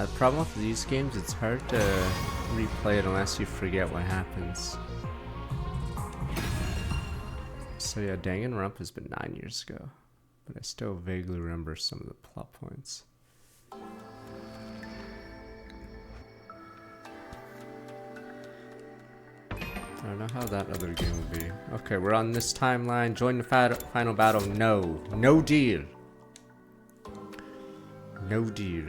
The problem with these games, it's hard to replay it unless you forget what happens. So yeah, Danganronpa has been 9 years ago, but I still vaguely remember some of the plot points. I don't know how that other game will be. Okay, we're on this timeline. Join the final battle. No. No deal. No deal.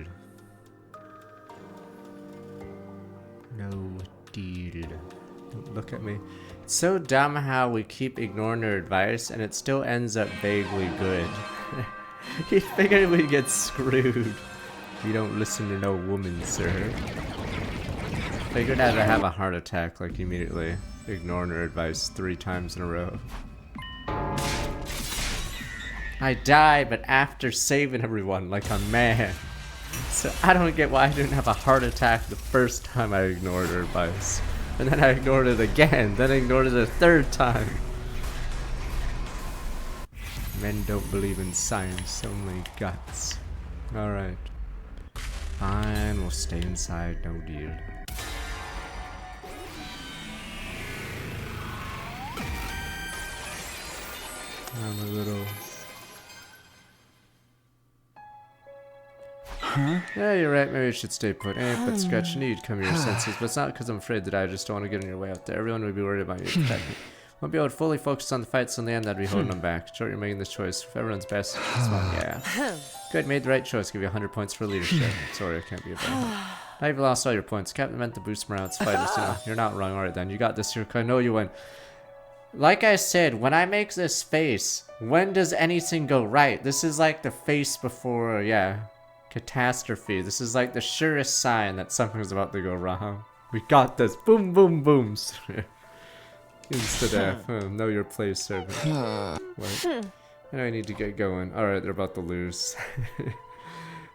No deal. Don't look at me. It's so dumb how we keep ignoring their advice and it still ends up vaguely good. You figured we'd get screwed. You don't listen to no woman, sir. Figured I'd have a heart attack like immediately. Ignoring her advice 3 times in a row. I died, but after saving everyone like a man. So I don't get why I didn't have a heart attack the first time I ignored her advice. And then I ignored it again, then I ignored it a 3rd time. Men don't believe in science, only guts. Alright. Fine, we'll stay inside, no deal. I'm a little... Huh? Yeah, you're right, maybe you should stay put. But Scratch, you need to come to your senses. But it's not because I'm afraid that I just don't want to get in your way out there. Everyone would be worried about you. Won't be able to fully focus on the fights in the end, I'd be holding them back. Sure, you're making this choice. For everyone's best, it's fine, yeah. Good, made the right choice. Give you 100 points for leadership. Sorry, I can't be a bad. Now you've lost all your points. Captain meant to boost morale. It's fighters, you know. You're not wrong. Alright then, you got this, Hiruko. I know you win. Like I said, when I make this face, when does anything go right? This is like the face before, yeah, catastrophe. This is like the surest sign that something's about to go wrong. We got this. Boom, boom, booms. Insta-death. Know your place, servant. What? I know I need to get going. Alright, they're about to lose.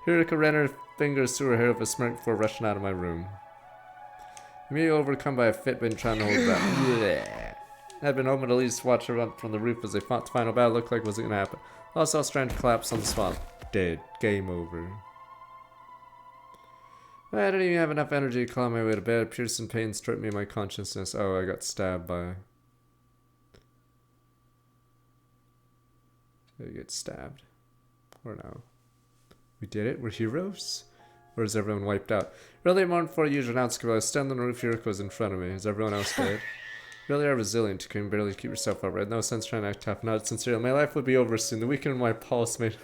Hiruko ran her fingers through her hair with a smirk before rushing out of my room. Me overcome by a fit, been trying to hold back. I'd been hoping to at least watch her run from the roof as they fought the final battle. Looked like it wasn't gonna happen. Also, strange collapse on the spot. Dead. Game over. I didn't even have enough energy to claw my way to bed. Piercing pain stripped me of my consciousness. Oh, I got stabbed by... Did I get stabbed? Or no? We did it? We're heroes? Or is everyone wiped out? Early morning before you announced, I was standing on the roof. Hiruko was in front of me. Is everyone else dead? Really are resilient. You can barely keep yourself upright. No sense trying to act tough. Not sincere. My life would be over soon. The weekend of my pulse made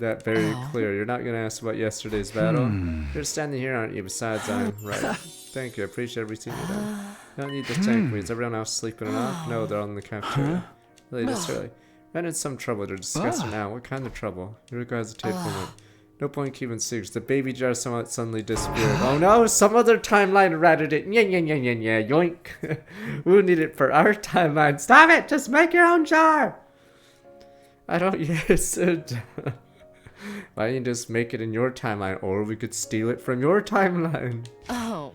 that very clear. You're not going to ask about yesterday's battle. You're standing here, aren't you? Besides, I'm right. Thank you. I appreciate everything you've done. You don't need to thank me. Is everyone else sleeping enough? No, they're all in the cafeteria. Really, just really. I'm in some trouble. They're discussing now. What kind of trouble? Hiruko hesitated for a moment. No point keeping secrets. The baby jar somehow suddenly disappeared. Oh no, some other timeline ratted it. Yeah, yoink. We'll need it for our timeline. Stop it! Just make your own jar! I don't, yes. Why don't you just make it in your timeline? Or we could steal it from your timeline. Oh.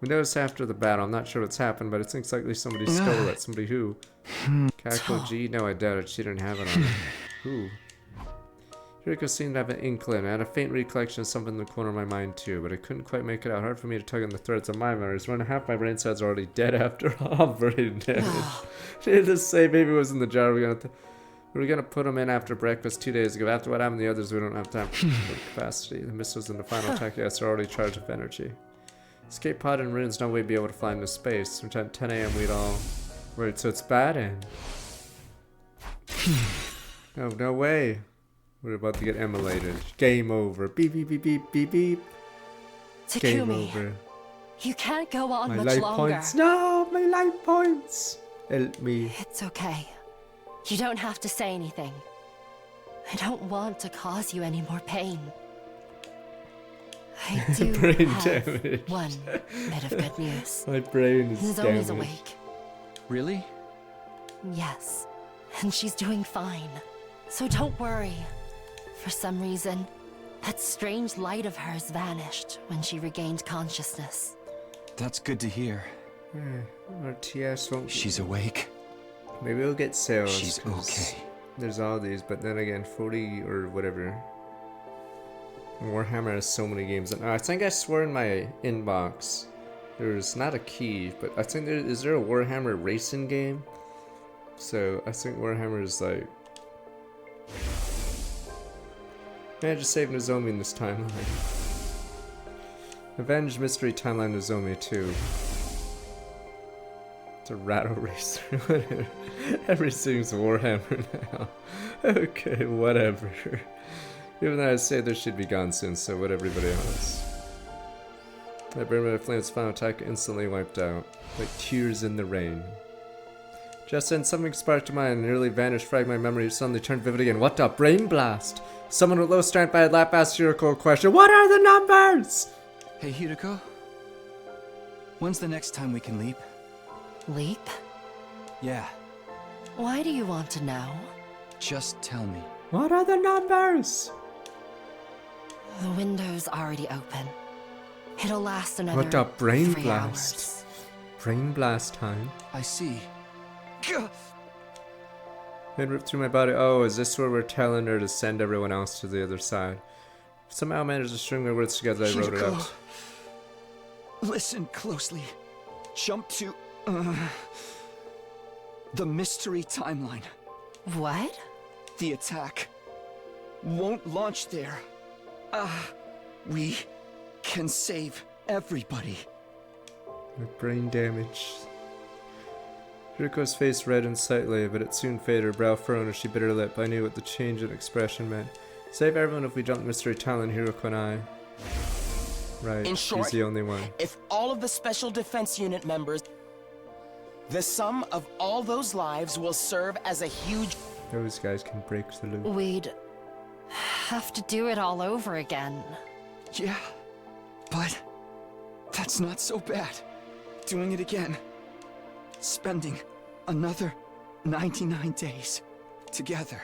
We noticed after the battle. I'm not sure what's happened, but it seems likely somebody stole it. Somebody who? Kako G? No, I doubt it. She didn't have it on her. Who? Hiruko seemed to have an inkling. I had a faint recollection of something in the corner of my mind too, but I couldn't quite make it out. Hard for me to tug on the threads of my memories. 1.5 my brain cells are already dead after all brain damage. Needless to say, baby was in the jar. We were gonna put him in after breakfast 2 days ago. After what happened to the others, we don't have time for capacity. The missiles in the final attack, yes, are already charged with energy. Escape pod and runes, no way to be able to fly into space. Sometime at 10 a.m. we'd all... Wait, so it's bad and... Oh, no way. We're about to get immolated. Game over. Beep, beep, beep, beep, beep, beep. Takumi, Game over. You can't go on My much life longer. points. No, my life points. Help me. It's okay. You don't have to say anything. I don't want to cause you any more pain. I do Brain have damage. one bit of good news. My brain is Zoe's damaged. awake. Really? Yes, and she's doing fine. So don't worry. For some reason, that strange light of hers vanished when she regained consciousness. That's good to hear. Our TS won't... She's awake. Maybe we'll get sales. She's okay. There's all these, but then again, 40 or whatever. Warhammer has so many games. And I think I swore in my inbox there's not a key, but I think is there a Warhammer racing game? So I think Warhammer is like... Yeah, just save Nozomi in this timeline. Avenge Mystery Timeline Nozomi 2. It's a rattle racer. Whatever. Everything's Warhammer now. Okay, whatever. Even though I say this should be gone soon, so would everybody else. That Burn by Flame's final attack instantly wiped out, like tears in the rain. Just then, something sparked to mind, and nearly vanished, fragment memory suddenly turned vivid again. What the? Brain blast! Someone with low strength by a lap asked Hiruko a question. What are the numbers? Hey, Hiruko. When's the next time we can leap? Leap? Yeah, Why do you want to know? just tell me. What are the numbers? The window's already open. It'll last another What the? Brain 3 blast. hours. Brain blast time. I see. Gah! It ripped through my body. Oh, is this where we're telling her to send everyone else to the other side? Somehow managed to string my words together. I wrote it Hiruko, out. listen closely. Jump to the mystery timeline. What? The attack won't launch there. We can save everybody. My brain damage. Hiruko's face reddened slightly, but it soon faded. Her brow furrowed as she bit her lip. I knew what the change in expression meant. Save everyone if we jump Mystery Talent, Hiruko and I. Right, In short, she's the only one. If all of the Special Defense Unit members, the sum of all those lives will serve as a huge... Those guys can break the loop. We'd have to do it all over again. Yeah, but that's not so bad. Doing it again. Spending another 99 days together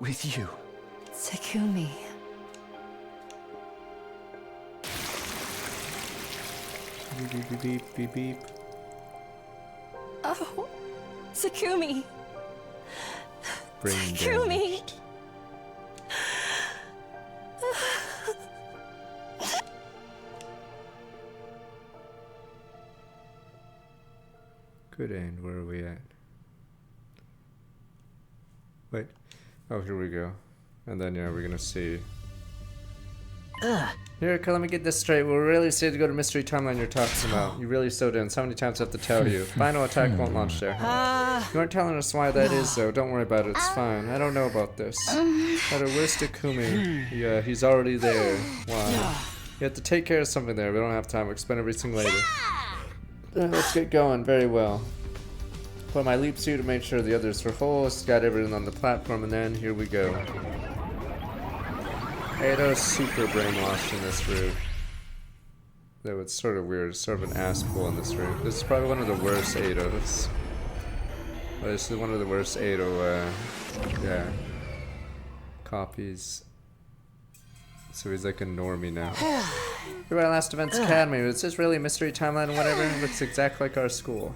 with you. Takumi. Beep, beep, beep, beep, beep, beep. Oh, Takumi. Brain Takumi. damaged. Good end. Where are we at? Wait. Oh, here we go. And then, yeah, we're gonna see. Here, let me get this straight. We're really scared to go to Mystery Timeline you're talking about. You really so didn't. How many times I have to tell you? Final attack won't launch there. You aren't telling us why that is, though. Don't worry about it. It's fine. I don't know about this. Better, where's Takumi? Yeah, he's already there. Wow. You have to take care of something there. We don't have time. We'll explain everything later. Let's get going. Very well. Put my leap suit to make sure the others were whole. Got everything on the platform, and then here we go. Ada's super brainwashed in this room. Though it's sort of weird. It's sort of an ass pull in this room. This is probably one of the worst Ados. Well, this is one of the worst Ado, yeah, copies. So he's like a normie now. We're at Last Events Academy. Is this really a Mystery Timeline or whatever? It looks exactly like our school.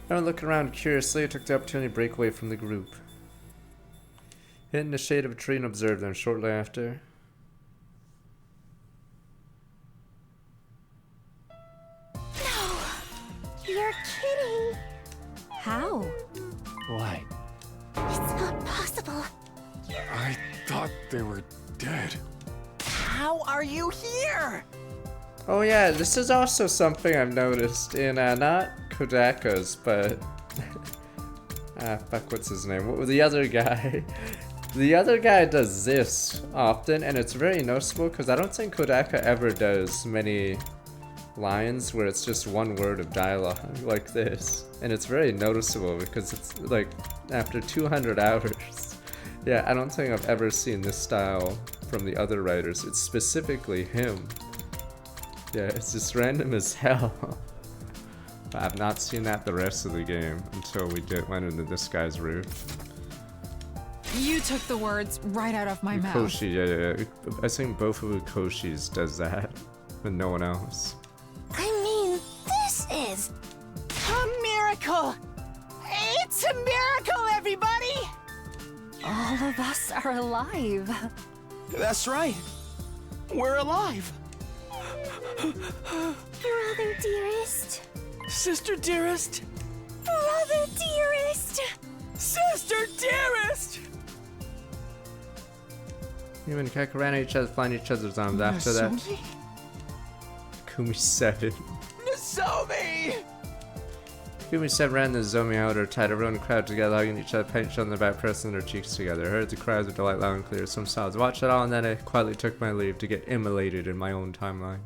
Everyone looking around curiously, I took the opportunity to break away from the group. Hid in the shade of a tree and observed them shortly after. No! You're kidding! How? Why? It's not possible. I thought they were dead. How are you here? Oh yeah, this is also something I've noticed in, not Kodaka's, but... fuck, what's his name? What was the other guy? The other guy does this often, and it's very noticeable, because I don't think Kodaka ever does many lines where it's just one word of dialogue like this. And it's very noticeable, because it's, like, after 200 hours. Yeah, I don't think I've ever seen this style from the other writers. It's specifically him. Yeah, it's just random as hell. I've not seen that the rest of the game until we went into this guy's roof. You took the words right out of my mouth. Ukoshi, yeah. I think both of Ukoshis does that, and no one else. I mean, this is... A miracle! It's a miracle, everybody! All of us are alive. That's right. We're alive. Brother dearest. Sister dearest. Brother dearest. Sister dearest! You and Kaku ran at each other, flying each other's arms. After that, Nasumi? Kumi 7. Nasumi! Kumi 7 ran the Zomi out, or tied everyone in the crowd together, hugging each other, patting each other on the back, pressing their cheeks together. I heard the cries of delight loud and clear. Some sobs. Watched it all, and then I quietly took my leave to get immolated in my own timeline.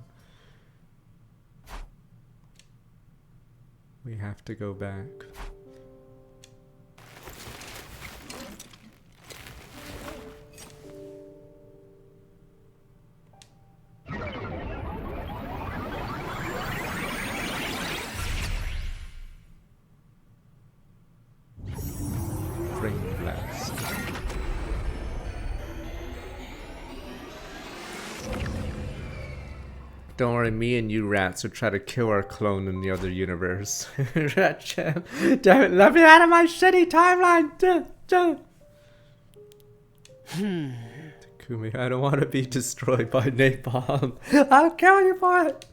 We have to go back. Brain blast. Don't worry, me and you rats will try to kill our clone in the other universe. Rat champ. Damn it, let me out of my shitty timeline! Takumi, I don't want to be destroyed by napalm. I'll kill you for it!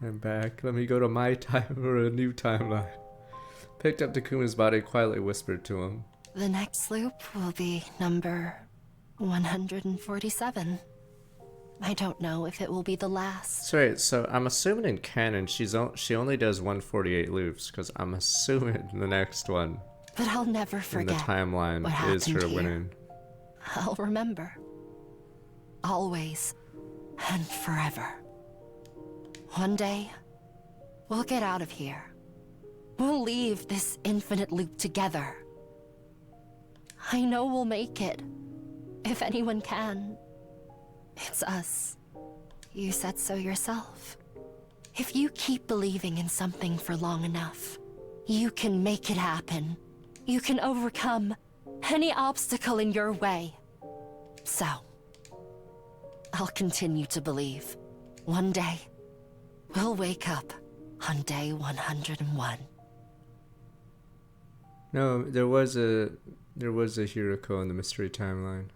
I'm back. Let me go to my time or a new timeline. Picked up Takuma's body, quietly whispered to him. The next loop will be number 147. I don't know if it will be the last. So wait, so I'm assuming in canon she only does 148 loops, because I'm assuming the next one But I'll never in the forget. timeline what is her happened here. winning. I'll remember. Always and forever. One day, we'll get out of here. We'll leave this infinite loop together. I know we'll make it. If anyone can, it's us. You said so yourself. If you keep believing in something for long enough, you can make it happen. You can overcome any obstacle in your way. So, I'll continue to believe. One day, we'll wake up on day 101. No, there was a Hiruko in the mystery timeline.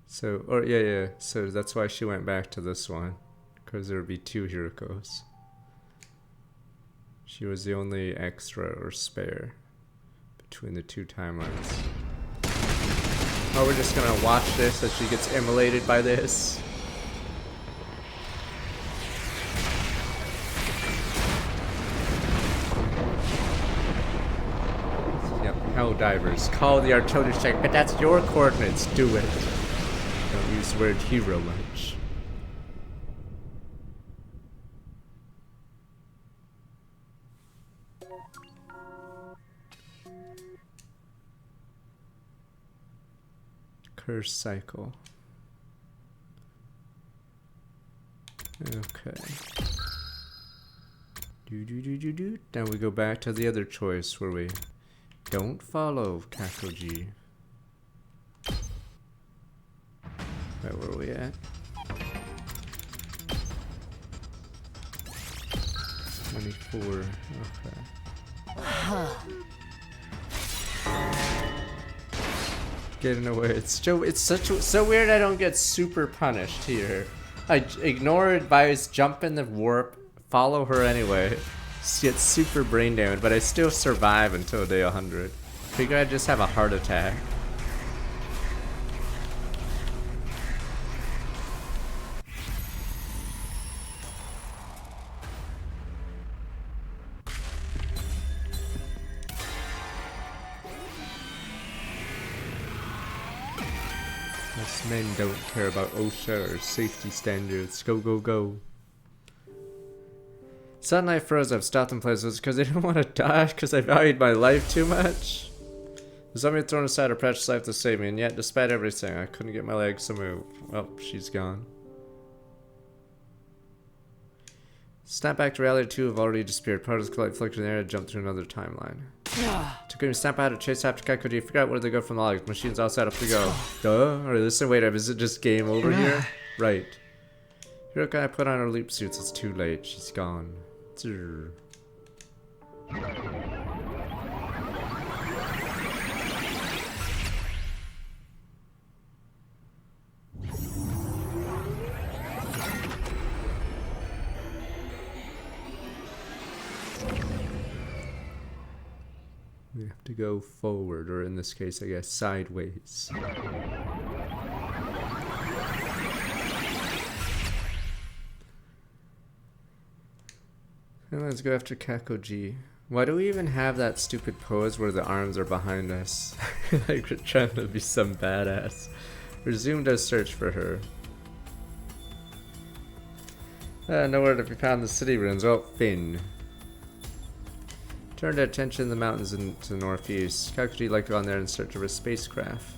So, or yeah, so that's why she went back to this one, because there would be 2 Hirukos. She was the only extra or spare between the 2 timelines. Oh, we're just gonna watch this as she gets immolated by this. Yep, hell divers. Call the artillery check, but that's your coordinates. Do it. Don't use the word hero much. Curse cycle. Okay. Do. Now we go back to the other choice where we don't follow Kakoji. Right, where are we at? 24. Okay. Getting away. It's so weird I don't get super punished here. I ignore advice, jump in the warp, follow her anyway. Get super brain damage, but I still survive until day 100. Figure I'd just have a heart attack. Us men don't care about OSHA or safety standards. Go, go, go. Suddenly I froze. I've stopped in places because I didn't want to die because I valued my life too much. The zombie had thrown aside her precious life to save me, and yet, despite everything, I couldn't get my legs to move. Well, she's gone. Snap back to reality 2 have already disappeared. Particles collide, flicker in the air, and jump through another timeline. Took me to snap out to chase after Kakoji. Figure out where they go from the logs. Machines all set up to go. Duh. Or listen, wait, is it just game over here? Right. Hiruko, I put on her leap suits. It's too late. She's gone. have to go forward, or in this case, I guess, sideways. And let's go after Kakoji. Why do we even have that stupid pose where the arms are behind us? Like we're trying to be some badass. Resume to search for her. Nowhere to be found in the city ruins. Oh, Finn. Turned our attention to the mountains to the northeast. Kakoji like to go on there in search of a spacecraft.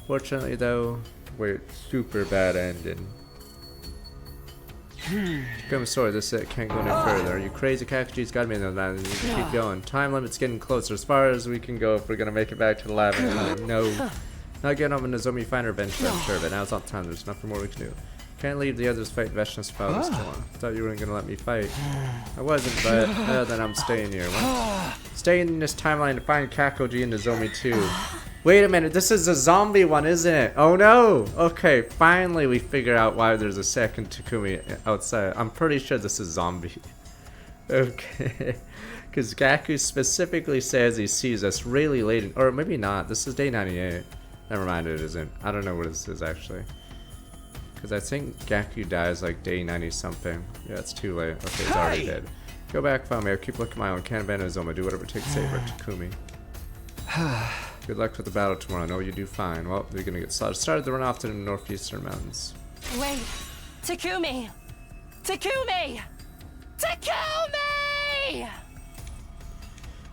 Fortunately though, wait, super bad ending. Come sorry, this can't go any further. Are you crazy? Kakoji's got me in the mountains. Keep going. Time limit's getting closer. As far as we can go if we're gonna make it back to the lab in time. No. Not getting up in the Nozomi Finder bench, I'm sure, but now's not the time. There's nothing more we can do. Can't leave the others fight Veshna's foes too long. Thought you weren't gonna let me fight. I wasn't, but then I'm staying here. What? Staying in this timeline to find Kakoji and Nozomi too. Wait a minute, this is a zombie one, isn't it? Oh no! Okay, finally we figure out why there's a second Takumi outside. I'm pretty sure this is zombie. Okay. Because Gaku specifically says he sees us really late, or maybe not. This is day 98. Never mind, it isn't. I don't know what this is actually. Because I think Gaku dies like day 90 something. Yeah, it's too late. Okay, he's already dead. Go back, follow me. I'll keep looking my own. Can't abandon Zoma. Do whatever it takes to save her, Takumi. Good luck with the battle tomorrow. I know you do fine. Well, you're gonna get slaughtered. Started to run off to the northeastern mountains. Wait! Takumi! Takumi! Takumi! Hey,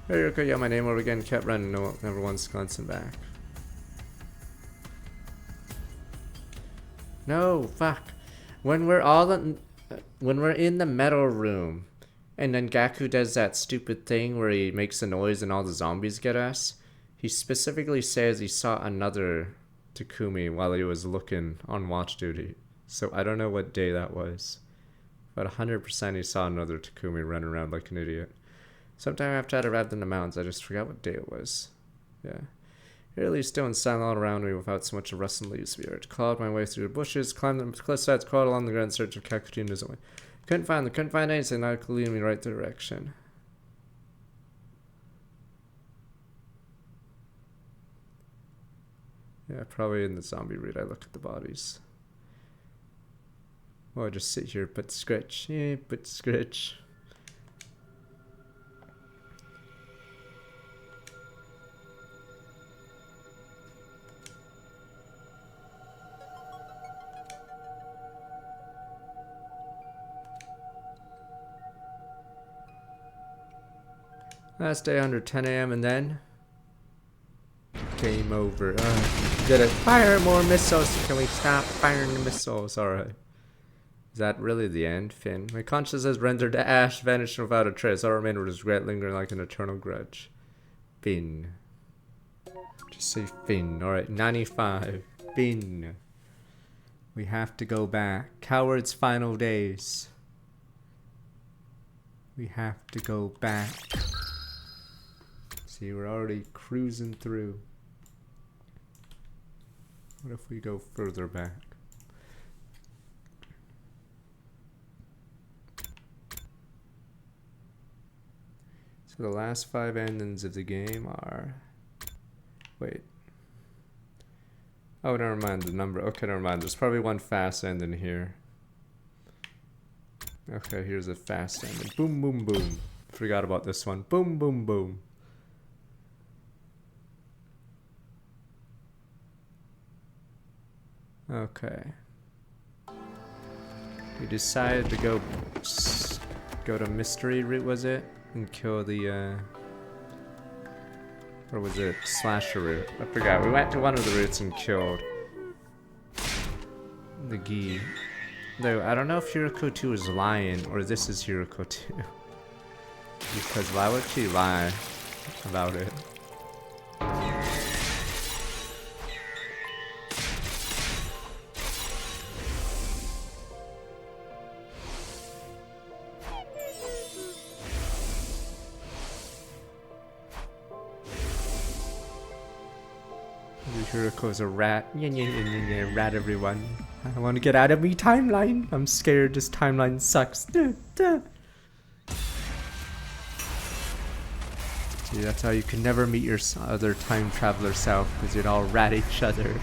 Hiruko, yeah, my name over again. Kept running. No, never once glancing back. No, fuck. When we're in the metal room, and then Gaku does that stupid thing where he makes a noise and all the zombies get us, he specifically says he saw another Takumi while he was looking on watch duty. So I don't know what day that was, but 100% he saw another Takumi running around like an idiot. Sometime after I'd arrived in the mountains, I just forgot what day it was. Yeah. Eerily still and silent all around me without so much as rustling leaves. I clawed my way through the bushes, climbed the cliff sides, crawled along the ground in search of Kakoji and Nozomi. Couldn't find anything that could lead me right direction. Yeah, probably in the zombie route I look at the bodies. Or just sit here, but scratch. Yeah, but scratch. Last day under 10 a.m. and then game over. Did it fire more missiles? Can we stop firing the missiles? Alright. Is that really the end, Finn? My conscience has rendered to ash, vanished without a trace. All remain with regret, lingering like an eternal grudge. Finn. Just say Finn. Alright, 95. Finn. We have to go back. Coward's final days. We have to go back. See, we're already cruising through. What if we go further back? So the last 5 endings of the game are... Wait. Oh, never mind the number. Okay, never mind. There's probably one fast ending here. Okay, here's a fast ending. Boom, boom, boom. Forgot about this one. Boom, boom, boom. Okay. We decided to go to mystery route, was it? And kill the or was it slasher route? I forgot. We went to one of the routes and killed the Gi. Though I don't know if Hiruko 2 is lying or this is Hiruko 2. Because why would she lie about it? Hiruko's a rat. Rat everyone. I want to get out of me timeline. I'm scared this timeline sucks. See, that's how you can never meet your other time traveler self, because you'd all rat each other.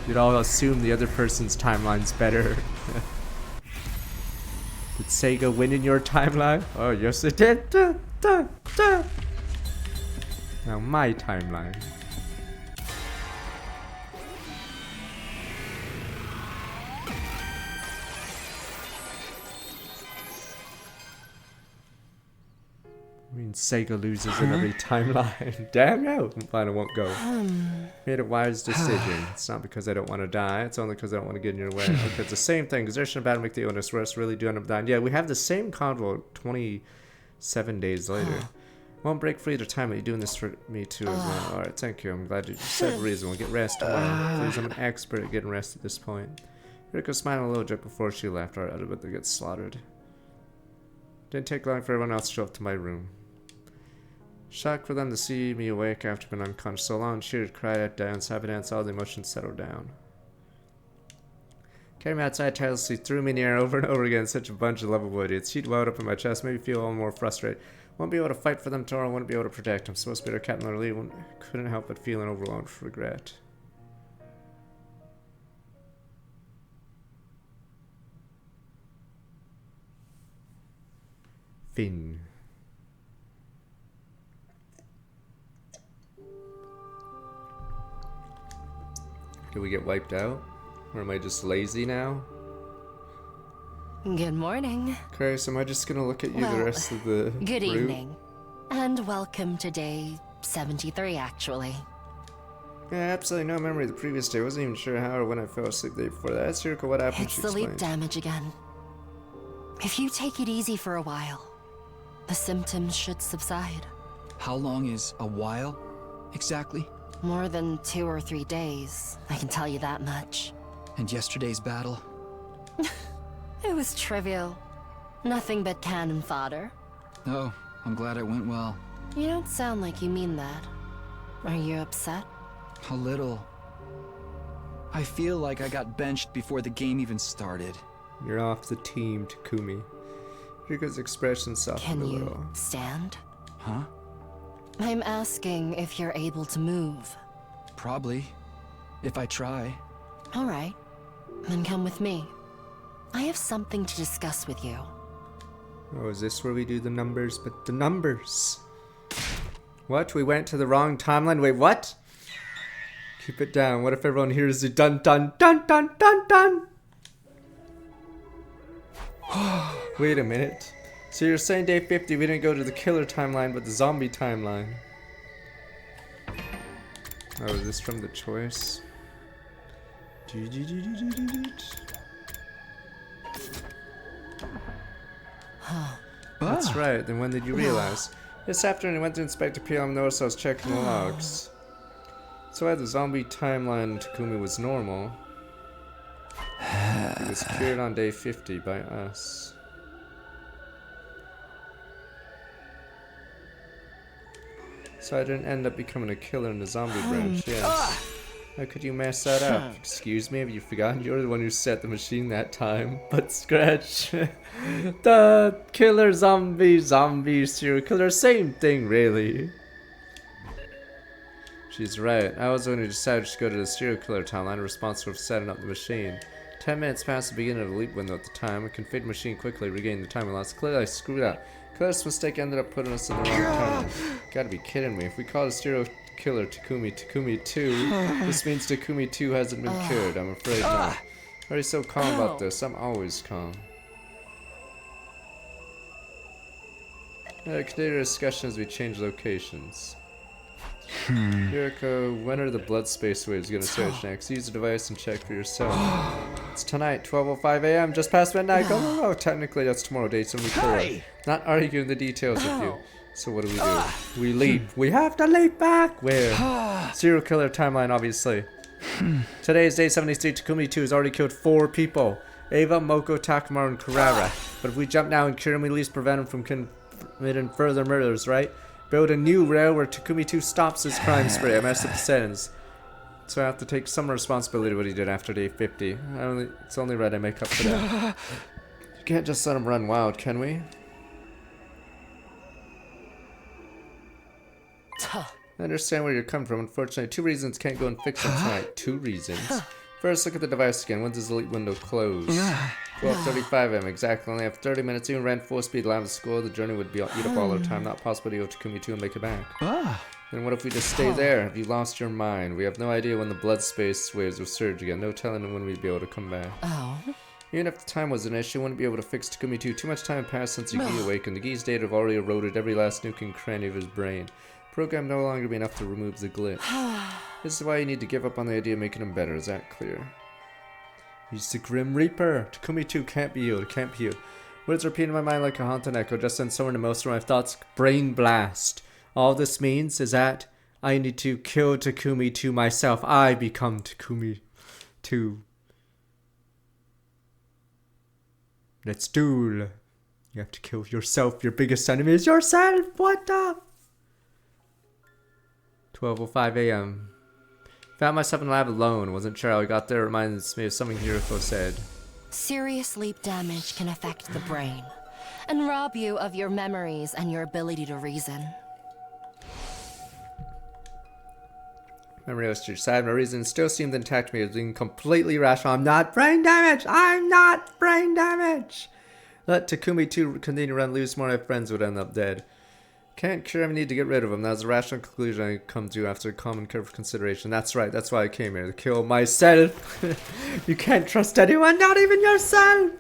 You'd all assume the other person's timeline's better. Did Sega win in your timeline? Oh, yes it did. Now my timeline. I mean, Sega loses in every timeline. Damn no! Fine, I won't go. Made a wise decision. It's not because I don't want to die. It's only because I don't want to get in your way. Okay, it's the same thing. Exertion of battle make the illness worse. Really do end up dying. Yeah, we have the same convo 27 days later. Won't break free either time, but you're doing this for me too as well. Alright, thank you. I'm glad you said reasonable. Get rest tomorrow. Please, I'm an expert at getting rest at this point. Hiruko smiled a little joke before she left. Alright, I bet they get slaughtered. Didn't take long for everyone else to show up to my room. Shocked for them to see me awake after being unconscious so long, cheered, cried out, danced, happy dance, all the emotions settled down. Carried me outside tirelessly, threw me in the air over and over again, such a bunch of lovable idiots. Heat welled up in my chest, made me feel all more frustrated. Won't be able to fight for them tomorrow, won't be able to protect them. Supposed to be their captain or lead, couldn't help but feeling overwhelmed with regret. Finn. Did we get wiped out? Or am I just lazy now? Good morning. Okay, so am I just gonna look at you the rest of the Good route? evening. And welcome to day 73, actually. Yeah, absolutely no memory of the previous day. Wasn't even sure how or when I fell asleep the day before that. Hiruko, what happened? It's She the leap explained. damage again. If you take it easy for a while, the symptoms should subside. How long is a while, exactly? More than 2 or 3 days, I can tell you that much. And yesterday's battle? It was trivial. Nothing but cannon fodder. Oh, I'm glad it went well. You don't sound like you mean that. Are you upset? A little. I feel like I got benched before the game even started. You're off the team, Takumi. Hiruko's expression softened a Can you little. stand? Huh? I'm asking if you're able to move. Probably. If I try. All right. Then come with me. I have something to discuss with you. Oh, is this where we do the numbers? But the numbers. What? We went to the wrong timeline? Wait, what? Keep it down. What if everyone hears the dun dun dun dun dun dun? Wait a minute. So you're saying day 50 we didn't go to the killer timeline but the zombie timeline. Oh, is this from the choice? That's right, then when did you realize? This afternoon I went to inspect the PLM and noticed I was checking the logs. So the zombie timeline Takumi was normal. He was cured on day 50 by us. So I didn't end up becoming a killer in the zombie branch, yes. How could you mess that up? Excuse me, have you forgotten? You're the one who set the machine that time. But scratch. The killer zombie serial killer, same thing really. She's right. I was the one who decided to go to the serial killer timeline responsible for setting up the machine. 10 minutes past the beginning of the leap window at the time. I configured the machine quickly, regaining the time we lost. Clearly I screwed up. Killer's mistake ended up putting us in the wrong timeline. Gotta be kidding me. If we call the serial killer Takumi 2, this means Takumi 2 hasn't been cured. I'm afraid not. Why are you so calm about this? I'm always calm. Continue discussion as we change locations. Hiruko, when are the blood space waves gonna search next? Use the device and check for yourself. It's tonight, 12:05 a.m., just past midnight. Go. Technically that's tomorrow, day 74. Not arguing the details with you. So what do? We leap. We have to leap back. Where? Serial killer timeline, obviously. Today is day 73. Takumi 2 has already killed 4 people. Ava, Moko, Takamaru, and Carrara. But if we jump now and cure him, we at least prevent him from committing further murders, right? Build a new rail where Takumi 2 stops his crime spree. I messed up the sentence. So I have to take some responsibility for what he did after day 50. It's only right I make up for that. You can't just let him run wild, can we? I understand where you're coming from. Unfortunately, 2 reasons can't go and fix them tonight. 2 reasons. First, look at the device again. When does the delete window close? 12:35 am. Exactly. Only have 30 minutes. Even ran full speed live to school. The journey would eat up all our time. Not possible to go to Takumi 2 and make it back. Then what if we just stay there? Have you lost your mind? We have no idea when the blood space waves will surge again. No telling when we'd be able to come back. Oh. Even if the time was an issue, wouldn't be able to fix Takumi 2. Too much time passed since Yugi awakened. The Gi's data have already eroded every last nook and cranny of his brain. The program no longer be enough to remove the glitch. This is why you need to give up on the idea of making him better. Is that clear? He's the Grim Reaper. Takumi 2 can't be healed. Can't be healed. Words repeat in my mind like a haunted echo. Just send somewhere in the most of my thoughts. Brain blast. All this means is that I need to kill Takumi 2 myself. I become Takumi 2. Let's duel. You have to kill yourself. Your biggest enemy is yourself. What the? 12:05 a.m. Found myself in the lab alone. Wasn't sure how I got there. Reminds me of something Hiruko said. Serious sleep damage can affect the brain and rob you of your memories and your ability to reason. Memory was to your side. My reason still seemed intact to me as being completely rational. I'm not brain damaged. I'm not brain damaged. Let Takumi 2 continue to run loose. More of my friends would end up dead. Can't cure him. Need to get rid of him. That was a rational conclusion I come to after common careful consideration. That's right. That's why I came here. To kill myself. You can't trust anyone. Not even yourself.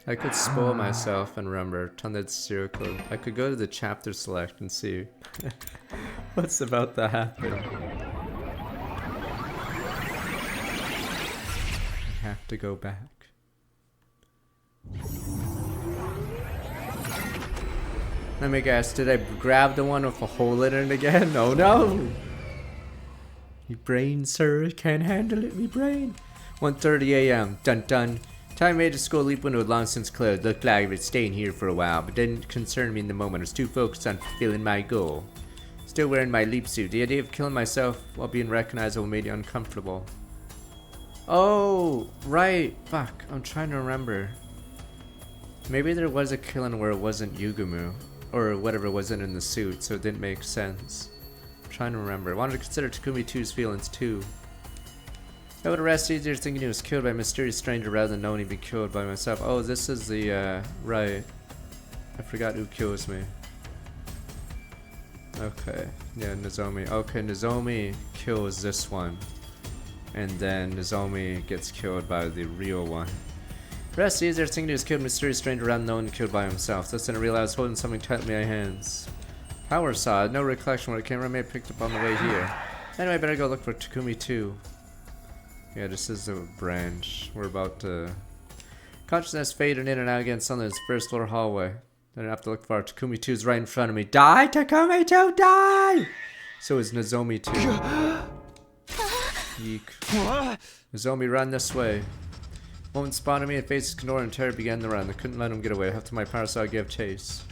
I could spoil myself and remember. Turn that serial code. I could go to the chapter select and see what's about to happen. I have to go back. Let me guess, did I grab the one with a hole in it again? Oh no! Me brain, sir, can't handle it, me brain. 1:30 a.m. Dun dun. Time made to school leap window had long since closed. Looked like I was staying here for a while, but didn't concern me in the moment. I was too focused on fulfilling my goal. Still wearing my leap suit. The idea of killing myself while being recognizable made you uncomfortable. Oh, right. Fuck, I'm trying to remember. Maybe there was a killing where it wasn't Yugumu. Or whatever wasn't in the suit, so it didn't make sense. I'm trying to remember. I wanted to consider Takumi 2's feelings too. I would rest easier thinking he was killed by a mysterious stranger rather than knowing he'd be killed by myself. Oh, this is the, right. I forgot who kills me. Okay, yeah, Nozomi. Okay, Nozomi kills this one. And then Nozomi gets killed by the real one. Rest easier thinking he was killed by a mysterious stranger rather than knowing he killed by himself. Just didn't realize I was holding something tight in my hands. Power saw. No recollection where it came from. Maybe picked up on the way here. Anyway, I better go look for Takumi 2. Yeah, this is a branch. We're about to... Consciousness fading in and out against on this first floor hallway. Then I have to look for Takumi 2's right in front of me. Die, Takumi 2, die! So is Nozomi 2. Yeek. Nozomi, run this way. Moment spotted me and faces ignored and terror began to run. I couldn't let him get away. After my power saw give chase.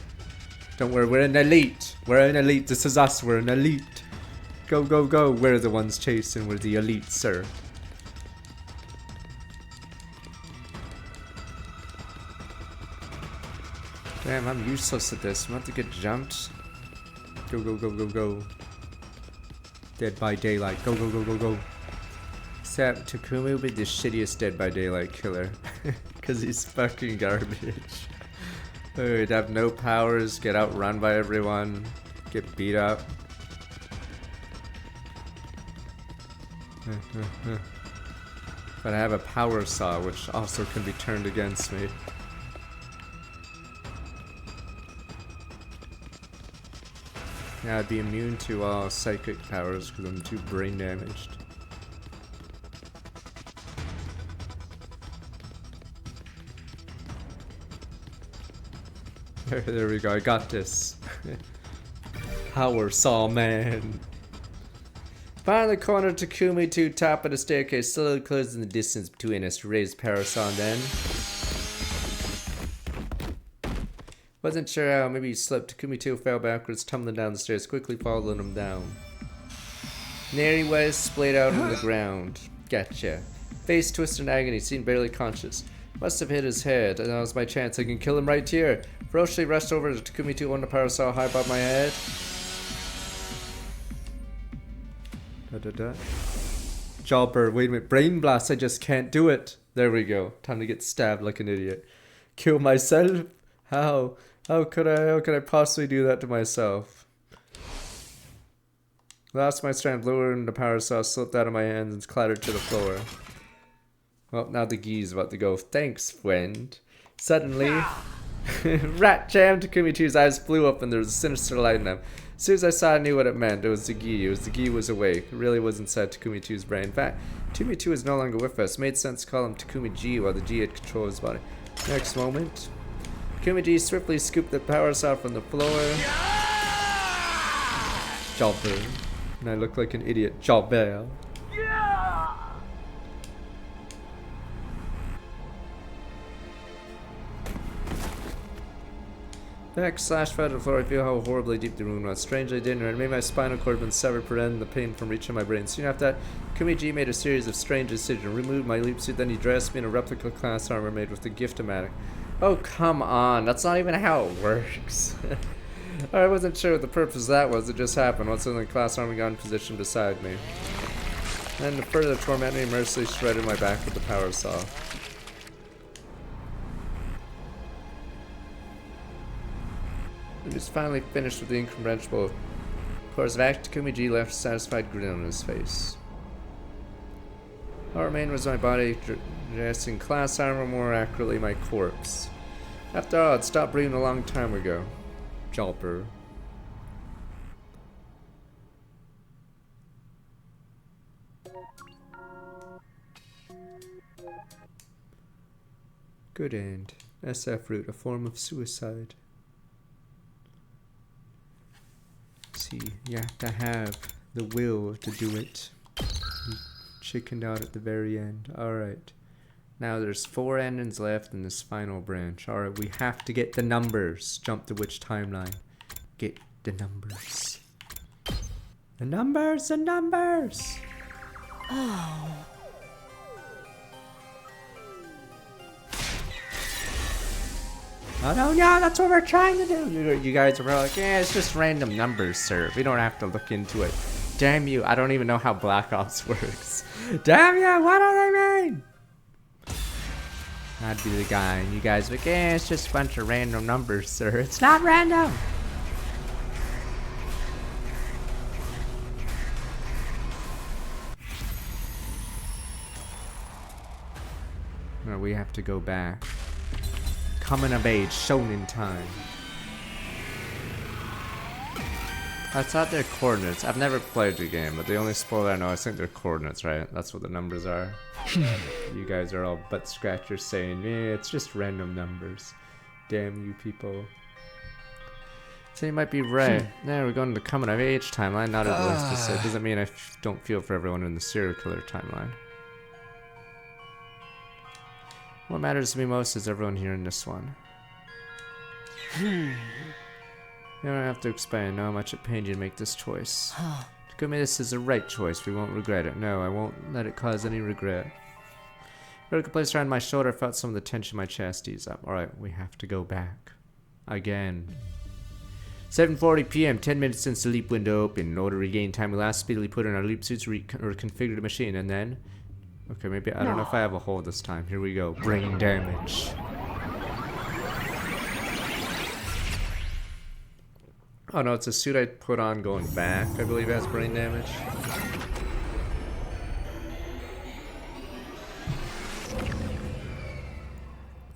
Don't worry, we're an elite. We're an elite. This is us. We're an elite. Go, go, go. We're the ones chasing. We're the elite, sir. Damn, I'm useless at this. I'm about to get jumped. Go, go, go, go, go. Dead by Daylight. Go, go, go, go, go. Except Takumi will be the shittiest Dead by Daylight killer. Because he's fucking garbage. He'd have no powers, get outrun by everyone, get beat up. But I have a power saw, which also can be turned against me. Yeah, I'd be immune to all psychic powers because I'm too brain damaged. There we go, I got this. Power saw man. Finally cornered Takumi 2, top of the staircase, slowly closing the distance between us. Raised power saw then. Wasn't sure how, maybe he slipped. Takumi 2 fell backwards, tumbling down the stairs, quickly following him down. There he was, splayed out on the ground. Gotcha. Face twisted in agony, seemed barely conscious. Must have hit his head, and that was my chance. I can kill him right here. Ferociously rushed over to Takumi 2 on the power saw high above my head. Jobber, wait a minute. Brain blast, I just can't do it. There we go. Time to get stabbed like an idiot. Kill myself? How? How could I possibly do that to myself? Lost my strength, lowering the power saw, slipped out of my hands and clattered to the floor. Well, now the gee's about to go. Thanks, friend. Suddenly, rat jam! Takumi 2's eyes flew up and there was a sinister light in them. As soon as I saw it, I knew what it meant. It was the gi. It was the gi was awake. It really was inside Takumi 2's brain. In fact, Takumi 2 is no longer with us. It made sense to call him Takumi G while the G had control of his body. Next moment, Takumi G swiftly scooped the power saw from the floor. Jobber. And I look like an idiot. Jobber. Backslash fell to the floor. I feel how horribly deep the wound was. Strangely, it didn't hurt. It made my spinal cord been severed, preventing the pain from reaching my brain. Soon after that, Kumiji made a series of strange decisions. Removed my leap suit, then he dressed me in a replica class armor made with the gift-o-matic. Oh, come on. That's not even how it works. I wasn't sure what the purpose of that was. It just happened. Once in the class armor got in position beside me. And to further torment me, mercilessly shredded my back with the power saw. He was finally finished with the incomprehensible course of act. Takumi left a satisfied grin on his face. All remained was my body dressed in class armor, more accurately my corpse. After all, I'd stopped breathing a long time ago. Jolper. Good end. SF route, a form of suicide. See, you have to have the will to do it. You chickened out at the very end. Alright. Now there's 4 endings left in this final branch. Alright, we have to get the numbers. Jump to which timeline? Get the numbers. The numbers! The numbers! Oh. Oh no, that's what we're trying to do. You guys are like, yeah, it's just random numbers, sir. We don't have to look into it. Damn you, I don't even know how Black Ops works. Damn you, what do they mean? I'd be the guy, and you guys are like, yeah, it's just a bunch of random numbers, sir. It's not random. No, we have to go back. Coming of age, shonen time. I thought they're coordinates. I've never played the game, but the only spoiler I know, I think they're coordinates, right? That's what the numbers are. You guys are all butt scratchers saying, yeah, it's just random numbers. Damn you people. So you might be right. Now we're going to the coming of age timeline, not everyone's to say. It doesn't mean I don't feel for everyone in the serial killer timeline. What matters to me most is everyone here in this one. You don't have to explain. I know how much it pained you to make this choice. Takumi, this is the right choice. We won't regret it. No, I won't let it cause any regret. Hiruko placed around my shoulder. I felt some of the tension in my chest ease up. Alright, we have to go back. Again. 7:40 p.m. 10 minutes since the leap window opened. In order to regain time, we last speedily put in our leap suits or configured the machine, and then... Okay, maybe I don't know if I have a hole this time. Here we go. Brain damage. Oh no, it's a suit I put on going back. I believe it has brain damage.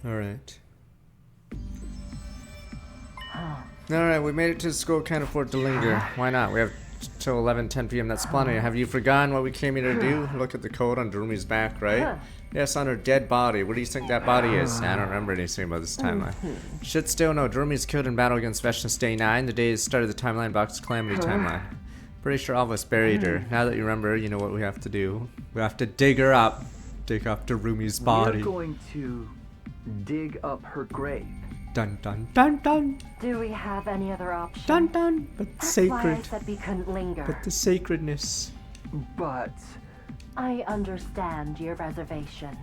Alright. Alright, we made it to the school. Can't afford to linger. Why not? We have till 11:10 p.m. That's plenty. Have you forgotten what we came here to do? Look at the code on Durumi's back, right? Yes, on her dead body. What do you think that body is? I don't remember anything about this timeline. Should still know. Durumi's killed in battle against Veshna's Day 9. The day is started the timeline box Calamity timeline. Pretty sure all of us buried her. Now that you remember, you know what we have to do. We have to dig her up. Dig up Durumi's body. We're going to dig up her grave. Dun dun dun dun. Do we have any other option? Dun dun. But That's sacred. why I said we couldn't linger. But the sacredness. But I understand your reservation.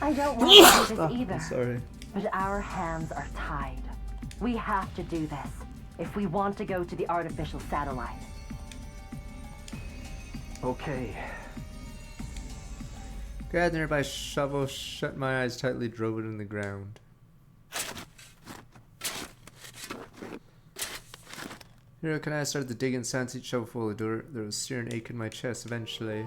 I don't want to do this either. Sorry. But our hands are tied. We have to do this if we want to go to the artificial satellite. Okay. Grabbed nearby shovel, shut my eyes tightly, drove it in the ground. Hiruko and I started to dig and sense each shovelful of dirt. There was searing ache in my chest eventually.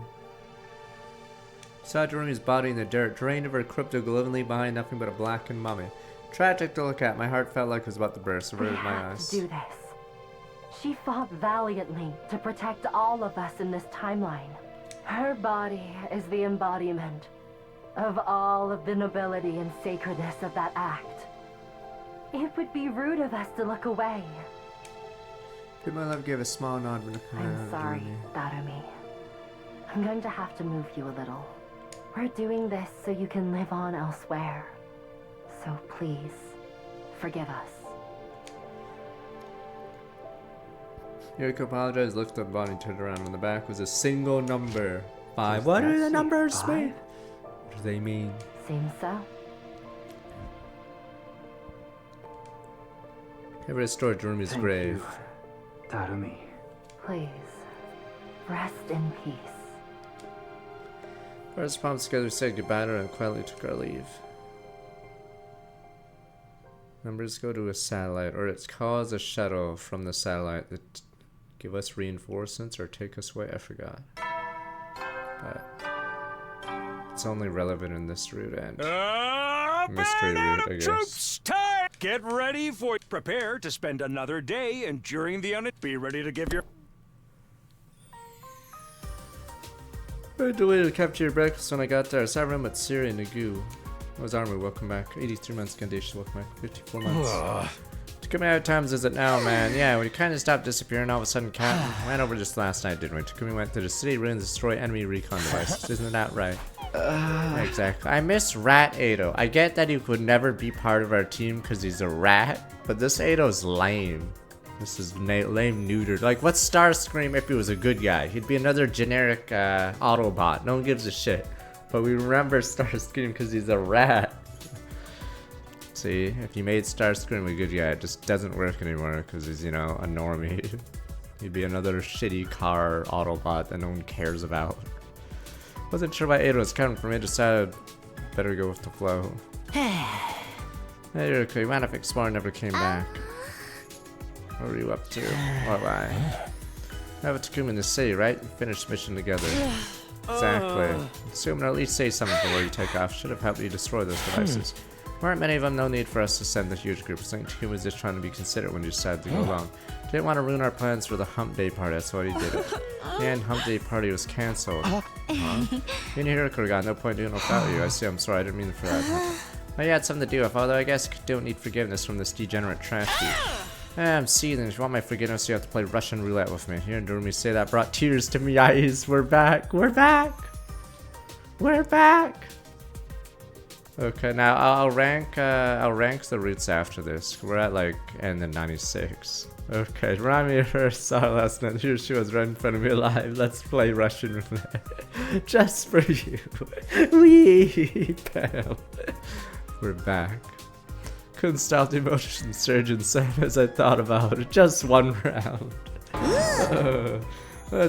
Saw Jerome's body in the dirt, drained of her crypto glow, leave behind nothing but a blackened mummy. Tragic to look at, my heart felt like it was about to burst, We averted my have eyes. to do this. She fought valiantly to protect all of us in this timeline. Her body is the embodiment of all of the nobility and sacredness of that act. It would be rude of us to look away. Did my love give a small nod when it came out? I'm sorry, Darumi. I'm going to have to move you a little. We're doing this so you can live on elsewhere. So please, forgive us. Hiruko apologized, lifted up body, turned around. On the back was a single number. 5. What do the numbers mean? What do they mean? Seems so. They restored Jerome's Thank grave. you, Darumi. Please, rest in peace. First palms together said goodbye to her and quietly took our leave. Numbers go to a satellite, or it's cause a shuttle from the satellite that give us reinforcements or take us away. I forgot. But it's only relevant in this route and mystery route, I guess. Troops, time! Get ready for... Prepare to spend another day enduring the Be ready to give your... I delayed to capture your breakfast when I got there. I saw a room with Siri and Nagu. I was army, welcome back. 83 months condition, welcome back. 54 months. Too many times is it now, man? Yeah, we kind of stopped disappearing, all of a sudden Captain ran over just last night, didn't we? Takumi went to the city, ruined, destroy enemy recon devices. Isn't that right? Exactly. I miss Rat Ado. I get that he could never be part of our team because he's a rat, but this Ado's lame. This is lame neutered. Like, what's Starscream if he was a good guy? He'd be another generic Autobot. No one gives a shit. But we remember Starscream because he's a rat. See, if you made Starscream a good guy, it just doesn't work anymore because he's, you know, a normie. He'd be another shitty car Autobot that no one cares about. Wasn't sure why Ada was coming from me, decided better go with the flow. Hey, Hiruko, you wound up exploring, never came back. What were you up to? What lie? I have a Takumi in the city, right? We finished mission together. Exactly. Assume at least say something before you take off. Should have helped you destroy those devices. Weren't many of them, no need for us to send a huge group. I think Takumi was just trying to be considerate when you decided to go along. Didn't want to ruin our plans for the hump day party, that's why he did it. And hump day party was cancelled. Huh? Me and Hiruko got no point doing without you. I see, I'm sorry, I didn't mean for that. Well, you had something to do with, although I guess you don't need forgiveness from this degenerate trash dude. I'm seething. If you want my forgiveness, you have to play Russian roulette with me. Hearing Darumi say that brought tears to my eyes. We're back. We're back. We're back. Okay, now I'll rank the routes after this. We're at like end of 96. Okay, remind me of her saw last night. Here she was right in front of me alive. Let's play Russian roulette. Just for you. Wee, pal. We're back. Couldn't stop the emotion surge inside as I thought about it. Just one round.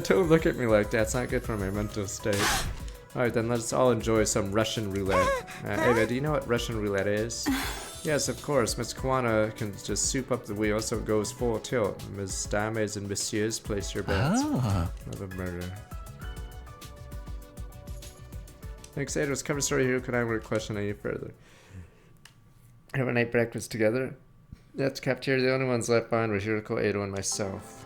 Don't look at me like that. It's not good for my mental state. Alright, then let's all enjoy some Russian roulette. Ava, do you know what Russian roulette is? Yes, of course. Miss Kwana can just soup up the wheel so it goes full tilt. Ms. Dames and Messieurs, place your bets. Love a murder. Thanks, Ada's cover story here. Could I work question any further? Have a night breakfast together. That's cafeteria. The only ones left behind were Hiruko, Ado, and myself.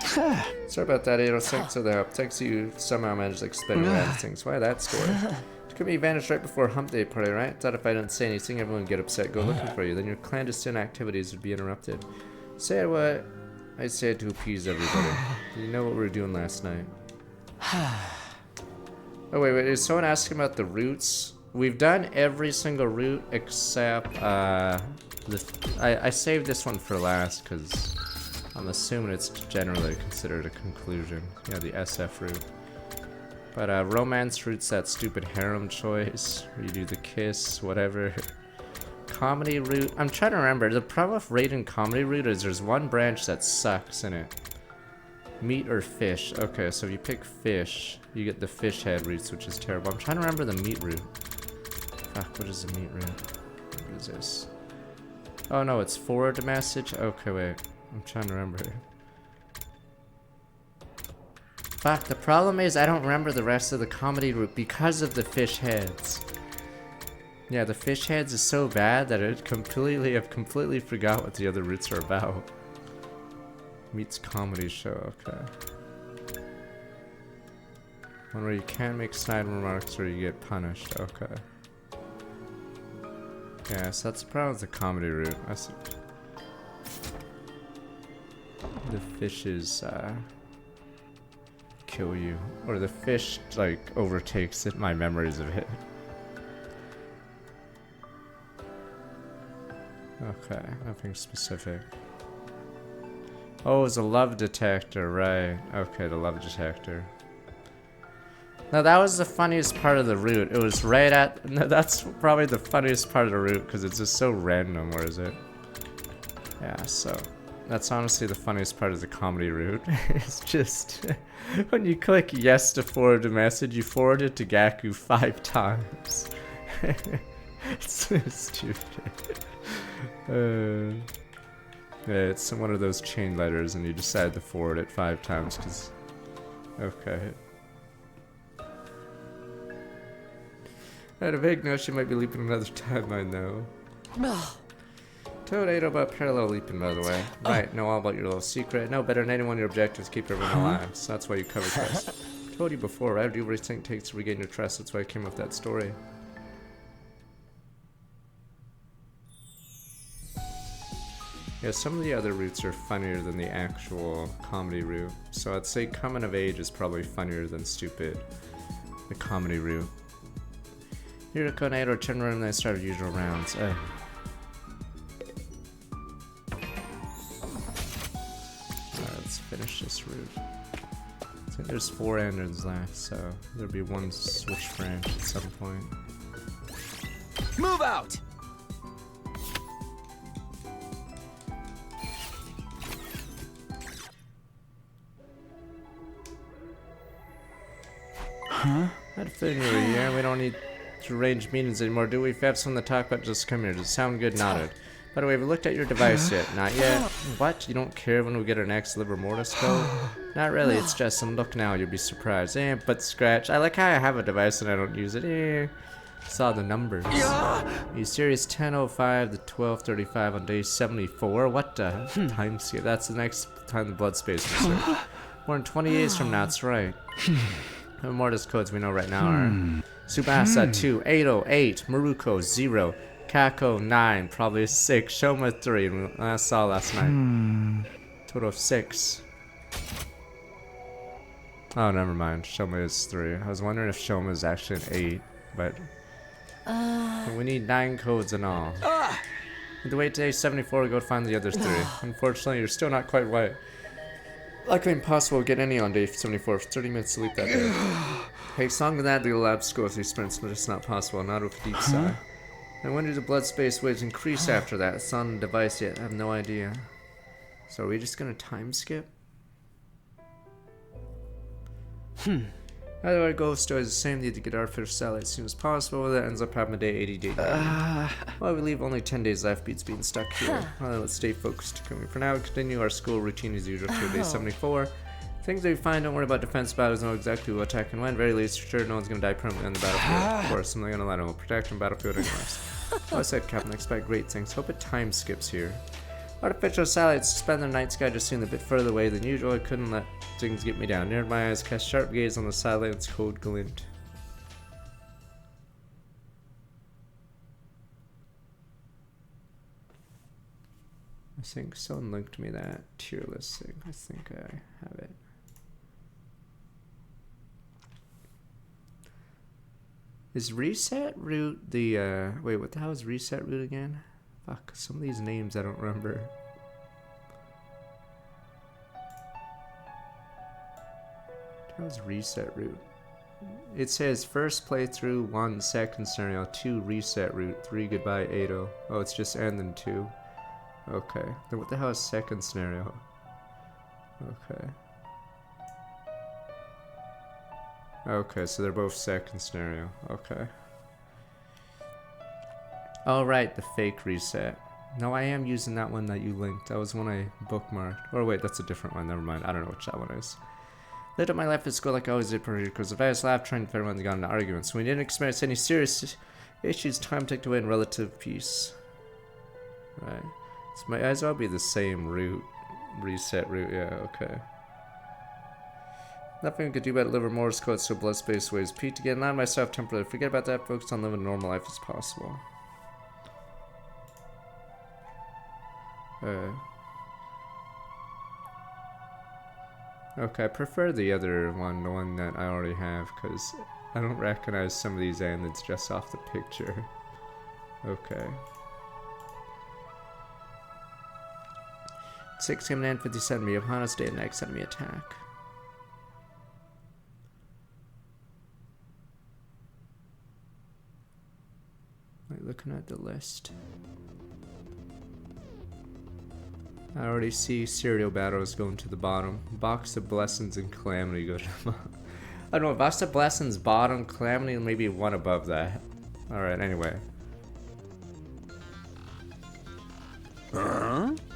Sorry about that, Ado. Thanks for the help. Thanks to you, somehow managed to explain away things. Why that story? Takumi vanished right before hump day party, right? Thought if I didn't say anything, everyone would get upset, go looking for you. Then your clandestine activities would be interrupted. Say what I said to appease everybody. Do you know what we were doing last night? Oh, wait. Is someone asking about the routes? We've done every single route except, I saved this one for last because I'm assuming it's generally considered a conclusion. Yeah, the SF route. But romance route's that stupid harem choice where you do the kiss, whatever. Comedy route, I'm trying to remember. The problem with rating comedy route is there's one branch that sucks in it. Meat or fish. Okay, so if you pick fish, you get the fish head routes, which is terrible. I'm trying to remember the meat route. Fuck, what is the meat route? What is this? Oh no, it's forward message? Okay, wait. I'm trying to remember. Fuck, the problem is I don't remember the rest of the comedy route because of the fish heads. Yeah, the fish heads is so bad that I've completely forgot what the other routes are about. Meets comedy show, okay. One where you can't make snide remarks or you get punished, okay. Yeah, so that's the problem with the comedy route. The fishes, kill you. Or the fish, like, overtakes it, my memories of it. Okay, nothing specific. Oh, it's a love detector, right. Okay, the love detector. Now that was the funniest part of the route. It was right at... No, that's probably the funniest part of the route because it's just so random, where is it? Yeah, so... That's honestly the funniest part of the comedy route. It's just... when you click yes to forward a message, you forward it to Gaku 5 times. It's so stupid. Yeah, it's one of those chain letters and you decide to forward it 5 times because... Okay. I had a vague notion you might be leaping another timeline though. Told Ado about parallel leaping, by the way. Right, know all about your little secret. Know better than anyone your objective is keep everyone alive, so that's why you cover trust. Told you before, right? Do everything it takes to regain your trust, that's why I came up with that story. Yeah, some of the other routes are funnier than the actual comedy route. So I'd say coming of age is probably funnier than stupid. The comedy route. Hiruko and Ado turn around and they start usual rounds. Alright, let's finish this route. I think there's 4 endings left, so there'll be one switch branch at some point. Move out! Huh? I had a feeling you were here. We don't need to arrange meetings anymore, do we? If you have something to talk about, just come here. Does it sound good? Nodded. By the way, have you looked at your device yet? Not yet. What? You don't care when we get our next liver mortis code? Not really, it's just some look now, you'll be surprised. But scratch. I like how I have a device and I don't use it. Saw the numbers. Are you serious? 10:05 to 12:35 on day 74? What the time skip? That's the next time the blood space will start. More than 20 days from now, that's right. The mortis codes we know right now are Subasa 2, 808, Maruko 0, Kako 9, probably 6, Shoma 3, and I saw last night. Total of 6. Oh, never mind. Shoma is 3. I was wondering if Shoma is actually an 8, but we need 9 codes in all. With the wait day 74 to go find the other 3. Unfortunately, you're still not quite right. Likely impossible to get any on day 74 for 30 minutes sleep that day. Hey, song with that, the lab school 3 sprints, but it's not possible, not with a deep sigh. And when do the blood space waves increase after that? It's on the device yet, I have no idea. So are we just gonna time skip? Either way, goal still is the same, need to get our fish salad as soon as possible, that ends up having a day 80 day. Well, we leave only 10 days left, beats being stuck here. Well, let's stay focused. For now, continue our school routine as usual through day 74. Things that we find, don't worry about defense battles, know exactly what attack and when. Very least, for sure, no one's gonna die permanently on the battlefield. Of course, I'm not gonna let them protect on battlefield anyways. Well said, Captain, expect great things. Hope it time skips here. Artificial satellites spend their night sky just seemed a bit further away than usual. I couldn't let things get me down. Near my eyes, cast sharp gaze on the satellite's cold glint. I think someone linked me that tier list thing. I think I have it. Is reset route the wait, what the hell is reset route again? Fuck, some of these names I don't remember. That was reset route. It says first playthrough, 1 second scenario, 2 reset route, 3 goodbye Ado. Oh, it's just end and 2. Okay. Then what the hell is second scenario? Okay. Okay, so they're both second scenario. Okay. Oh, right, the fake reset. No, I am using that one that you linked. That was one I bookmarked. Or wait, that's a different one. Never mind. I don't know which that one is. Lived up my life at school like I always did for because if I was laughed trying to fit everyone that got into arguments. When we didn't experience any serious issues, time ticked away in relative peace. Right. So might as well be the same route. Reset route, yeah, okay. Nothing we could do about liver Morse code so blood space waves peaked again. Allowed myself temporarily forget about that, focus on living a normal life as possible. Okay, I prefer the other one, the one that I already have, because I don't recognize some of these endings just off the picture. Okay. 6 came in 57 me upon us day and next enemy attack. Like looking at the list. I already see serial battles going to the bottom. Box of Blessings and Calamity go to the bottom. I don't know, Box of Blessings bottom, Calamity maybe one above that. Alright, anyway.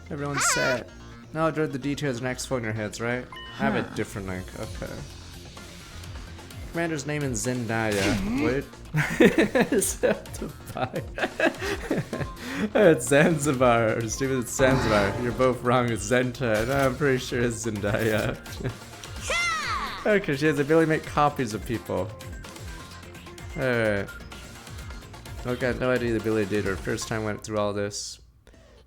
Everyone's set. Now dread the details next phone in your heads, right? I have a different link, okay. Commander's name is Zendaya. What? It's Zanzibar. Stupid, it's Zanzibar. You're both wrong. It's Zenta. No, I'm pretty sure it's Zendaya. Okay, she has the ability to make copies of people. Alright. Okay, I had no idea the ability did her. First time went through all this.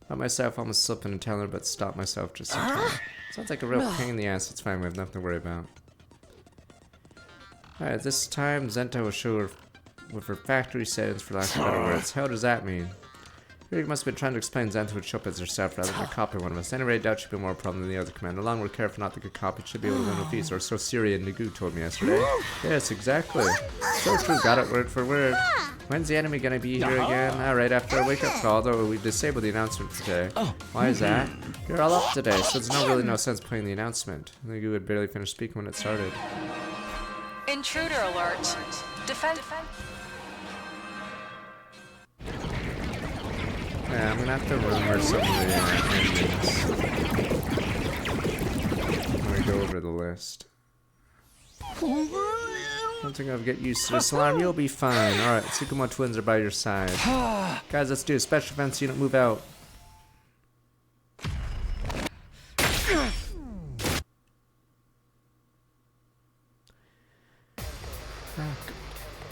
Got myself almost slipping and telling her, but stopped myself just in time. Sounds like a real pain in the ass. It's fine. We have nothing to worry about. Alright, this time Zenta will show her with her factory settings for lack of better words. How does that mean? Hiruko must have been trying to explain Zenta would show up as herself rather than copy one of us. Anyway, I doubt she'd be more problem than the other commander. Along with careful not to get copied, should be able to win with ease, or so Siri and Nagu told me yesterday. Yes, exactly. So true, got it word for word. When's the enemy gonna be here again? Alright, after a wake-up call, though we disabled the announcement today. Why is that? You're all up today, so there's really no sense playing the announcement. Nagu had barely finished speaking when it started. Intruder alert. Defend. Yeah, I'm gonna have to remember some of the endings. I'm gonna go over the list. Don't think I'll get used to this alarm. You'll be fine. Alright, Tsukumo twins are by your side. Guys, let's do a special defense unit move out.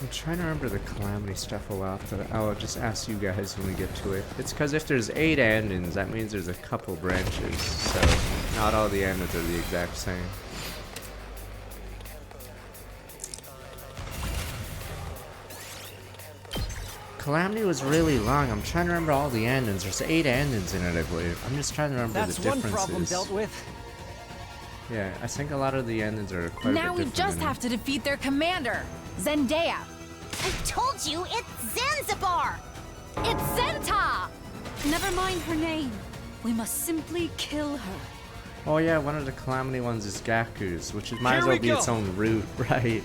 I'm trying to remember the Calamity stuff a lot, but I'll just ask you guys when we get to it. It's because if there's 8 endings, that means there's a couple branches, so not all the endings are the exact same. Calamity was really long. I'm trying to remember all the endings. There's 8 endings in it, I believe. I'm just trying to remember the differences. That's one problem dealt with. Yeah, I think a lot of the endings are quite a bit Now we different just than- have to defeat their commander, Zendaya. I told you, it's Zanzibar! It's Zenta! Never mind her name. We must simply kill her. Oh yeah, one of the Calamity ones is Gaku's, which might as well be its own route, right?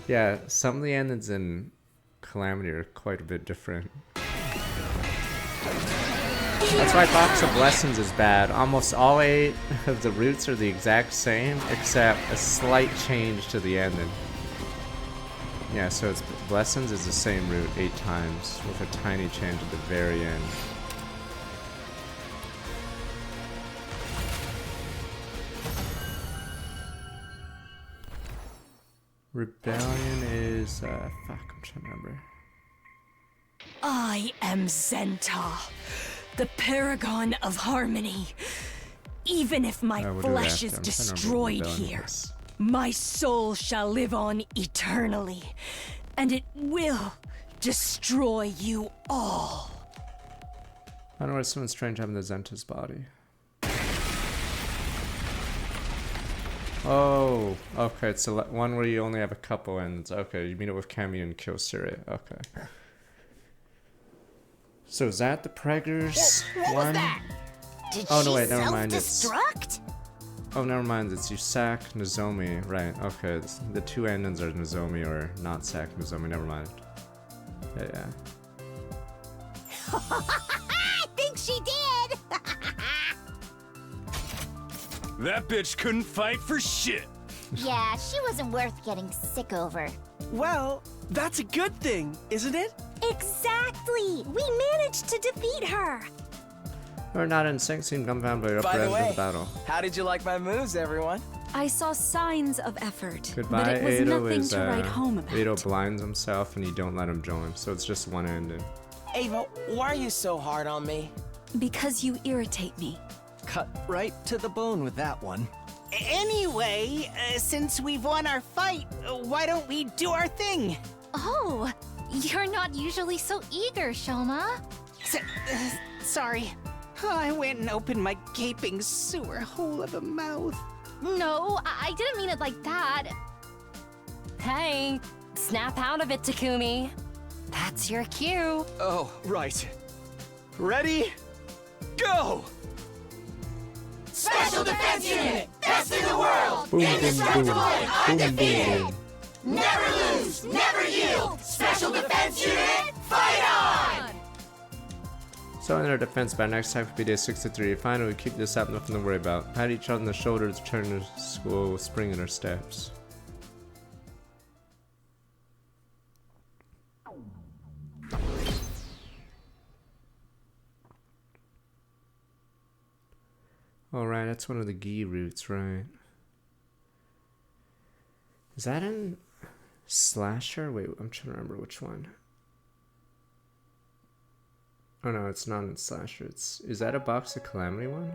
Yeah, some of the endings in Calamity are quite a bit different. That's why Box of Blessings is bad. Almost all 8 of the routes are the exact same, except a slight change to the ending. Yeah, so it's Blessings is the same route 8 times, with a tiny change at the very end. Rebellion is, fuck, I'm trying to remember. I am Zenta, the paragon of harmony. Even if my flesh is destroyed here, my soul shall live on eternally, and it will destroy you all. I don't know why someone's strange having the Zenta's body. Oh, okay. It's one where you only have a couple ends. Okay, you meet it with Cammy and kill Syria. Okay. So is that the Preggers What one? was that? Did Oh she no, wait, never mind. self-destruct? Oh, never mind. It's you sack Nozomi, right? Okay, the two endings are Nozomi or not sack Nozomi. Never mind. Yeah. I think she did. That bitch couldn't fight for shit. Yeah, she wasn't worth getting sick over. Well, that's a good thing, isn't it? Exactly. We managed to defeat her. We're not in sync. Seem dumbfounded by your By the upper end of way, the battle. how did you like my moves, everyone? I saw signs of effort, Goodbye, but it was Ado nothing is, to write home about. Ado blinds himself and you don't let him join, so it's just one ending. Ava, why are you so hard on me? Because you irritate me. Cut right to the bone with that one. Anyway, since we've won our fight, why don't we do our thing? Oh, you're not usually so eager, Shoma. Sorry. I went and opened my gaping sewer hole of a mouth. No, I didn't mean it like that. Hey, snap out of it, Takumi. That's your cue. Oh, right. Ready? Go! Special Defense Unit! Best in the world! Boom, boom, boom. Boom, boom, boom. Never lose! Never yield! Special Defense Unit, fight on! So in our defense, by next time could be day 63. Finally, we keep this up, nothing to worry about. Pat each other on the shoulders, return to school with spring in our steps. Alright, that's one of the Gi routes, right? Is that in Slasher? Wait, I'm trying to remember which one. Oh no, it's not in Slasher. Is that a Box of Calamity one?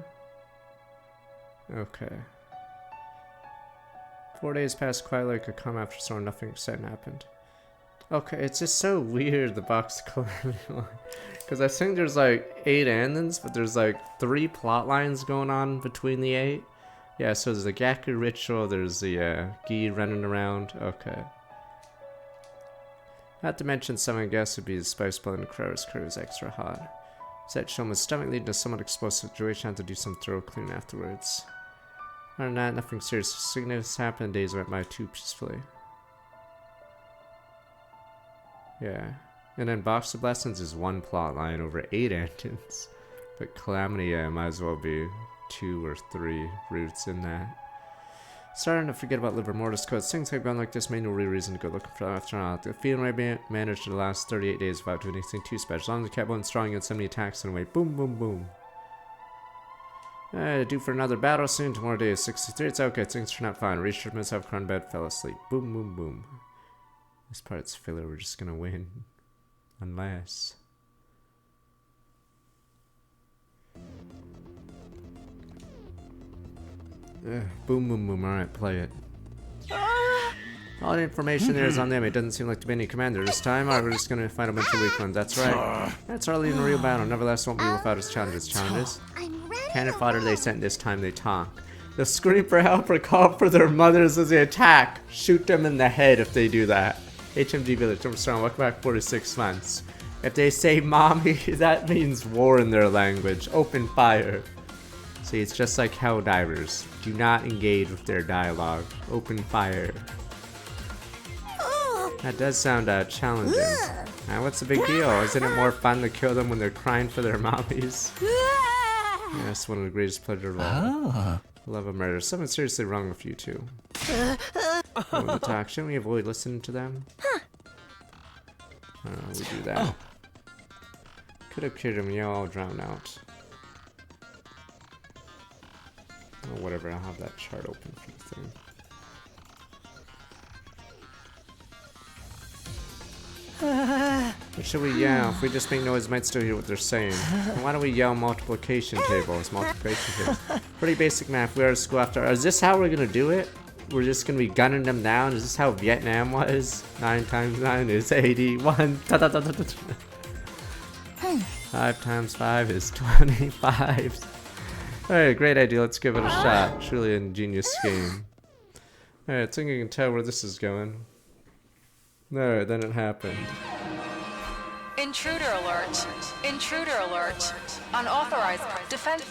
Okay. 4 days passed quietly like a calm after storm. Nothing exciting happened. Okay, it's just so weird, the Box of Calamity one. Because I think there's like 8 endings, but there's like 3 plot lines going on between the 8. Yeah, so there's the Gaku ritual, there's the Gi running around. Okay. Not to mention some, I guess, would be the spice blood and the Crow's crew is extra hot. Set Shoma's stomach leading to a somewhat explosive situation. Had to do some thorough cleaning afterwards. Other than that, nothing serious significant happened. Days went by too peacefully. Yeah. And then Box of Blessings is 1 plot line over 8 endings. But Calamity, yeah, might as well be 2 or 3 routes in that. Starting to forget about Liver Mortis codes. Things have gone like this, made no real reason to go looking for them after all. The feeling I managed to last 38 days without doing anything too special. As long as I kept on strong against so many attacks in a way. Boom, boom, boom. Due for another battle soon. Tomorrow day is 63. It's okay. Things turn out fine. Reached myself, crowned bed, fell asleep. Boom, boom, boom. This part's filler. We're just gonna win. Unless... boom, boom, boom. Alright, play it. All the information there is on them. It doesn't seem like to be any commander this time. Alright, we're just gonna find a bunch of weak ones. That's right. That's our lead in a real battle. Nevertheless, won't be without its challenges. Challenges? Cannon fodder they sent this time they talk. They'll scream for help or call for their mothers as they attack. Shoot them in the head if they do that. HMG Village, Storm, welcome back 46 months. If they say mommy, that means war in their language. Open fire. See, it's just like Helldivers. Do not engage with their dialogue. Open fire. That does sound challenging. What's the big deal? Isn't it more fun to kill them when they're crying for their mommies? Yes, one of the greatest pleasures of all. Love of murder. Something seriously wrong with you two. When they talk, shouldn't we avoid listening to them? We do that. Could have killed him, yeah, all drowned out. Oh, whatever, I'll have that chart open for the thing. What should we yell? If we just make noise, might still hear what they're saying. Why don't we yell multiplication tables? Multiplication tables. Pretty basic math. We are at school after. Is this how we're gonna do it? We're just gonna be gunning them down? Is this how Vietnam was? 9 times 9 is 81. 5 times 5 is 25. Alright, great idea. Let's give it a shot. Truly an ingenious scheme. Alright, I think you can tell where this is going. Alright, then it happened. Intruder alert. Intruder alert. Unauthorized defense.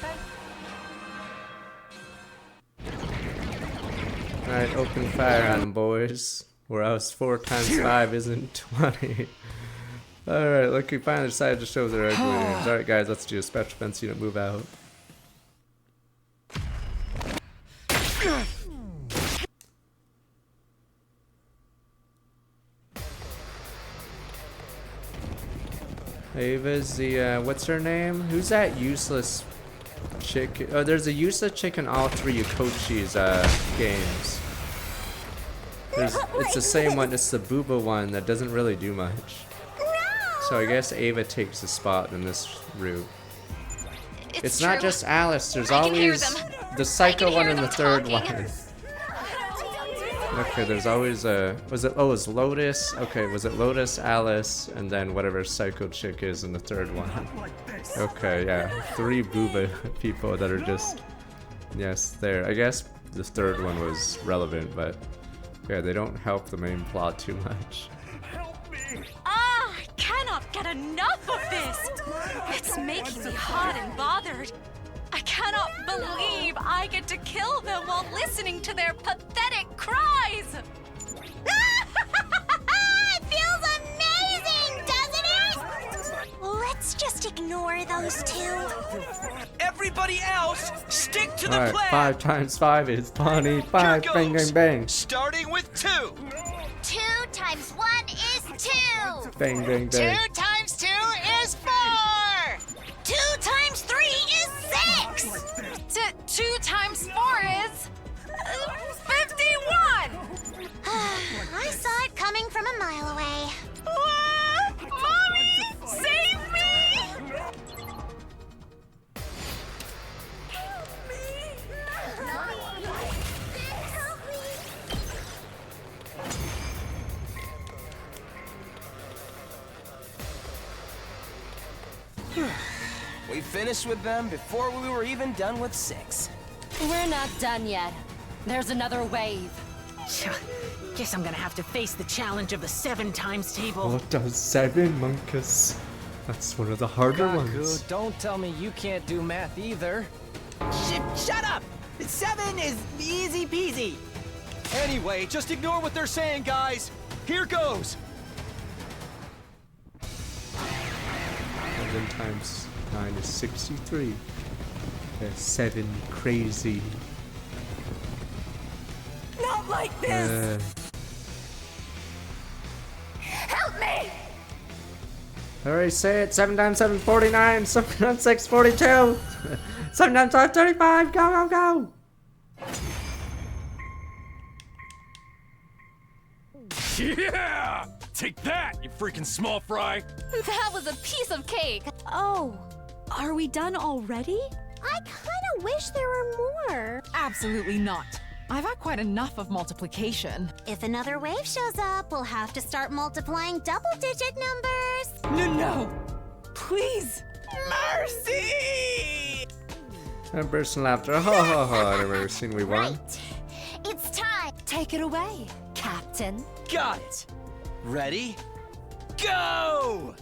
Alright, open fire on them, boys. Or else 4 times 5 isn't 20. Alright, look, we finally decided to show their ugly names. Alright, guys, let's do a special defense unit move out. Ava's the, what's her name? Who's that useless chick? Oh, there's a useless chick in all 3 Yukochi's, games. It's the same one, it's the Booba one that doesn't really do much. So I guess Ava takes the spot in this route. It's not just Alice, there's always the psycho one and the third one. Okay, there's always a... Was it Lotus? Okay, was it Lotus, Alice, and then whatever psycho chick is in the third one? Okay, yeah. 3 Booba people that are just... Yes, there. I guess the third one was relevant, but... Yeah, they don't help the main plot too much. Ah, I cannot get enough of this! It's making me hot and bothered. I cannot believe I get to kill them while listening to their pathetic cries! It feels amazing, doesn't it? Let's just ignore those 2. Everybody else, stick to the Alright, plan. 5 times 5 is 25. Bang, bang, bang. Starting with 2. 2 times 1 is 2. Bang, bang, bang. 2 times 2 is 4. 2 times 3 is 6. 2 times 4 is... 51! I saw it coming from a mile away. What? Mommy! Save me! We finished with them before we were even done with 6. We're not done yet. There's another wave. Guess I'm gonna have to face the challenge of the 7 times table. What does 7, Monkus? That's one of the harder Kaku, ones. don't tell me you can't do math either. Shut up! 7 is easy peasy. Anyway, just ignore what they're saying, guys. Here goes. 7 times 9 is 63. That's 7 crazy. Not like this! Help me! Alright, say it. 7 times 7 is 49. 7 times 6 is 42. 7 times 5 is 35. Go, go, go. Yeah! Take that, you freaking small fry! That was a piece of cake! Oh, are we done already? I kinda wish there were more. Absolutely not. I've had quite enough of multiplication. If another wave shows up, we'll have to start multiplying double-digit numbers. No! Please! Mercy! A burst in laughter. Ha ha ha. I've never seen we won. Right. It's time. Take it away, Captain. Got it. Ready? Go!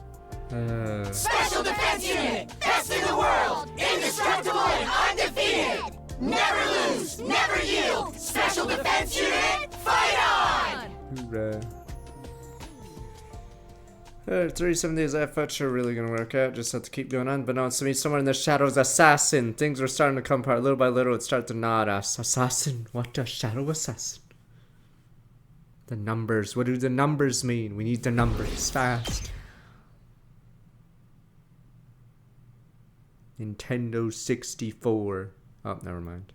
Special Defense Unit! Best in the world! Indestructible and undefeated! Never lose! Never yield! Special Defense Unit, fight on! Hoorah. 37 days I thought you were really gonna work out, just have to keep going on. Unbeknownst to me, somewhere in the shadows, assassin. Things were starting to come apart little by little. It started to nod us. Assassin? What does shadow assassin? The numbers. What do the numbers mean? We need the numbers fast. Nintendo 64. Oh, never mind.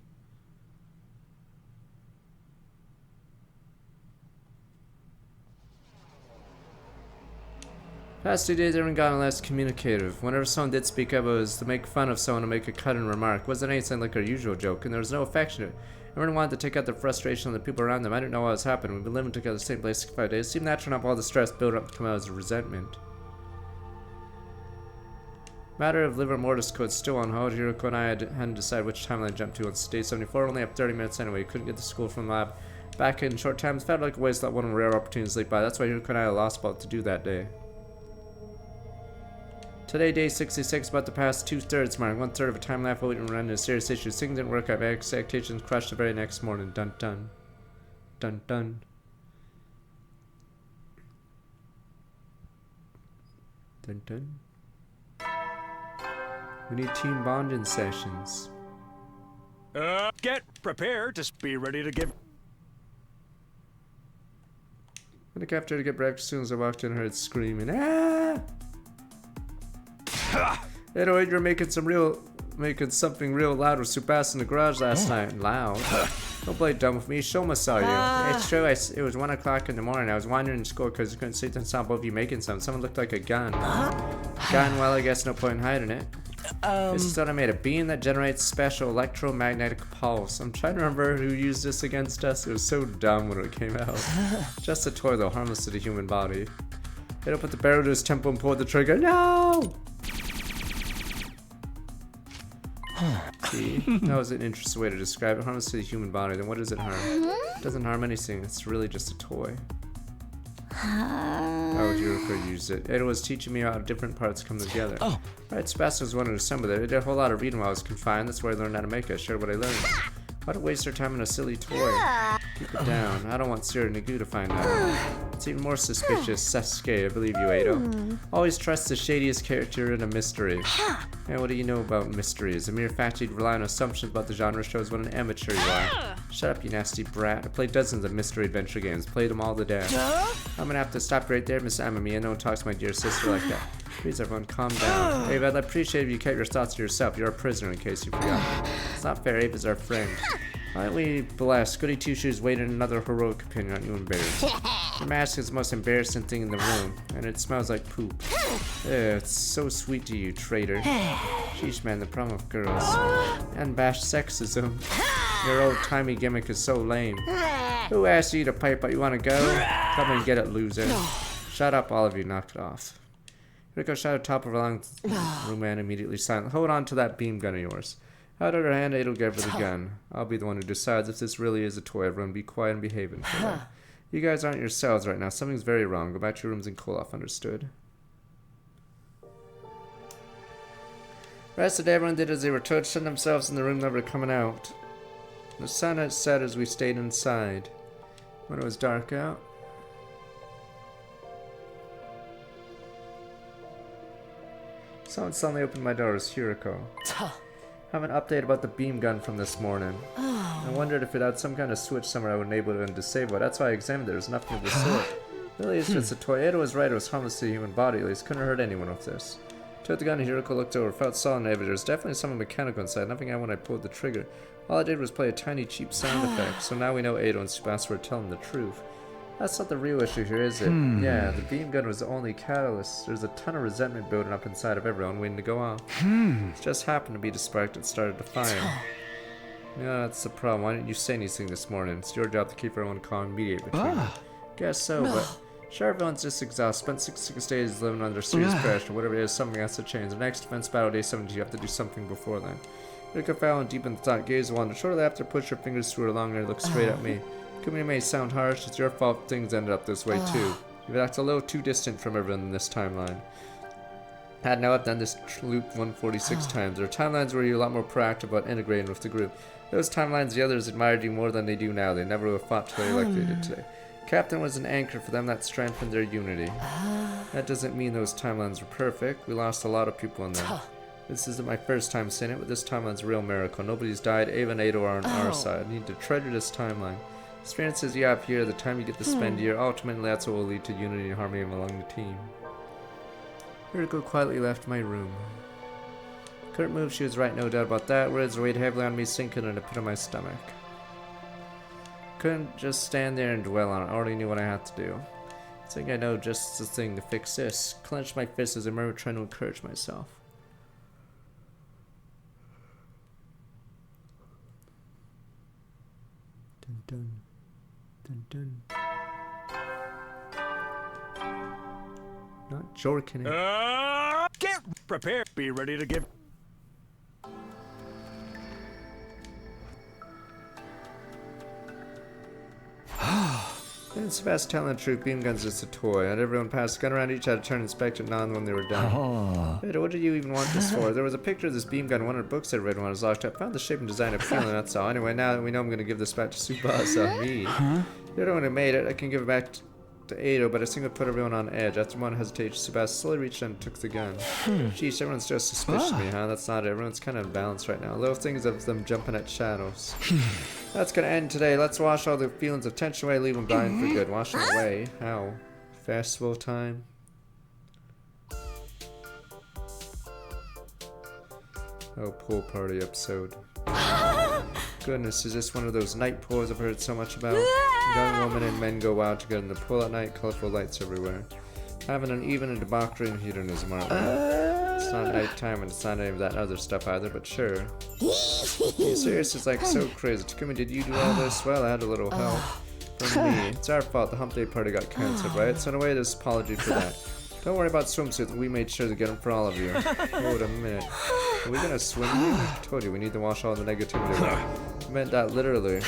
Past 2 days, everyone gotten less communicative. Whenever someone did speak up, it was to make fun of someone or make a cutting remark. It wasn't anything like our usual joke, and there was no affection to it. Everyone wanted to take out their frustration on the people around them. I didn't know what was happening. We've been living together in the same place for 5 days. It seemed natural enough all the stress built up to come out as a resentment. Matter of liver mortis code still on hold. Hiruko and I hadn't decided which timeline to jump to. On day 74, only have 30 minutes anyway. Couldn't get to school from the lab. Back in short times, felt like a waste that one rare opportunity to sleep by. That's why Hiruko and I lost about to do that day. Today, day 66, about to pass 2/3 mark. 1/3 of a time left waiting to run into serious issues. Things didn't work out. My expectations crushed the very next morning. Dun dun. Dun dun. Dun dun. We need team bonding sessions. Get prepared to be ready to give. I think after to get breakfast, as soon as I walked in, I heard screaming. Ah! Anyway, you're making something real loud with Supas in the garage last night. Loud? Don't play dumb with me. Shoma saw you. It's true. It was 1 o'clock in the morning. I was wandering in school because I couldn't sleep and saw both of you making something. Someone looked like a gun. Gun? Well, I guess no point in hiding it. This is what I made. A beam that generates special electromagnetic pulse. I'm trying to remember who used this against us. It was so dumb when it came out. Just a toy though, harmless to the human body. Hit up with the barrel to his temple and pulled the trigger. No! See, that was an interesting way to describe it. Harmless to the human body. Then what does it harm? It doesn't harm anything. It's really just a toy. Oh, Hiruko used it. It was teaching me how different parts come together. Oh. Right, Sebastian was one to assemble it. I did a whole lot of reading while I was confined. That's where I learned how to make it. I shared what I learned. Why to waste our time on a silly toy? Keep it down. I don't want Sir Nagu to find out. It's even more suspicious. Sasuke, I believe you, Edo. Always trust the shadiest character in a mystery. And what do you know about mysteries? A mere fact you'd rely on assumptions about the genre shows what an amateur you are. Shut up, you nasty brat. I played dozens of mystery adventure games. Played them all to death. I'm gonna have to stop right there, Miss Amamiya. No one talks to my dear sister like that. Please, everyone, calm down. Ava, I'd appreciate if you kept your thoughts to yourself. You're a prisoner, in case you forgot. It's not fair. Ava's our friend. Aren't we blessed? Goody Two-Shoes waited another heroic opinion. Aren't you embarrassed? Your mask is the most embarrassing thing in the room, and it smells like poop. It's so sweet to you, traitor. Sheesh, man, the problem with girls. Unabashed sexism. Your old-timey gimmick is so lame. Who asked you to pipe out? You want to go? Come and get it, loser. Shut up, all of you. Knock it off. Hiruko shot at the top of a long room and immediately silent. Hold on to that beam gun of yours. Out of her hand, Ada will give her the gun. I'll be the one who decides if this really is a toy. Everyone be quiet and behave until then. You guys aren't yourselves right now. Something's very wrong. Go back to your rooms and cool off, understood? The rest of the day, everyone did as they were told, shutting themselves in the room, never coming out. The sun had set as we stayed inside. When it was dark out, someone suddenly opened my door. It was Hiruko. I have an update about the beam gun from this morning. I wondered if it had some kind of switch somewhere I would enable it and disable it. That's why I examined it. There's nothing of the sort. Really, it's just a toy. Ada was right. It was harmless to the human body, at least. Couldn't hurt anyone with this. Took the gun and Hiruko looked over. Felt solid and heavy. There's definitely something mechanical inside. Nothing I when I pulled the trigger. All I did was play a tiny, cheap sound effect. So now we know Ada and Tsubasa were telling the truth. That's not the real issue here, is it? Yeah, the beam gun was the only catalyst. There's a ton of resentment building up inside of everyone waiting to go off. It just happened to be the spark that started to fire. Yeah, that's the problem. Why didn't you say anything this morning? It's your job to keep everyone calm and mediate between them. Guess so, but sure, everyone's just exhausted. Spent 66 days living under serious pressure. Whatever it is, something has to change. The next defense battle, day 17, you have to do something before then. Hiruko fell and deep in thought, gaze wandered. Shortly after, pushed her fingers through her long hair, looked straight at me. It may sound harsh, it's your fault things ended up this way too. You've acted a little too distant from everyone in this timeline. Had now I've done this loop 146 times. There are timelines where you're a lot more proactive about integrating with the group. Those timelines the others admired you more than they do now. They never would have fought today like they did today. Captain was an anchor for them that strengthened their unity. That doesn't mean those timelines were perfect. We lost a lot of people in them. This isn't my first time seeing it, but this timeline's a real miracle. Nobody's died, Ava and Ada are on our side. I need to treasure this timeline. Experiences you have here, the time you get to spend here, ultimately that's what will lead to unity and harmony among the team. Hiruko quietly left my room. Couldn't move, she was right, no doubt about that. Words weighed heavily on me, sinking in the pit of my stomach. Couldn't just stand there and dwell on it. I already knew what I had to do. I think I know just the thing to fix this. Clenched my fist as I murmured, trying to encourage myself. Dun dun. Dun dun. Not jorking it. Get prepared. Be ready to give. In Sebastian telling the truth, beam gun's just a toy. Had everyone pass the gun around, each had to turn and inspect it when they were done. Hey, what did you even want this for? There was a picture of this beam gun in one of the books I read when I was locked up. Found the shape and design of feeling, that's all. Anyway, now that we know I'm gonna give this back to Tsubasa, me. You're the one who made it. I can give it back to Edo, but I think it put everyone on edge. After one hesitation, Tsubasa slowly reached out and took the gun. Jeez, everyone's just suspicious of me, huh? That's not it. Everyone's kind of unbalanced right now. Little things of them jumping at shadows. That's gonna end today. Let's wash all the feelings of tension away, leave them blind for good. Wash them away. How? Festival time? Oh, pool party episode. Goodness, is this one of those night pools I've heard so much about? Young women and men go wild together in the pool at night, colorful lights everywhere. Having an even and debauchery and hedonism, aren't we? It's not nighttime and it's not any of that other stuff either, but sure. Are you serious? It's like so crazy. Takumi, did you do all this? Well, I had a little help. From me. It's our fault. The hump day party got cancelled, right? So in a way, there's apology for that. Don't worry about swimsuits. We made sure to get them for all of you. Hold a minute. Are we gonna swim here? I told you, we need to wash all the negativity away. I meant that literally.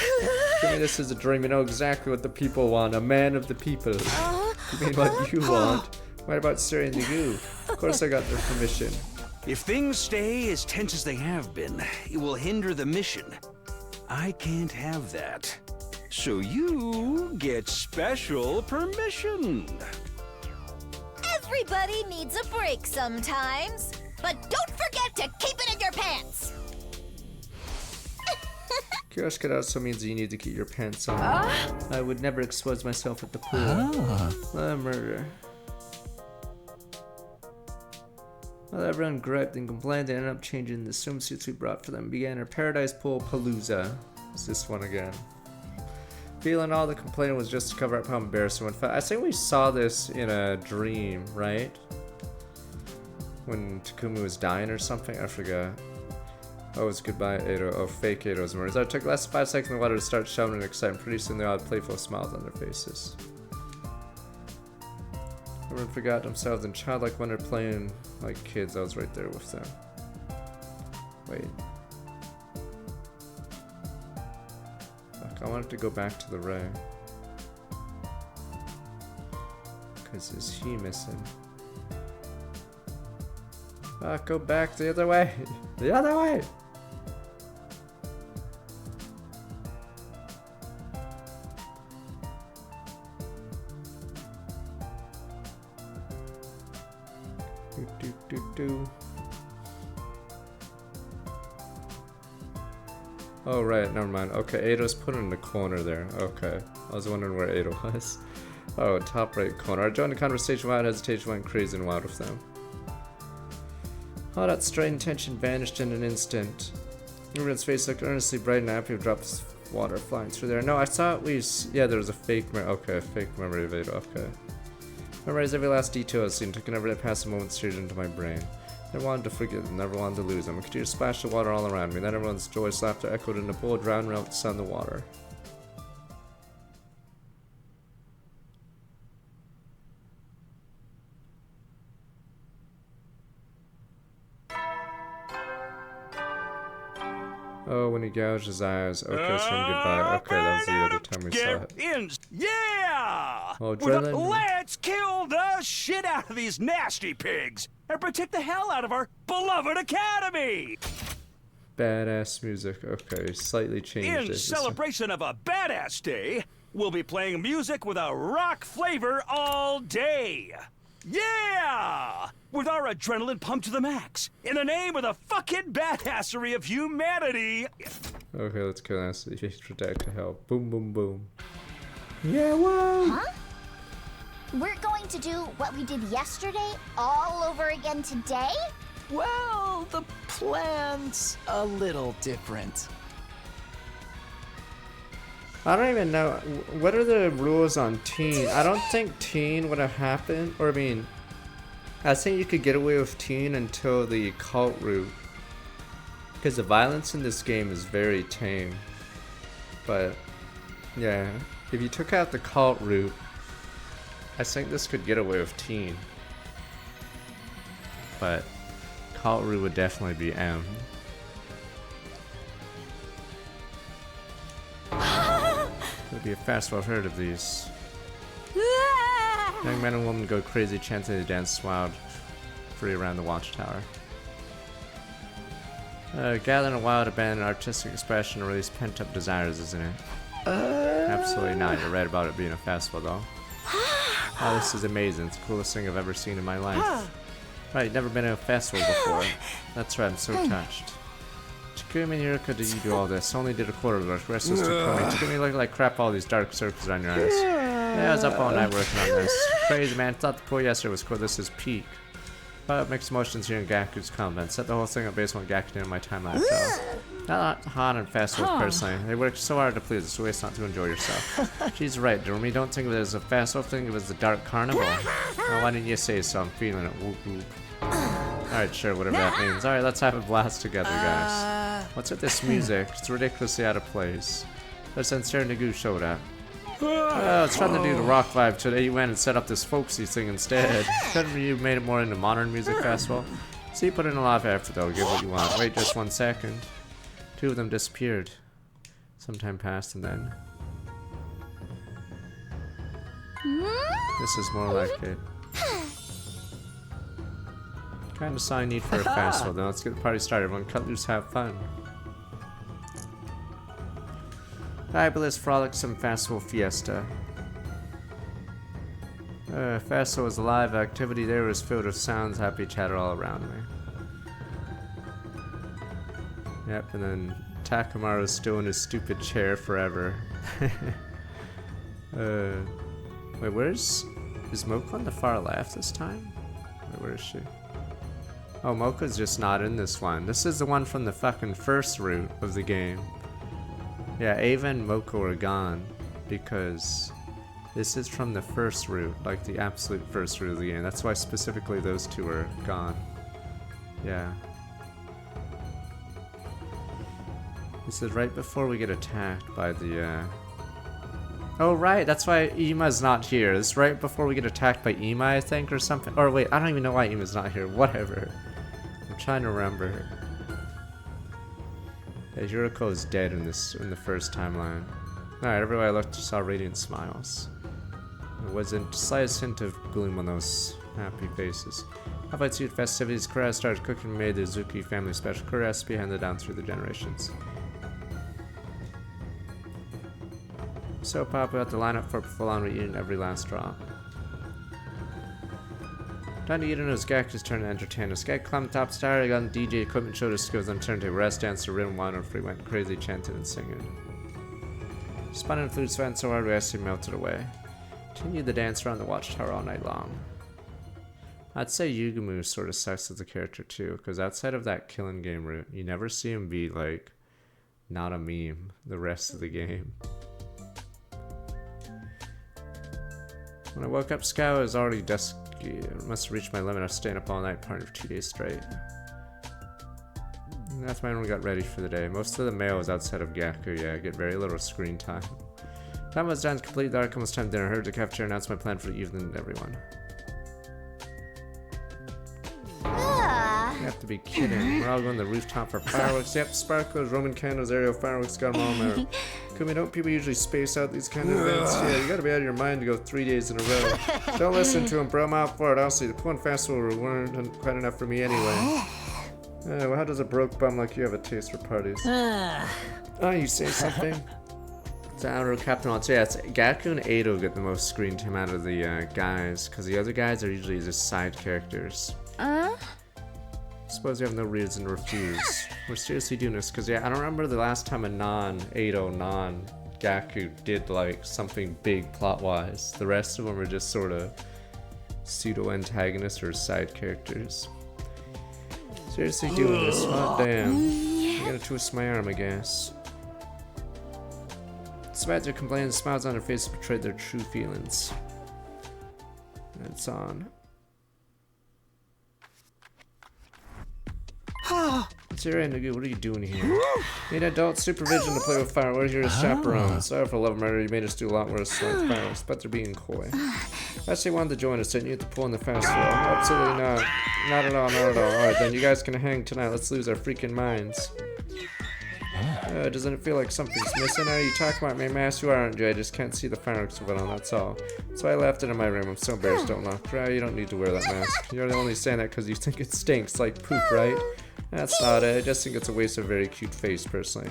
Give me this is a dream. You know exactly what the people want. A man of the people. You mean what you want? What about stirring the goo? Of course I got their permission. If things stay as tense as they have been, it will hinder the mission. I can't have that. So you get special permission. Everybody needs a break sometimes. But don't forget to keep it in your pants! Kiosk also means you need to keep your pants on. I would never expose myself at the pool. Murder. Well, everyone griped and complained. They ended up changing the swimsuits we brought for them. Began our Paradise Pool Palooza. It's this one again. Feeling all the complaining was just to cover up how embarrassing it felt. I think we saw this in a dream, right? When Takumi was dying or something? I forgot. Oh, it's goodbye, Edo. Oh, fake Edo's murders. I took less than 5 seconds in the water to start shouting and excitement. Pretty soon they all had playful smiles on their faces. Everyone forgot themselves and childlike when they're playing like kids. I was right there with them. Wait. Fuck, I wanted to go back to the ray. Because is he missing? Go back the other way. The other way! Do. Oh, right, never mind. Okay, Edo's put in the corner there. Okay. I was wondering where Edo was. Oh, top right corner. I joined the conversation without hesitation, went crazy and wild with them. Oh, that strained tension vanished in an instant. Everyone's face looked earnestly bright and happy with drops of water flying through there. No, I thought yeah, there was a fake fake memory of Edo, okay. Memorized every last detail I've seen, took an everyday passing moment straight into my brain. Never wanted to forget them, never wanted to lose them. I could hear splash of water all around me, then everyone's joyous laughter echoed in the pool, drowning out the sound of the water. Oh, when he gouged his eyes. Okay, so goodbye. Okay, that was the other time we saw it. In. Yeah! Oh, let's kill the shit out of these nasty pigs and protect the hell out of our beloved academy! Badass music. Okay, slightly changed it. In celebration of a badass day, we'll be playing music with a rock flavor all day. Yeah! With our adrenaline pumped to the max, in the name of the fucking badassery of humanity! Okay, let's kill us. Protect to hell. Boom, boom, boom. Yeah, whoa! Huh? We're going to do what we did yesterday all over again today? Well, the plan's a little different. I don't even know. What are the rules on teen? I don't think teen would have happened. Or, I mean, I think you could get away with teen until the cult route. Because the violence in this game is very tame. But, yeah. If you took out the cult route, I think this could get away with teen. But, cult route would definitely be M. It'll be a festival. I've heard of these. Young men and women go crazy chanting the dance wild free around the watchtower. Gathering a wild, abandoned artistic expression to release pent-up desires, isn't it? Absolutely not. You're right about it being a festival, though. Oh, this is amazing. It's the coolest thing I've ever seen in my life. Right, never been to a festival before. That's right, I'm so touched. Takumi and Hiruko, did you do all this? Only did a quarter of the work. The rest was Takumi. Takumi looked like crap, all these dark circles around your eyes. Yeah, I was up all night working on this. Crazy, man. Thought the pool yesterday was cool. This is peak. But mixed emotions here in Gaku's comment. Set the whole thing up based on what Gaku did in my timeline. Not hot on festivals, personally. They worked so hard to please. It's a waste not to enjoy yourself. She's right, Jeremy. Don't think of it as a festival. Think of it as the dark carnival. Well, why didn't you say so? I'm feeling it. Whoop whoop. Alright, sure, whatever that means. Alright, let's have a blast together, guys. What's with this music? It's ridiculously out of place. But since Nagu showed up. I was trying to do the rock vibe today. You went and set up this folksy thing instead. Couldn't you made it more into modern music festival? So you put in a lot of effort though, give what you want. Wait just 1 second. 2 of them disappeared. Some time passed and then... This is more like it. Kind of sign need for a festival. Then let's get the party started. Everyone cut loose, have fun. Fabulous, frolicsome festival fiesta. Festival was a live activity. There was filled with sounds, happy chatter all around me. Yep, and then Takamaru's still in his stupid chair forever. Wait, is Moko on the far left this time? Wait, where is she? Oh, Mocha's just not in this one. This is the one from the fucking first route of the game. Yeah, Ava and Moko are gone because this is from the first route, like the absolute first route of the game. That's why specifically those 2 are gone. Yeah. This is right before we get attacked by the, Oh, right, that's why Ima's not here. This is right before we get attacked by Ima, I think, or something. Or wait, I don't even know why Ima's not here. Whatever. I'm trying to remember. Yeah, Hiruko is dead in the first timeline. Alright, everywhere I looked saw radiant smiles. There wasn't the slightest hint of gloom on those happy faces. How about you festivities? Kura started cooking and made the Zuki family special curry recipe handed down through the generations. So Papa had to line up for a full-on reunion every last drop. Time to eat in, it was Gaku's turn to entertain us. Gak climbed top star, got on DJ equipment, showed his skills on turntable, rest danced to rhythm, wine, free went crazy chanting and singing. Spun and flute sweat so hard we actually melted away. Continued the dance around the watchtower all night long. I'd say Yugumu sort of sucks as a character too, because outside of that killing game route, you never see him be like not a meme the rest of the game. When I woke up, Scout was already dusky. I must have reached my limit of staying up all night partying for 2 days straight. And that's when we got ready for the day. Most of the males outside of Gaku, yeah, get very little screen time. Time was done, complete dark, almost time dinner. I heard the cafeteria announce my plan for the evening to everyone. You have to be kidding. We're all going to the rooftop for fireworks. Yep, sparklers, Roman candles, aerial fireworks, got them all there. Kumi, don't people usually space out these kind of events? Yeah, you gotta be out of your mind to go 3 days in a row. Don't listen to him, bro. I'm out for it. Honestly, the Pullen Festival weren't quite enough for me anyway. Well, how does a broke bum like you have a taste for parties? Oh, you say something? It's Outer Captain Watts. Yeah, it's Gaku and Edo get the most screen time out of the guys, because the other guys are usually just side characters. Suppose you have no reason to refuse. We're seriously doing this because, yeah, I don't remember the last time a non-Edo, non-Gaku did, like, something big plot-wise. The rest of them are just sort of pseudo-antagonists or side characters. Seriously doing this? Oh, damn. I gotta twist my arm, I guess. Despite their complaining, smiles on their faces betrayed their true feelings. And it's on. Siri, Nagu, what are you doing here? Need adult supervision to play with fire. We're here as chaperones. Sorry for love murder. You made us do a lot worse with fireworks, but they're being coy. I actually wanted to join us, didn't you? At the pool in the festival. Absolutely not. Not at all, not at all. Alright, then you guys can hang tonight. Let's lose our freaking minds. Doesn't it feel like something's missing? Are you talking about my mask? You aren't, I just can't see the fireworks of it on, that's all. So I left it in my room. I'm so embarrassed, don't look. You don't need to wear that mask. You're only saying that because you think it stinks like poop, right? That's not it. I just think it's a waste of a very cute face, personally.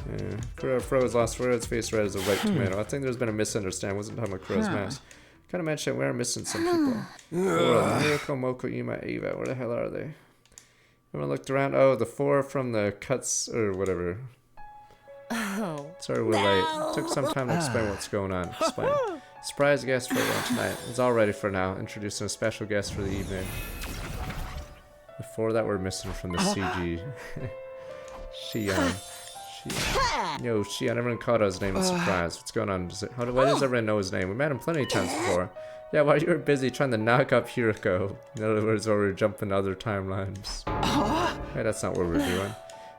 Yeah. Kuro froze, lost words, face red as a ripe tomato. I think there's been a misunderstanding. Wasn't talking about Kuro's mask. Kind of mentioned we are missing some people. Hiruko, Moko, Ima, Eva. Where the hell are they? Everyone looked around. Oh, the 4 from the cuts or whatever. Oh. Sorry we're late. Took some time to explain what's going on. Explain. Surprise guest for everyone tonight. It's all ready for now. Introducing a special guest for the evening. The 4 that were missing from the CG. Shion. Yo, Shion. Everyone caught his name in surprise. What's going on? Why does everyone know his name? We met him plenty of times before. Yeah, while you were busy trying to knock up Hiruko. In other words, while we were jumping other timelines. Hey, that's not what we're doing.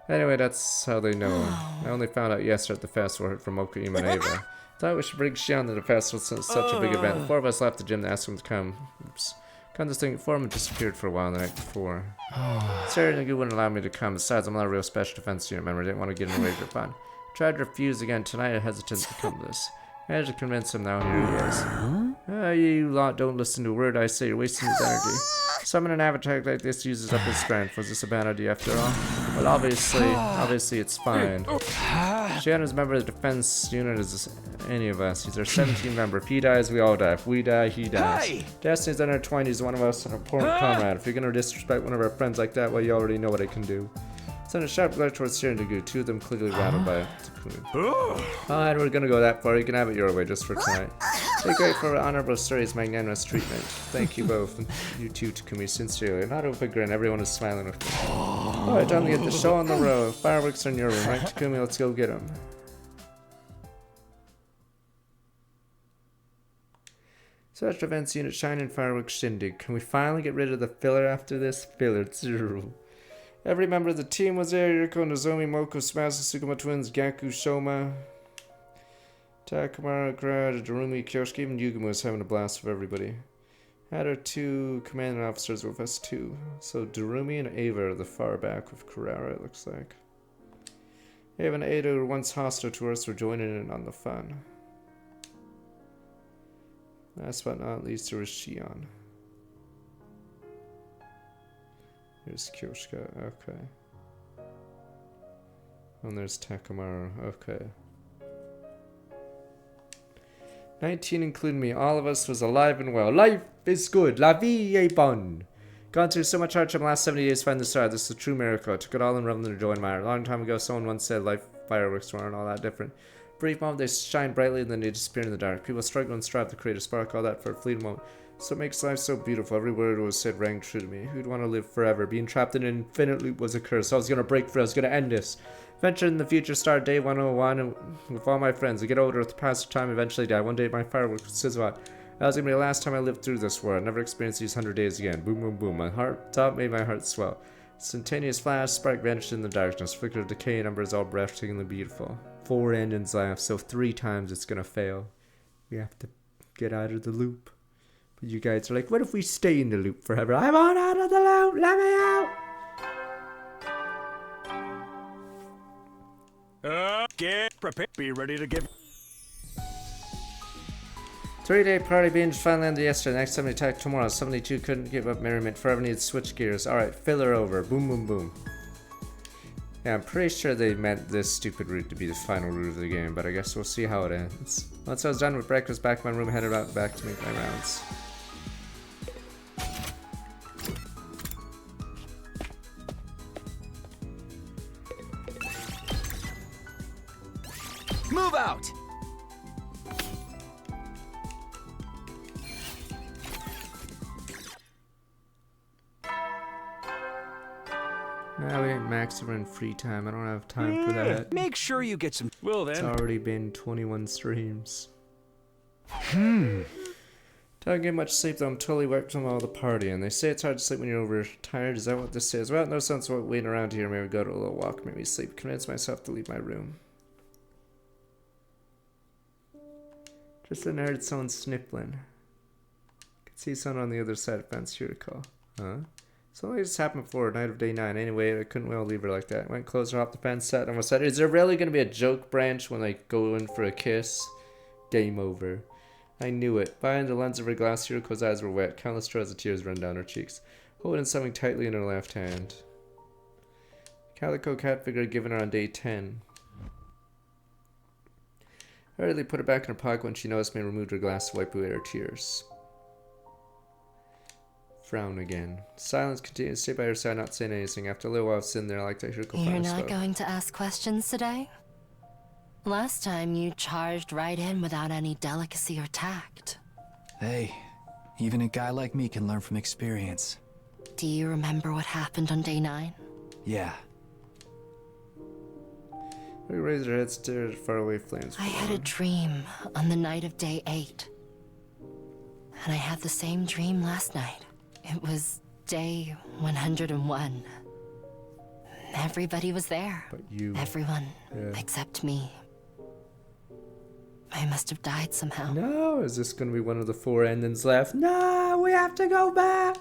Anyway, that's how they know him. I only found out yesterday at the festival from Moko, Ima, and Eva. Thought we should bring Shion to the festival since it's such a big event. The 4 of us left the gym to ask him to come. Oops. Come to think, 4 of them disappeared for a while the night before. Sarah and you wouldn't allow me to come. Besides, I'm not a real special defense unit member. I didn't want to get in the way of your fun. Tried to refuse again tonight. I hesitant to come to this. I had to convince him now. Here he is. You lot don't listen to a word I say. You're wasting his energy. Summon an avatar like this uses up his strength. Was this a bad idea after all? Well, obviously it's fine. Shion is a member of the defense unit as any of us. He's our 17th member. If he dies, we all die. If we die, he dies. Hey! Destiny's in our 20s, one of us an important comrade. If you're gonna disrespect one of our friends like that, well, you already know what I can do. Sent a sharp glare towards Shion and Tagu, 2 of them clearly rattled by Takuni. Alright, we're gonna go that far. You can have it your way just for tonight. Be grateful for honorable stories, magnanimous treatment. Thank you both, and you too, Takumi, sincerely. Not with a grin, everyone is smiling with me. Alright, time to get the show on the road. Fireworks are in your room, right, Takumi? Let's go get them. Special events unit, shining fireworks shindig. Can we finally get rid of the filler after this? Filler, zero. Every member of the team was there. Hiruko, Nozomi, Moko, Smash, the Sugama twins, Gaku, Shoma, Takamura, Kura, Darumi, Kyoshiki, even Yugamo was having a blast with everybody. Had our 2 commanding officers with us too. So Darumi and Ava are the far back with Kurara, it looks like. Ava and Ada, who were once hostile to us, were joining in on the fun. Last but not least, there was Shion. There's Kyoshika, okay. And there's Takamaru, okay. 19 including me, all of us was alive and well. Life is good, la vie est bonne. Gone through so much hardship in the last 70 days to find the star. This is a true miracle. I took it all in rather than joy and admire. A long time ago, someone once said life fireworks weren't all that different. Brief moment, they shine brightly and then they disappear in the dark. People struggle and strive to create a spark, all that for a fleeting moment. So it makes life so beautiful. Every word was said rang true to me. Who'd want to live forever? Being trapped in an infinite loop was a curse. I was going to break free. I was going to end this. Venture in the future, start day 101 and with all my friends. I get older with the passage of time, eventually die. One day my fireworks would sizzle out. That was going to be the last time I lived through this war. I'd never experienced these 100 days again. Boom, boom, boom. My heart top made my heart swell. Instantaneous flash, spark vanished in the darkness. Flicker of decay, numbers all breathtakingly beautiful. 4 engines left, so 3 times it's going to fail. We have to get out of the loop. But you guys are like, what if we stay in the loop forever? I want out of the loop! Let me out! Get prepared. Be ready to give. 3-day party binge finally ended yesterday. Next 70 attack tomorrow. 72 couldn't give up merriment. Forever needs switch gears. Alright, filler over. Boom, boom, boom. Yeah, I'm pretty sure they meant this stupid route to be the final route of the game, but I guess we'll see how it ends. Once I was done with breakfast, back in my room, headed out back to make my rounds. Move out! Nah, we ain't maxed. We're in free time. I don't have time for that. Make sure you get some. Well then. It's already been 21 streams. Don't get much sleep though. I'm totally wiped from all the partying. They say it's hard to sleep when you're overtired. Is that what this is? Well, no sense of waiting around here. Maybe go to a little walk. Maybe sleep. Convince myself to leave my room. Just then I heard someone sniffling. Could see someone on the other side of the fence. Hiruko. Huh? Something just happened before, night of day 9. Anyway, I couldn't well leave her like that. Went closer, hopped the fence, sat, and almost said, is there really going to be a joke branch when I go in for a kiss? Game over. I knew it. Behind the lens of her glass, Hiruko's eyes were wet. Countless straws of tears ran down her cheeks, holding something tightly in her left hand. Calico cat figure given her on day 10. I hurriedly put it back in her pocket when she noticed me and removed her glass to wipe away her tears. Frown again. Silence continued to stay by her side, not saying anything. After a little while of sitting there, I liked that Hiruko You're finally not spoke. going to ask questions today? Last time you charged right in without any delicacy or tact. Hey, even a guy like me can learn from experience. Do you remember what happened on day 9? Yeah. We raised her head, stared at faraway flames. I had a dream on the night of day 8. And I had the same dream last night. It was day 101. Everybody was there. But you... Everyone except me. I must have died somehow. No, is this going to be one of the 4 endings left? No, we have to go back.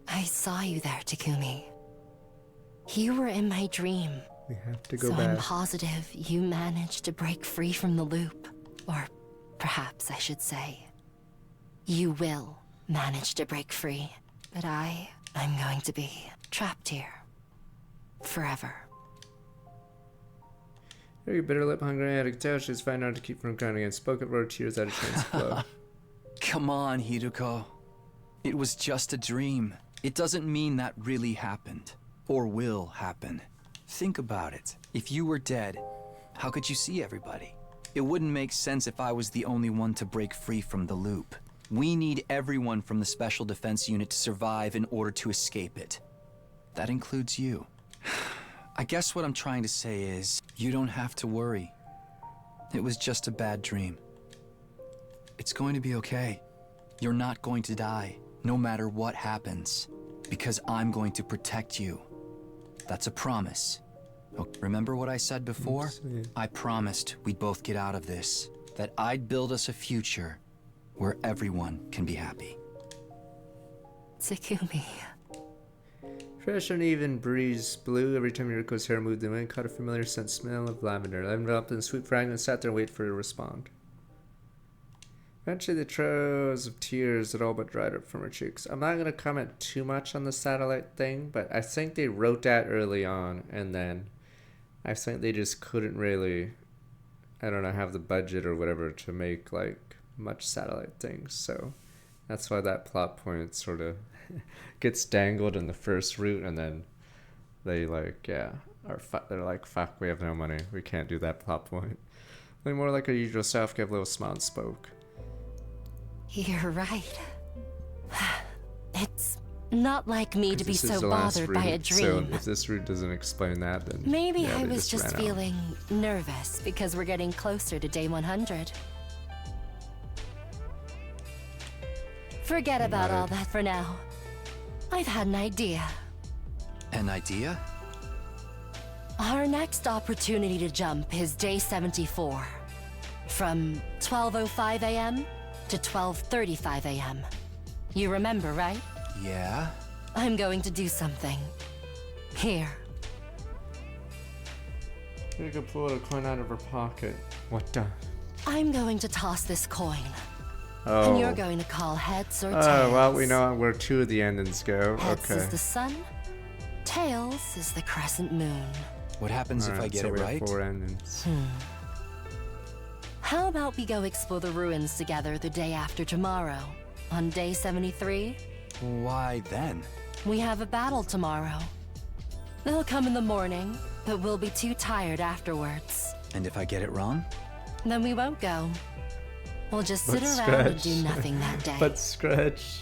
I saw you there, Takumi. You were in my dream. We have to go so back. I'm positive you managed to break free from the loop. Or perhaps I should say, you will manage to break free. But I'm going to be trapped here. Forever. Very bitter lip hungry. I could tell she was finding hard to keep from crying again. Spoke up, her tears out of chance to flow. Come on, Hiruko. It was just a dream. It doesn't mean that really happened. Or will happen. Think about it. If you were dead, how could you see everybody? It wouldn't make sense if I was the only one to break free from the loop. We need everyone from the Special Defense Unit to survive in order to escape it. That includes you. I guess what I'm trying to say is, you don't have to worry. It was just a bad dream. It's going to be okay. You're not going to die, no matter what happens. Because I'm going to protect you. That's a promise. Remember what I said before? I promised we'd both get out of this. That I'd build us a future where everyone can be happy. Takumi. Fresh uneven breeze blew every time Hiruko's hair moved in the wind, caught a familiar scent smell of lavender. I enveloped in a sweet fragrance, sat there and waited for her to respond. Eventually the trails of tears had all but dried up from her cheeks. I'm not going to comment too much on the satellite thing, but I think they wrote that early on, and then I think they just couldn't really, I don't know, have the budget or whatever to make, like, much satellite things, so that's why that plot point sort of gets dangled in the first route, and then they, like, they're like, fuck, we have no money, we can't do that plot point. Like, more like her usual self, gave a little smile and spoke. You're right. It's not like me to be so bothered by a dream. So if this route doesn't explain that, then maybe I was just feeling nervous because we're getting closer to day 100. Forget about all that for now. I've had an idea. An idea? Our next opportunity to jump is day 74. From 12:05 a.m. to 12:35 a.m. You remember, right? Yeah? I'm going to do something. Here. You could pull a coin out of her pocket. What the? I'm going to toss this coin. Oh. And you're going to call heads or tails. Oh, well, we know where 2 of the endings go. Heads okay. is the sun. Tails is the crescent moon. What happens if I get it right? 4 endings. How about we go explore the ruins together the day after tomorrow? On day 73? Why then? We have a battle tomorrow. They'll come in the morning, but we'll be too tired afterwards. And if I get it wrong? Then we won't go. We'll just sit around and do nothing that day. But Scratch.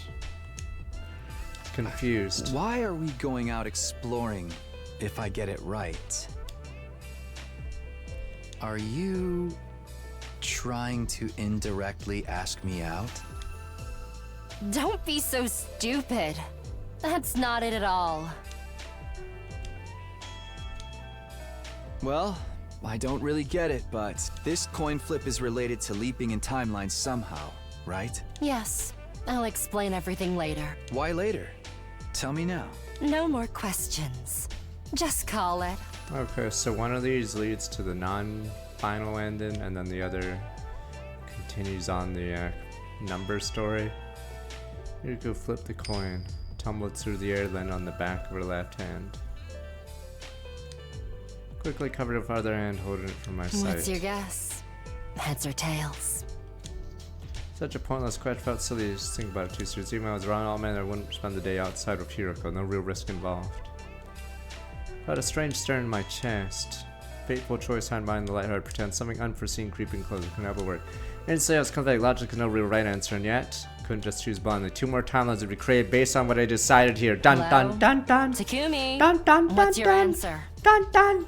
Confused. Why are we going out exploring if I get it right? Are you trying to indirectly ask me out? Don't be so stupid. That's not it at all. Well, I don't really get it, but this coin flip is related to leaping in timelines somehow, right? Yes, I'll explain everything later. Why later? Tell me now. No more questions. Just call it. Okay, so one of these leads to the non-final ending, and then the other continues on the number story. Hiruko flipped the coin, tumbled through the air, landed on the back of her left hand. Quickly covered it with her other hand, holding it from my sight. What's your guess? Heads or tails? Such a pointless question. Felt silly to think about it too seriously. Even when I was around all men, I wouldn't spend the day outside with Hiruko. No real risk involved. Felt a strange stir in my chest. Fateful choice hiding behind the lighthearted pretend. Something unforeseen creeping closer. Could never work. Instantly, I was convinced logic is no real right answer, and yet couldn't just choose blindly. 2 more timelines would be created based on what I decided here. Dun Hello? dun dun dun. Takumi. Dun dun dun. What's your dun, answer? Dun dun.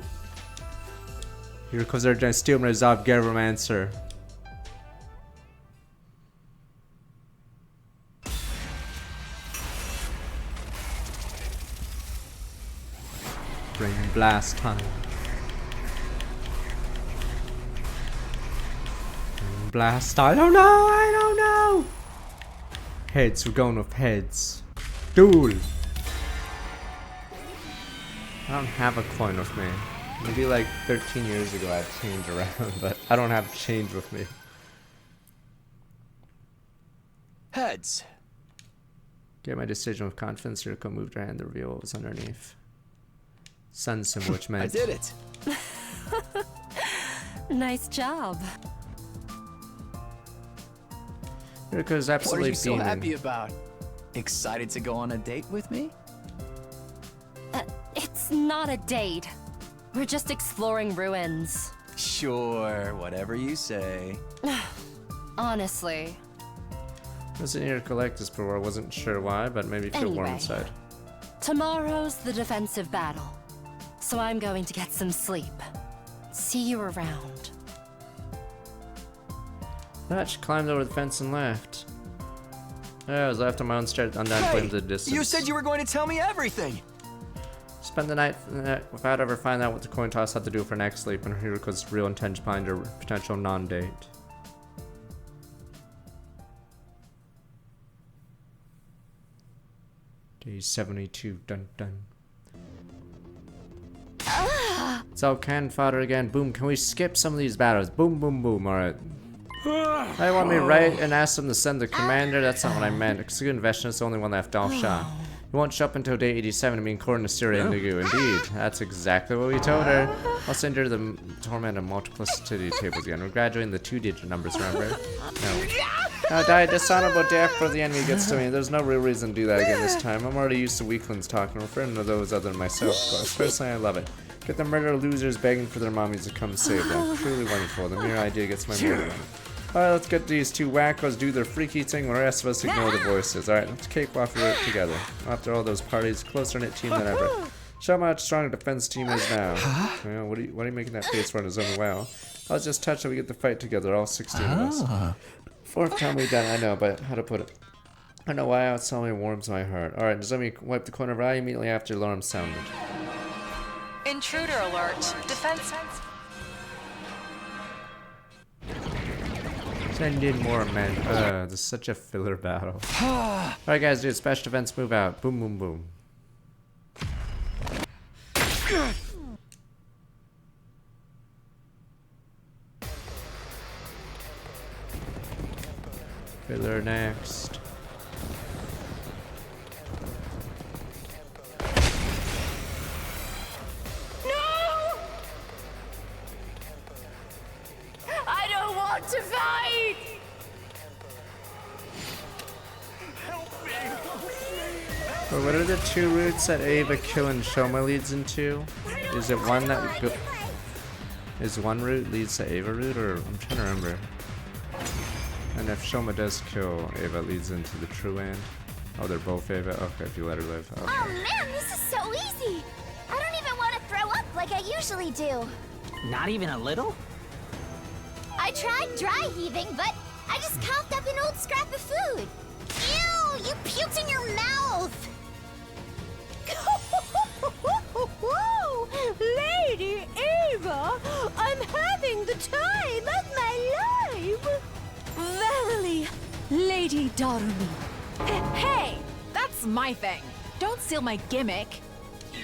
Hiruko's urgent steal my resolve. Get him answer. Bring blast time. Bring blast. I don't know. I don't know. Heads. We're going with heads. Duel. I don't have a coin with me. Maybe like 13 years ago I changed around, but I don't have change with me. Heads. Get my decision with confidence. Hiruko moved her hand to reveal what was underneath. Sun symbol, which meant I did it. Nice job. Hiruko's absolutely What are you so beaming. happy about? Excited to go on a date with me? It's not a date. We're just exploring ruins. Sure, whatever you say. Honestly. I was in here to collect this before. I wasn't sure why, but maybe feel warm Anyway. inside. Tomorrow's the defensive battle. So I'm going to get some sleep. See you around. She climbed over the fence and left. Yeah, I was left on my own straight undone Hey, flames of distance. you said you were going to tell me everything. Spend the night without ever finding out what the coin toss had to do for next sleep and Hiruko's real intention behind her potential non-date. Day 72, dun dun. It's all cannon fodder again. Boom, can we skip some of these battles? Boom, boom, boom, alright. I want me right and ask them to send the commander. That's not what I meant. Execute Veshna is the only one left off shot. He won't show up until day 87 to be in court in Assyria and Nagu. Indeed, that's exactly what we told her. I'll send her the torment of multiplicity tables again. We're graduating the 2-digit numbers, remember? No. I'll die a dishonorable death before the enemy gets to me. There's no real reason to do that again this time. I'm already used to weaklings talking, referring to those other than myself, of course. Personally, I love it. Get the murder losers begging for their mommies to come save them. Truly wonderful. The mere idea gets my mood going. Alright, let's get these 2 wackos do their freaky thing while the rest of us ignore the voices. Alright, let's cake off the rope together. After all those parties, closer knit team than ever. Show them how much stronger defense team is now. Yeah, what are you making that face for on his own? Wow. I was just touched that we get to fight together, all 16 of us. 4th time we've done it, I know, but how to put it. I don't know why it suddenly warms my heart. Alright, just let me wipe the corner of eye immediately after the alarm sounded. Intruder alert. Defense. Send in more men. This is such a filler battle. Alright guys, dude, special defense move out. Boom, boom, boom. Filler next. I don't want to fight! But what are the 2 routes that Ava, Kill, and Shoma leads into? Is it one that is one route leads to Ava route, or I'm trying to remember. And if Shoma does kill Ava, it leads into the true end. Oh, they're both Ava. Okay, if you let her live. Okay. Oh man, this is so easy! I don't even want to throw up like I usually do. Not even a little? I tried dry heaving, but I just coughed up an old scrap of food. Ew, you puked in your mouth! Lady Ava, I'm having the time of my life! Verily, Lady Darumi. Hey, that's my thing. Don't steal my gimmick.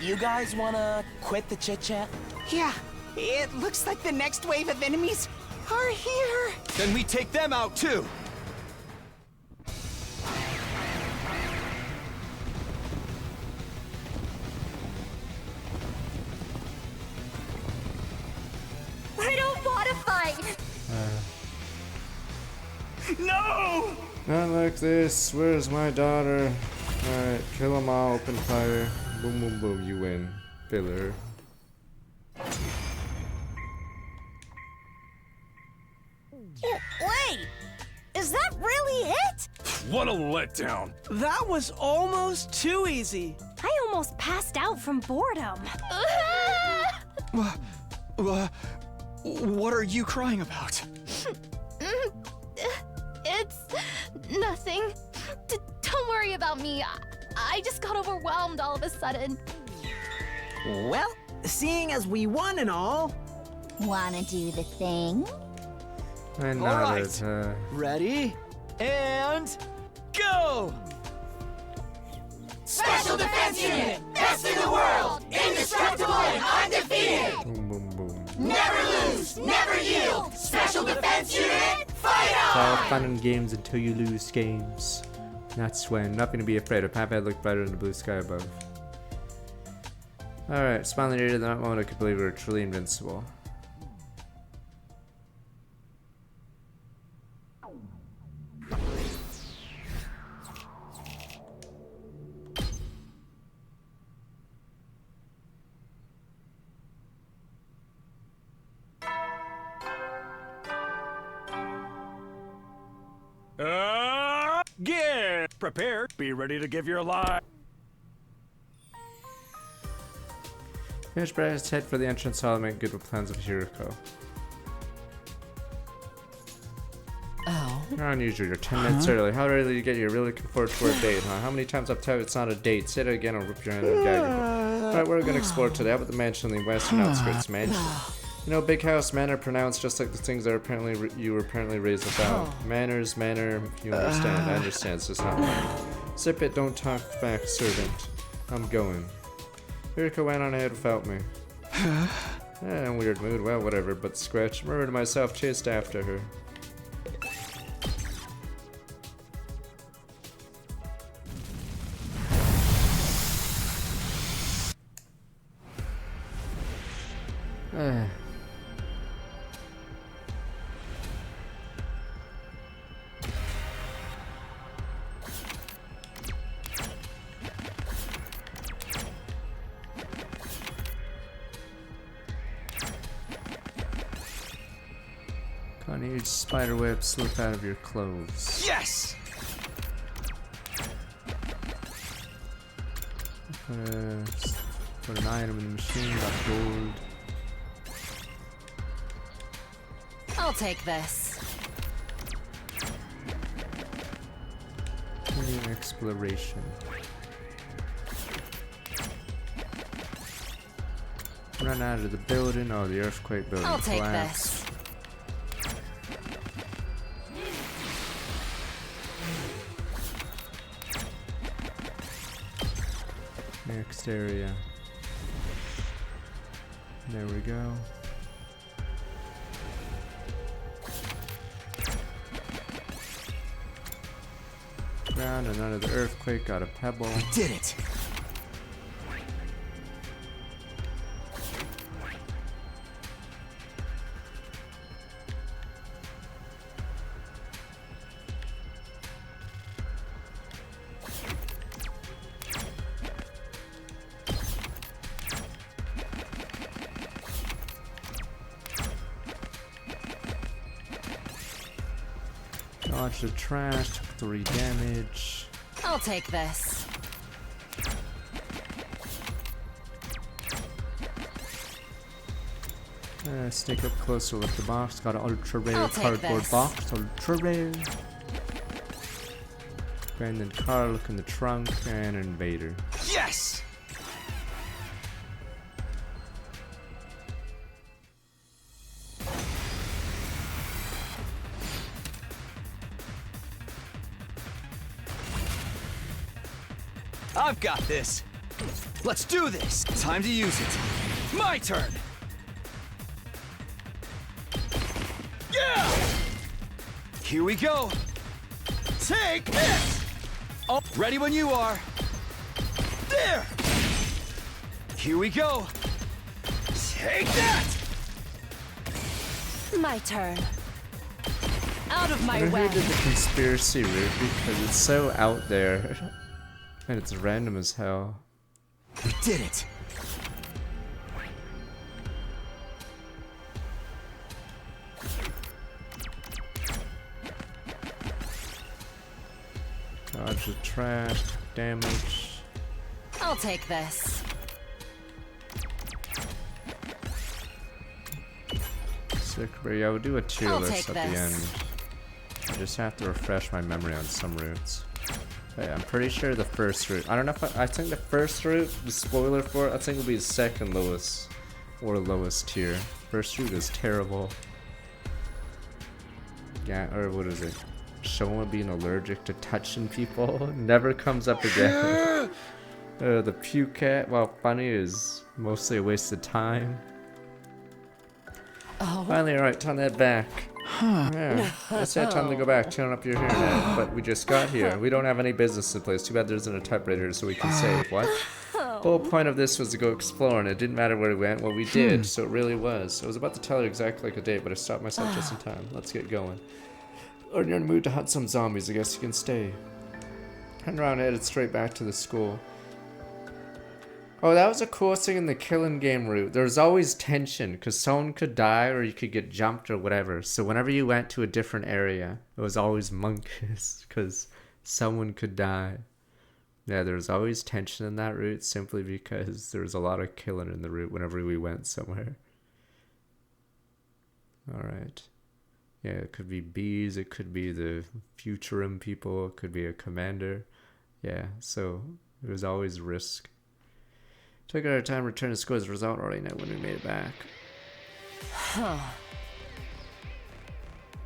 You guys wanna quit the chit-chat? Yeah, it looks like the next wave of enemies are here. Then we take them out too. I don't want to fight! No! Not like this. Where's my daughter? Alright, kill them all, open fire. Boom, boom, boom, you win. Filler. Wait! Is that really it? What a letdown. That was almost too easy. I almost passed out from boredom. What are you crying about? It's nothing. Don't worry about me. I just got overwhelmed all of a sudden. Well, seeing as we won and all. Wanna do the thing? I All nodded. right. Ready? And go! Special Defense Unit! Best in the world! Indestructible and undefeated! Boom, boom, boom. Never lose! Never yield! Special Defense Unit! Fight It's all on! fun and games until you lose games. That's when. Nothing to be afraid of. Papa looked brighter than the blue sky above. Alright, finally near that moment I could believe we were truly invincible. Get prepared. Be ready to give your life. Finish Brad's head for the entrance hall and make good with plans of Hiruko. Oh. You're unusual. You're 10 minutes early. How early do you get here? Really looking forward to our date, huh? How many times I've told you it's not a date? Say it again, I'll rip your hand and gag you. Alright, we're gonna explore today. How about the mansion in the western outskirts mansion? You know, big house, manor pronounced just like the things that are apparently you were apparently raised without. Manners, manner, you understand. I understand, it's just not mine. Sip it, don't talk back, servant. I'm going. Hiruko went on ahead without me. Weird mood, well, whatever, but scratch. Murmured to myself, chased after her. Can't use spider web slip out of your clothes. Yes! Put an item in the machine, got gold. I'll take this. New exploration. Run out of the building. Oh, the earthquake building I'll take collapsed. this. Next area. There we go. Ground and under the earthquake, got a pebble. We did it! Dodged the trash, took 3 damage. I'll take this. Sneak up closer with the box. Got an ultra rare I'll take cardboard this. box. Ultra rare. Brandon Carr, look in the trunk, and Invader. Yes! I've got this. Let's do this. Time to use it. My turn. Yeah! Here we go. Take this! Oh, ready when you are. There! Here we go. Take that! My turn. Out of my I way. hated the conspiracy route because it's so out there. And it's random as hell. We did it! Dodge the trash, damage. I'll take this. Sick, but yeah, we'll do a tier I'll list take at this. the end. I just have to refresh my memory on some routes. But yeah, I'm pretty sure the first route. I don't know if I think the first route, the spoiler for it, I think will be the second lowest or lowest tier. First route is terrible. Yeah, or what is it? Shoma being allergic to touching people never comes up again. The puke cat, while funny, is mostly a waste of time. Oh. Finally, alright, time to head back. Yeah, I said time to go back, turn up your hair, but we just got here. We don't have any business in place. Too bad there isn't a typewriter so we can save. What? The whole point of this was to go explore, and it didn't matter where we went. Well, we did, so it really was. I was about to tell you exactly like a date, but I stopped myself just in time. Let's get going. Or you're in the mood to hunt some zombies, I guess you can stay. Turned around and headed straight back to the school. Oh, that was a cool thing in the killing game route. There was always tension, because someone could die or you could get jumped or whatever. So whenever you went to a different area, it was always monkeys, because someone could die. Yeah, there was always tension in that route, simply because there was a lot of killing in the route whenever we went somewhere. Alright. Yeah, it could be bees, it could be the Futurum people, it could be a commander. Yeah, so there was always risk. Took our time to return to school as a result already know when we made it back. Huh.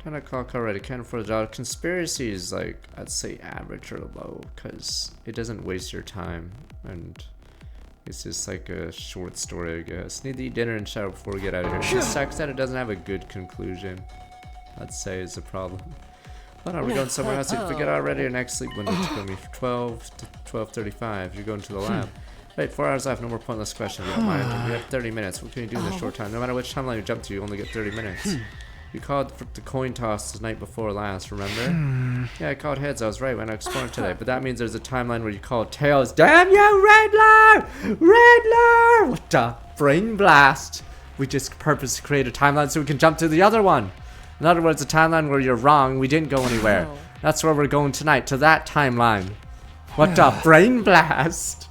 10 o'clock already, can't afford the job. Conspiracy is like, I'd say average or low, because it doesn't waste your time, and it's just like a short story, I guess. Need to eat dinner and shower before we get out of here. It just sucks that it doesn't have a good conclusion, I'd say is the problem. Hold on, we're going somewhere else. If we forget already, our next sleep window is going to be 12 to 12:35. You're going to the lab. Wait, 4 hours left, no more pointless questions. We don't mind. We have 30 minutes. What can you do in this short time? No matter which timeline you jump to, you only get 30 minutes. You called for the coin toss the night before last, remember? Yeah, I called heads. I was right when I explored today. But that means there's a timeline where you called tails. Damn you, Riddler! Riddler! What the brain blast? We just purposely create a timeline so we can jump to the other one. In other words, a timeline where you're wrong. We didn't go anywhere. That's where we're going tonight, to that timeline. What the brain blast?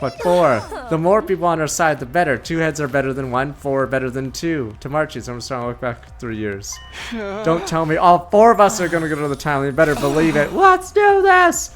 What for? The more people on our side, the better. 2 heads are better than 1, 4 are better than 2. To Marchie, so I'm just trying to look back 3 years. Don't tell me all 4 of us are gonna go to the timeline. You better believe it. Let's do this!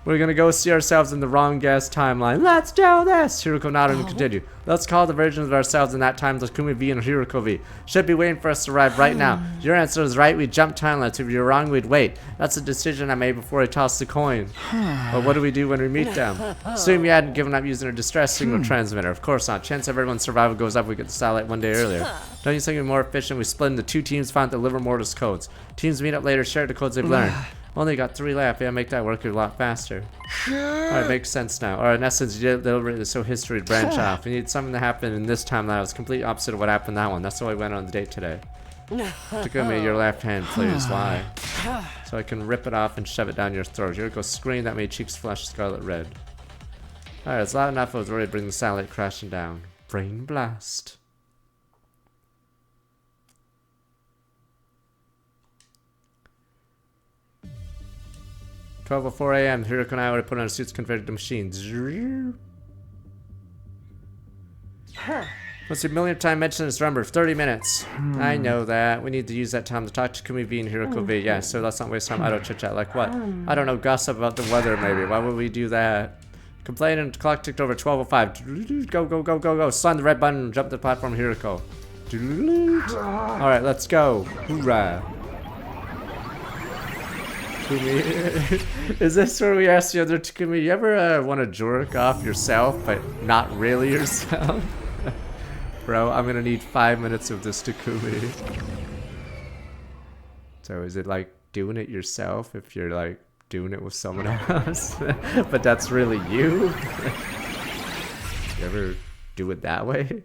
We're gonna go see ourselves in the wrong guess timeline. Let's do this! Hiruko nodded and continued. Let's call the versions of ourselves in that time Takumi V and Hiruko V. Should be waiting for us to arrive right now. Your answer is right, we'd jump timelines. If you're wrong, we'd wait. That's a decision I made before I tossed the coin. But what do we do when we meet them? Assume you hadn't given up using a distress signal transmitter. Of course not. Chance of everyone's survival goes up if we get the satellite one day earlier. Don't you think it'd be more efficient? We split into 2 teams, find the liver mortis codes. Teams meet up later, share the codes they've learned. Only got 3 left. Yeah, make that work a lot faster. Alright, makes sense now. Or in essence, you did deliberately so history to branch off. We need something to happen in this timeline that was complete opposite of what happened in that one. That's why I went on the date today. Takumi, your left hand, please. Why? So I can rip it off and shove it down your throat. Hiruko screamed that made cheeks flush scarlet red. Alright, it's loud enough. I was ready to bring the satellite crashing down. Brain blast. "12:04 a.m. Hiruko and I already put on our suits converted to machines." What's the millionth time mentioned this number? 30 minutes. I know that. We need to use that time to talk to Takumi V and Hiruko V. Yeah, so let's not waste time. I don't chit chat. Like what? I don't know, gossip about the weather maybe. Why would we do that? Complain and the clock ticked over 12:05. Go, go, go, go, go. Slam the red button and jump the platform, Hiruko. Alright, let's go. Hoorah. Takumi. Is this where we ask the other Takumi, you ever want to jerk off yourself, but not really yourself? Bro, I'm gonna need 5 minutes of this Takumi. So is it like doing it yourself if you're like doing it with someone else? But that's really you? You ever do it that way?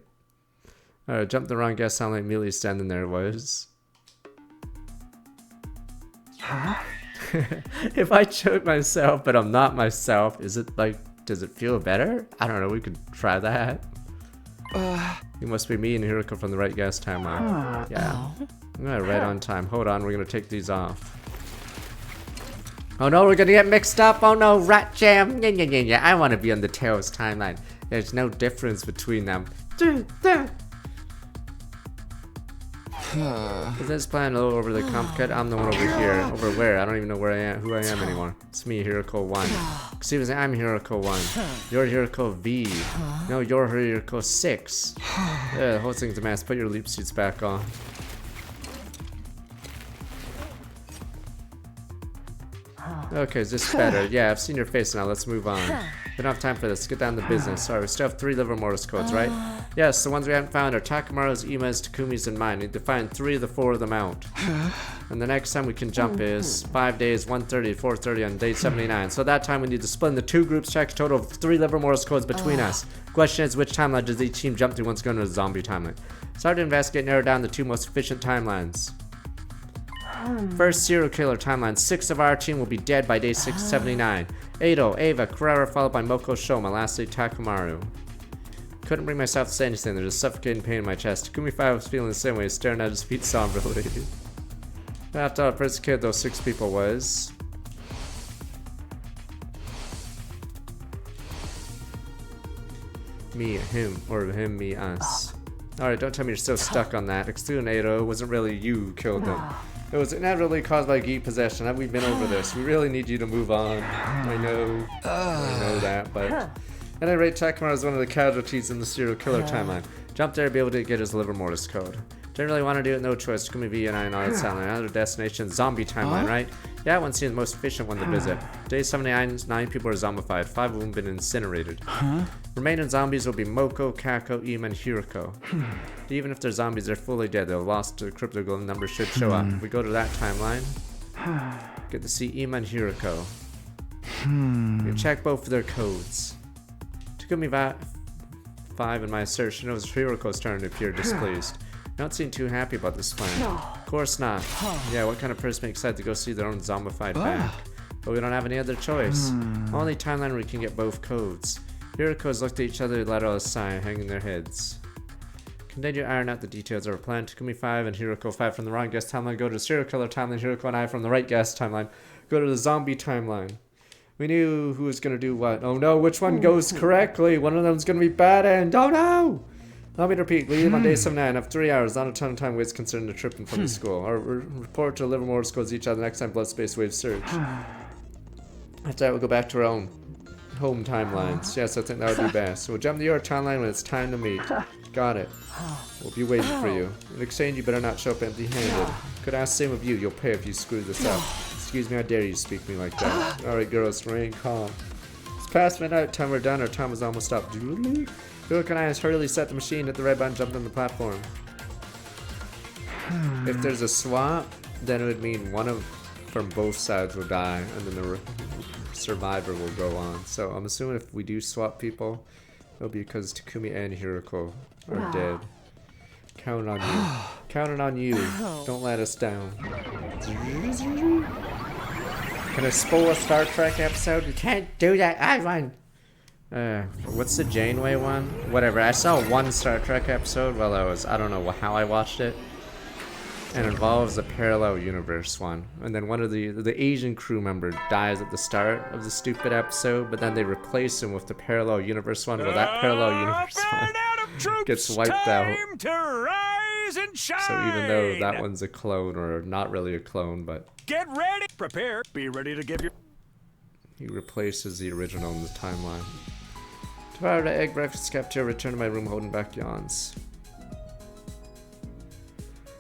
Alright, jumped the wrong guest sound like immediately standing there was. Huh? If I choke myself but I'm not myself, is it like, does it feel better? I don't know, we could try that. You must be me and Hiruko from the right guest timeline. Yeah. I'm gonna right on time. Hold on, we're gonna take these off. Oh no, we're gonna get mixed up. Oh no, rat jam. Yeah. I wanna be on the Tails timeline. There's no difference between them. Is this plan a little overly complicated? I'm the one over here. Over where? I don't even know where I am, who I am anymore. It's me, Hiruko 1. Excuse me, I'm Hiruko 1. You're Hiruko V. No, you're Hiruko 6. Yeah, the whole thing's a mess. Put your leap suits back on. Okay, is this better? Yeah, I've seen your face now. Let's move on. We don't have time for this. Get down to business. Sorry, we still have 3 liver mortis codes, right? Yes, the ones we haven't found are Takamaru's, Ima's, Takumi's, and mine. We need to find 3 of the 4 of them out. And the next time we can jump is 5 days, 1:30 to 4:30 on day 79. So that time we need to split into 2 groups, check a total of 3 liver mortis codes between us. Question is, which timeline does each team jump to once going to the zombie timeline? Start to investigate, narrow down the 2 most efficient timelines. First serial killer timeline, 6 of our team will be dead by day 679. Edo, Ava, Carrera, followed by Moko Shoma, lastly Takamaru. Couldn't bring myself to say anything, there's a suffocating pain in my chest. Takumi 5 was feeling the same way, staring at his feet somberly. After all, the first kid those 6 people was... me, him, or him, me, us. Alright, don't tell me you're still stuck on that. Excluding Edo, it wasn't really you who killed them. It was inevitably caused by geek possession. We've been over this. We really need you to move on. I know that, but... At any rate, Takamaru is one of the casualties in the serial killer timeline. Jump there to be able to get his liver mortis code. Didn't really want to do it, no choice. Takumi V and I and all that sound like another destination, zombie timeline, right? Yeah, that one seems the most efficient one to visit. Day 79, 9 people are zombified. 5 of them been incinerated. Remaining zombies will be Moko, Kako, Ima, and Hiruko. Even if they're zombies, they're fully dead. They've lost their cryptogram number should show up. If we go to that timeline, get to see Ima and Hiruko. You check both of their codes. Takumi 5 in my search knows Hiruko's turn to appear displeased. You don't seem too happy about this plan. Of course not. Yeah, what kind of person makes excited to go see their own zombified back? But we don't have any other choice. Only timeline where we can get both codes. Hiruko's looked at each other and let out a sigh, hanging their heads. Continue to iron out the details of our plan. Takumi 5 and Hiruko 5 from the wrong guest timeline go to the serial killer timeline. Hiruko and I from the right guest timeline go to the zombie timeline. We knew who was going to do what. Oh no, which one goes correctly? One of them's going to be bad end. Oh no! Let me repeat, leave on day 79. Have 3 hours, not a ton of time waits considering the trip from the school. Or report to liver mortis codes each other next time blood space wave surge. After that, we'll go back to our own home timelines. Yes, I think that would be best. So we'll jump to your timeline when it's time to meet. Got it. We'll be waiting for you. In exchange, you better not show up empty-handed. Could ask same of you. You'll pay if you screw this up. Excuse me, how dare you speak to me like that? Alright, girls, remain calm. It's past midnight. Time we're done. Our time is almost up. Hiruko and I hurriedly set the machine, hit the red button, jumped on the platform. If there's a swap, then it would mean one of from both sides will die, and then the survivor will go on. So I'm assuming if we do swap people, it'll be because Takumi and Hiruko are dead. Counting on you. Counting on you. Don't let us down. Can I spoil a Star Trek episode? You can't do that. I won. What's the Janeway one? Whatever. I saw one Star Trek episode while I don't know how I watched it. And it involves a parallel universe one. And then one of the Asian crew member dies at the start of the stupid episode, but then they replace him with the parallel universe one. Well, that parallel universe one gets wiped out. So even though that one's a clone, or not really a clone, but... Get ready! Prepare. Be ready to give your... He replaces the original in the timeline. Devour the egg breakfast cafeteria, return to my room holding back yawns.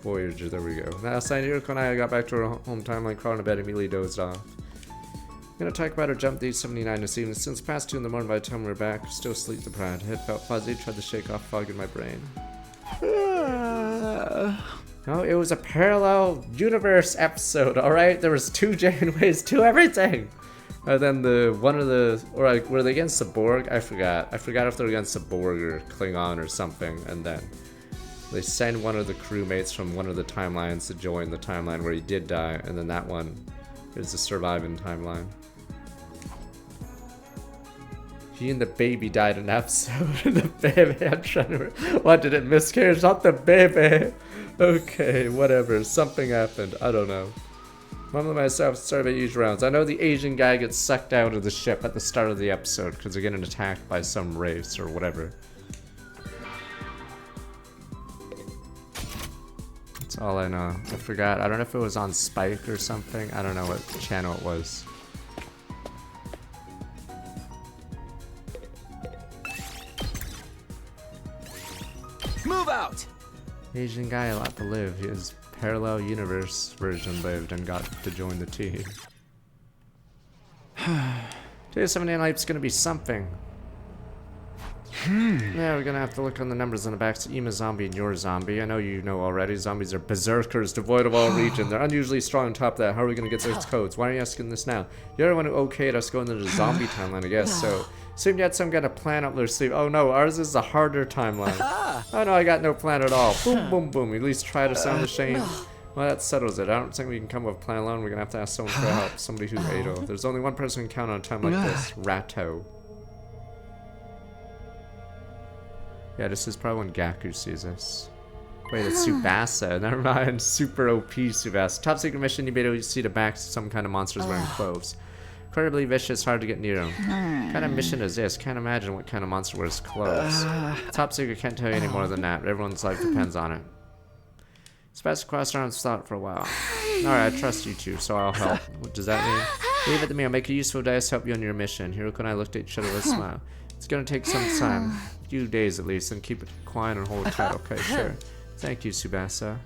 Voyager, there we go. Last night, Hiruko and I got back to our home timeline, crawled in bed, immediately dozed off. I'm gonna talk about our jump date 79 this evening. Since past 2 in the morning by the time we were back, still sleep deprived. Head felt fuzzy, tried to shake off fog in my brain. No, it was a parallel universe episode, alright? There was 2 genuine ways to everything! And then were they against the Borg? I forgot. I forgot if they were against the Borg or Klingon or something, and then they send one of the crewmates from one of the timelines to join the timeline where he did die, and then that one is the surviving timeline. He and the baby died in an episode. The baby, I'm trying to... What, did it miscarriage? Not the baby! Okay, whatever. Something happened. I don't know. Mom and myself started huge rounds. I know the Asian guy gets sucked out of the ship at the start of the episode because they're getting attacked by some race or whatever. That's all I know. I forgot. I don't know if it was on Spike or something. I don't know what channel it was. Move out! Asian guy, a lot to live. His parallel universe version lived and got to join the team. Today's 79 Life's gonna be something. Yeah, we're gonna have to look on the numbers on the backs of Ema Zombie and your zombie. I know you know already. Zombies are berserkers, devoid of all region. They're unusually strong on top of that. How are we gonna get those codes? Why are you asking this now? You're the one who okayed us going into the zombie timeline, I guess. So, assume you had some kind of plan up their sleeve. Oh no, ours is a harder timeline. Oh no, I got no plan at all. Boom, boom, boom. At least try to sound ashamed. Well, that settles it. I don't think we can come up with a plan alone. We're gonna have to ask someone for help. Somebody who Ado. There's only one person who can count on a time like this. Ratto. Yeah, this is probably when Gaku sees us. Wait, it's Tsubasa. Never mind. Super OP Tsubasa. Top secret mission, you may see the backs of some kind of monsters wearing clothes. Incredibly vicious, hard to get near them. What kind of mission is this? Can't imagine what kind of monster wears clothes. Top secret, can't tell you any more than that. Everyone's life depends on it. Tsubasa crossed arms thought for a while. Alright, I trust you two, so I'll help. What does that mean? Leave it to me, I'll make a useful dice to help you on your mission. Hiruko and I looked at each other with a smile. It's gonna take some time. A few days at least, and keep it quiet and hold tight. Okay, sure. Thank you, Tsubasa.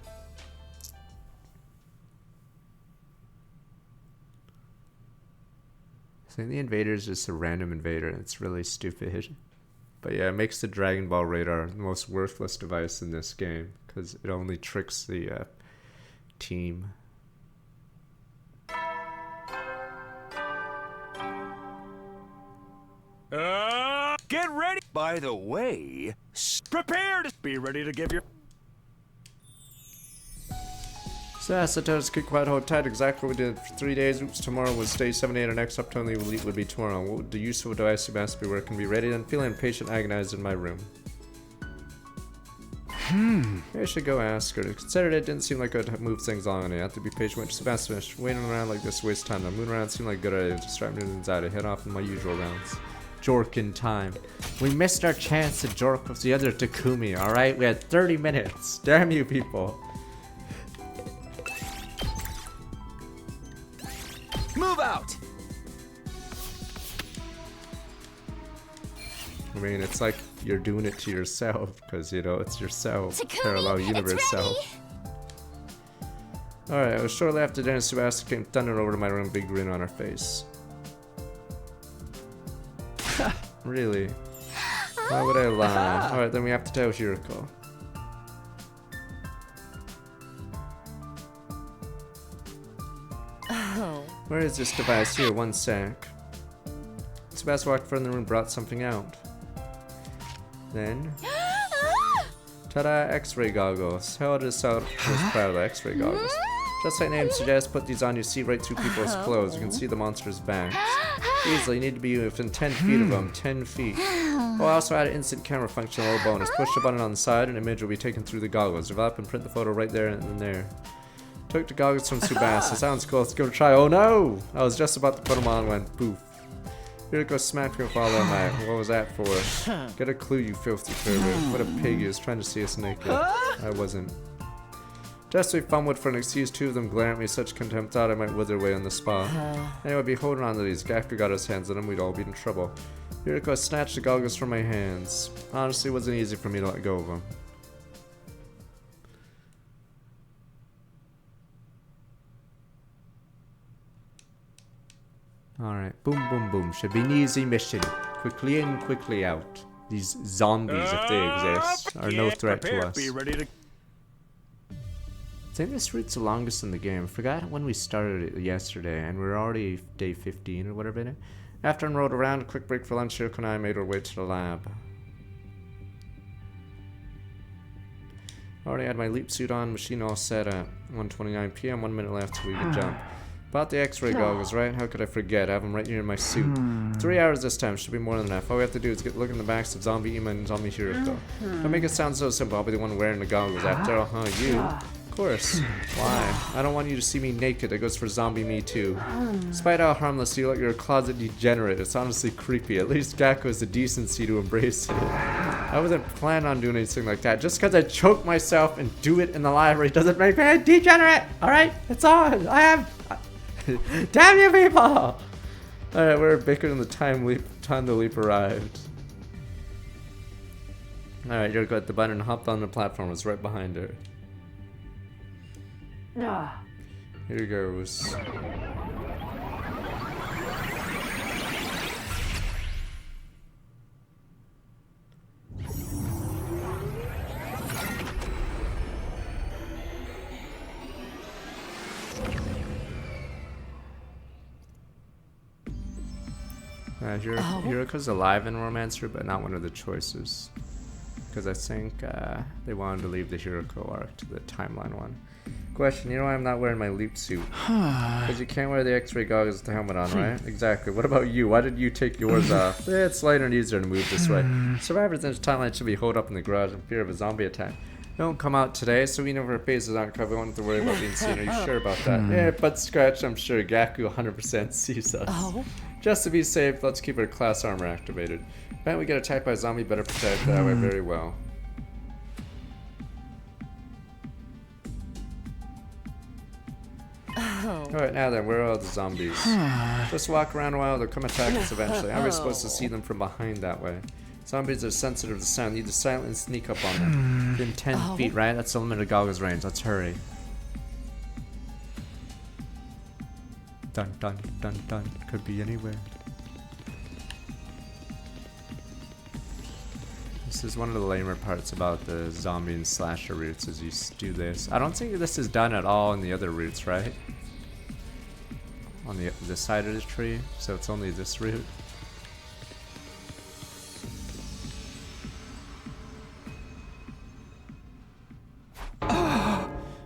I think the invader is just a random invader, and it's really stupid. But yeah, it makes the Dragon Ball radar the most worthless device in this game, because it only tricks the team. Get ready! By the way, prepare to be ready to give your... So Sato's keep quiet, hold tight, exactly what we did for 3 days. Oops, tomorrow was day 78, our next upcoming elite would be tomorrow. What would the useful device you must be working, be ready, and feeling impatient, agonized in my room. Maybe I should go ask her. Considered it didn't seem like it would move things along, and I have to be patient with Sebastian. Waiting around like this waste time. The moon around seemed like a good idea to start moving things out. I head off in my usual rounds. Jork in time. We missed our chance to jork with the other Takumi, alright? We had 30 minutes. Damn you people. Move out! I mean, it's like you're doing it to yourself, because, you know, it's yourself. Takumi, Parallel universe self. Alright, it was shortly after dinner, Tsubasa came thundering over to my room, big grin on her face. Really? Why would I lie? Alright, then we have to tell Hiruko. Where is this device? Here, one sec. Tsubasa walked from the room and brought something out. Then... Ta-da! X-ray goggles. How does sound most proud of X-ray goggles? Just like name suggests, put these on, you see right through people's clothes. You can see the monster's backs. Easily, you need to be within 10 feet of them. 10 feet. Oh, I also added instant camera function, a little bonus. Push the button on the side, and an image will be taken through the goggles. Develop and print the photo right there and then there. Took the goggles from Tsubasa. Sounds cool. Let's give it a try. Oh no! I was just about to put them on and went poof. Hiruko smacked me with all that night. What was that for? Get a clue, you filthy pervert. What a pig he is trying to see us naked. I wasn't. Just we fumbled for an excuse, two of them glared at me such contempt, thought I might wither away on the spot. Anyway, I'd be holding on to these. Gaku got his hands on them, we'd all be in trouble. Hiruko snatched the goggles from my hands. Honestly, it wasn't easy for me to let go of them. Alright, boom, boom, boom. Should be an easy mission. Quickly in, quickly out. These zombies, if they exist, are no threat to us. Be ready to... I think this route's the longest in the game. I forgot when we started it yesterday, and we're already day 15 or whatever in it. After I rode around, a quick break for lunch, Hiruko and I made our way to the lab. Already had my leap suit on, machine all set at 1:29 p.m. 1 minute left till we could jump. Bought the x-ray goggles, right? How could I forget? I have them right here in my suit. 3 hours this time, should be more than enough. All we have to do is look in the backs of Zombie Ima and Zombie Hiruko. Don't make it sound so simple, I'll be the one wearing the goggles after all, huh? You? Of course. Why? I don't want you to see me naked, that goes for Zombie Me too. Despite how harmless you look, you're a closet degenerate. It's honestly creepy. At least Gakko has the decency to embrace it. I wasn't planning on doing anything like that. Just because I choke myself and do it in the library doesn't make me a degenerate! Alright? It's on! I am... Damn you people! Alright, we're bickering the time the leap arrived. Alright, Hiruko hit the button and hopped on the platform. It was right behind her. Here goes. Hiruko's alive in Romancer, but not one of the choices. Because I think they wanted to leave the Hiruko arc to the timeline one. Question, you know why I'm not wearing my leap suit? Because you can't wear the x-ray goggles with the helmet on, right? Exactly. What about you? Why did you take yours off? It's lighter and easier to move this way. Survivors in this timeline should be holed up in the garage in fear of a zombie attack. They don't come out today, so we know if our faces aren't covered. We don't have to worry about being seen. Are you sure about that? Yeah, but scratch, I'm sure Gakko 100% sees us. Just to be safe, let's keep our class armor activated. If we get attacked by a zombie, better protect that way very well. Alright, now then, where are all the zombies? Just walk around a while, they'll come attack us eventually. How are we supposed to see them from behind that way? Zombies are sensitive to sound. Need to silently sneak up on them. Within 10 feet, right? That's the limit of goggles range. Let's hurry. Dun dun dun dun. Could be anywhere. This is one of the lamer parts about the zombie and slasher routes, is you do this. I don't think this is done at all in the other routes, right? On this side of the tree, so it's only this route.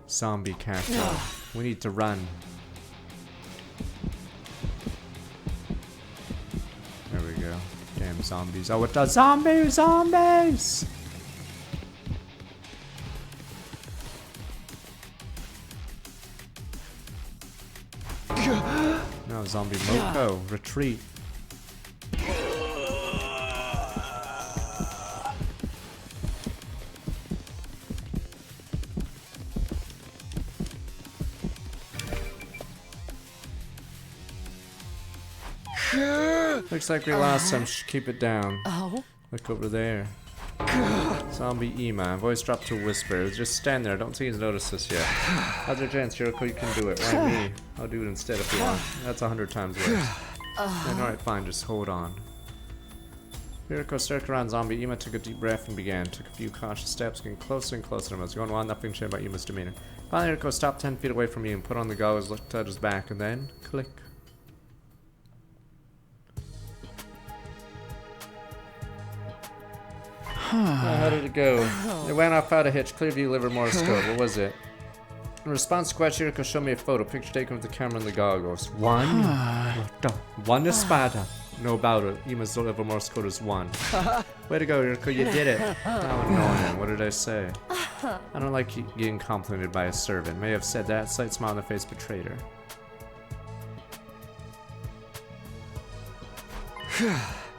Zombie catcher. We need to run. There we go. Damn zombies. Oh, what the zombies! Zombies! No, zombie Moko. Retreat. Looks like we lost some. Keep it down. Look over there. Zombie Ima. Voice dropped to a whisper. Just stand there. I don't think he's noticed us yet. How's your chance, Hiruko? You can do it. Why me? I'll do it instead if you want. That's 100 times worse. Alright, fine. Just hold on. Hiruko circled around Zombie Ima, took a deep breath and began. Took a few cautious steps, getting closer and closer to him. I was going on, nothing changed about Ima's demeanor. Finally, Hiruko stopped 10 feet away from me and put on the goggles, looked at his back, and then click. How did it go? It went off without a hitch. Clearview liver Morse code. What was it? In response to question, Hiruko showed me a photo. Picture taken with the camera and the goggles. One? One espada. No about it. Ima's liver Morse code is 1. Way to go, Hiruko. You did it. Now annoying. What did I say? I don't like getting complimented by a servant. May have said that. Slight smile on the face betrayed her.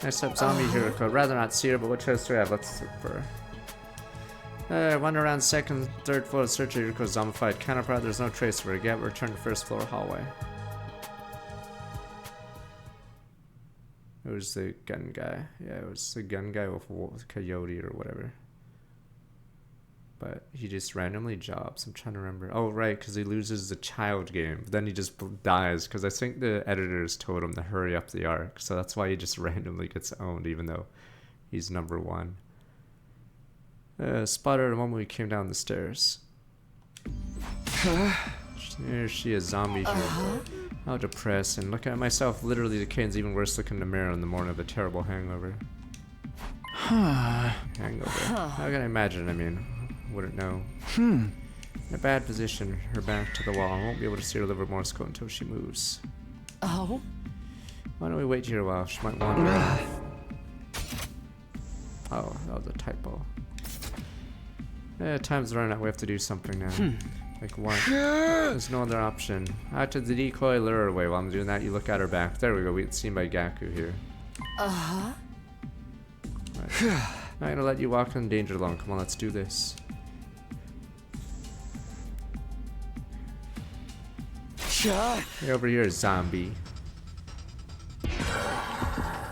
Nice up, zombie Hiruko. Rather not see her, but what choice do we have? Let's look for her. Wander around second, third floor, search of Hiruko's zombified counterpart. There's no trace of her yet. Return to first floor hallway. It was the gun guy. Yeah, it was the gun guy with Coyote or whatever. but he just randomly jobs. I'm trying to remember. Oh, right, because he loses the child game. But then he just dies, because I think the editors told him to hurry up the arc. So that's why he just randomly gets owned, even though he's number 1. Spotted her the moment we came down the stairs. There she is, zombie here. How depressing. Looking at myself, literally the kid's even worse looking in the mirror in the morning of a terrible hangover. Hangover. How can I imagine? I mean, wouldn't know. In a bad position, her back to the wall. I won't be able to see her liver Morse code until she moves. Oh? Why don't we wait here a while? She might wander off. Oh, that was a typo. Time's running out. We have to do something now. Like what? There's no other option. After the decoy, lure her away. While I'm doing that, you look at her back. There we go. We get seen by Gaku here. Uh-huh. Right. I'm gonna let you walk in danger alone. Come on, let's do this. Hey, over here, zombie.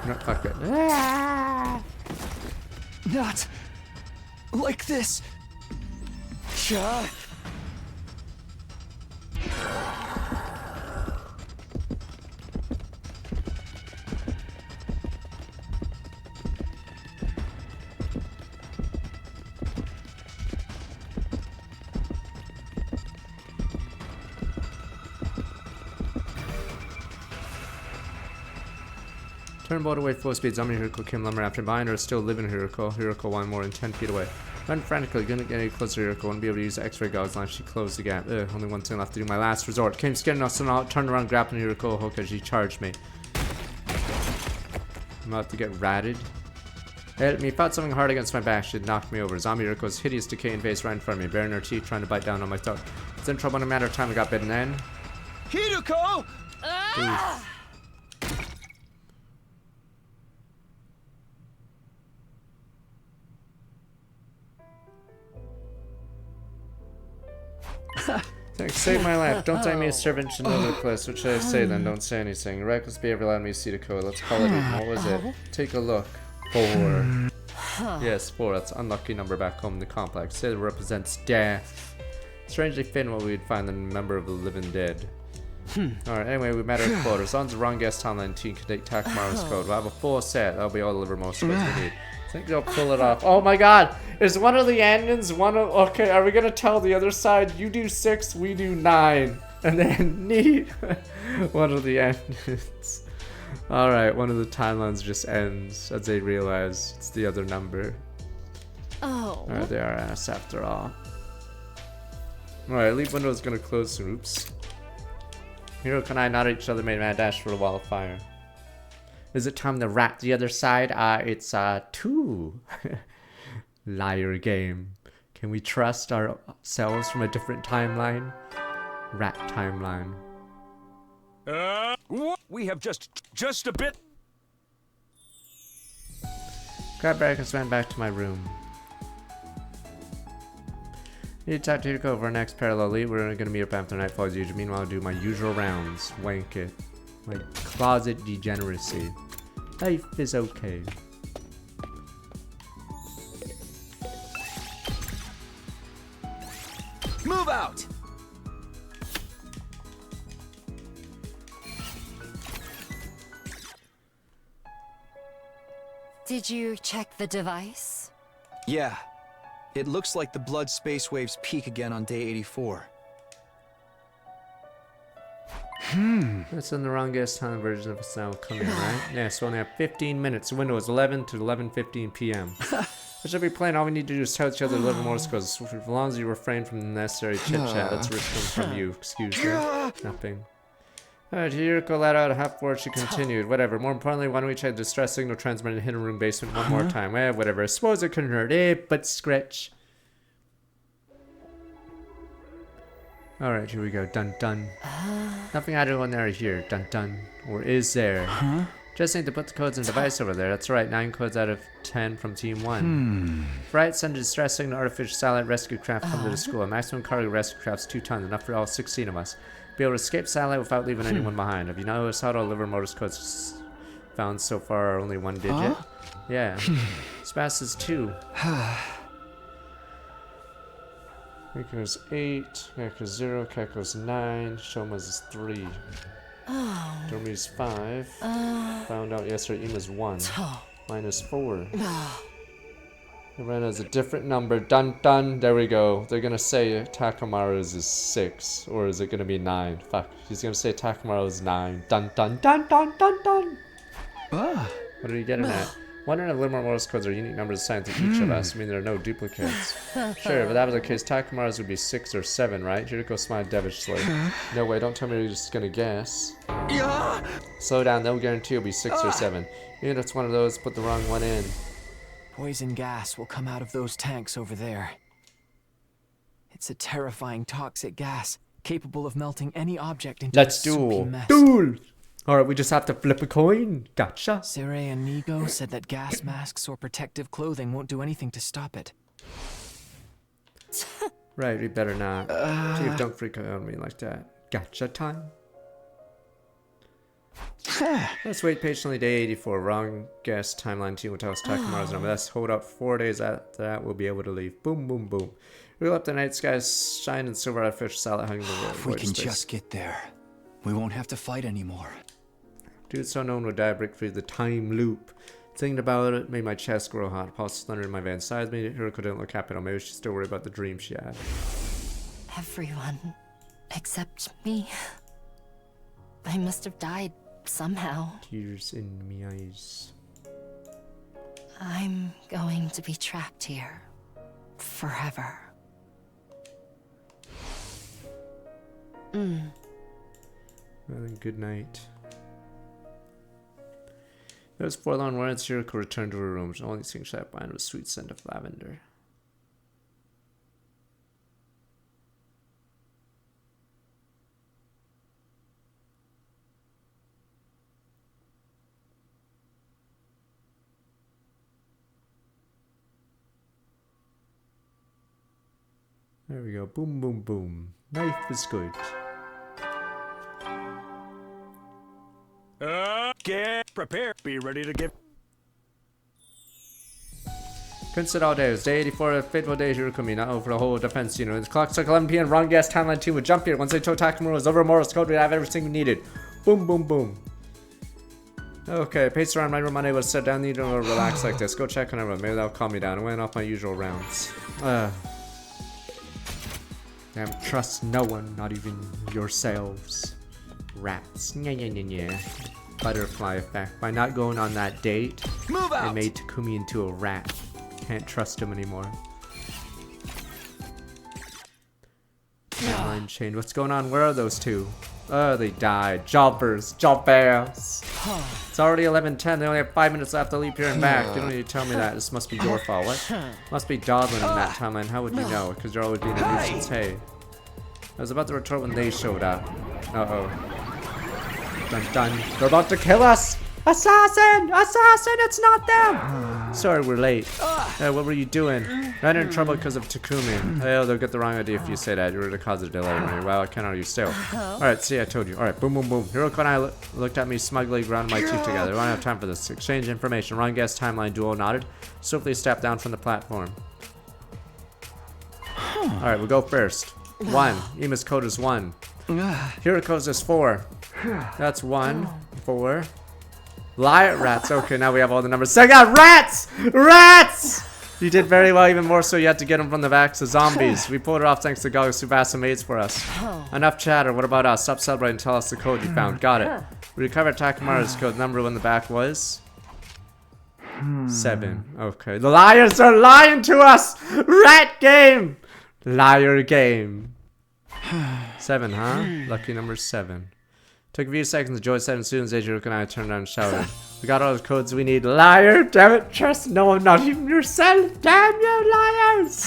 Not fuck it. Not like this. Turnboat away full speed. Zombie Hiruko came lumber after. Behind her, still living Hiruko. Hiruko one more than 10 feet away. Run frantically, couldn't get any closer to Hiruko. Wouldn't be able to use the X-ray goggles line. She closed the gap. Only one thing left to do. My last resort. Came scared enough, so now turned around, grappling Hiruko hook as she charged me. I'm about to get ratted. It hit me. Felt something hard against my back. She knocked me over. Zombie Hiruko's hideous, decaying face right in front of me, baring her teeth, trying to bite down on my throat. It's in trouble in a matter of time. I got bitten then. Hiruko! Thanks, save my life. Don't take me as servant to another place. What should I say then? Don't say anything. Reckless behavior allowed me to see the code. Let's call it even. What was it? Take a look. 4. Yes, 4. That's an unlucky number back home in the complex. It represents death. Strangely fitting what we'd find in a member of the living dead. Alright, anyway, we met our quota. As long as the wrong guest timeline team can take Takamaru's code. We'll have a full set. That'll be all the livermost codes we need. I think they'll pull it off. Oh my god! Is one of the onions one of... Okay, are we gonna tell the other side, you do 6, we do 9. And then need one of the onions. Alright, one of the timelines just ends as they realize it's the other number. Oh. Alright, they are ass after all. Alright, lead window's gonna close soon. Oops. Hiruko and I nod at each other, made a mad dash for the wall of fire. Is it time to rat the other side? It's 2. Liar game. Can we trust ourselves from a different timeline? Rat timeline. We have just a bit. Grab back and swam back to my room. Need to talk to Hiruko over our next parallel lead. We're gonna meet up after nightfall as usual. Meanwhile, I'll do my usual rounds. Wank it. My closet degeneracy. Life is okay. Move out! Did you check the device? Yeah. It looks like the blood space waves peak again on day 84. That's in the wrongest time version of a sound coming, right? Yeah, so we only have 15 minutes. The window is 11 to 11:15 p.m. I should be playing. All we need to do is tell each other 11 Morse codes. As long as you refrain from the necessary chit-chat, that's where it comes from you. Excuse me. Nothing. Alright, Hiruko let out a half word. She continued. Whatever. More importantly, why don't we check the distress signal transmitted in the hidden room basement one more time? Eh, whatever. I suppose it couldn't hurt. But scratch. Alright, here we go. Dun dun. Nothing out of ordinary here. Dun dun. Or is there? Just need to put the codes in the device over there. That's right. 9 codes out of 10 from Team 1. Right, send a distress signal artificial satellite rescue craft come to the school. Maximum cargo rescue craft's 2 tons, enough for all 16 of us. Be able to escape satellite without leaving anyone behind. Have you noticed how all liver motors codes found so far are only 1 digit? Yeah. As fast as 2. Riko's 8, Kako's 0, Kako's 9, Shoma's is 3. Dormi's 5. Found out yesterday Ima's 1. Mine is 4. Everyone has a different number. Dun dun. There we go. They're gonna say Takamaru's is 6. Or is it gonna be 9? Fuck. He's gonna say Takamaru's 9. Dun dun dun dun dun dun. What are you getting at? Wondering if Livermore Morse codes are unique numbers assigned to each of us. I mean, there are no duplicates. Sure, if that was the case, Takamaru's would be 6 or 7, right? Hiruko smiled devilishly. No way, don't tell me you're just gonna guess. Slow down, they'll guarantee it'll be 6 or 7. Even if it's one of those, put the wrong one in. Poison gas will come out of those tanks over there. It's a terrifying toxic gas, capable of melting any object into a soupy mess. Duel! Alright, we just have to flip a coin. Gotcha. Sere and Nigo said that gas masks or protective clothing won't do anything to stop it. Right, we better not. Chief, don't freak out on me like that. Gotcha time. Let's wait patiently. Day 84. Wrong guess. Timeline 2 will tell us Takamaru's number. Let's hold up 4 days after that. We'll be able to leave. Boom, boom, boom. We'll up the night sky, shine and silver eyed fish salad hugging the world. If we can just get there, we won't have to fight anymore. Dude, so no one would die, break free the time loop. Thinking about it made my chest grow hot. Pulse thunder in my veins. Besides me, Hiruko didn't look happy. Maybe she's still worried about the dream she had. Everyone except me. I must have died somehow. Tears in me eyes. I'm going to be trapped here forever. Well then, good night. Those forlorn words, Hiruko returned to her room. The only thing she had behind was sweet scent of lavender. There we go. Boom, boom, boom. Life is good. Get prepared. Be ready to give. Couldn't sit all day. It was day 84, a fateful day, Hiruko, not over the whole defense unit. The clock struck 11 p.m. Wrong guess. Timeline 2 would jump here. Once they told Takamaru was over Morse code, we'd have everything we needed. Boom, boom, boom. Okay, paced around my room, unable to sit down, need to relax like this. Go check on everyone. Maybe that'll calm me down. I went off my usual rounds. Damn, trust no one, not even yourselves. Rats. Yeah. Butterfly effect. By not going on that date, it made Takumi into a rat. Can't trust him anymore. Line chain. What's going on? Where are those two? Oh, they died. Jobbers. Jobbers. It's already 11:10. They only have 5 minutes left to leap here and back. You don't need to tell me that. This must be your fault. What? Must be Dodlin in that timeline. How would you know? Because you're always being a nuisance. Hey. I was about to retort when they showed up. Uh-oh. Dun dun. They're about to kill us! Assassin! Assassin! It's not them! Sorry, we're late. What were you doing? Ran in trouble because of Takumi. Oh, they'll get the wrong idea if you say that. You were the cause of delay. Well, I can't argue still. Alright, see, I told you. Alright, boom, boom, boom. Hiruko and I looked at me smugly, ground my teeth together. We don't have time for this. Exchange information. Wrong guess, timeline, duo nodded. Swiftly stepped down from the platform. Alright, we'll go first. 1. Ima's code is 1. Hiruko's is 4. That's 1. 4. Liar rats. Okay, now we have all the numbers. So I got rats! Rats! You did very well, even more so you had to get them from the backs of zombies. We pulled it off thanks to Gogos who Vasa made for us. Enough chatter. What about us? Stop celebrating and tell us the code you found. Got it. We recovered Takamaru's code. Number on the back was 7. Okay. The liars are lying to us! Rat game! Liar game. 7, huh? Lucky number 7. Took a few seconds to join 7 students. Hiruko and I turned around and shouted. We got all the codes we need. Liar! Damn it! Trust no one, not even yourself! Damn you, liars!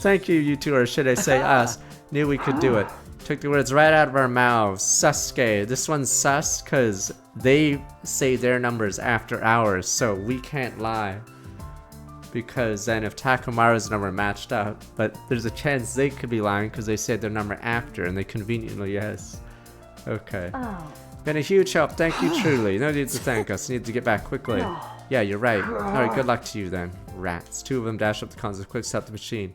Thank you, you two, or should I say us. Knew we could do it. Took the words right out of our mouths. Suske. This one's sus because they say their numbers after ours, so we can't lie. Because then if Takamaru's number matched up, but there's a chance they could be lying because they said their number after and they conveniently yes. Okay. Been a huge help. Thank you truly. No need to thank us. Need to get back quickly. Yeah, you're right. Alright, good luck to you then. Rats. 2 of them dash up the cons with quick step the machine.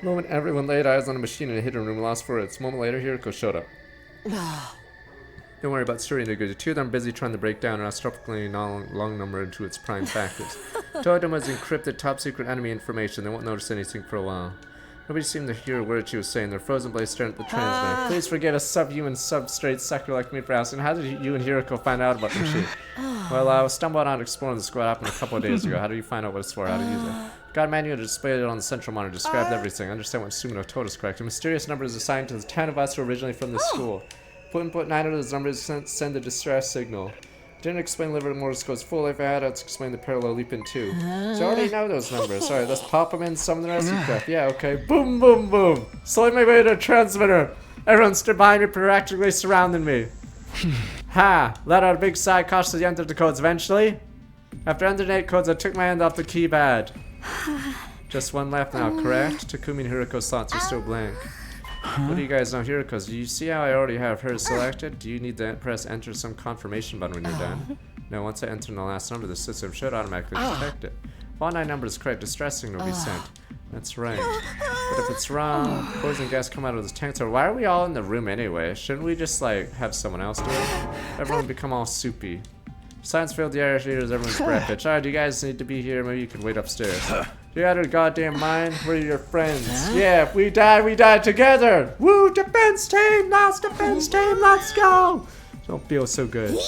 The moment everyone laid eyes on a machine in a hidden room, lost for words. A moment later, Hiruko showed up. Don't worry about Suri Nugu. The two of them are busy trying to break down an astronomically long number into its prime factors. Told them was encrypted top secret enemy information. They won't notice anything for a while. Nobody seemed to hear a word she was saying. Their frozen blades staring at the transmitter. Please forgive a subhuman, substrate sucker like me for asking. How did you and Hiruko find out about the machine? Well, I was stumbled on exploring the squad happened a couple of days ago. How did you find out what it's for? How to use it? Got a manual to display it on the central monitor. Described everything. I understand what Sumino told us correct. A mysterious number is assigned to the 10 of us who are originally from this school. Put 9 of those numbers send a distress signal. Didn't explain liver Morse code's full. If I had, I'd explain the parallel leap in 2. So I already know those numbers. Sorry, let's pop them in, some of the rest you craft. Yeah, okay. Boom, boom, boom. Slowing my way to a transmitter. Everyone stood behind me, practically surrounding me. Ha! Let out a big sigh, cautiously entered the codes. Eventually, after entering 8 codes, I took my hand off the keypad. Just one left now, correct? Takumi and Hiruko's thoughts are still blank. What do you guys know, Hiruko's? Do you see how I already have hers selected? Do you need to press enter some confirmation button when you're done? No, once I enter the last number, the system should automatically detect it. If all 9 numbers is correct, distress signal will be sent. That's right. But if it's wrong, poison gas come out of this tank. So why are we all in the room anyway? Shouldn't we just like have someone else do it? Everyone become all soupy. Science failed the Irish leaders, everyone's breath bitch. Alright, do you guys need to be here? Maybe you can wait upstairs. You out of your goddamn mind? We're your friends. Yeah, if we die, we die together. Woo, defense team, last defense team, let's go. Don't feel so good.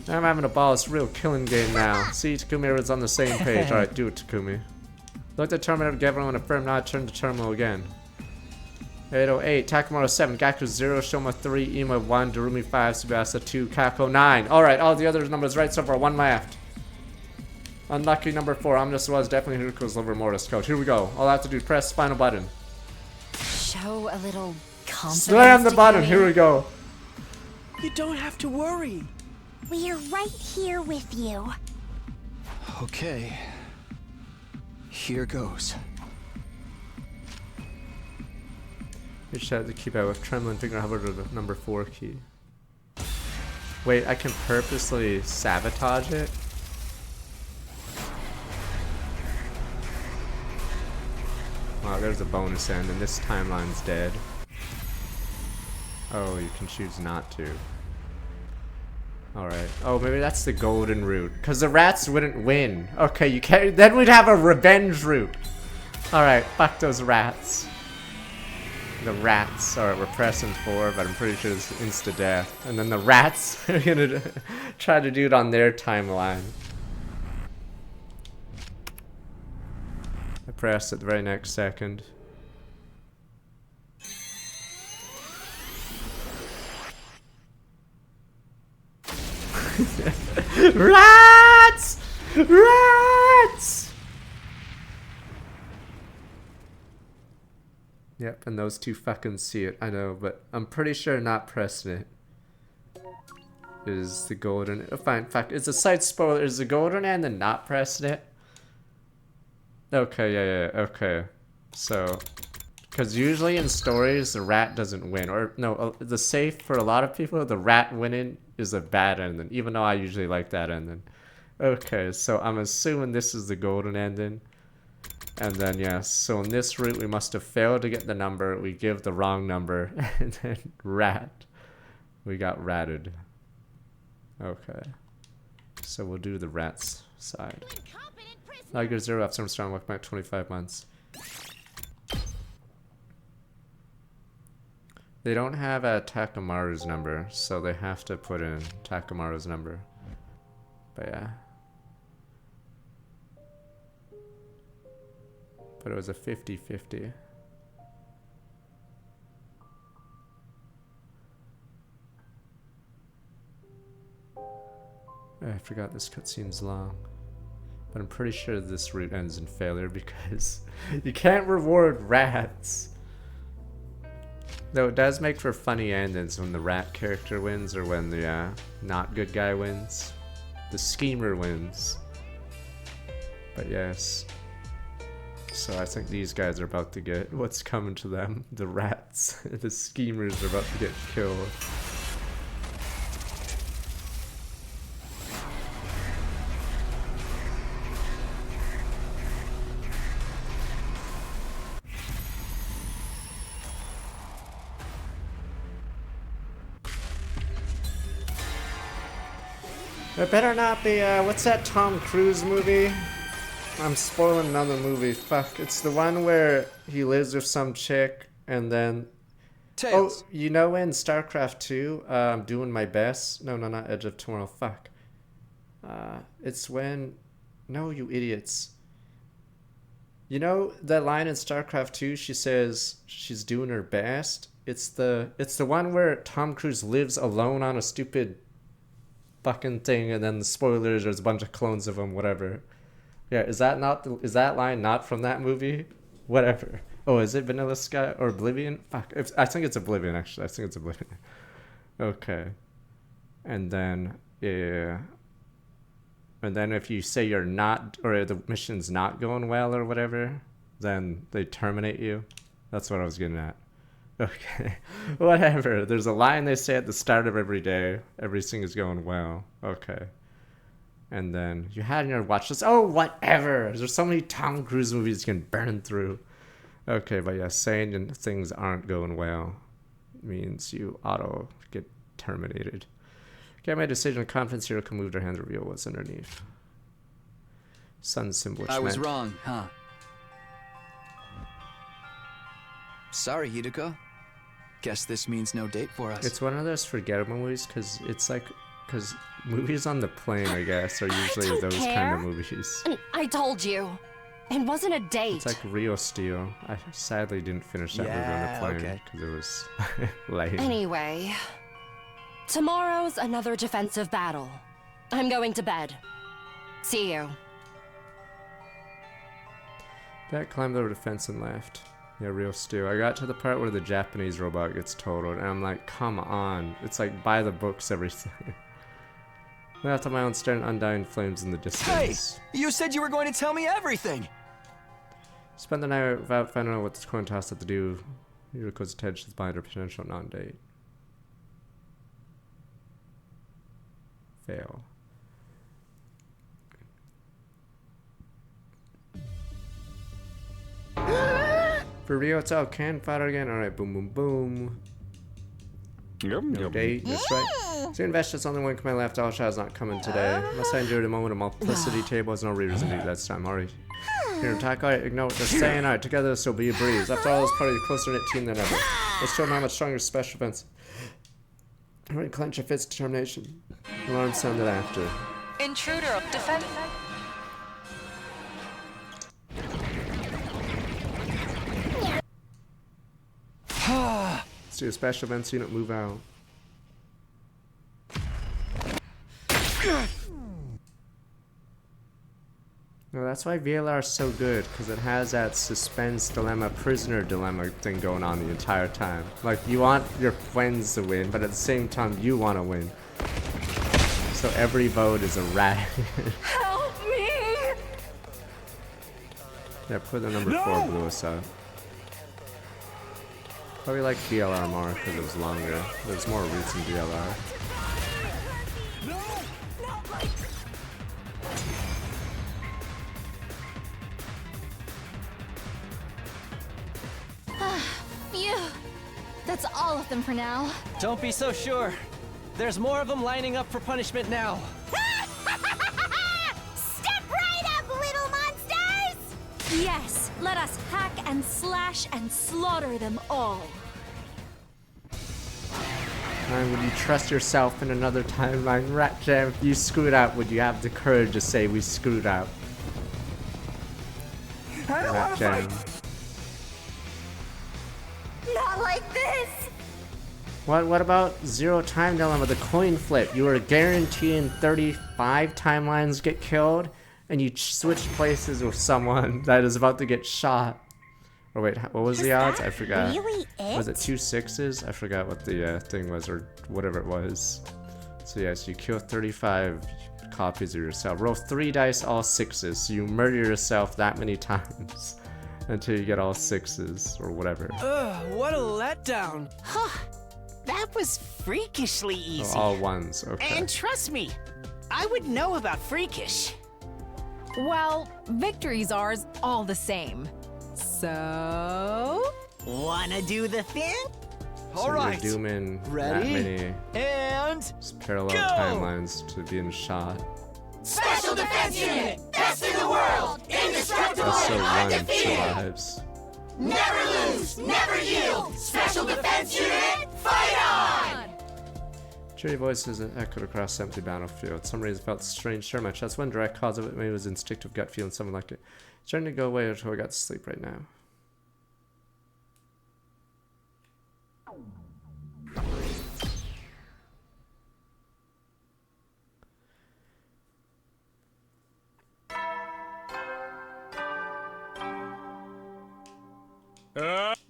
I'm having a ball. It's a real killing game now. See, Takumi, everyone's on the same page. Alright, do it, Takumi. Look at the terminator, give everyone a firm nod, turn to terminal again. 808, Takamura 7, Gaku 0, Shoma 3, Ima 1, Darumi 5, Tsubasa 2, Kako 9. Alright, all the other numbers right so far, 1 left. Unlucky number 4, Omnis was definitely Hiruko's liver mortis code. Here we go. All I have to do is press final button. Show a little confidence. Slam the button, here we go. You don't have to worry. We're right here with you. Okay. Here goes. You just have to keep out with trembling finger hover to the number 4 key. Wait, I can purposely sabotage it? Wow, there's a bonus end, and this timeline's dead. Oh, you can choose not to. Alright. Oh, maybe that's the golden route. Because the rats wouldn't win. Okay, you can't. Then we'd have a revenge route. Alright, fuck those rats. The rats. Alright, we're pressing 4, but I'm pretty sure it's insta-death. And then the rats are gonna try to do it on their timeline. I pressed at the very next second. Rats! Rats! Yep, and those two fucking see it. I know, but I'm pretty sure not pressing it is the golden. Oh, fine, fuck. It's a side spoiler. Is the golden and then not pressing it? Okay, yeah, okay. So, because usually in stories, the rat doesn't win. Or, no, the safe for a lot of people, the rat winning is a bad ending. Even though I usually like that ending. Okay, so I'm assuming this is the golden ending. And then, yes, so in this route, we must have failed to get the number. We give the wrong number. And then rat. We got ratted. Okay. So we'll do the rats side. Liger 0 after strong work back 25 months. They don't have Takamaru's number, so they have to put in Takamaru's number. But yeah. But it was a 50-50. I forgot this cutscene's long. But I'm pretty sure this route ends in failure because you can't reward rats. Though it does make for funny endings when the rat character wins or when the not good guy wins. The schemer wins. But yes. So I think these guys are about to get what's coming to them. The rats. The schemers are about to get killed. It better not be, what's that Tom Cruise movie? I'm spoiling another movie. Fuck. It's the one where he lives with some chick and then... Tails. Oh, you know in StarCraft 2, I'm doing my best. No, not Edge of Tomorrow. Fuck. It's when... No, you idiots. You know that line in StarCraft 2, she says she's doing her best? It's the one where Tom Cruise lives alone on a stupid fucking thing, and then the spoilers, there's a bunch of clones of him, whatever. Yeah, is that line not from that movie? Whatever. Oh, is it Vanilla Sky or Oblivion? Fuck. I think it's Oblivion, actually. I think it's Oblivion. Okay. And then, yeah. And then if you say you're not, or the mission's not going well or whatever, then they terminate you. That's what I was getting at. Okay. Whatever. There's a line they say at the start of every day. Everything is going well. Okay. And then you had in your watch list. Oh, whatever. There's so many Tom Cruise movies you can burn through. Okay, but yeah, saying things aren't going well means you auto get terminated. Okay, my decision. Confidence Hiruko moved her hand to reveal what's underneath. Sun symbol. I was wrong, huh? Sorry, Hiruko. Guess this means no date for us. It's one of those forgettable movies because movies on the plane, I guess, are usually those kind of movies. I told you. It wasn't a date. It's like Rio Steel. I sadly didn't finish that movie on the plane because it was late. Anyway, tomorrow's another defensive battle. I'm going to bed. See you. That climbed over the fence and left. Yeah, Rio Steel. I got to the part where the Japanese robot gets totaled, and I'm like, come on. It's like by the books, everything. Left on my own, staring at undying flames in the distance. Hey! You said you were going to tell me everything! Spend the night without finding out what this coin toss had to do. Hiruko's attentions behind her potential non-date. Fail. For Rio, it's out. Can fight her again. Alright, boom, boom, boom. No date, that's right. So investors only one coming left. All shots not coming today. Unless I enjoyed a moment of multiplicity table. There's no reason to do that this time. Alright. Here, attack. Alright, ignore what they're saying. Alright, together this will be a breeze. After all, it's part of a closer knit team than ever. Let's show them how much stronger special defense. Alright, clench your fist, determination. Alarm sounded after. Intruder, defend. Let's do a special events unit move out. No, that's why VLR is so good, because it has that suspense dilemma, prisoner dilemma thing going on the entire time. Like, you want your friends to win, but at the same time, you want to win. So every vote is a rat. Help me! Yeah, put the number 4 blew us up. Probably like VLR more because it was longer. There's more routes in VLR. Phew. That's all of them for now. Don't be so sure. There's more of them lining up for punishment now. Step right up, little monsters! Yes, let us hack and slash and slaughter them all. Would you trust yourself in another timeline? Rat Jam, if you screwed up, would you have the courage to say we screwed up? Rat Jam. Not like this! What about Zero Time Dilemma, the coin flip? You were guaranteeing 35 timelines get killed, and you switched places with someone that is about to get shot. Or wait, what was the odds? I forgot. Really Was it 2 6s? I forgot what the thing was, or whatever it was. So yes, you kill 35 copies of yourself. Roll 3 dice, all 6s. So you murder yourself that many times until you get all 6s, or whatever. Ugh, what a letdown. That was freakishly easy. Oh, all 1s, okay. And trust me, I would know about freakish. Well, victory's ours all the same. So... Wanna do the thing? So you're dooming that many parallel timelines to being shot. Special Defense Unit! Best in the world! Indestructible and undefeated! Survives. Never lose! Never yield! Special Defense Unit, fight on! Cheery voices echoed across the empty battlefield. Some reason felt strange stir in my chest. One direct cause of it, maybe it was instinctive gut feeling, something like it. Starting to go away until I got to sleep right now.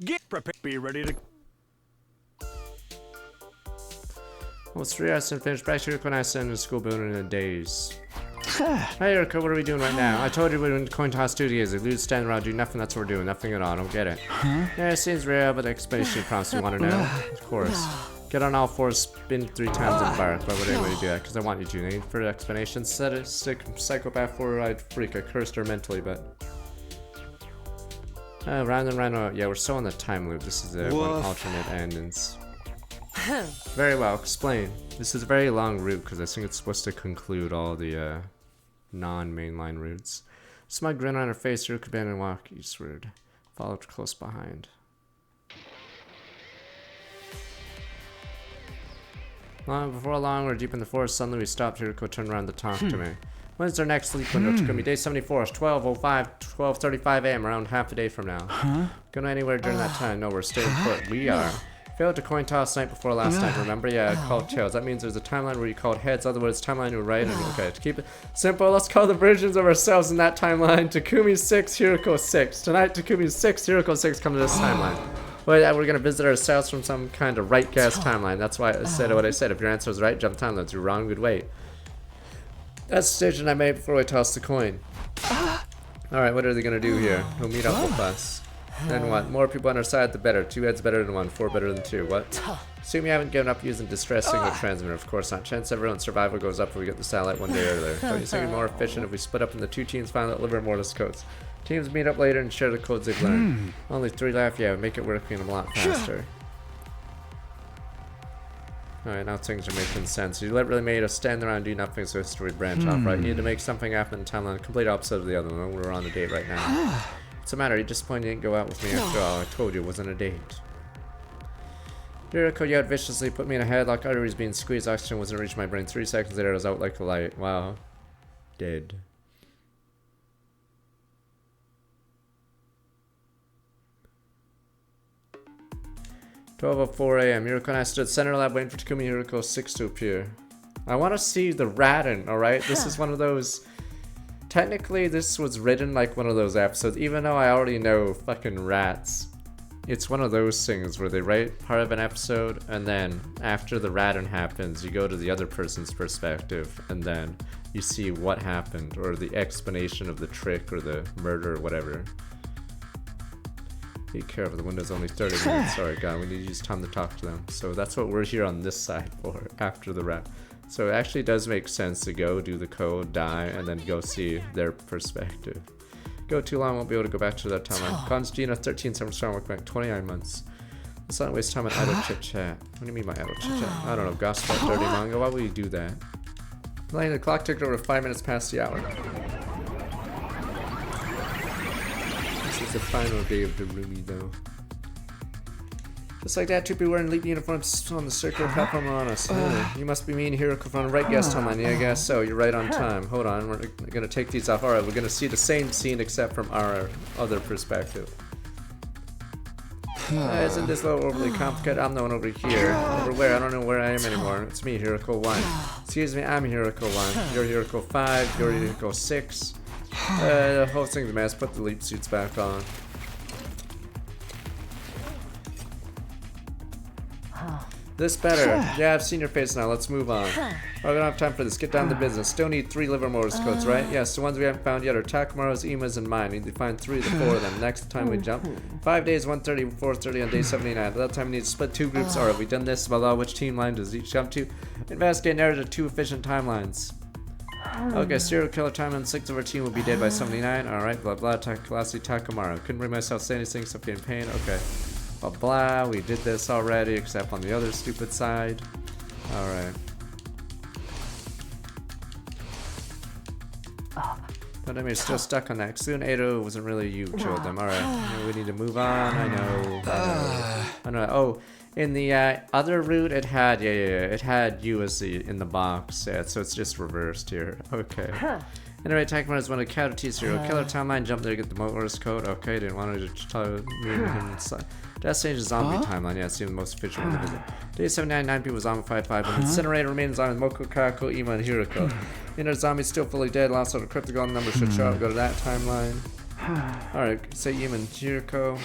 Get prepared. Be ready to. Almost 3 hours since finished. Back to Hiruko and I sent in school boon in a daze. Hey Hiruko, what are we doing right now? I told you we were in coin toss studios. If we stand around, do nothing, that's what we're doing. Nothing at all. I don't get it. Yeah, it seems real, but the explanation you promised you want to know. Of course. Get on all fours, spin 3 times and bark. Why would anybody do that? Because I want you to. Need further explanation. Sadistic psychopath, four-eyed freak. I cursed her mentally, but. Round and round. Yeah, we're still in the time loop. This is the one alternate endings. Very well. Explain. This is a very long route because I think it's supposed to conclude all the non-mainline routes. Smug grin on her face. Hiruko abandoned and walk eastward. Followed close behind. Before long, we're deep in the forest. Suddenly, we stopped. Hiruko turned around to talk to me. When's our next sleep window? It's gonna be day 74. It's 12:05, 12:35 a.m. Around half a day from now. Going anywhere during that time? No, we're staying put. We are. Failed to coin toss night before last night. Remember? Yeah, I called tails. That means there's a timeline where you called heads. Otherwise, timeline you were right. And okay, to keep it simple, let's call the versions of ourselves in that timeline. Takumi 6, Hiruko 6. Tonight, Takumi 6, Hiruko 6 come to this timeline. Wait, we're gonna visit ourselves from some kind of right guess timeline. That's why I said what I said. If your answer is right, jump timelines. You're wrong, we'd wait. That's the decision I made before I tossed the coin. Alright, what are they gonna do here? Who'll meet up with us? Then what? More people on our side, the better. 2 heads better than 1, 4 better than 2. What? Assume you haven't given up using distress signal transmitter. Of course not. Chance everyone's survival goes up if we get the satellite one day earlier. Don't you think it'd be more efficient if we split up into 2 teams, find out liver Mortis codes? Teams meet up later and share the codes they've learned. Only 3 left, yeah, make it working a lot faster. Alright, now things are making sense. You really made us stand around and do nothing so history would branch off, right? You need to make something happen in timeline, complete opposite of the other one. We're on a date right now. What's the matter? You're disappointed you didn't go out with me after all. I told you it wasn't a date. Hiruko yelled viciously, put me in a headlock, arteries being squeezed, oxygen wasn't reaching my brain. 3 seconds later, I was out like a light. Wow. Dead. "12:04 a.m. Hiruko and I stood center lab waiting for Takumi Hiruko 6 to appear. I want to see the Radin, alright? This is one of those... Technically, this was written like one of those episodes, even though I already know fucking rats. It's one of those things where they write part of an episode, and then after the Radin happens, you go to the other person's perspective, and then you see what happened, or the explanation of the trick, or the murder, or whatever. Be careful, the window's only 30 minutes. Sorry, God, we need to use time to talk to them. So that's what we're here on this side for, after the wrap. So it actually does make sense to go do the code, die, and then go see their perspective. Go too long, won't be able to go back to that timeline. Cons Gina, 13, Summer Storm, work back 29 months. Let's not waste time on idle chit-chat. What do you mean by idle chit-chat? I don't know, gossip about dirty manga? Why would you do that? Playing the clock ticked over 5 minutes past the hour. This is the final day of the roomie, though. Just like that, 2 people wearing elite uniforms on the circular platform are on us. You must be me and Hiruko from the right guess timeline. Yeah, I guess so. You're right on time. Hold on, we're gonna take these off. Alright, we're gonna see the same scene except from our other perspective. Isn't this a little overly complicated? I'm the one over here. Over where? I don't know where I am anymore. It's me, Hiruko 1. Excuse me, I'm Hiruko 1. You're Hiruko 5. You're Hiruko 6. The whole thing's a mess. Put the leap suits back on. This better. Yeah, I've seen your face now. Let's move on. Oh, we don't have time for this. Get down to business. Still need 3 liver Mortis codes, right? Yes, the ones we haven't found yet are Takamaro's, Ima's, and mine. Need to find 3 of the 4 of them. Next time we jump. 5 days, 1:30, 4:30 on day 79. At that time, we need to split 2 groups. Alright, we've done this. About which team line does each jump to? Investigate narrative 2 efficient timelines. Okay, serial killer timeline 6 of our team will be dead by 79. Alright, blah blah. Classy Takamaro. Couldn't bring myself to say anything except being in pain. Okay. blah blah. We did this already, except on the other stupid side. Alright. But I mean, still stuck on that. Soon Ado wasn't really you who killed them. Alright, we need to move on. I know. Oh, in the other route, it had, it had you as in the box. Yeah, so it's just reversed here. Okay. Anyway, Takemura is one of the casualties here. Killer timeline, jump there to get the Morse code. Okay, didn't want to tell me him inside. Destination zombie timeline, yeah, it seemed the most efficient one to visit. Day 79, 9 people zombified, 5 but Incinerator remains on Moko, Kako, Ima, and Hiruko. Inner zombies still fully dead, lost out of cryptagon number should show up, go to that timeline. Alright, say Ima and Hiruko.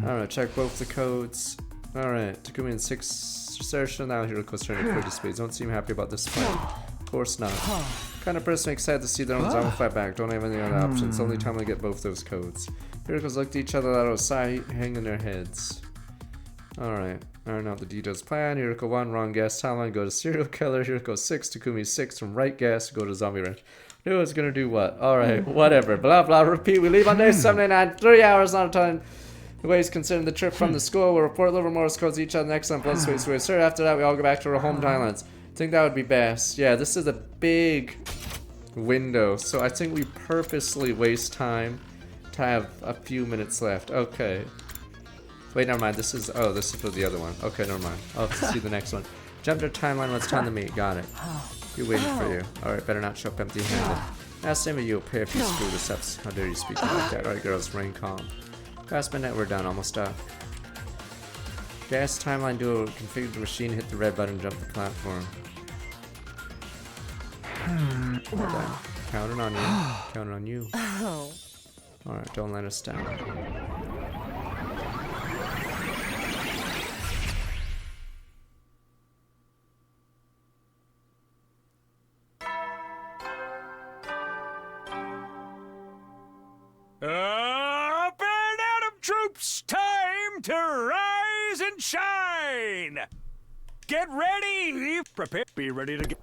Alright, check both the codes. Alright, Takumi in 6 assertion, now Hiruko's turning 40 speeds. Don't seem happy about this fight. Of course not. Kind of person excited to see their own zombified back, don't have any other options, only time we get both those codes. Hiruko's looked at each other out of sight, hanging their heads. Alright, I don't know the details plan. Hiruko 1, wrong guess. Timeline, go to serial killer. Hiruko 6, Takumi 6, from right guess, go to zombie ranch. Knew I was gonna do what? Alright, whatever. Blah blah, repeat. We leave on day 79, 3 hours on time. The way he's considering the trip from the school. We'll report little Morse codes each other next time. Blood, sweet, sweet. Sir, after that, we all go back to our home timelines. I think that would be best. Yeah, this is a big window, so I think we purposely waste time to have a few minutes left. Okay. Wait, never mind. This is for the other one. Okay, never mind. I'll have to see the next one. Jump to timeline when it's time to meet. Got it. Be waiting for you. Alright, better not show up empty-handed. Ask him if you'll pay if you screw this up. How dare you speak like that? Alright, girls, rain calm. Fast minute, we're done. Almost up. Gas timeline duo. Configure the machine, hit the red button, jump the platform. Well done. Counting on you. Counting on you. Alright, don't let us down. Up and Atom troops, time to rise and shine! Get ready! Prepare, be ready to get...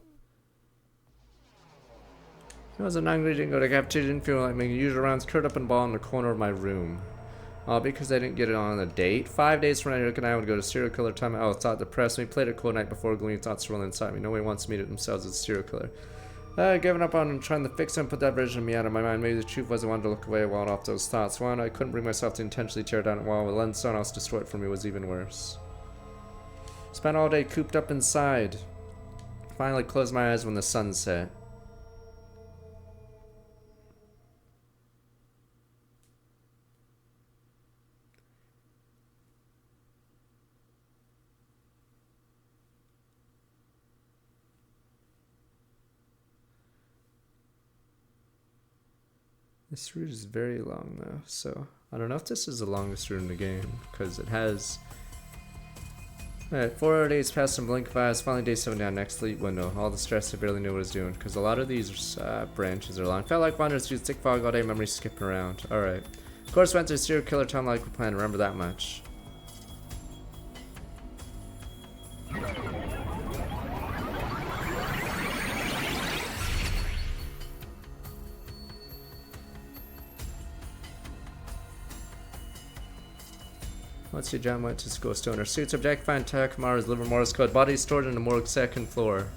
I wasn't hungry, didn't go to cafeteria, didn't feel like making usual rounds, curled up and ball in the corner of my room. Because I didn't get it on a date. 5 days from now, Hiruko and I would go to serial killer time. I was thought depressed. We played it cool night before, gloomy thoughts swirling inside me. Nobody wants to meet it themselves as a serial killer. Giving up on trying to fix him, put that version of me out of my mind. Maybe the truth was I wanted to look away while off those thoughts. One, I couldn't bring myself to intentionally tear down a wall. With letting someone else destroy it for me was even worse. Spent all day cooped up inside. Finally closed my eyes when the sun set. This route is very long though, so I don't know if this is the longest route in the game, because it has... Alright, 4 days past some blink of eyes, finally day 7 down, next sleep window. All the stress, I barely knew what I was doing, because a lot of these branches are long. Felt like wandering through thick fog all day, memory skipping around. Alright. Of course went through serial killer time like we planned, remember that much. Once your John went to school, stoner suits, objectifying Takemura's liver Morse code, body stored in the morgue second floor.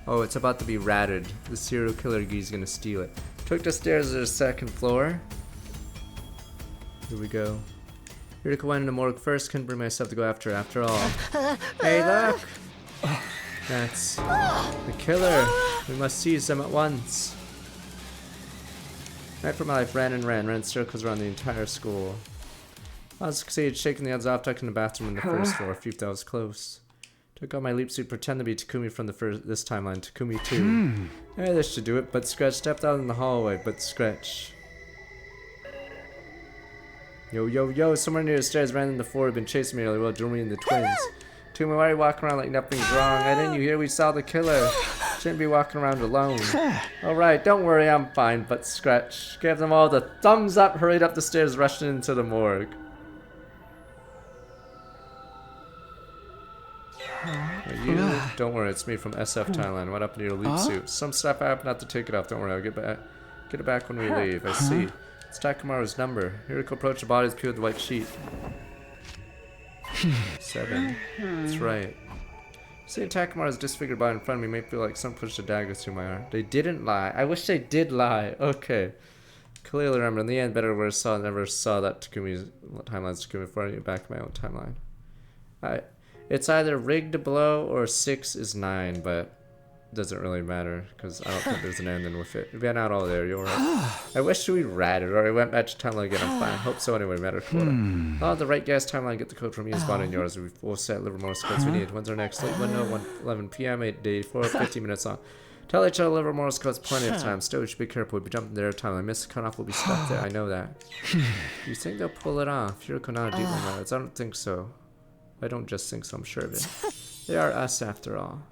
Oh, it's about to be ratted. The serial killer gee's gonna steal it. Took the stairs to the second floor. Here we go. Hiruko went in the morgue first, couldn't bring myself to go after her after all. Hey, look! That's the killer. We must seize them at once. Night for my life, ran circles around the entire school. I was succeeded, shaking the odds off, tucked in the bathroom in the first floor. Phew, that was close. Took out my leap suit, pretend to be Takumi from this timeline. Takumi 2. Yeah, this should do it, but Scratch stepped out in the hallway, but Scratch. Yo, somewhere near the stairs, ran in the floor, had been chasing me earlier while Jeremy and the twins. Takumi, why are you walking around like nothing's wrong? Why didn't you hear we saw the killer? Shouldn't be walking around alone. Alright, don't worry, I'm fine, but Scratch. Gave them all the thumbs up, hurried up the stairs, rushed into the morgue. You? Don't worry, it's me from SF Thailand. What happened to your leap suit? Some stuff happened, not to take it off. Don't worry, I'll get it back when we leave. I see. It's Takemura's number. Hiruko approached the bodies, peeled the white sheet. 7. That's right. Seeing Takamura's disfigured body in front of me made me feel like some pushed a dagger through my arm. They didn't lie. I wish they did lie. Okay. Clearly remember, in the end, better where I never saw that Takumi's timeline's Takumi before I get back to my own timeline. It's either rigged below or 6 is 9, but it doesn't really matter because I don't think there's an ending with it. We've been out all there, you're right. I wish we ratted or I went back to timeline again. I'm fine. Hope so anyway, matter quota. I'll have the right gas timeline, get the code from Ian's body and yours. We've all set Livermore codes we need. When's our next sleep window? 11 p.m. 8 day 4 50 minutes long. Tell each other Livermore codes plenty of time. Still, we should be careful. We'll be jumping there time. I miss the cutoff. We'll be stuck there. I know that. You think they'll pull it off? Hiruko not a deep one. I don't think so. I don't just think so. I'm sure of it. They are us after all.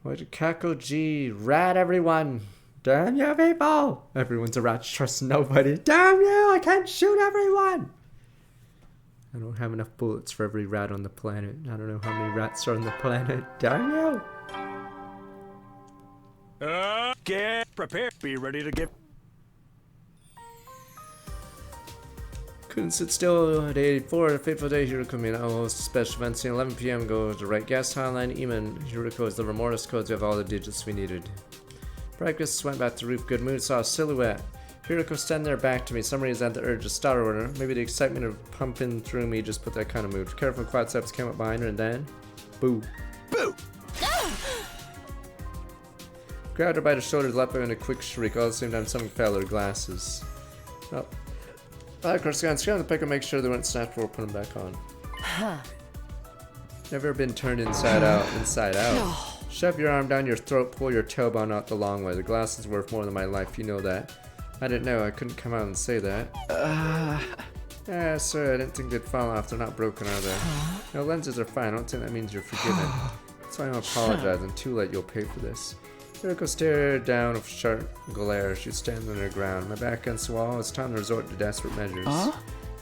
What did Kako G? Rat everyone! Damn you people! Everyone's a rat, trust nobody. Damn you! I can't shoot everyone! I don't have enough bullets for every rat on the planet. I don't know how many rats are on the planet. Damn you! Get prepared. Be ready to get... Couldn't sit still at 84. A fateful day. Hiruko me. I'll host a special event soon. 11 p.m. Go to the right gas timeline. Eamon Hiruko is the Remortis codes. We have all the digits we needed. Breakfast went back to roof. Good mood. Saw a silhouette. Hiruko standing there back to me. Some reason I had the urge to start order. Maybe the excitement of pumping through me just put that kind of mood. Careful, quiet steps came up behind her and then, boo. Boo! Grabbed her by the shoulders, let her in a quick shriek. All at the same time, something fell her glasses. Oh. Of course, scan the pick and make sure they weren't snapped before putting them back on. Never been turned inside out, Shove your arm down your throat, pull your tailbone out the long way. The glass is worth more than my life, you know that. I didn't know, I couldn't come out and say that. Yeah, sorry, I didn't think they'd fall off. They're not broken, are they? No, lenses are fine. I don't think that means you're forgiven. That's why I'm apologizing. Too late, you'll pay for this. Hiruko stared down with sharp glare. She was standing on her ground. My back against the wall. It's time to resort to desperate measures.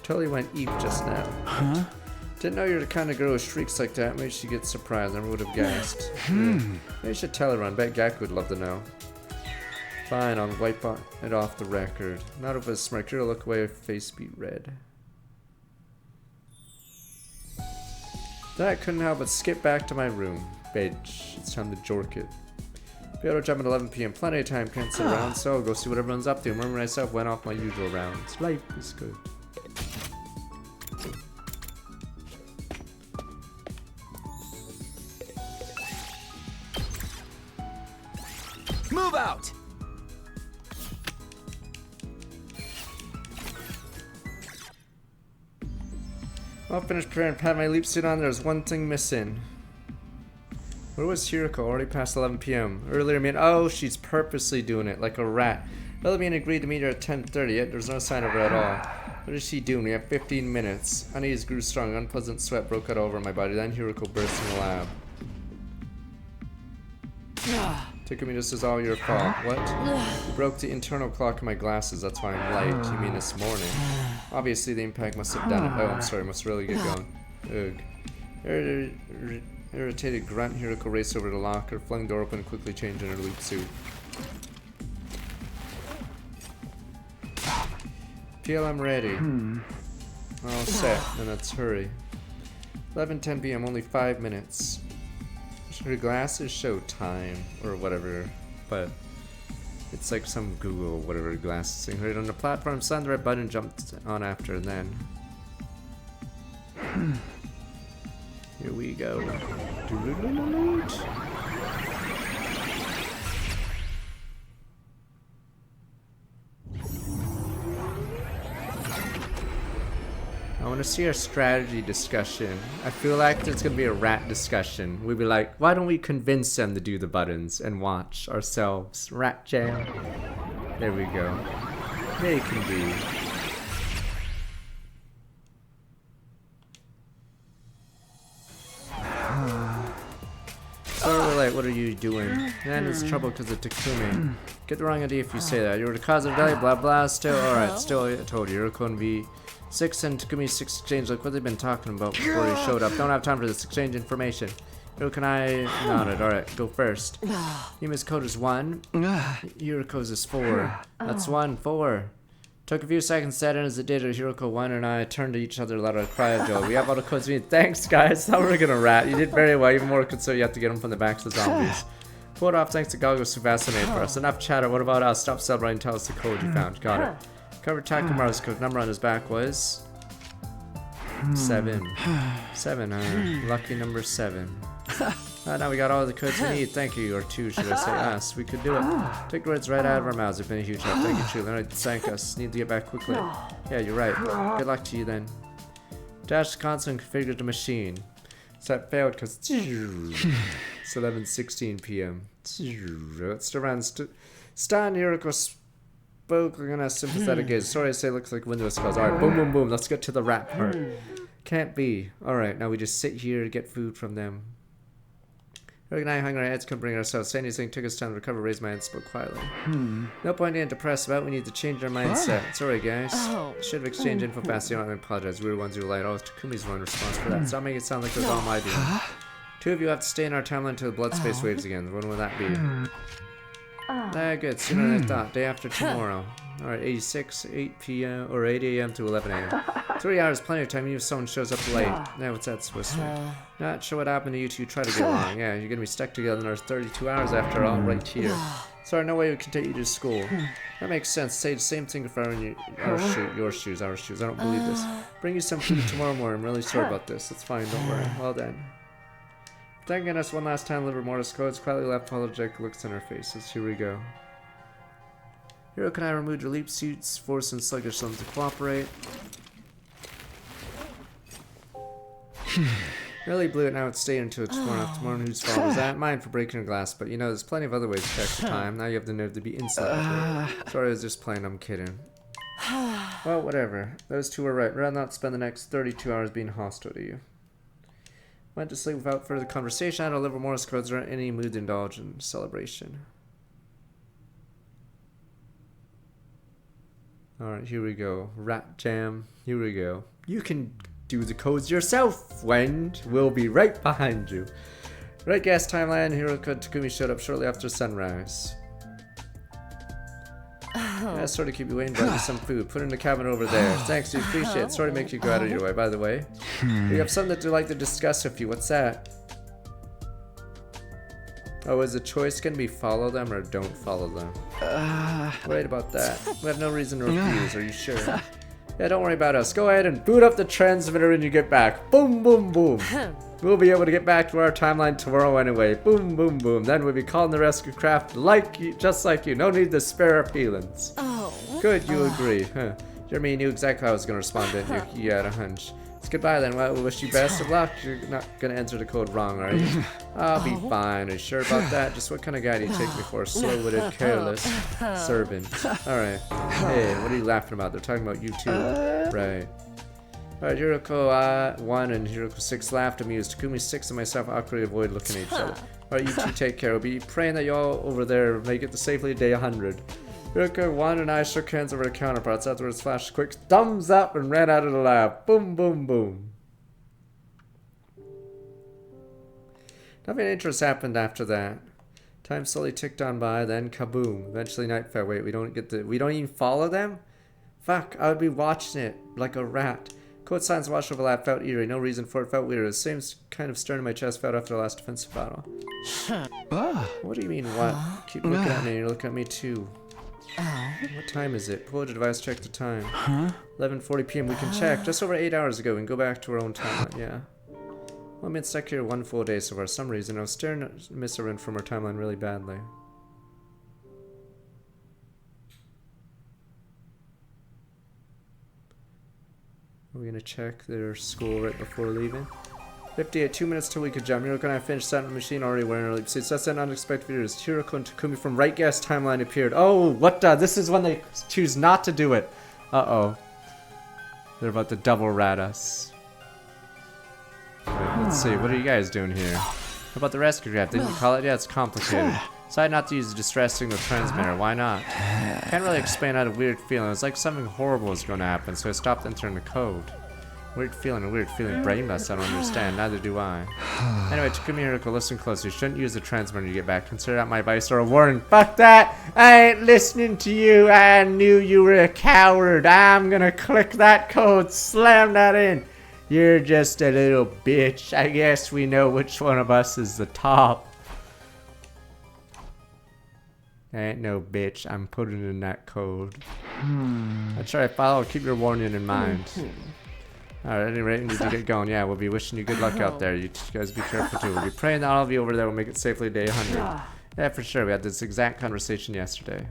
Totally went eep just now. Didn't know you're the kind of girl who shrieks like that. Maybe she gets surprised. Never would have guessed. Maybe you should tell her. I bet Gaku would love to know. Fine, I'll wipe it off the record. Not with a smirk. Hiro look away, her face beat red. That couldn't help but skip back to my room. Bitch. It's time to jork it. Be able to jump at 11 p.m. Plenty of time, can't sit around, so I'll go see what everyone's up to. Remember myself, went off my usual rounds. Life is good. Move out! I'll finish preparing, pat my leap suit on. There's one thing missing. Where was Hiruko? Already past 11 p.m. Earlier, oh, she's purposely doing it like a rat. Earlier, agreed to meet her at 10:30. Yet there's no sign of her at all. What is she doing? We have 15 minutes. Unease grew strong. Unpleasant sweat broke out over my body. Then Hiruko burst in the lab. Takumi, this is all your fault. What? You broke the internal clock in my glasses. That's why I'm late. You mean this morning? Obviously, the impact must have done it. Oh, I'm sorry. Must really get going. Ugh. Irritated grunt, Hiruko raced over to the locker, flung the door open, and quickly changed in her loop suit. Feel I'm ready. All set, then let's hurry. 11:10 p.m., only 5 minutes. Her glasses show time, or whatever, but it's like some Google whatever glasses thing. Hurried on the platform, slammed the red button, jumped on after, and then... Here we go. I want to see our strategy discussion. I feel like there's going to be a rat discussion. We'd be like, why don't we convince them to do the buttons and watch ourselves? Rat jam. There we go. They can be. Sorry we're late, what are you doing? Man, it's trouble because of Takumi. Get the wrong idea if you say that. You were the cause of delay, blah blah, still, alright, still, I told you. You're going to be 6 and Takumi's 6 exchange, like what they've been talking about before he showed up. Don't have time for this exchange information. Hiruko and I nodded. Alright, go first. Yuma's code is 1. Hiruko's is 4. That's 1, 4. Took a few seconds to set in as it did. Hiruko, 1, and I turned to each other, let out a cry of joy. We have all the codes we need. Thanks, guys. Thought we were gonna rat. You did very well. Even more so you have to get them from the backs of the zombies. Pulled off thanks to Goggles who vaccinated for us. Enough chatter. What about us? Stop celebrating. Tell us the code you found. Got it. Covered Takamaru's code. Number on his back was 7. 7. Lucky number 7. Now we got all the codes we need. Thank you, or 2, should I say us. We could do it. Take the words right out of our mouths. It's been a huge help. Thank you, truly. Alright, thank us. Need to get back quickly. Yeah, you're right. Good luck to you then. Dash the console and configure the machine. So that failed because it's 11:16 p.m. It's around Stan Hiruko spoke in a sympathetic gaze. Sorry I say looks like Windows calls. Alright, boom, boom, boom. Let's get to the rat part. Can't be. Alright, now we just sit here to get food from them. Hiruko and I hung our heads, couldn't bring ourselves. Saying anything took us time to recover, raised my hand, spoke quietly. No point getting depressed about. We need to change our mindset. It's alright, guys. Should have exchanged info fast. You don't apologize. We were the ones who lied. Oh, Takumi's one response for that. Stop making it sound like it was all my doing. 2 of you have to stay in our timeline until the blood space waves again. When will that be? Good. Sooner than I thought. Day after tomorrow. Alright, 86, 8 p.m. or 8 a.m. to 11 a.m. 3 hours, plenty of time. Even if someone shows up late. Now what's that supposed to mean? Not sure what happened to you two. Try to get along. Yeah, you're gonna be stuck together in our 32 hours after all, right here. Sorry, no way we can take you to school. That makes sense. Say the same thing if I were in your shoes, our shoes. I don't believe this. Bring you some food tomorrow morning. I'm really sorry about this. It's fine. Don't worry. Well then. Thanking us one last time, liver Mortis codes. Quietly left apologetic looks on our faces. Here we go. Hiruko and I removed your leap suits, forcing sluggish limbs to cooperate. Really blew it, now it's staying until tomorrow. Tomorrow, whose fault was that? Mine for breaking a glass, but you know, there's plenty of other ways to check the time. Now you have the nerve to be insolent. Sorry, I was just playing, I'm kidding. Well, whatever. Those two were right. Rather not spend the next 32 hours being hostile to you. Went to sleep without further conversation. I had to deliver Morse codes or any mood to indulge in celebration. Alright, here we go. Rat Jam. Here we go. You can do the codes yourself, friend. We'll be right behind you. Right gas timeline. Hiruko and Takumi showed up shortly after sunrise. Yeah, sorry to keep you waiting, brought you some food. Put it in the cabinet over there. Thanks, we appreciate it. Sorry to make you go out of your way, by the way. We have something that we'd like to discuss with you. What's that? Oh, is the choice gonna be follow them or don't follow them? Worried about that. We have no reason to refuse, are you sure? Yeah, don't worry about us. Go ahead and boot up the transmitter when you get back. Boom, boom, boom. We'll be able to get back to our timeline tomorrow anyway. Boom, boom, boom. Then we'll be calling the rescue craft like you, just like you. No need to spare our feelings. Good, you agree. Huh. Jeremy knew exactly how I was going to respond, didn't you? You had a hunch. It's goodbye then. Well, we wish you best of luck. You're not going to enter the code wrong, are you? I'll be fine. Are you sure about that? Just what kind of guy do you take me for? Slow-witted, careless servant. Alright. Hey, what are you laughing about? They're talking about you too. Right. Alright, Hiruko 1 and Hiruko 6 laughed, amused. Takumi 6 and myself awkwardly avoid looking at each other. Alright, you two take care. We'll be praying that y'all over there make it to safely day 100. Hiruko 1 and I shook hands over the counterparts. Afterwards, flashed a quick thumbs up and ran out of the lab. Boom, boom, boom. Nothing interesting happened after that. Time slowly ticked on by, then kaboom. Eventually night fell. Wait, we don't even follow them? Fuck, I would be watching it like a rat. Code signs watched over lab felt eerie. No reason for it, felt weird. The same kind of stern in my chest felt after the last defensive battle. What do you mean, what? Keep looking at me, you're looking at me too. What time is it? Pull the device, check the time. 11:40 p.m. We can check. Just over 8 hours ago. We can go back to our own timeline. Yeah. Well, I've been stuck here 1 full day, so for some reason I was staring at Miss Orin from her timeline really badly. Are we gonna check their school right before leaving? 58, 2 minutes till we could jump. Hiruko and I finished setting the machine, already wearing our leap suits. That's an unexpected videos. Hiruko and Takumi from Right Gas timeline appeared. Oh, what the? This is when they choose not to do it. Uh-oh. They're about to double rat us. Right, let's see. What are you guys doing here? How about the rescue craft? Didn't you call it? Yeah, it's complicated. Decided not to use the distress signal transmitter. Why not? Can't really explain. I had a weird feeling. It was like something horrible was going to happen, so I stopped entering the code. Weird feeling, a weird feeling. Brainless, I don't understand. Neither do I. Anyway, Takumi Hiruko, listen closely. You shouldn't use the transmitter when you get back. Consider that my advice or a warning. Fuck that! I ain't listening to you. I knew you were a coward. I'm gonna click that code. Slam that in. You're just a little bitch. I guess we know which one of us is the top. I ain't no bitch. I'm putting in that code. That's right, follow. Keep your warning in mind. Alright, at any rate, we need to get going. Yeah, we'll be wishing you good luck out there. You guys be careful too. We'll be praying that all of you over there will make it safely to day 100. Yeah, for sure. We had this exact conversation yesterday.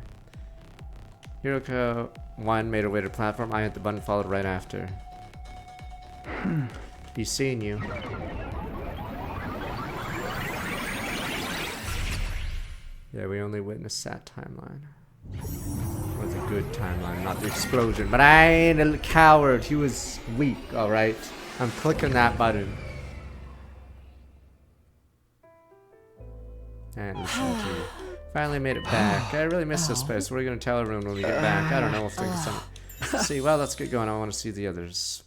Hiruko 1 made her way to the platform. I hit the button, followed right after. He's seeing you. Yeah, we only witnessed that timeline. It was a good timeline, not the explosion. But I ain't a coward. He was weak, alright? I'm clicking that button. And listen to you. Finally made it back. I really miss this place. What are you going to tell everyone when we get back? I don't know. We'll think of something. See, well, let's get going. I want to see the others.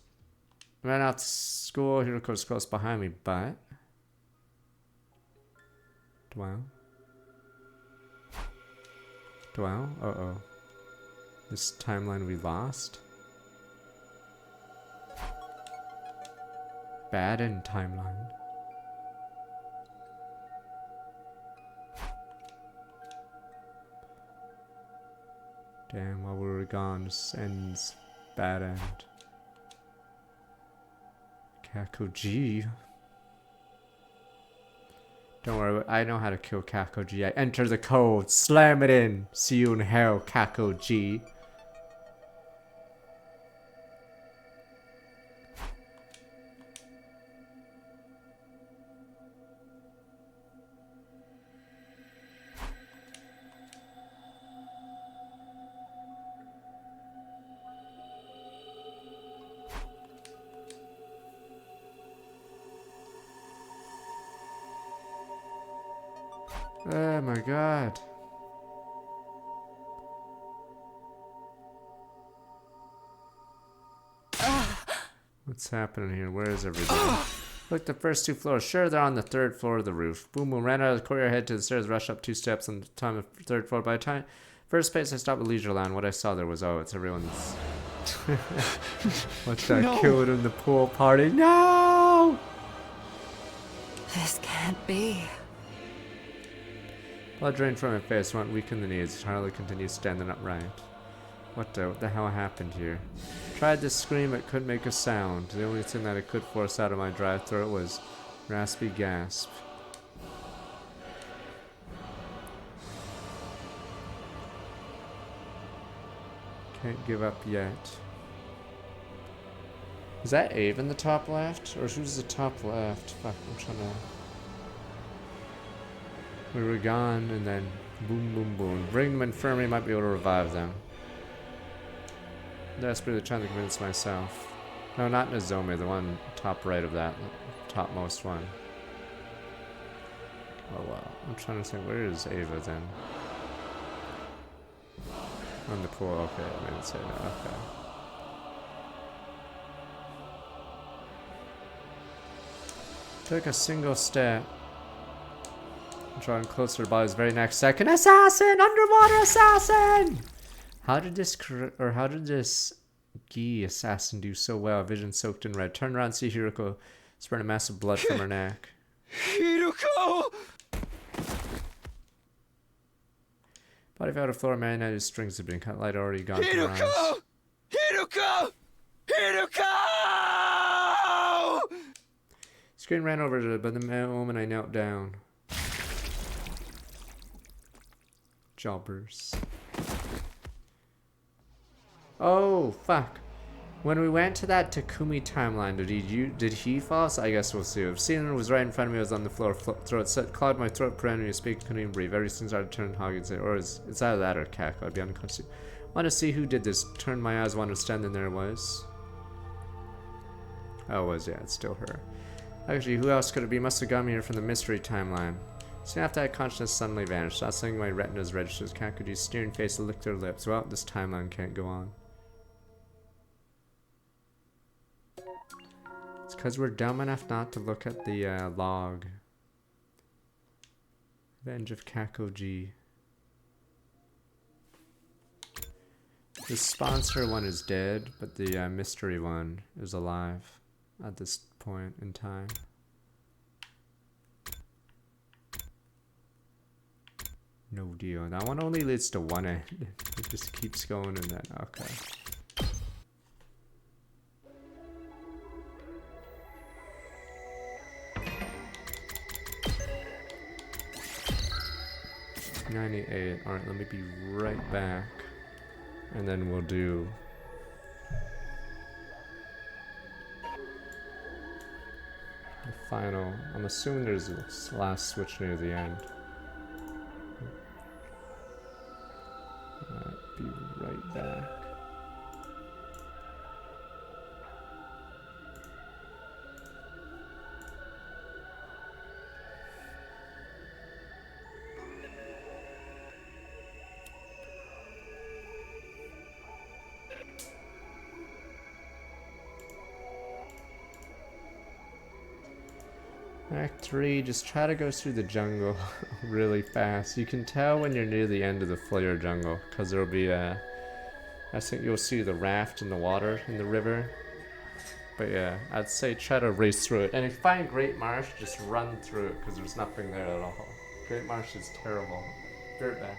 Ran out to school. Hiruko's close behind me, but... Dwell? Dwell? Uh-oh. This timeline we lost? Bad end timeline. Damn, while we were gone, this ends bad end. Kakoji. Don't worry, I know how to kill Kakoji. I enter the code, slam it in. See you in hell, Kakoji. Oh my god. What's happening here? Where is everybody? Look, the first 2 floors. Sure, they're on the 3rd floor of the roof. Boom boom, ran out of the courtyard, head to the stairs, rushed up 2 steps on the time of 3rd floor. By the time first place I stopped at Leisure Land, what I saw there was, oh, it's everyone's... What's that killed in the pool party? No! This can't be. Blood drained from my face, went weak in the knees. Harley continued standing upright. What the hell happened here? Tried to scream, but couldn't make a sound. The only thing that I could force out of my dry throat was raspy gasp. Can't give up yet. Is that Ave in the top left? Or who's the top left? Fuck, I'm trying to... We were gone, and then boom, boom, boom. Bring them infirmary, might be able to revive them. Desperately trying to convince myself. No, not Nozomi, the one top right of that, topmost one. Oh wow. I'm trying to think, where is Ava then? On the pool, okay, I didn't say that, okay. Took a single step. Drawing closer to the body's very next second. Assassin! Underwater assassin! How did this Gi assassin do so well? Vision soaked in red. Turn around, see Hiruko spurting massive blood from her neck. Hiruko! Body fell to the floor, marionetted strings had been cut. Light already gone from her eyes. Hiruko! Hiruko! Screen ran over to her, but the moment I knelt down. Jobbers. Oh, fuck. When we went to that Takumi timeline, did he fall? So I guess we'll see. I've seen it was right in front of me. I was on the floor. Throat set, clogged my throat, pretending to speak, couldn't even breathe. Everything started to turn hog and say, or it's either that or cackle. I'd be unconscious. Want to see who did this. Turned my eyes, wanted to stand, and there it was. Oh, it was, yeah, it's still her. Actually, who else could it be? Must have got me here from the mystery timeline. Soon after that, consciousness suddenly vanished. Not something my retinas registered. Kakuji's sneering face licked her lips. Well, this timeline can't go on. Because we're dumb enough not to look at the log. Revenge of Kakoji. The sponsor one is dead, but the mystery one is alive at this point in time. No deal. That one only leads to one end. It just keeps going and then, okay. $98. Alright, let me be right back. And then we'll do the final. I'm assuming there's a last switch near the end. Alright, be right back. Act 3, just try to go through the jungle really fast. You can tell when you're near the end of the Flare jungle, because there'll be I think you'll see the raft in the water in the river. But yeah, I'd say try to race through it. And if you find Great Marsh, just run through it, because there's nothing there at all. Great Marsh is terrible. Dirt back.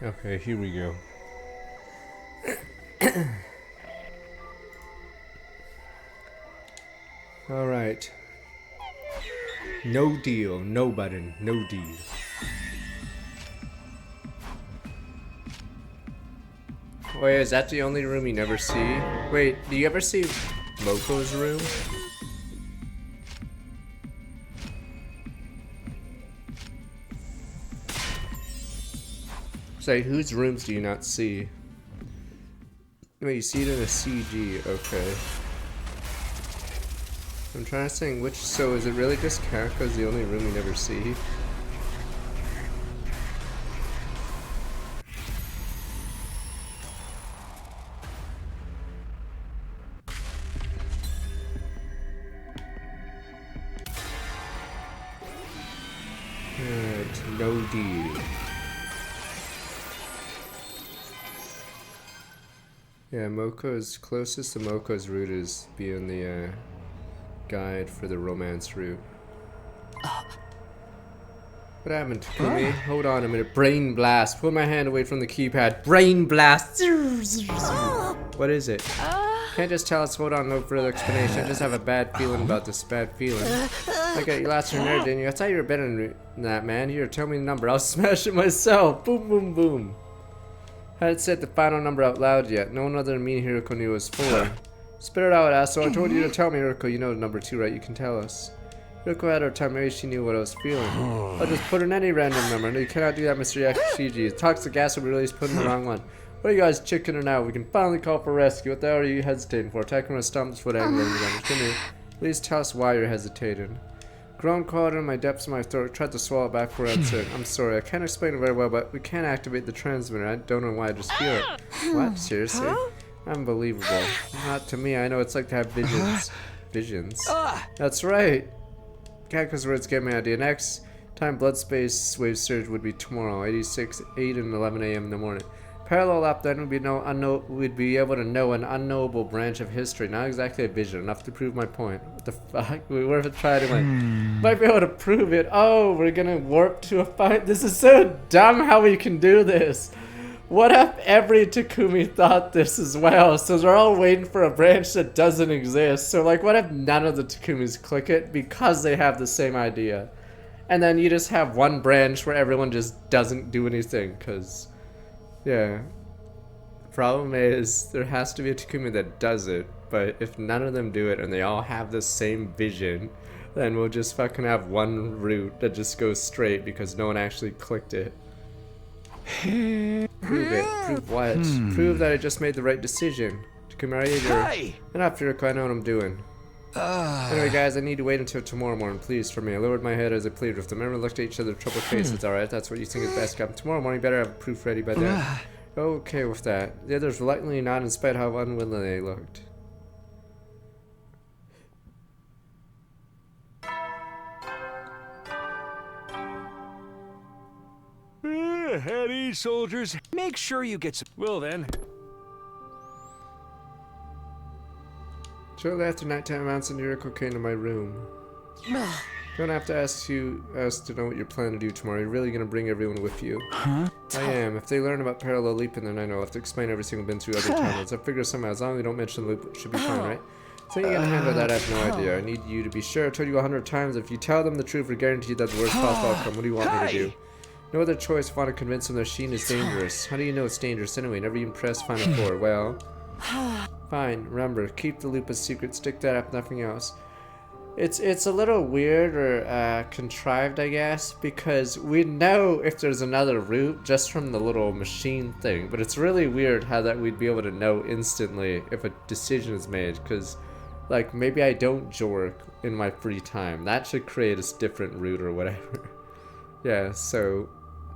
Okay, here we go. Alright. No deal, no button, no deal. Wait, is that the only room you never see? Wait, do you ever see Moko's room? Say, whose rooms do you not see? Wait, you see it in a CG, okay. I'm trying to think which, so is it really just Kako's the only room you never see? Alright, no deal. Yeah, Moko's closest to Moko's route is being the guide for the romance route. What happened, Takumi? Hold on a minute. Brain blast. Pull my hand away from the keypad. Brain blast. What is it? Can't just tell us. Hold on, no further explanation. I just have a bad feeling about this. Bad feeling. I got you lost your nerve, didn't you? I thought you were better than that, man. Here, tell me the number. I'll smash it myself. Boom, boom, boom. Hadn't said the final number out loud yet. No one other than me and Hiruko knew it was 4. Spit it out, asshole. I told you to tell me, Hiruko. You know the number 2, right? You can tell us. Hiruko had her time. Maybe she knew what I was feeling. I'll just put in any random number. No, you cannot do that, Mr. Yakishiji. Toxic gas will be released. Put in the wrong one. What are you guys chickening out? We can finally call for rescue. What the hell are you hesitating for? Attacking with a stomp foot angle. Please tell us why you're hesitating. Groan crawled in my depths of my throat. Tried to swallow it back before I answered. I'm sorry. I can't explain it very well, but we can't activate the transmitter. I don't know why. I just feel it. What? Seriously? Unbelievable. Not to me. I know it's like to have visions. Visions? That's right. Kako's words gave me an idea. Next time blood space wave surge would be tomorrow, 86, 8 and 11 a.m. in the morning. Parallel up then we'd be able to know an unknowable branch of history. Not exactly a vision, enough to prove my point. What the fuck? We were to try to might be able to prove it. Oh, we're gonna warp to a fight. This is so dumb how we can do this. What if every Takumi thought this as well? So they're all waiting for a branch that doesn't exist. So like, what if none of the Takumis click it because they have the same idea? And then you just have one branch where everyone just doesn't do anything, cause yeah. Problem is, there has to be a Takumi that does it, but if none of them do it and they all have the same vision, then we'll just fucking have one route that just goes straight because no one actually clicked it. Prove it. Prove what? Prove that I just made the right decision. Takumi, enough, Hiruko, I know what I'm doing. Anyway, guys, I need to wait until tomorrow morning, please, for me. I lowered my head as I pleaded with them. Everyone looked at each other with troubled faces. Alright, that's what you think is best, Captain. Tomorrow morning, you better have proof ready by then. Okay with that. The others reluctantly nodded in spite of how unwilling they looked. Heady, soldiers. Make sure you get some. Well then. Shortly after nighttime, Mount and Hiruko came to my room. Don't have to ask us to know what you're planning to do tomorrow. You're really gonna bring everyone with you. I am. If they learn about parallel leaping, then I know I'll have to explain every single been through other timelines. I figure somehow, as long as we don't mention the loop, it should be fine, right? So you're gonna handle that, I have no idea. I need you to be sure. I told you 100 times, if you tell them the truth, we're guaranteed that the worst possible outcome. What do you want me to do? No other choice. I want to convince them the machine is dangerous. How do you know it's dangerous anyway? Never even pressed Final Four. Well, fine. Remember, keep the loop a secret. Stick that up, nothing else. It's a little weird or contrived, I guess, because we know if there's another route just from the little machine thing. But it's really weird how that we'd be able to know instantly if a decision is made. Because, like, maybe I don't jork in my free time. That should create a different route or whatever. Yeah, so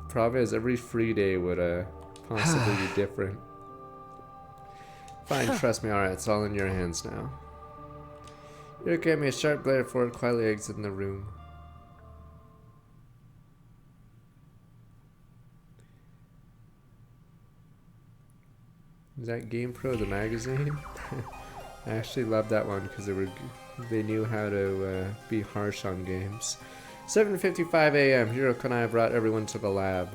problem is every free day would possibly be different. Fine, trust me. Alright, it's all in your hands now. You gave me a sharp glare before it quietly exited the room. Is that GamePro, the magazine? I actually loved that one because they knew how to be harsh on games. 7:55 a.m. Hiruko and I brought everyone to the lab.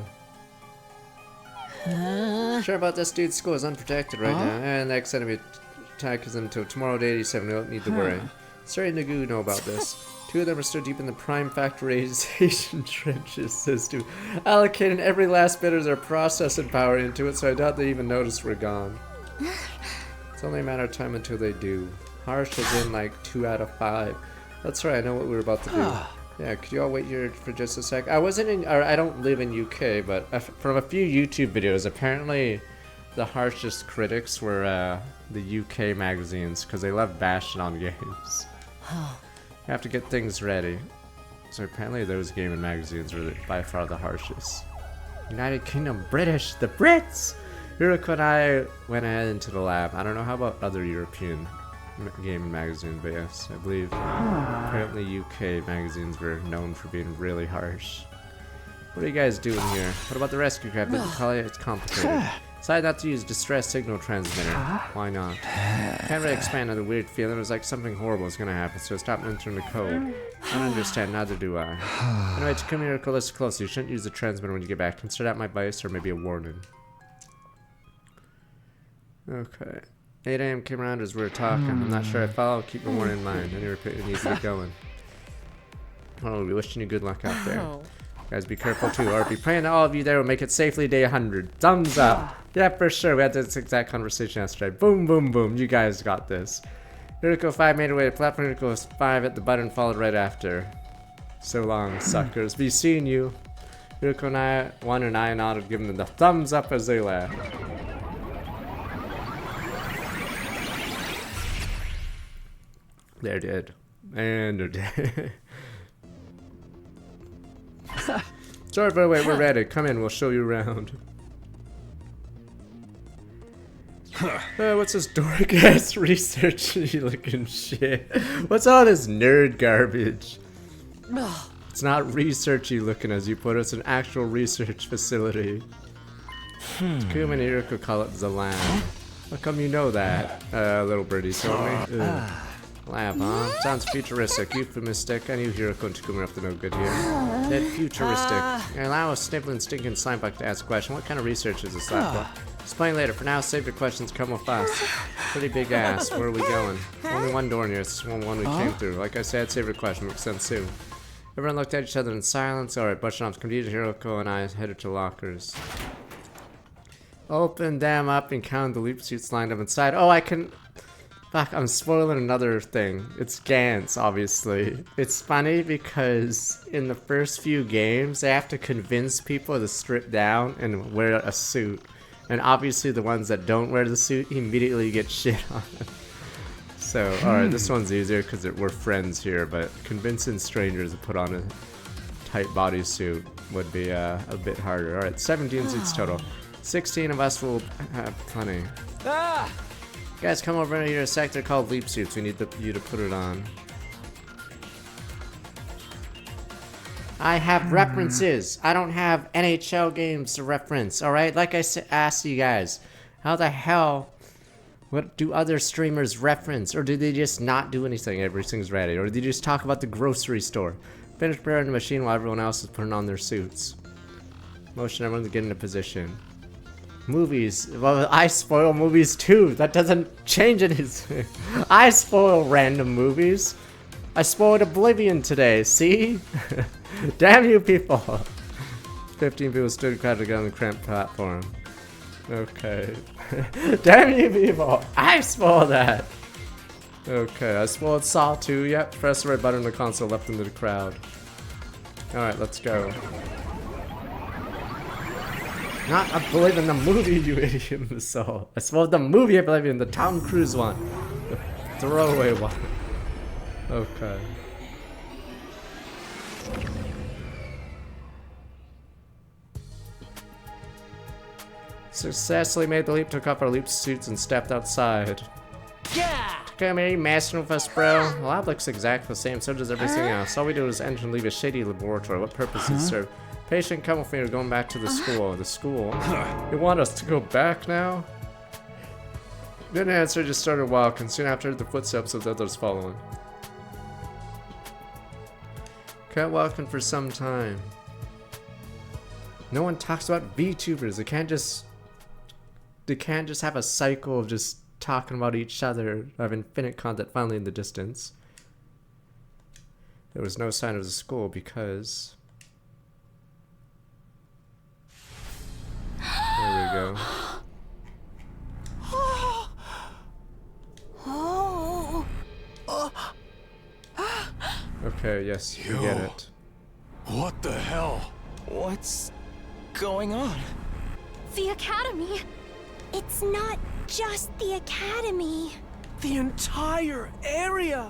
Sure about this dude's school is unprotected right now, and the next enemy attack is until tomorrow day 87. We don't need to worry. Sorry, Nagu know about this. 2 of them are still deep in the prime factorization trenches, says to allocating every last bit of their processing power into it, so I doubt they even noticed we're gone. It's only a matter of time until they do. Harsh is in like 2 out of 5. That's right, I know what we were about to do. Yeah, could you all wait here for just a sec? I wasn't in, or I don't live in UK, but from a few YouTube videos, apparently the harshest critics were the UK magazines, because they love bashing on games. You have to get things ready. So apparently those gaming magazines were by far the harshest. United Kingdom British, the Brits! Hiruko and I went ahead into the lab. I don't know how about other European gaming magazines, but yes, I believe apparently UK magazines were known for being really harsh. What are you guys doing here? What about the rescue craft? It's complicated. Decided not to use distress signal transmitter. Why not? Can't really expand on the weird feeling. It was like something horrible was gonna happen, so I stopped entering the code. I don't understand, neither do I. Anyway, to come here, listen closely. You shouldn't use the transmitter when you get back. Consider that my advice or maybe a warning. Okay. 8 AM came around as we were talking. I'm not sure I follow. Keep the warning in mind. Any repeat needs to get going. Oh, we wishing you good luck out there. Guys, be careful too. Or be praying that all of you there will make it safely day 100. Thumbs up. Yeah, for sure. We had this exact conversation yesterday. Boom, boom, boom. You guys got this. Hiruko 5 made her way to platform. Hiruko 5 hit the button and followed right after. So long, suckers. Be seeing you. Hiruko and I, 1 and I nodded, giving them the thumbs up as they laughed. They're dead. And they're dead. Sorry, but wait, we're ready. Come in, we'll show you around. What's this dork-ass researchy looking shit? What's all this nerd garbage? It's not researchy looking as you put it, it's an actual research facility. Takuma and Hiruko call it the lab. How come you know that? Little birdie told me. Lab, huh? Sounds futuristic, euphemistic. I knew Hiruko and Takuma are up to no good here. That futuristic. Allow a sniveling, stinking slimebug to ask a question. What kind of research is this lab? Explain later. For now, save your questions. Come with us. Pretty big ass. Where are we going? Only one door near. It's the one we came through. Like I said, save your question. Makes sense too. Everyone looked at each other in silence. Alright, brushing off confused, Hiruko and I headed to lockers. Open them up and count the leap suits lined up inside. Oh, I can... Fuck, I'm spoiling another thing. It's Gantz, obviously. It's funny because in the first few games, they have to convince people to strip down and wear a suit. And obviously the ones that don't wear the suit immediately get shit on. So, alright, this one's easier because we're friends here, but convincing strangers to put on a tight bodysuit would be a bit harder. Alright, 17 suits total. 16 of us will have plenty. Guys, come over here to a sector called Leap Suits. We need you to put it on. I have references. I don't have NHL games to reference, alright? Like I asked you guys, how the hell, what do other streamers reference? Or do they just not do anything? Everything's ready. Or do they just talk about the grocery store? Finish preparing the machine while everyone else is putting on their suits. Motion everyone to get into position. Movies. Well, I spoil movies too. That doesn't change anything. I spoil random movies. I spoiled Oblivion today, see? Damn you people. 15 people stood crowded together on the cramped platform. Okay. Damn you people. I spoiled that. Okay, I spoiled Saw 2. Yep, press the right button on the console left into the crowd. Alright, let's go. Not Oblivion, the movie, you idiot in the soul. I spoiled the movie Oblivion, the Tom Cruise one. The throwaway one. Okay. Successfully made the leap, took off our leap suits, and stepped outside. Yeah! Come here, you messing with us, bro? The lab looks exactly the same, so does everything else. All we do is enter and leave a shady laboratory. What purpose does it serve? Patient, come with me, we're going back to the school. The school? You want us to go back now? Didn't answer, just started walking. Soon after, the footsteps of the others following. Kept walking for some time. No one talks about VTubers. They can't just they can't just have a cycle of just talking about each other, of infinite content finally in the distance. There was no sign of the school because... There we go. Okay, yes, you get it. What the hell? What's going on? The Academy. It's not just the Academy. The entire area.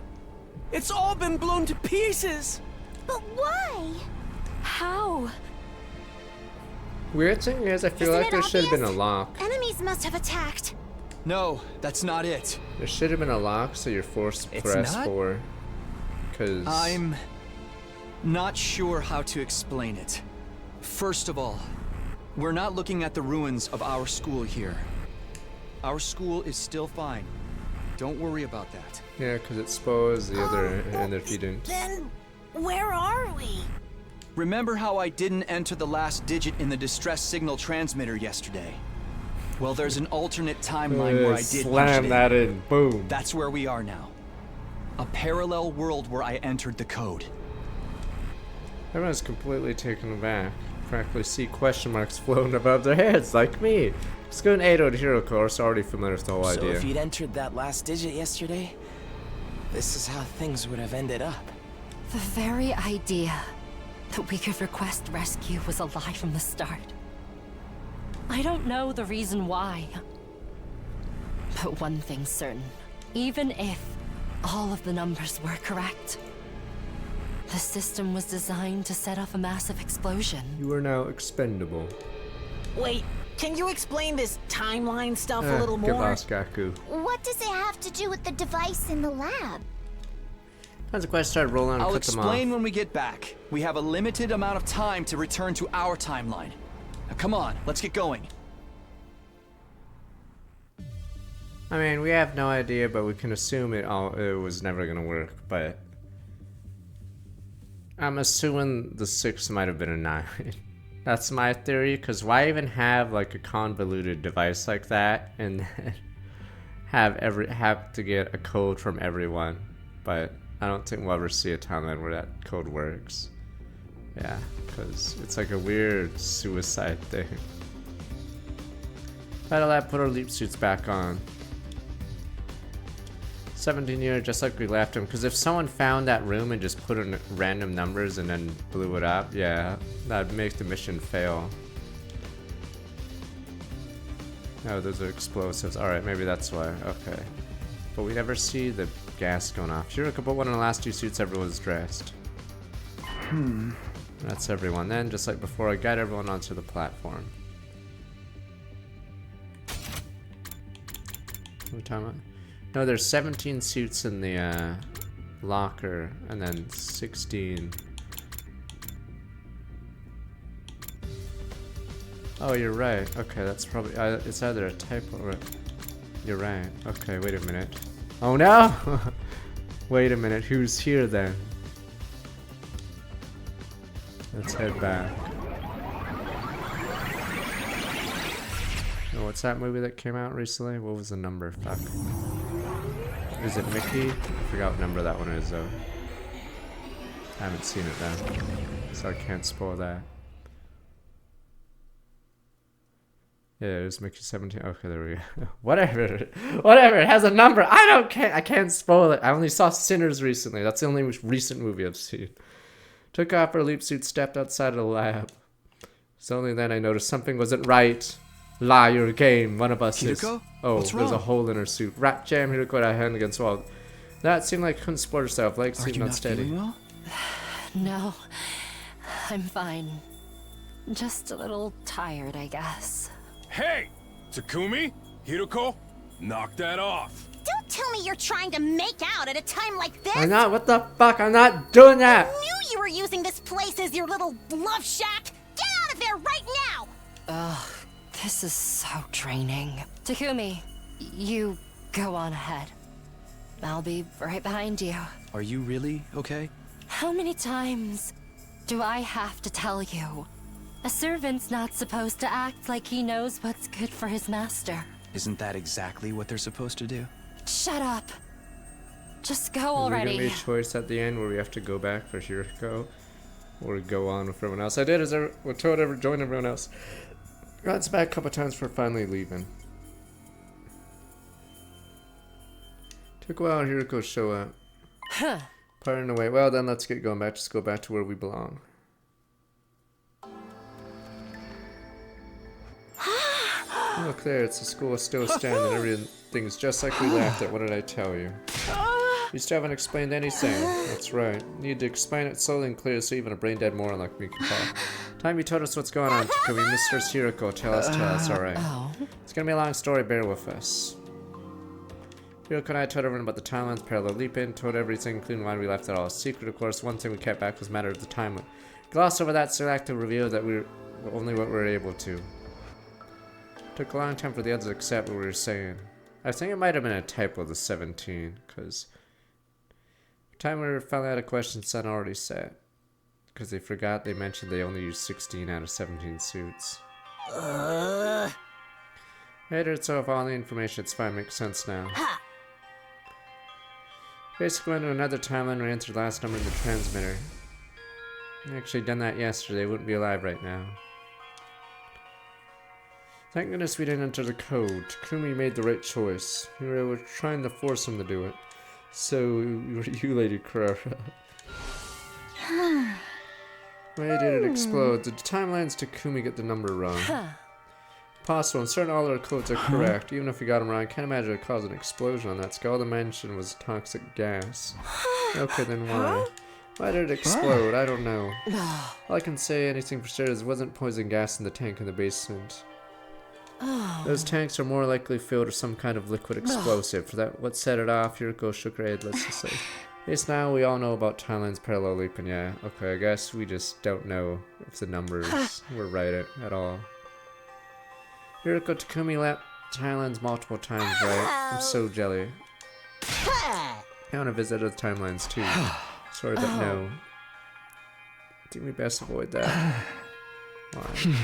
It's all been blown to pieces. But why? How? Weird thing is, I feel like there should have been a lock. Enemies must have attacked. No, that's not it. There should have been a lock so you're forced to press 4. Because... I'm not sure how to explain it. First of all, we're not looking at the ruins of our school here. Our school is still fine. Don't worry about that. Yeah, because it's supposed the other and if you didn't. Then where are we? Remember how I didn't enter the last digit in the distress signal transmitter yesterday? Well, there's an alternate timeline where I did slam that in. Boom. That's where we are now. A parallel world where I entered the code. Everyone's completely taken aback. Practically see question marks floating above their heads, like me. Scoot and Ado to Hiruko are already familiar with the whole idea. So if you'd entered that last digit yesterday, this is how things would have ended up. The very idea that we could request rescue was a lie from the start. I don't know the reason why. But one thing's certain. Even if all of the numbers were correct, the system was designed to set off a massive explosion. You are now expendable. Wait, can you explain this timeline stuff a little more? Gaku. What does it have to do with the device in the lab? As the quest started rolling, I'll cut them off. explain when we get back. We have a limited amount of time to return to our timeline. Now, come on, let's get going. I mean, we have no idea, but we can assume it was never gonna work, but I'm assuming the 6 might have been a 9. That's my theory, because why even have like a convoluted device like that and then have to get a code from everyone? But I don't think we'll ever see a timeline where that code works. Yeah, because it's like a weird suicide thing. Battle Lab, put our leap suits back on. 17 years, just like we left him. Because if someone found that room and just put in random numbers and then blew it up, yeah, that'd make the mission fail. Oh, those are explosives. Alright, maybe that's why. Okay. But we never see the gas going off. Hiruko put one of the last 2 suits everyone's dressed. That's everyone. Then, just like before, I got everyone onto the platform. What are we talking about? No, there's 17 suits in the locker, and then 16. Oh, you're right. Okay, that's probably it's either a typo or you're right. Okay, wait a minute. Oh no! Wait a minute, who's here then? Let's head back. Oh, what's that movie that came out recently? What was the number? Fuck. Is it Mickey? I forgot what number that one is though. I haven't seen it though, so I can't spoil that. Yeah, it was Mickey 17. Okay, there we go. Whatever. Whatever. It has a number. I can't spoil it. I only saw Sinners recently. That's the only recent movie I've seen. Took off her leap suit, stepped outside of the lab. It's only then I noticed something wasn't right. Liar game. One of us Hiruko? is... Oh, What's there's a wrong? hole in her suit. Rat jam, Hiruko had a hand against the wall. That seemed like couldn't support herself. Legs seemed unsteady. Well? No, I'm fine. Just a little tired, I guess. Hey! Takumi? Hiruko? Knock that off. Don't tell me you're trying to make out at a time like this! I'm not. What the fuck? I'm not doing that! I knew you were using this place as your little love shack! Get out of there right now! Ugh, this is so draining. Takumi, you go on ahead. I'll be right behind you. Are you really okay? How many times do I have to tell you? A servant's not supposed to act like he knows what's good for his master. Isn't that exactly what they're supposed to do? Shut up. Just go Is already. there gonna be a choice at the end where we have to go back for Hiruko? Or go on with everyone else? I did as I told join everyone else. Got back a couple times before finally leaving. Took a while for Hiruko to show up. Huh. Parting away. Well then, let's get going back. Just go back to where we belong. Look there, it's the school still standing. Everything's just like we laughed at. What did I tell you? You still haven't explained anything. That's right. Need to explain it slowly and clearly so even a brain-dead moron like me can follow. Time you told us what's going on, Takumi. Mistress Hiruko, tell us, alright. It's gonna be a long story, bear with us. Hiruko and I told everyone about the timelines, parallel leaping, told everything, including why we left it all a secret. Of course, one thing we kept back was a matter of the timeline. Gloss over that selective reveal that we were only what we were able to. Took a long time for the others to accept what we were saying. I think it might have been a typo, the 17, because time we finally had a question set already set. Because they forgot they mentioned they only used 16 out of 17 suits. Later, so if all the information it's fine, makes sense now. Basically went to another timeline, ran through the last number in the transmitter. I actually done that yesterday, wouldn't be alive right now. Thank goodness we didn't enter the code. Takumi made the right choice. We were trying to force him to do it. So, were you, Lady Kurara? Why did it explode? Did the timelines Takumi get the number wrong? Possible, and certain all our codes are correct. Even if we got them wrong, I can't imagine it caused an explosion on that scale. All the mention was toxic gas. Okay, then why? Why did it explode? I don't know. All I can say anything for sure is it wasn't poison gas in the tank in the basement. Those tanks are more likely filled with some kind of liquid explosive. For that, what set it off? Hiruko shook her head, let's just say. Yes, now we all know about timelines parallel leaping, yeah. Okay, I guess we just don't know if the numbers were right at all. Hiruko Takumi lapped timelines multiple times, right? I'm so jelly. I want to visit other timelines too. Sorry, but no. I think we best avoid that. Why?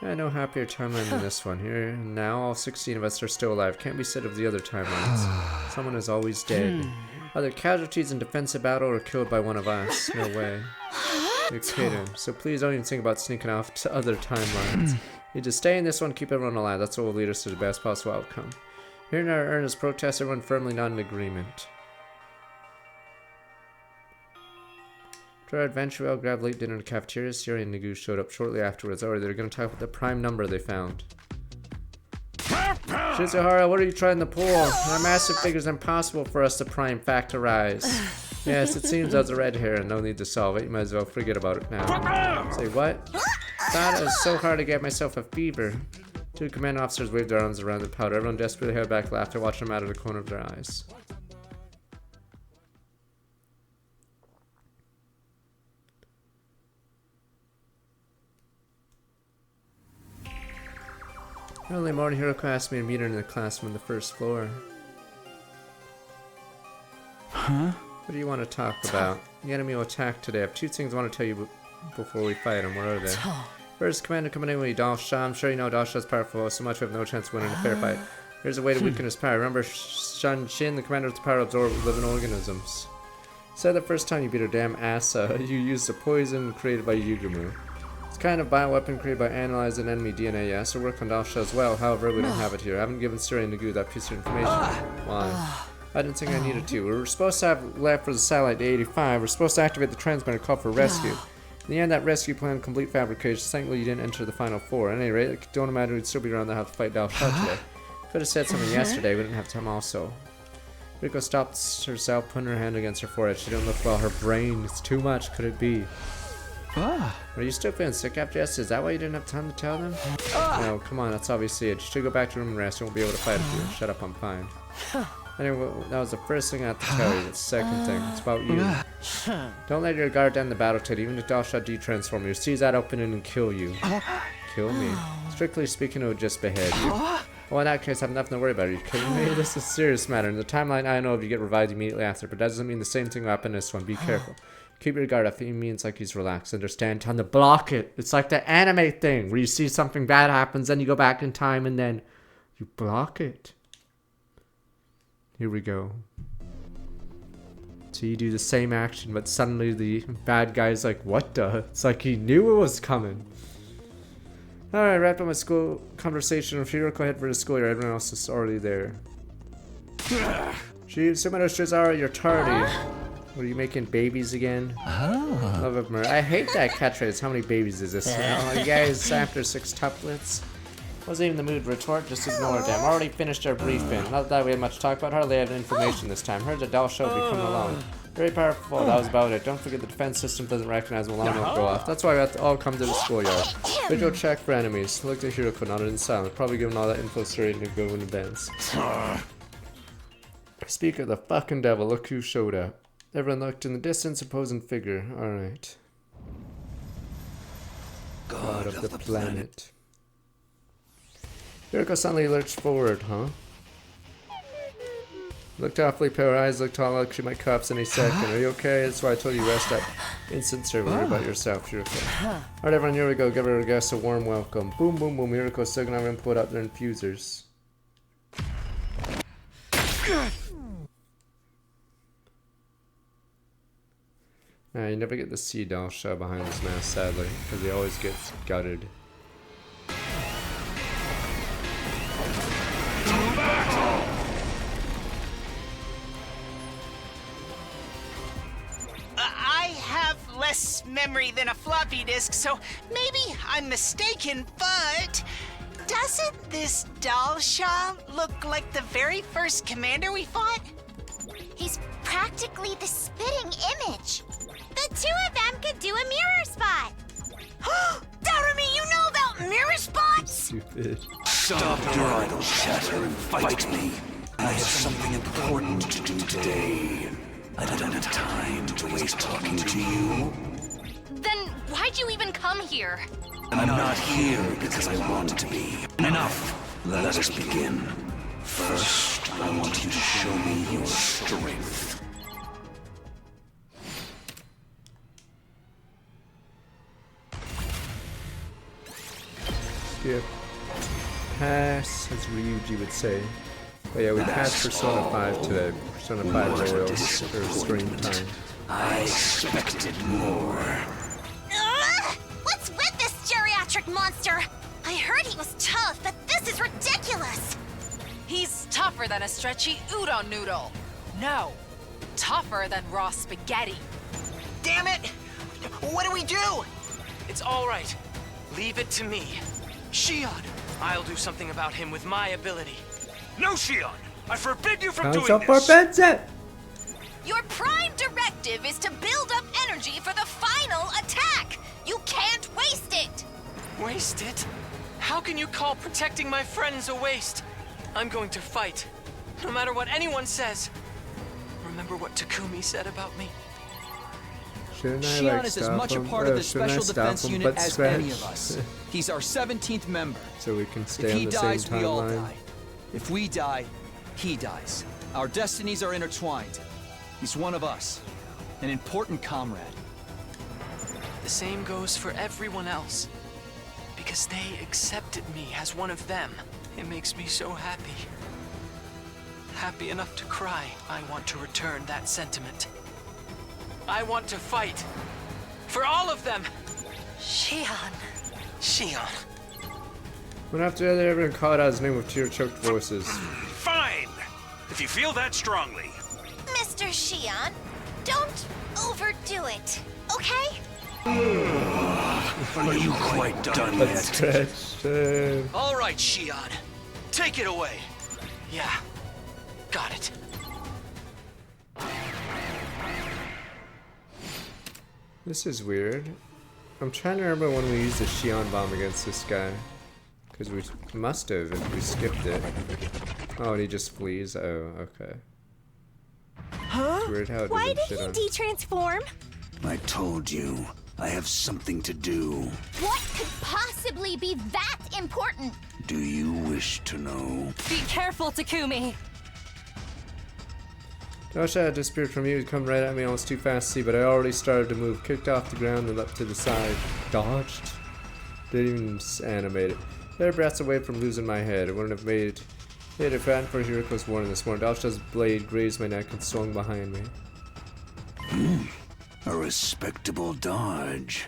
Yeah, no happier timeline than this one. Here and now, all 16 of us are still alive. Can't be said of the other timelines. Someone is always dead. Either casualties in defensive battle or killed by one of us. No way. You're kidding. So please don't even think about sneaking off to other timelines. You just stay in this one, keep everyone alive. That's what will lead us to the best possible outcome. Hearing our earnest protest, everyone firmly nodded in agreement. After our adventure, we all grabbed late dinner in the cafeteria. Siri and Nagu showed up shortly afterwards. Alright, they were going to talk about the prime number they found. Shizuhara, what are you trying to pull? Our massive figure's impossible for us to prime factorize. Yes, it seems as a red herring. No need to solve it. You might as well forget about it now. Say what? Thought it was so hard to get myself a fever. Two command officers waved their arms around the powder. Everyone desperately held back laughter, watching them out of the corner of their eyes. Early morning, Hiruko asked me to meet her in the classroom on the first floor. Huh? What do you want to talk about? The enemy will attack today. I have two things I want to tell you before we fight them. What are they? First, Commander coming in with you, Dalsha. I'm sure you know Dalsha's powerful, so much we have no chance of winning a fair fight. Here's a way to weaken his power. Remember Shan Shin, the commander with the power to absorb living organisms. Said the first time you beat her damn ass, you used a poison created by Yugumu. It's kind of bioweapon created by analyzing enemy DNA, yeah, so work on Dalsha as well. However, we don't have it here. I haven't given Suri and Nagu that piece of information. Why? I didn't think I needed to. We were supposed to have left for the satellite to 85. We're supposed to activate the transmitter call for rescue. In the end, that rescue plan complete fabrication. Thankfully, you didn't enter the final four. At any rate, it don't imagine we'd still be around to have to fight Dalsha today. Could have said something yesterday. We didn't have time also. Rico stopped herself, putting her hand against her forehead. She didn't look well. Her brain is too much. Could it be? Are you still feeling sick after yesterday? Is that why you didn't have time to tell them? No, come on, that's obviously it. You should go back to your room and rest. You won't be able to fight if you. Shut up, I'm fine. Anyway, that was the first thing I had to tell you. The second thing, it's about you. Don't let your guard down the battle today. Even if Dalsha de-transform you, seize that opening and kill you. Kill me? Strictly speaking, it would just behead you. Well, in that case, I have nothing to worry about. Are you kidding me? This is a serious matter. In the timeline, I know if you get revived immediately after, but that doesn't mean the same thing will happen in this one. Be careful. Keep your guard up. He means like he's relaxed. Understand? Time to block it. It's like the anime thing where you see something bad happens, then you go back in time and then you block it. Here we go. So you do the same action, but suddenly the bad guy's like, what the? It's like he knew it was coming. Alright, wrapped up my school conversation with Hiruko. Head for the school year. Everyone else is already there. Jeez, Sumino Shizara, you're tardy. What, are you making babies again? Oh. Love of murder. I hate that catchphrase. How many babies is this? You guys, after 6 tuplets? Wasn't even in the mood to retort, just ignored them. Already finished our briefing. Not that we had much to talk about, hardly had information this time. Heard the doll show be coming along. Very powerful, that was about it. Don't forget the defense system doesn't recognize when alarm won't go off. That's why we have to all come to the schoolyard. Visual check for enemies. Looked at Hiruko, nodded in silence. Probably given all that info straight to go in advance. Speak of the fucking devil, look who showed up. Everyone looked in the distance, opposing figure. Alright. God of the planet. Hiruko suddenly lurched forward, huh? Looked awfully pale, her eyes looked all like she might collapse any second. Are you okay? That's why I told you rest up. Instant sir, worry about yourself, Hiruko. Alright everyone, here we go. Give our guests a warm welcome. Boom, boom, boom. Hiruko still gonna have them put out their infusers. You never get the sea doll show behind this mask, sadly, because he always gets gutted. I have less memory than a floppy disk, so maybe I'm mistaken, but doesn't this doll shop look like the very first commander we fought? He's practically the spitting image. The two of them could do a mirror spot. Darumi, you know about mirror spots? Stupid. Stop your idle chatter and fight me. I have something important to do today. I don't have time to waste talking to you. Then why'd you even come here? I'm not here because I want to be. Enough. Let us begin. First, I want you to show me your strength. Skip. Pass, as Ryuji would say. But yeah, we passed Persona 5 today. Persona 5 Royal for stream time. I expected more. What's with this geriatric monster? I heard he was tough, but this is ridiculous. He's tougher than a stretchy udon noodle. No, tougher than raw spaghetti. Damn it! What do we do? It's all right. Leave it to me. Shion, I'll do something about him with my ability. No, Shion! I forbid you from doing this! Your prime directive is to build up energy for the final attack! You can't waste it! Waste it? How can you call protecting my friends a waste? I'm going to fight, no matter what anyone says. Remember what Takumi said about me? Shion is as much a part of the Special Defense Unit as any of us. He's our 17th member. So we can stay if on he the dies, same timeline. we all die. If we die, he dies. Our destinies are intertwined. He's one of us, an important comrade. The same goes for everyone else. Because they accepted me as one of them. It makes me so happy. Happy enough to cry. I want to return that sentiment. I want to fight. For all of them! Shion. Shion. One after the other, everyone called out his name with tear-choked voices. Fine! If you feel that strongly. Mr. Shion, don't overdo it, okay? Are you quite done yet? All right, Shion. Take it away. Yeah. Got it. This is weird. I'm trying to remember when we used the Shion bomb against this guy. Because we must have if we skipped it. Oh, and he just flees? Oh, okay. Huh? It's weird how it Why doesn't did shit he on. de-transform? I told you, I have something to do. What could possibly be that important? Do you wish to know? Be careful, Takumi. Russia had disappeared from you, come right at me almost too fast to see, but I already started to move. Kicked off the ground and leapt to the side. Dodged? Didn't even animate it. Their breaths away from losing my head. It wouldn't have made it if it hadn't for Hiruko's warning this morning. Dalsha's blade grazed my neck and swung behind me. A respectable dodge.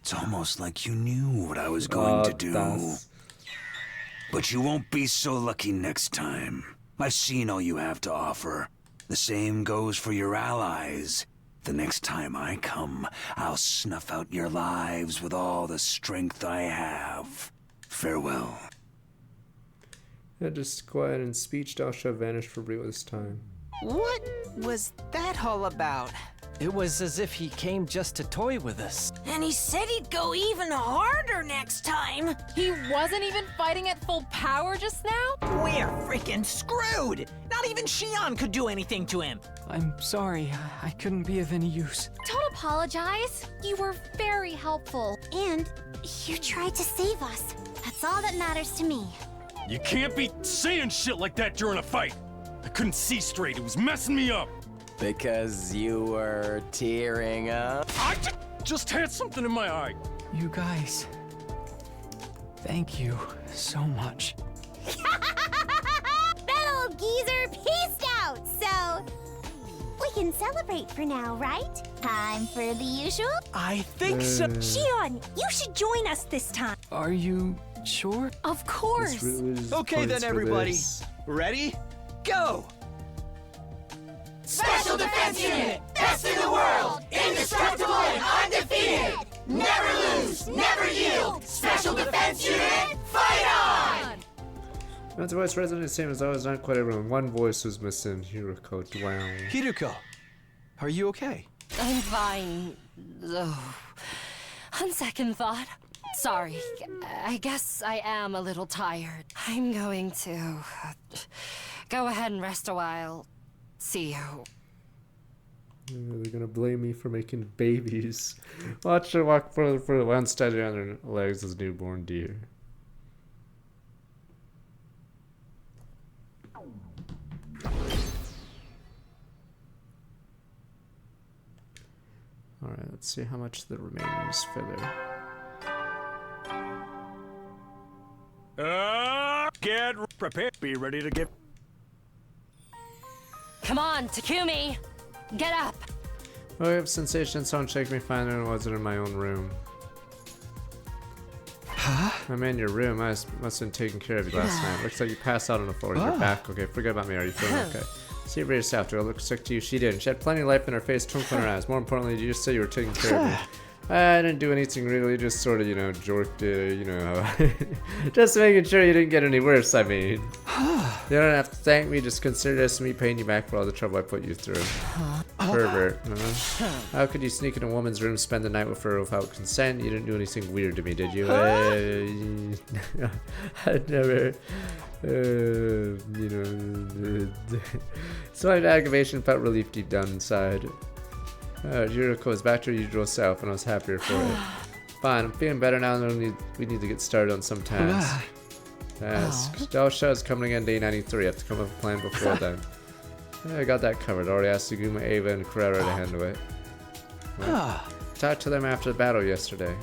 It's almost like you knew what I was going to do. But you won't be so lucky next time. I've seen all you have to offer. The same goes for your allies. The next time I come, I'll snuff out your lives with all the strength I have. Farewell. At this quiet and speech, Dalsha vanished for real this time. What was that all about? It was as if he came just to toy with us. And he said he'd go even harder next time. He wasn't even fighting at full power just now? We're freaking screwed! Not even Shion could do anything to him. I'm sorry, I couldn't be of any use. Don't apologize. You were very helpful. And you tried to save us. That's all that matters to me. You can't be saying shit like that during a fight. I couldn't see straight. It was messing me up. Because you were tearing up? I just had something in my eye. You guys, thank you so much. That old geezer peaced out, so we can celebrate for now, right? Time for the usual? I think so. Shion, you should join us this time. Are you sure? Of course. Okay then, everybody. Ready? Go! Special Defense Unit, best in the world, indestructible and undefeated. Never lose, never yield. Special Defense Unit, fight on! That's voice resonated the same as always, not quite everyone. One voice was missing. Hiruko, wow. Hiruko, are you okay? I'm fine. Ugh. On second thought, sorry. I guess I am a little tired. I'm going to go ahead and rest a while. See you. They're gonna blame me for making babies. Watch her walk further for one steady on her legs as newborn deer. Alright, let's see how much the remaining is filler. Get prepared. Be ready to get... Come on, Takumi! Get up! Oh, I have sensation, someone shake me finer than it wasn't in my own room. Huh? I'm in your room. I must have been taking care of you last night. Looks like you passed out on the floor. You're back. Okay, forget about me. Are you feeling okay? See for yourself. Do I look sick to you? She didn't. She had plenty of life in her face, twinkle in her eyes. More importantly, you just said you were taking care of me. I didn't do anything really, just sort of, you know, jorked it, you know. Just making sure you didn't get any worse, I mean. You don't have to thank me, just consider this me paying you back for all the trouble I put you through. Pervert. How could you sneak in a woman's room, spend the night with her without consent? You didn't do anything weird to me, did you? I'd never, you know. So my aggravation felt relief deep down inside. Hiruko is back to her usual self, and I was happier for it. Fine, I'm feeling better now, and we need to get started on some tasks. Dalsha is coming again day 93. I have to come up with a plan before then. I got that covered. Already asked Suguma, Ava, and Carrera to handle it. Well, talked to them after the battle yesterday.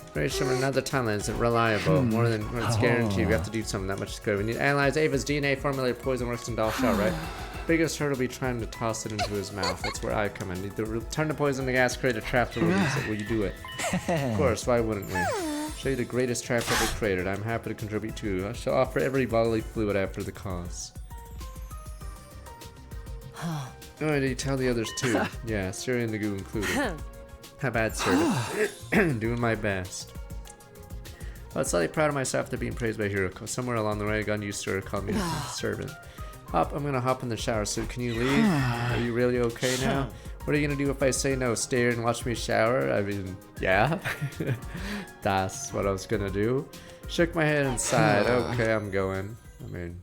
Information from another timeline isn't reliable. More than it's guaranteed. We have to do something. That much is good. We need to analyze Ava's DNA, formulate poison works in Dalsha, right? Biggest hurdle will be trying to toss it into his mouth. That's where I come in. Need to turn the poison to gas, create a trap to release it. Will you do it? Of course, why wouldn't we? Show you the greatest trap ever created. I'm happy to contribute too. I shall offer every bodily fluid after the cause. Oh, did you tell the others too? Yeah, Suri and Nagu included. How bad, sir? Doing my best. I was slightly proud of myself after being praised by Hiruko. Somewhere along the way, I got used to her calling me a servant. I'm gonna hop in the shower, so can you leave? Are you really okay now? What are you gonna do if I say no? Stay here and watch me shower? I mean, yeah. That's what I was gonna do. Shook my head and sighed. Okay, I'm going. I mean,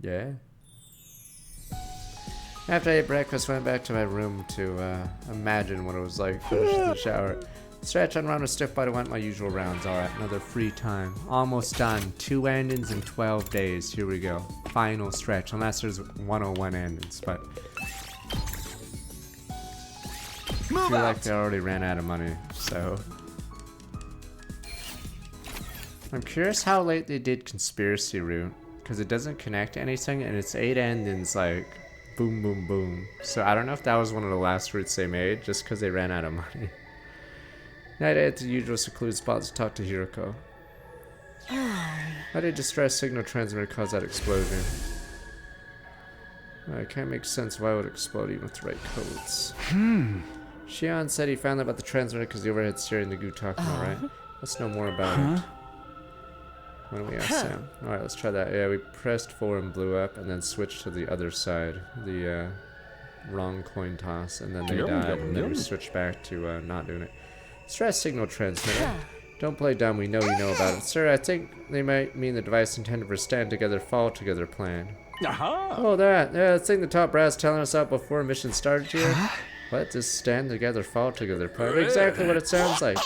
yeah. After I ate breakfast, went back to my room to imagine what it was like finishing the shower. Stretch and run with stiff, but I went my usual rounds. Alright, another free time. Almost done. 2 endings in 12 days. Here we go. Final stretch. Unless there's 101 endings, but I feel like they already ran out of money, so. I'm curious how late they did Conspiracy Route, because it doesn't connect anything, and it's 8 endings, like, boom, boom, boom. So I don't know if that was one of the last routes they made, just because they ran out of money. Night at the usual secluded spot to talk to Hiruko. How did distress signal transmitter cause that explosion? I can't make sense why it would explode even with the right codes. Shion said he found out about the transmitter because the overhead steering the goo talking about, right? Let's know more about it. Why don't we ask Sam? Alright, let's try that. Yeah, we pressed 4 and blew up, and then switched to the other side. The wrong coin toss, and then they died, and then we switched back to not doing it. Stress signal transmitter. Don't play dumb, we know you know about it. Sir, I think they might mean the device intended for stand together, fall together plan. Oh, that. Yeah, the thing the top brass telling us out before mission started here. What? This stand together, fall together plan? Exactly what it sounds like.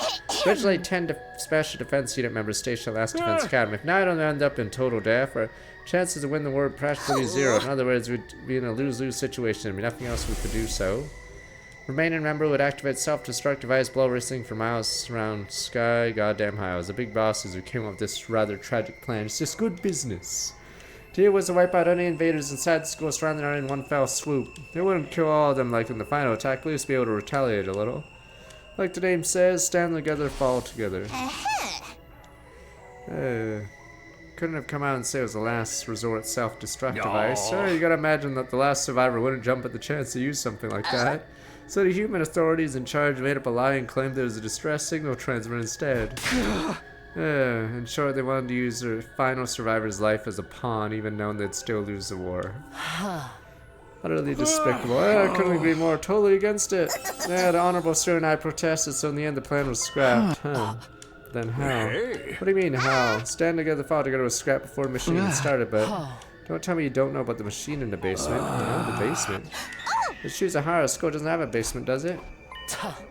Originally 10 special defense unit members stationed at Last Defense Academy. If neither of them end up in total death, our chances to win the war would practically zero. In other words, we'd be in a lose-lose situation. There'd be nothing else we could do so. Remaining member would activate self-destruct device, blow whistling for miles around sky goddamn high. It was the big bosses who came up with this rather tragic plan. It's just good business. The idea was to wipe out any invaders inside the school surrounding her in one fell swoop. They wouldn't kill all of them like in the final attack, at least be able to retaliate a little. Like the name says, stand together, fall together. Couldn't have come out and say it was a last resort self-destruct device. Sure, you gotta imagine that the last survivor wouldn't jump at the chance to use something like that. So the human authorities in charge made up a lie and claimed there was a distress signal transmitter instead. In short, they wanted to use their final survivor's life as a pawn, even knowing they'd still lose the war. Utterly despicable. I couldn't agree more. Totally against it. Yeah, the Honorable Sir and I protested, so in the end the plan was scrapped. Then how? What do you mean, how? Stand together, fall together was scrapped before the machine even started, but don't tell me you don't know about the machine in the basement. No, the basement. The Shuzahara school doesn't have a basement, does it?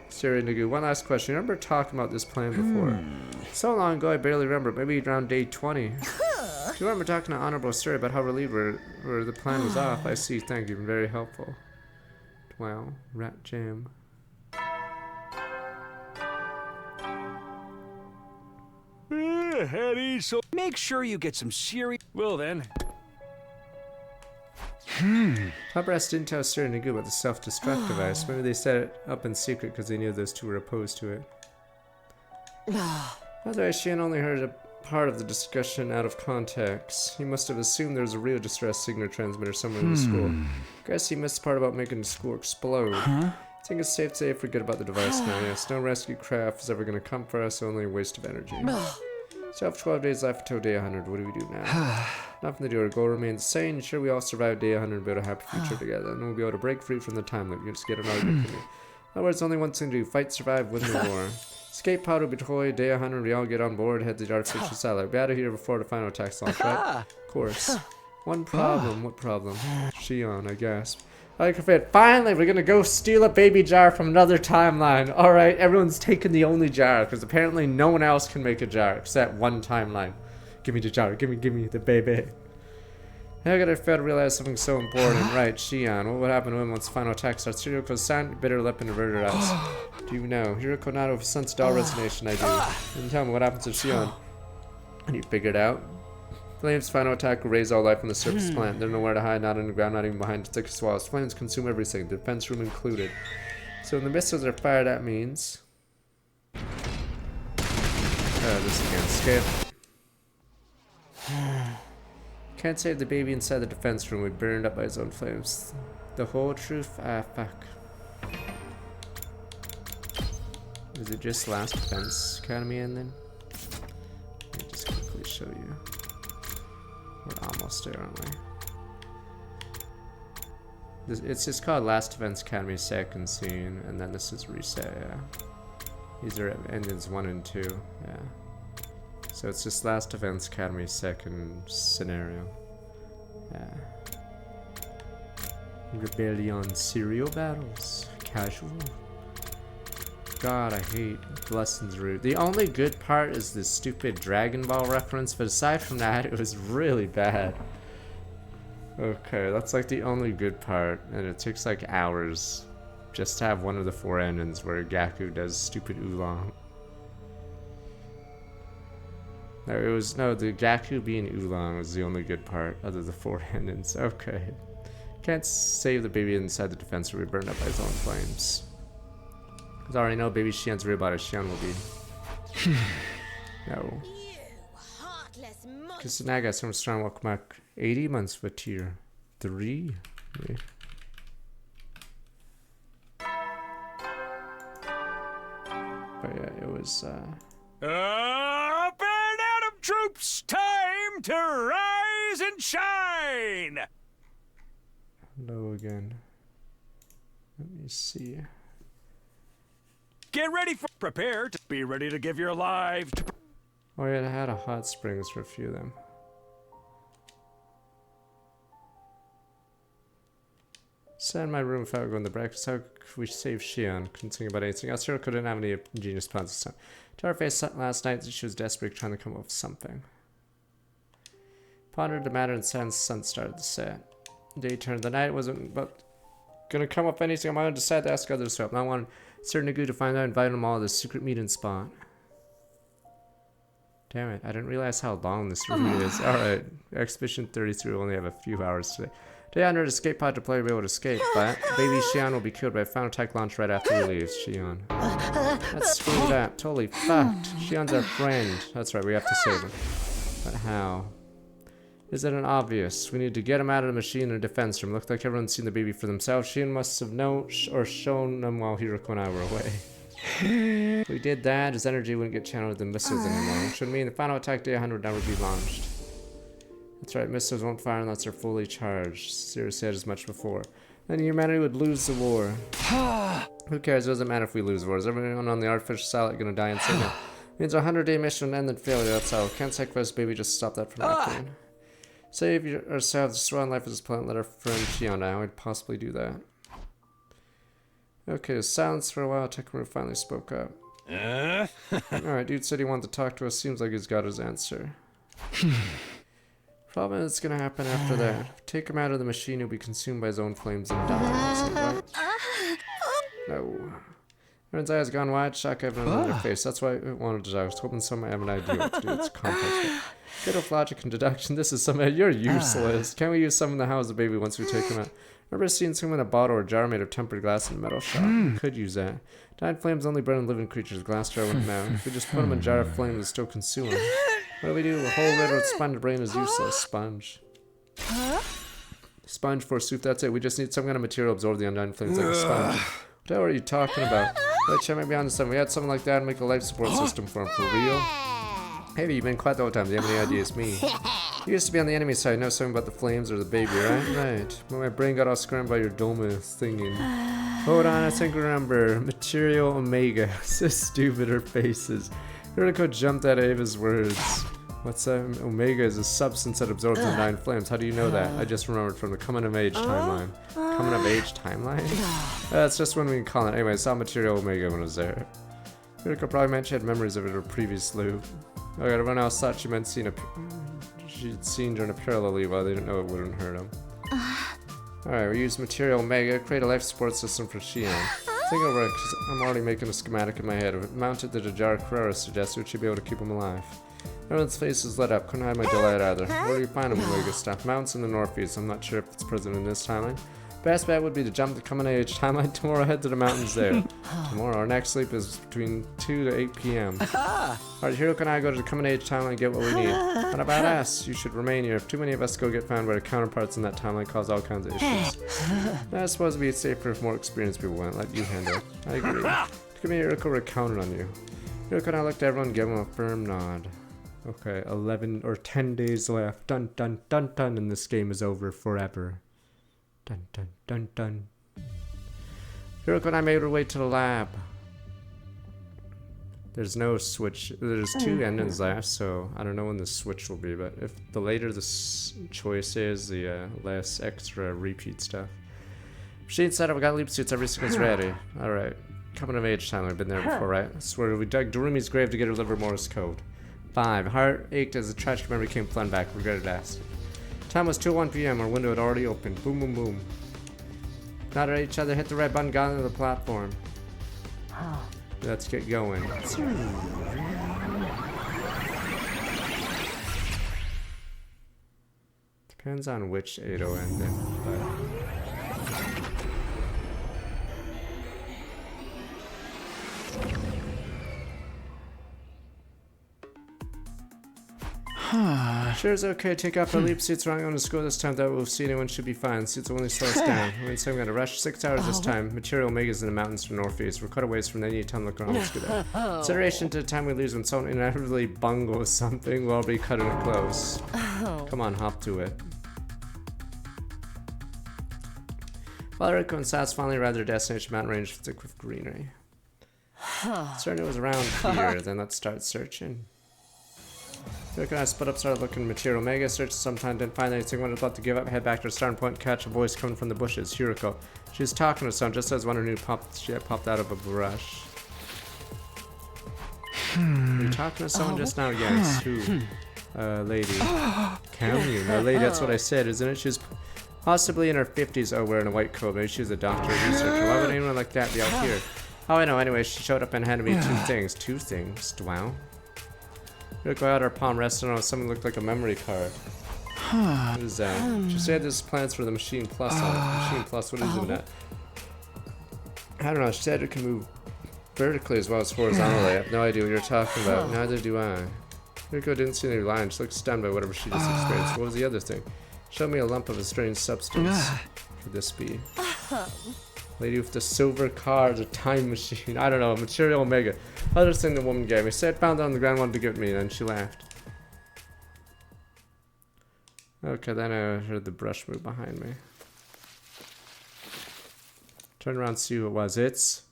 Siri Nagu, one last question. You remember talking about this plan before? So long ago I barely remember. Maybe around day 20. Do you remember talking to Honorable Sir about how relieved the plan was off? I see. Thank you. Been very helpful. Wow. Rat jam. Hetty, so make sure you get some serious. Well then. Top brass didn't tell Sir Nagu about the self-destruct device. Maybe they set it up in secret because they knew those two were opposed to it. Otherwise, Shion only heard a part of the discussion out of context. He must have assumed there was a real distress signal transmitter somewhere in the school. Guess he missed the part about making the school explode. I think it's safe to say forget about the device now. Yes, no rescue craft is ever going to come for us, only a waste of energy. So have 12 days left until day 100. What do we do now? Nothing to do. Our goal remains the same. Ensure we all survive day 100 and build a happy future together. And we'll be able to break free from the time loop. You just get an argument from me. In other words, only one thing to do. Fight, survive, win the war. Escape pod will be deployed. Day 100, we all get on board. Head to the artificial satellite. Be out of here before the final attack's launch, right? Of course. One problem. What problem? Shion, I guess. Like I said, finally, we're gonna go steal a baby jar from another timeline. Alright, everyone's taking the only jar, because apparently no one else can make a jar, except one timeline. Give me the jar, give me the baby. How could I fail to realize something so important? Right, Shion, what would happen to him once the final attack starts? Hiruko's silent, bitter lip and averted eyes. Do you know? Hiruko nodded with sensed all resignation, I do. And tell me what happens to Shion. And you figured out? Flames' final attack will raise all life on the surface plant. There's nowhere to hide, not underground, not even behind the thickest walls. Flames consume everything, the defense room included. So when the missiles are fired, that means... this again. Skip. Can't save the baby inside the defense room. We burned up by his own flames. The whole truth? Ah, fuck. Is it just Last Defense Academy and then? Let me just quickly show you. We're almost there, aren't we? It's just called Last Defense Academy second scene, and then this is reset, yeah. These are endings 1 and 2, yeah. So it's just Last Defense Academy second scenario. Yeah. Rebellion serial battles. Casual. God, I hate Lessons Root. The only good part is the stupid Dragon Ball reference, but aside from that, it was really bad. Okay, that's like the only good part, and it takes like hours just to have one of the 4 endings where Gaku does stupid oolong. No, the Gaku being oolong was the only good part, other than the 4 endings. Okay. Can't save the baby inside the defense or be burned up by his own flames. Because I already know baby Xian's real body Xian will be. No. Kisanaga, someone strong, welcome back. 80 months for tier 3. Yeah. But yeah, it was Up and Atom troops, time to rise and shine! Hello again. Let me see. Get ready for prepare to be ready to give your life to. Oh yeah, I had a hot springs for a few of them. Sat in my room without going to breakfast. How could we save Xian? Couldn't think about anything else. Hiruko didn't have any ingenious plans this time. To her face last night, she was desperate, trying to come up with something. Pondered the matter and the sun started to set. Day turned. The night wasn't but gonna come up anything on my own. Decided to ask others for help. Now I wanted certain Nagu to find out and invite them all to the secret meeting spot. Damn it, I didn't realize how long this review is. Alright, Expedition 33 will only have a few hours today. Today I under an escape pod to play will be able to escape, but baby Xian will be killed by a final attack launch right after we leave. Xian. That's screwed up. Totally fucked. Xian's our friend. That's right, we have to save him. But how? Isn't it obvious? We need to get him out of the machine in a defense room. Looked like everyone's seen the baby for themselves. Xian must have known or shown them while Hiruko and I were away. If we did that, his energy wouldn't get channeled to the missiles anymore, which would mean the final attack day 100 would never be launched. That's right, missiles won't fire unless they're fully charged. Sirius said as much before. Then humanity would lose the war. Who cares? It doesn't matter if we lose war. Is everyone on the artificial satellite gonna die in second? It means a 100-day mission end in failure, that's how. Can't sacrifice baby, just stop that from happening. Save ourselves, destroy life as a planet, let our friend Xian die. How would possibly do that? Okay, silence for a while. Tekaru finally spoke up. Alright, dude said he wanted to talk to us. Seems like he's got his answer. Problem is gonna happen after that. Take him out of the machine, he'll be consumed by his own flames and die. Right? No. Everyone's eyes gone wide, shock everyone on their face. That's why I wanted to die. I was hoping someone might have an idea what to do. It's complex. Good old logic and deduction. This is something. You're useless. Can we use some in the house of the baby once we take him out? Remember seeing someone in a bottle or jar made of tempered glass in a metal shop? Could use that. Dying flames only burn living creatures. Glass jar wouldn't matter. If we just put them in a jar of flames, it'll still consume them. What do we do? A whole riddled sponge brain is useless. Sponge. Sponge, forsooth, that's it. We just need some kind of material to absorb the undying flames like a sponge. What the hell are you talking about? Wait, check me on something. We had something like that and make a life support system for him. For real? Hey, you've been quiet the whole time. Do you have any ideas? Me. You used to be on the enemy side. Know something about the flames or the baby, right? Right. When my brain got all scrambled by your Doma thinking. Hold on, I think I remember. Material Omega. So stupid, her faces. Hiruko jumped at Ava's words. What's that? Omega is a substance that absorbs the 9 flames. How do you know that? I just remembered from the coming of age timeline. Coming of age timeline? That's just when we can call it. Anyway, I saw Material Omega when I was there. Hiruko probably meant she had memories of it in her previous loop. Okay, everyone else thought she meant she'd seen during a parallel leave while they didn't know it wouldn't hurt him. Alright, we use Material Omega, create a life support system for Xian. Think over it, because I'm already making a schematic in my head. If it mounted to the jar Carrera suggested, we should be able to keep him alive. Everyone's faces lit up, couldn't hide my delight either. Where do you find him, Omega stuff? Mountains in the northeast, I'm not sure if it's present in this timeline. Best bet would be to jump the coming age timeline tomorrow, head to the mountains there. Tomorrow, our next sleep is between 2 to 8 p.m. Alright, Hiruko and I go to the coming age timeline and get what we need. What about us? You should remain here. If too many of us go get found by our counterparts in that timeline, cause all kinds of issues. That's supposed to be safer if more experienced people went. Let you handle it. I agree. Give me Hiruko, we're counting on you. Hiruko and I looked at everyone and gave him a firm nod. Okay, 11 or 10 days left. Dun dun dun dun, and this game is over forever. Dun dun dun dun. Hiruko and I made our way to the lab. There's no switch. There's 2 endings left, so I don't know when the switch will be, but if the later the choice is, the less extra repeat stuff. Machine setup, we got leap suits, everything's ready. Alright. Coming of age time. I've been there before, right? I swear, we dug Darumi's grave to get her liver Morse code. 5. Heart ached as a tragic memory came flooding back. Regretted asking. Time was 2:01 p.m. Our window had already opened. Boom, boom, boom. Nodded at each other, hit the red button, got into the platform. Let's get going. Depends on which 8:0 ending, but... Sure is okay. Take off our leap suits. We're not going to school this time. That we'll see anyone should be fine. Suits will only slow us down. We're inside. We're going to rush 6 hours this time. Material Omega's in the mountains to the northeast. We're cutaways from any time look around. Let's do that. Consideration to the time we lose when someone inevitably bungles something, we'll be cutting it close. Come on, hop to it. While Hiruko and Sas finally arrived at their destination, mountain range thick with greenery. Certain it was around here. Then let's start searching. Hiruko and I split up, started looking Material Omega, searched sometime, didn't find anything, when I was about to give up, head back to the starting point, catch a voice coming from the bushes. Hiruko. She was talking to someone just as one of her new she had popped out of a brush. Were you talking to someone just now? Yes. Who? Lady. Camille. No, lady, that's what I said, isn't it? She's possibly in her 50s, wearing a white coat. Maybe she's a doctor or researcher. Why would anyone like that be out here? Oh, I know. Anyway, she showed up and handed me 2 things. 2 things? Wow. Hiruko had her palm resting on something that looked like a memory card. What is that? She said there's plans for the Machine Plus on it. Machine Plus, what is it that? I don't know, she said it can move vertically as well as horizontally. I have no idea what you're talking about. Neither do I. Hiruko didn't see any lines. She looked stunned by whatever she just experienced. What was the other thing? Showed me a lump of a strange substance. Could this be? Lady with the silver card, a time machine. I don't know, Material Omega. Other thing the woman gave me. Said found it on the ground, wanted to give it me, and then she laughed. Okay, then I heard the brush move behind me. Turn around, see who it was. It's...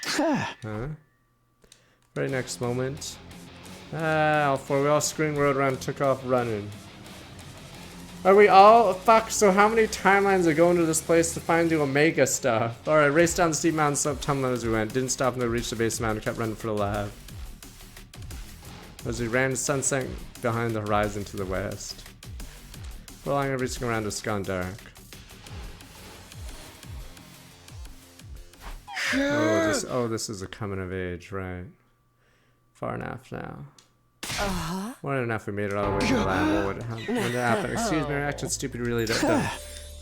Huh? Very next moment. All 4. We all screamed, rode around, took off running. Are we all? Fuck, so how many timelines are going to this place to find the Omega stuff? Alright, raced down the steep mountain slope, tumbling as we went. Didn't stop until we reached the base of the mountain, kept running for the lab. As we ran, the sun sank behind the horizon to the west. For long, everything around us gone dark. This is a coming of age, right? Far enough now. More than enough, we made it all the way to the lab. What would happen? Excuse me, our action's stupid, really dumb.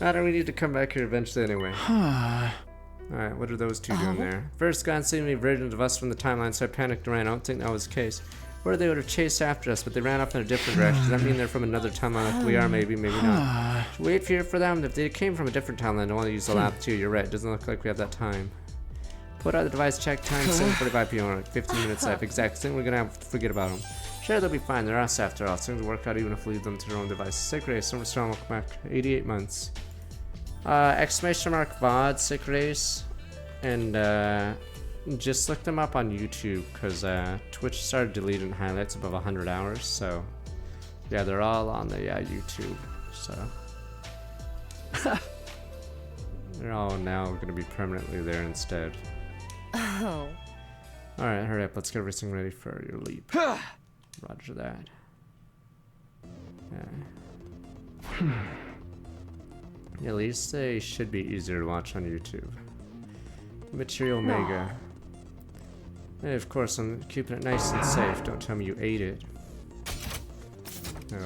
Matter, we need to come back here eventually anyway. Alright, what are those 2 doing there? First glance seemed to be versions of us from the timeline, so I panicked and ran. I don't think that was the case. Or they would have chased after us, but they ran off in a different direction. Does that mean they're from another timeline like we are? Maybe, maybe not. Should we wait here for them? If they came from a different timeline, I want to use the lab too. You're right, it doesn't look like we have that time. Put out the device, check time, 7:45 p.m. 15 minutes left. Exact. Think we're gonna have to forget about them. Sure, they'll be fine. They're us after all. Things will work out even if we leave them to their own device. Sick race. Summer Storm will come back. 88 months. Exclamation mark VOD. Sick race. And just look them up on YouTube because Twitch started deleting highlights above 100 hours. So yeah, they're all on the YouTube. So they're all now going to be permanently there instead. Oh. Alright, hurry up. Let's get everything ready for your leap. Roger that. Yeah, at least they should be easier to watch on YouTube. Material Omega. Hey, of course, I'm keeping it nice and safe. Don't tell me you ate it. No.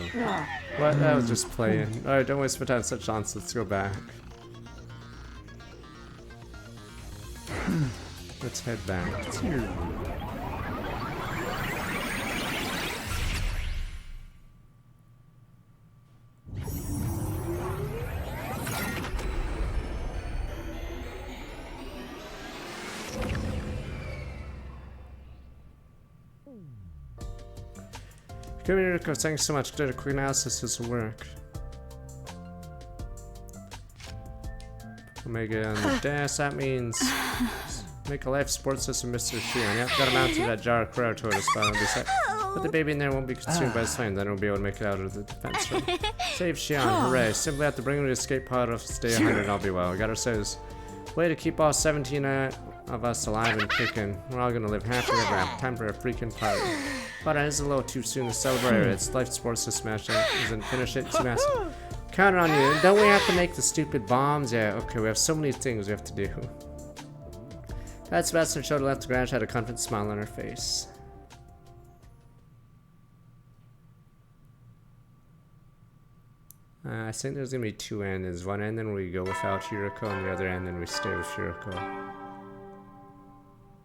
What? That was just playing. Alright, don't waste my time such nonsense. Let's go back. Let's head back. Come here, Hiruko. Thanks so much. Did a quick analysis. This will work. Omega on the dash. That means make a life support system, Mr. Shion. Yep, gotta mount to that jar of cryo tortoise spot on this side. Put the baby in there, won't be consumed by the flame, then we'll be able to make it out of the defense room. Save Xion, hooray. Simply have to bring him to the escape pod off stay 100 and I'll be well. We got ourselves way to keep all 17 of us alive and kicking. We're all gonna live happily ever after. Time for a freaking party. But it is a little too soon to celebrate. It's life sports to smash it. Isn't finish it, smash it. Count on you. Don't we have to make the stupid bombs? Yeah, okay, we have so many things we have to do. That Sebastian showed left the garage, had a confident smile on her face. I think there's gonna be two endings. One ending we go without Hiruko, and the other ending we stay with Hiruko.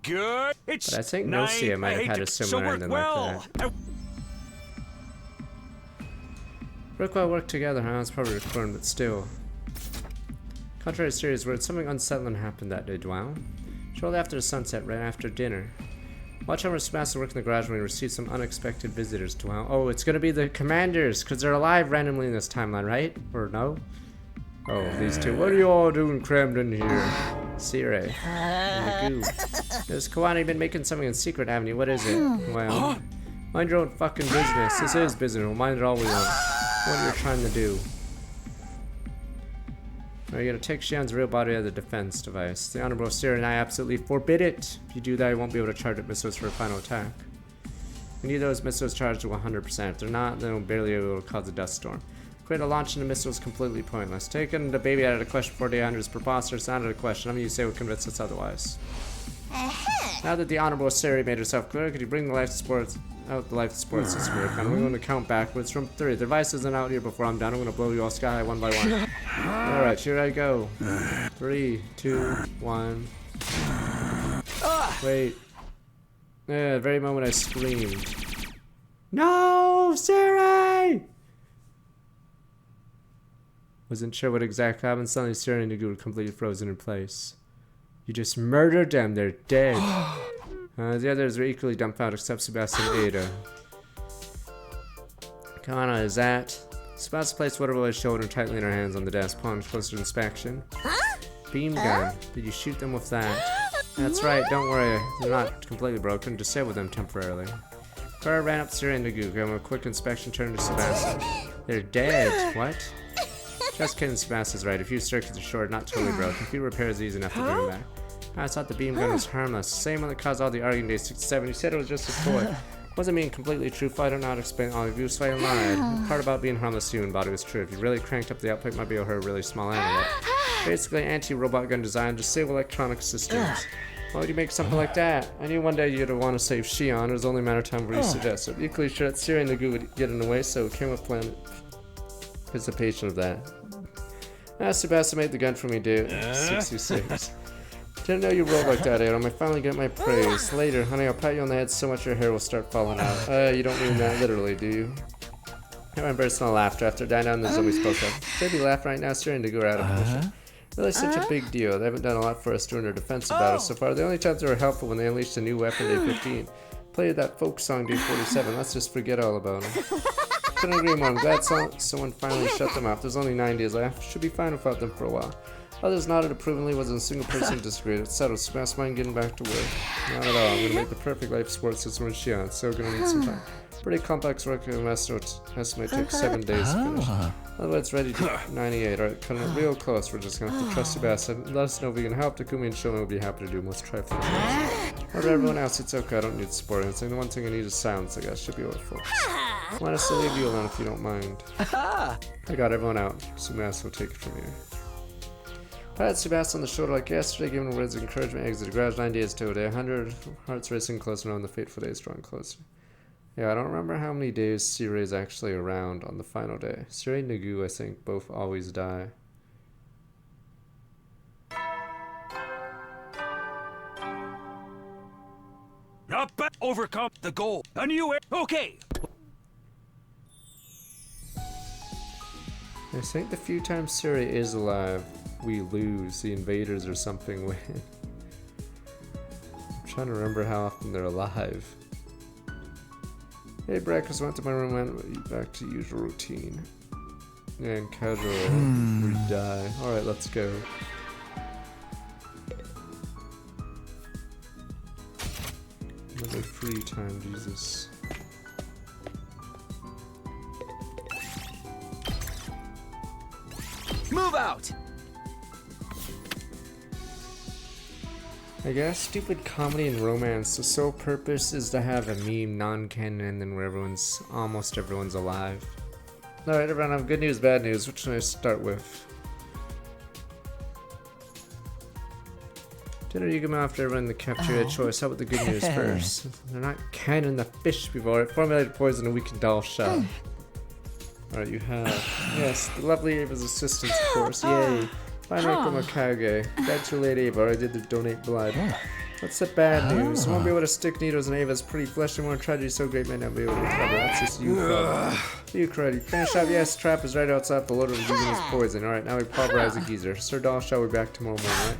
Good. But I think Nocia might have had a similar ending like that. Work well, work together, huh? It's probably recording, but still. Contrary to Siri's words, something unsettling happened that day, Dwell. Shortly after the sunset, right after dinner. Watch over Sebastian work in the garage when we receive some unexpected visitors, Dwell. Oh, it's gonna be the commanders, because they're alive randomly in this timeline, right? Or no? Oh, these two. What are you all doing crammed in here? Siri. And the goo. There's Kawani been making something in secret, haven't you? What is it? Well, mind your own fucking business. This is business. We'll mind it all we want. What you're trying to do. Are you gonna take Xian's real body out of the defense device? The Honorable Siri and I absolutely forbid it. If you do that, you won't be able to charge up missiles for a final attack. We need those missiles charged to 100%. If they're not, then we'll barely be able to cause a dust storm. Quit launching the missile is completely pointless. Taking the baby out of the question for 400 is preposterous. Out of the question. I'm gonna say would convince us otherwise. Now that the Honorable Siri made herself clear, could you bring the life sports out the life sports system here? I'm going to count backwards from 3. The device isn't out here before I'm done. I'm going to blow you all sky high one by one. Alright, here I go. 3, 2, 1. Wait. Yeah, the very moment I screamed. No, Siri! Wasn't sure what exactly happened. Suddenly Siri and Nagu were completely frozen in place. You just murdered them. They're dead. The others were equally dumbfounded except Sebastian and Ada. Kana, is that? Sebastian placed whatever was shoulder tightly in her hands on the desk, plunged closer to inspection. Beam gun. Did you shoot them with that? That's right, don't worry. They're not completely broken. Disable them temporarily. Clara ran up to Siri and Nagu, gave him a quick inspection, turned to Sebastian. They're dead. What? Just kidding, Sebastian's right. A few circuits are short, not totally broken. A few repairs easy enough to bring them back. I thought the beam gun was harmless. Same one that caused all the arguing days 67. You said it was just a toy. Wasn't being completely truthful. I don't know how to explain all of you, so I lied. The part about being harmless to you and body was true. If you really cranked up the output, might be able to hurt a really small animal. Basically, anti-robot gun design, disable electronic systems. Why would you make something like that? I knew one day you'd want to save Xion. It was only a matter of time before you suggested. Equally sure that Siri and the Goo would get in the way, so it came with plan anticipation of that. Sebastian made the gun for me, dude. 66. Didn't know you rolled like that, Adam. I finally get my praise. Later, honey, I'll pat you on the head so much your hair will start falling out. You don't mean that literally, do you? I remember personal laughter after dying down the zombie spoke up. Baby laugh right now, staring to go out of position. Really such a big deal. They haven't done a lot for us during their defensive battle so far. The only times they were helpful when they unleashed a new weapon day 15. Played that folk song day 47. Let's just forget all about them. Couldn't agree more. I'm glad someone finally shut them off. There's only 9 days left. Should be fine without them for a while. Others nodded approvingly. Wasn't a single person disagreed. It's settled. Smash mine getting back to work. Not at all. I'm gonna make the perfect life support system with Xion. So gonna need some time. Pretty complex work. Estimate takes 7 days to finish. Otherwise, it's ready to 98. Alright, cutting it real close. We're just gonna have to trust Sebastian. Let us know if we can help. Takumi and Shoma will be happy to do most trifling things. But everyone else, it's okay. I don't need support. It's like the one thing I need is silence. I guess should be able to focus. I want us to leave you alone if you don't mind. I got everyone out. Sebastian will take it from here. Pat Sebastian on the shoulder like yesterday, giving words of encouragement. Exit the garage 9 days to a day. 100 hearts racing closer, knowing the fateful day is drawing closer. Yeah, I don't remember how many days Siri is actually around on the final day. Siri and Nagu, I think, both always die. Not bad. Overcome the goal. A new okay. I think the few times Siri is alive, we lose. The invaders or something win. I'm trying to remember how often they're alive. Hey, breakfast went to my room, went back to usual routine. And casual, we die. Alright, let's go. Another free time, Jesus. about? I guess stupid comedy and romance. The sole purpose is to have a meme non-canon ending where almost everyone's alive. Alright everyone, I have good news, bad news. Which should I start with? Dinner you come after everyone in the cafeteria choice. How about the good news first? They're not canning the fish before it formulated poison and weakened doll shot. Alright, you have, yes, the lovely Ava's assistance, of course. Yay. Fine work from Okage. Glad you late Ava, I did the donate blood. What's the bad news? Won't be able to stick needles in Ava's pretty flesh and one tragedy so great may not be able to recover. That's just you, Crud. You, Crud. You finished up? Yes, trap is right outside the loader of using his poison. Alright, now we pulverize the geezer. Sir Doll shall be back tomorrow morning, right?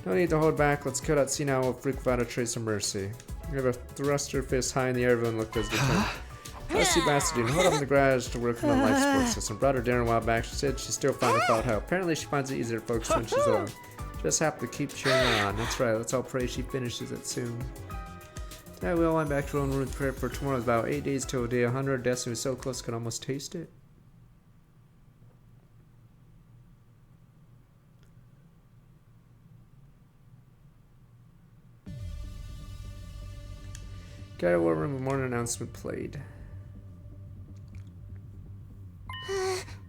No need to hold back. Let's kill that scene now. We'll freak without a trace of mercy. We have a thruster fist high in the air. Everyone looked as determined. Let's see Bastardine. Hold up in the garage to work on the life support system. Brought her dinner a while back. She said she's still fine without help. Apparently she finds it easier to focus when she's alone. Just have to keep cheering on. That's right. Let's all pray she finishes it soon. Today we all went back to our own room to prepare for tomorrow. It's about 8 days till day 100. Destiny was so close, could almost taste it. Got a war room, a morning announcement played.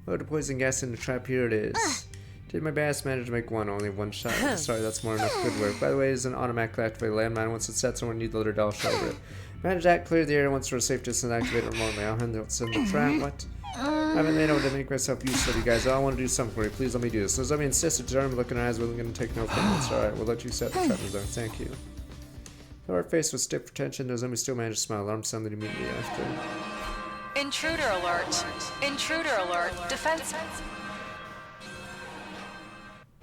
Oh, the poison gas in the trap, here it is. Did my best, managed to make only one shot. Sorry, that's more enough, good work. By the way, it's an automatically activated landmine. Once it's set, someone needs the other doll shot over it. Manage that, clear the area once for a safe distance, activate it remotely. I'll handle it in the trap. What? I haven't been able to make myself useful to you guys. I want to do something for you. Please let me do this. So let me insist, determined look in her eyes, wasn't going to take no for it. Alright, we'll let you set the trap zone. Thank you. Though her face was stiff for tension, Nozomi still managed to smile. Alarm sounded immediately after. Intruder alert. Intruder alert. Defense.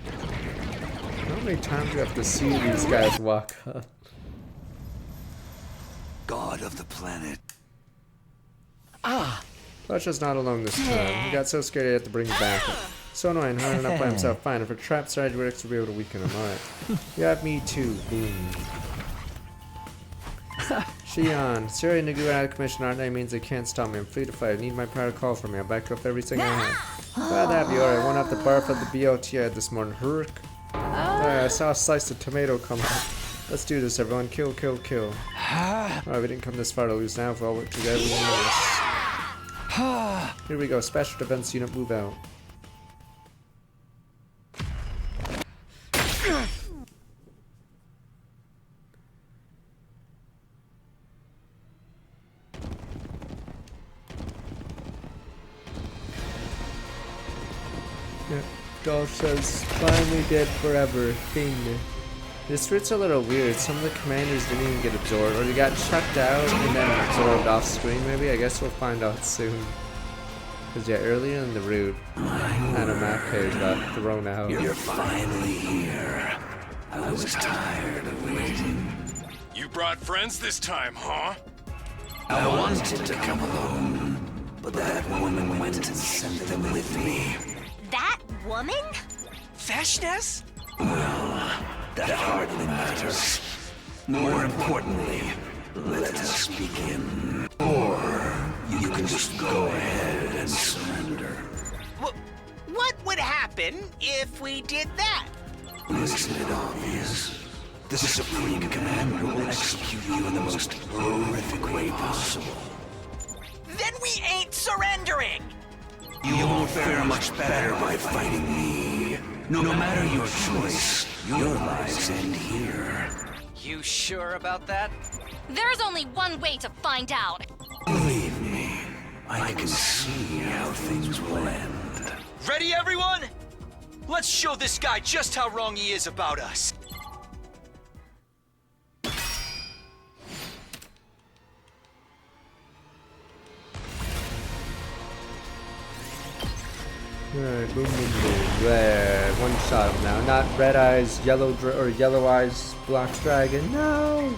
How many times do you have to see these guys walk up? God of the planet. Fletcher's not alone this time. He got so scared he had to bring him back. So annoying, hiding up by himself. Fine, if a trap side works, we'll be able to weaken him. Alright. You have me too. Boom. Shion, Siri and Nagu are out of commission, aren't they? Means they can't stop me. I'm free to fight. I need my power to call for me. I'll back up everything I have. Glad to have you. Alright, one off the barf of the BLT I had this morning. Hiruko. Alright, I saw a slice of tomato come up. Let's do this, everyone. Kill, kill, kill. Alright, we didn't come this far to lose now. If we all work together, we can do this. Here we go. Special Defense Unit, move out. Doll says, finally dead forever. Thing. This root's a little weird. Some of the commanders didn't even get absorbed, or they got chucked out and then absorbed off screen maybe. I guess we'll find out soon. Because yeah, earlier in the root, Anamake got thrown out. You're finally here. I was tired of waiting. You brought friends this time, huh? I wanted to come alone, but that woman went and sent them with me. That woman? Fashnes? Well, that hardly matters. More importantly, let us begin. Or you can just go ahead and surrender. What would happen if we did that? Isn't it obvious? The Supreme Commander will execute you in the most horrific way possible. Then we ain't surrendering! You won't fare much better by fighting me. No matter your choice, your lives end here. You sure about that? There's only one way to find out. Believe me, I can see how things will end. Ready, everyone? Let's show this guy just how wrong he is about us. Alright, boom, boom, boom. Red. One shot him now. Not red eyes, yellow eyes, black dragon. No!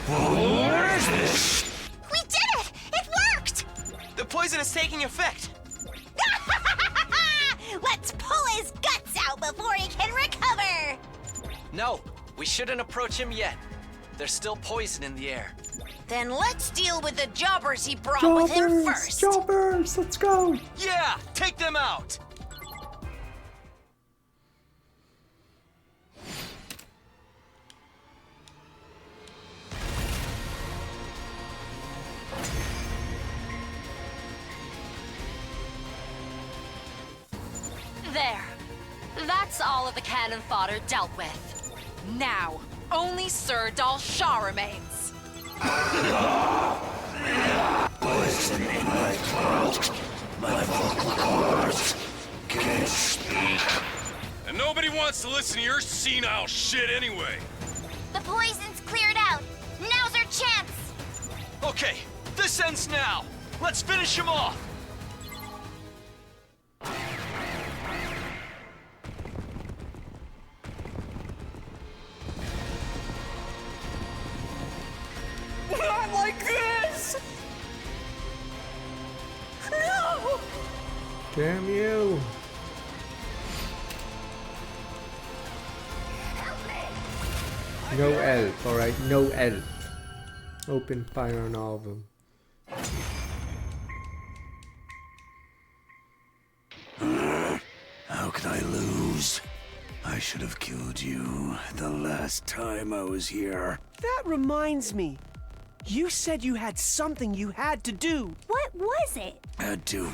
Where is this? We did it! It worked! The poison is taking effect. Let's pull his guts out before he can recover! No, we shouldn't approach him yet. There's still poison in the air. Then let's deal with the jobbers he brought with him first. Jobbers, let's go. Yeah, take them out. There. That's all of the cannon fodder dealt with. Now, only Sir Dalsha remains. Poison in my throat. My vocal cords can't speak. And nobody wants to listen to your senile shit anyway. The poison's cleared out. Now's our chance. Okay, this ends now. Let's finish him off. Not like this! No! Damn you. No elf, alright? No elf. Open fire on all of them. How could I lose? I should have killed you the last time I was here. That reminds me. You said you had something you had to do. What was it? Had to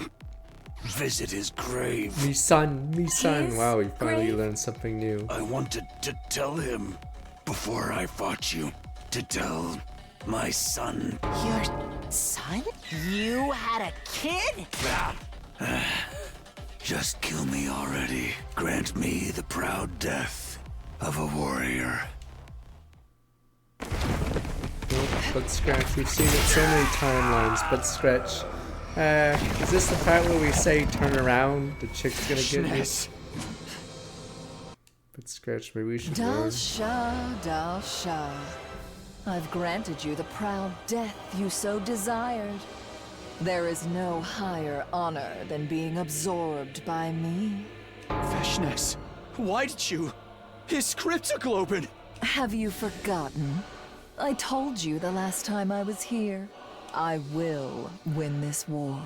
visit his grave. Me son. His Wow, we finally grave? learned something new. I wanted to tell him before I fought you. To tell my son. Your son? You had a kid? Just kill me already. Grant me the proud death of a warrior. But Scratch, we've seen it so many timelines, but Scratch, is this the part where we say turn around, the chick's gonna get me? But Scratch, maybe we should warn. Dalsha. I've granted you the proud death you so desired. There is no higher honor than being absorbed by me. Veshness, why did you? His cryptoglobin! Have you forgotten? I told you the last time I was here. I will win this war.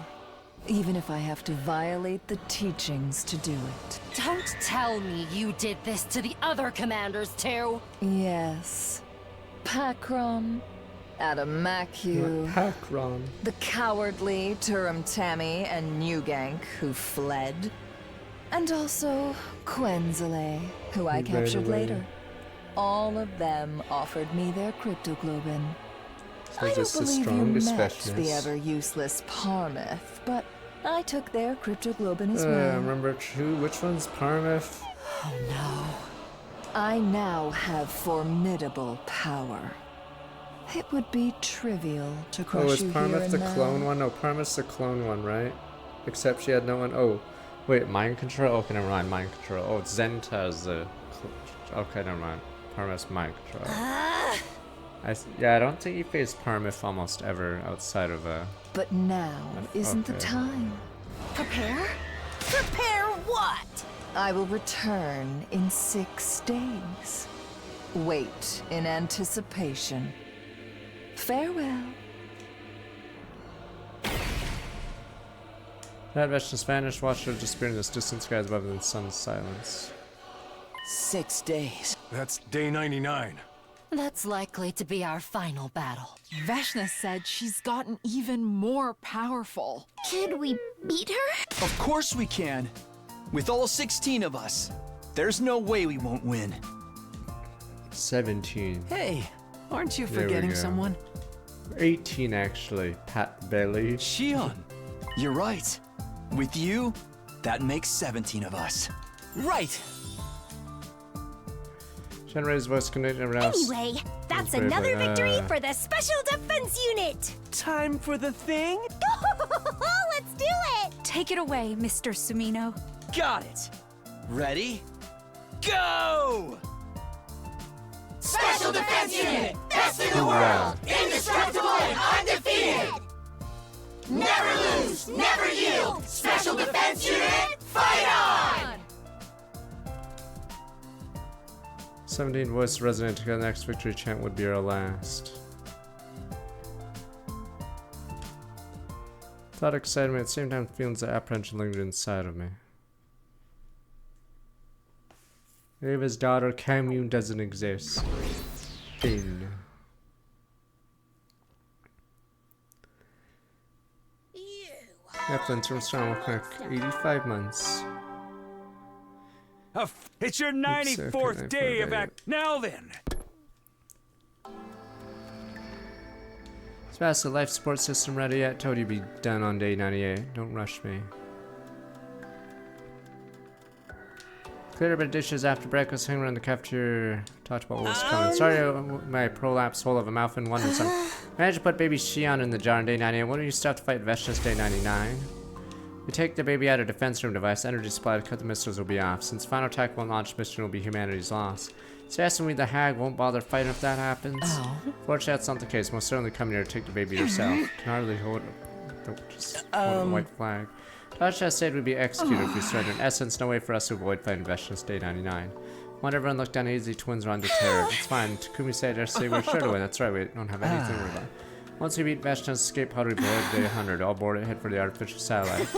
Even if I have to violate the teachings to do it. Don't tell me you did this to the other commanders too. Yes. Pakron, Adamakyu, Pakron, the cowardly Turum Tammy and Newgank who fled, and also Quenzele, who I captured later. All of them offered me their cryptoglobin. So I don't believe you met the Veshness. ever-useless Parmeth, but I took their cryptoglobin as well. Remember which one's Parmeth? Oh no. I now have formidable power. It would be trivial to crush Oh, is you here Parmeth and the now. clone one? No, Parmeth's the clone one, right? Except she had no one. Oh, wait, mind control? Okay, never mind, mind control. Oh, Zenta's the. Okay, never mind. Parmeth's mind control. Yeah, I don't think you face Parmeth almost ever outside of a. But now isn't the okay. time. Prepare? Prepare what? I will return in 6 days. Wait in anticipation. Farewell. That Veshness vanished, watched her disappear in this distant skies above the sun's silence. 6 days. That's day 99. That's likely to be our final battle. Veshna said she's gotten even more powerful. Can we beat her? Of course we can. With all 16 of us, there's no way we won't win. 17. Hey, aren't you There we forgetting go. someone? 18 actually. Pat Belly. Shion, you're right. With you, that makes 17 of us. Right. Shenrei's voice connected everyone else. Anyway, that's Wait, another wait, victory for the Special Defense Unit! Time for the thing? Let's do it! Take it away, Mr. Sumino. Got it. Ready? Go! Special Defense Unit! Best in the world! Indestructible and undefeated! Never lose! Never yield! Special Defense Unit, fight on! 17 voice resonant together. The next victory chant would be our last. Thought excited me, at the same time feelings of apprehension lingered inside of me. Ava's daughter, Commune, doesn't exist. Bin. Eflin from Strong Crack, 85 months. It's your 94th day of act. Now then. Is the life support system ready yet? Told you be done on day 98. Don't rush me. Cleared a bit of dishes after breakfast, hanging around the cafeteria, talked about what was coming. Sorry, my prolapse hole of a mouth and wondered something. Managed to put baby Shion in the jar on day 98. What do you still have to fight Veshna's day 99? We take the baby out of defense room device, energy supply to cut the missiles will be off. Since final attack won't launch, mission will be humanity's loss. Suggesting the hag won't bother fighting if that happens. Fortunately, that's not the case. Most certainly come here to take the baby yourself. Can hardly hold a white flag. Tasha said we'd be executed if we surrendered. In essence, no way for us to avoid fighting Veshna's day 99. Want everyone looked down easy, twins are undeterred. It's fine. Takumi said yesterday we're sure to win. That's right, we don't have anything to worry about. Once we beat Veshna's escape pod, we board day 100. All board it, head for the artificial satellite.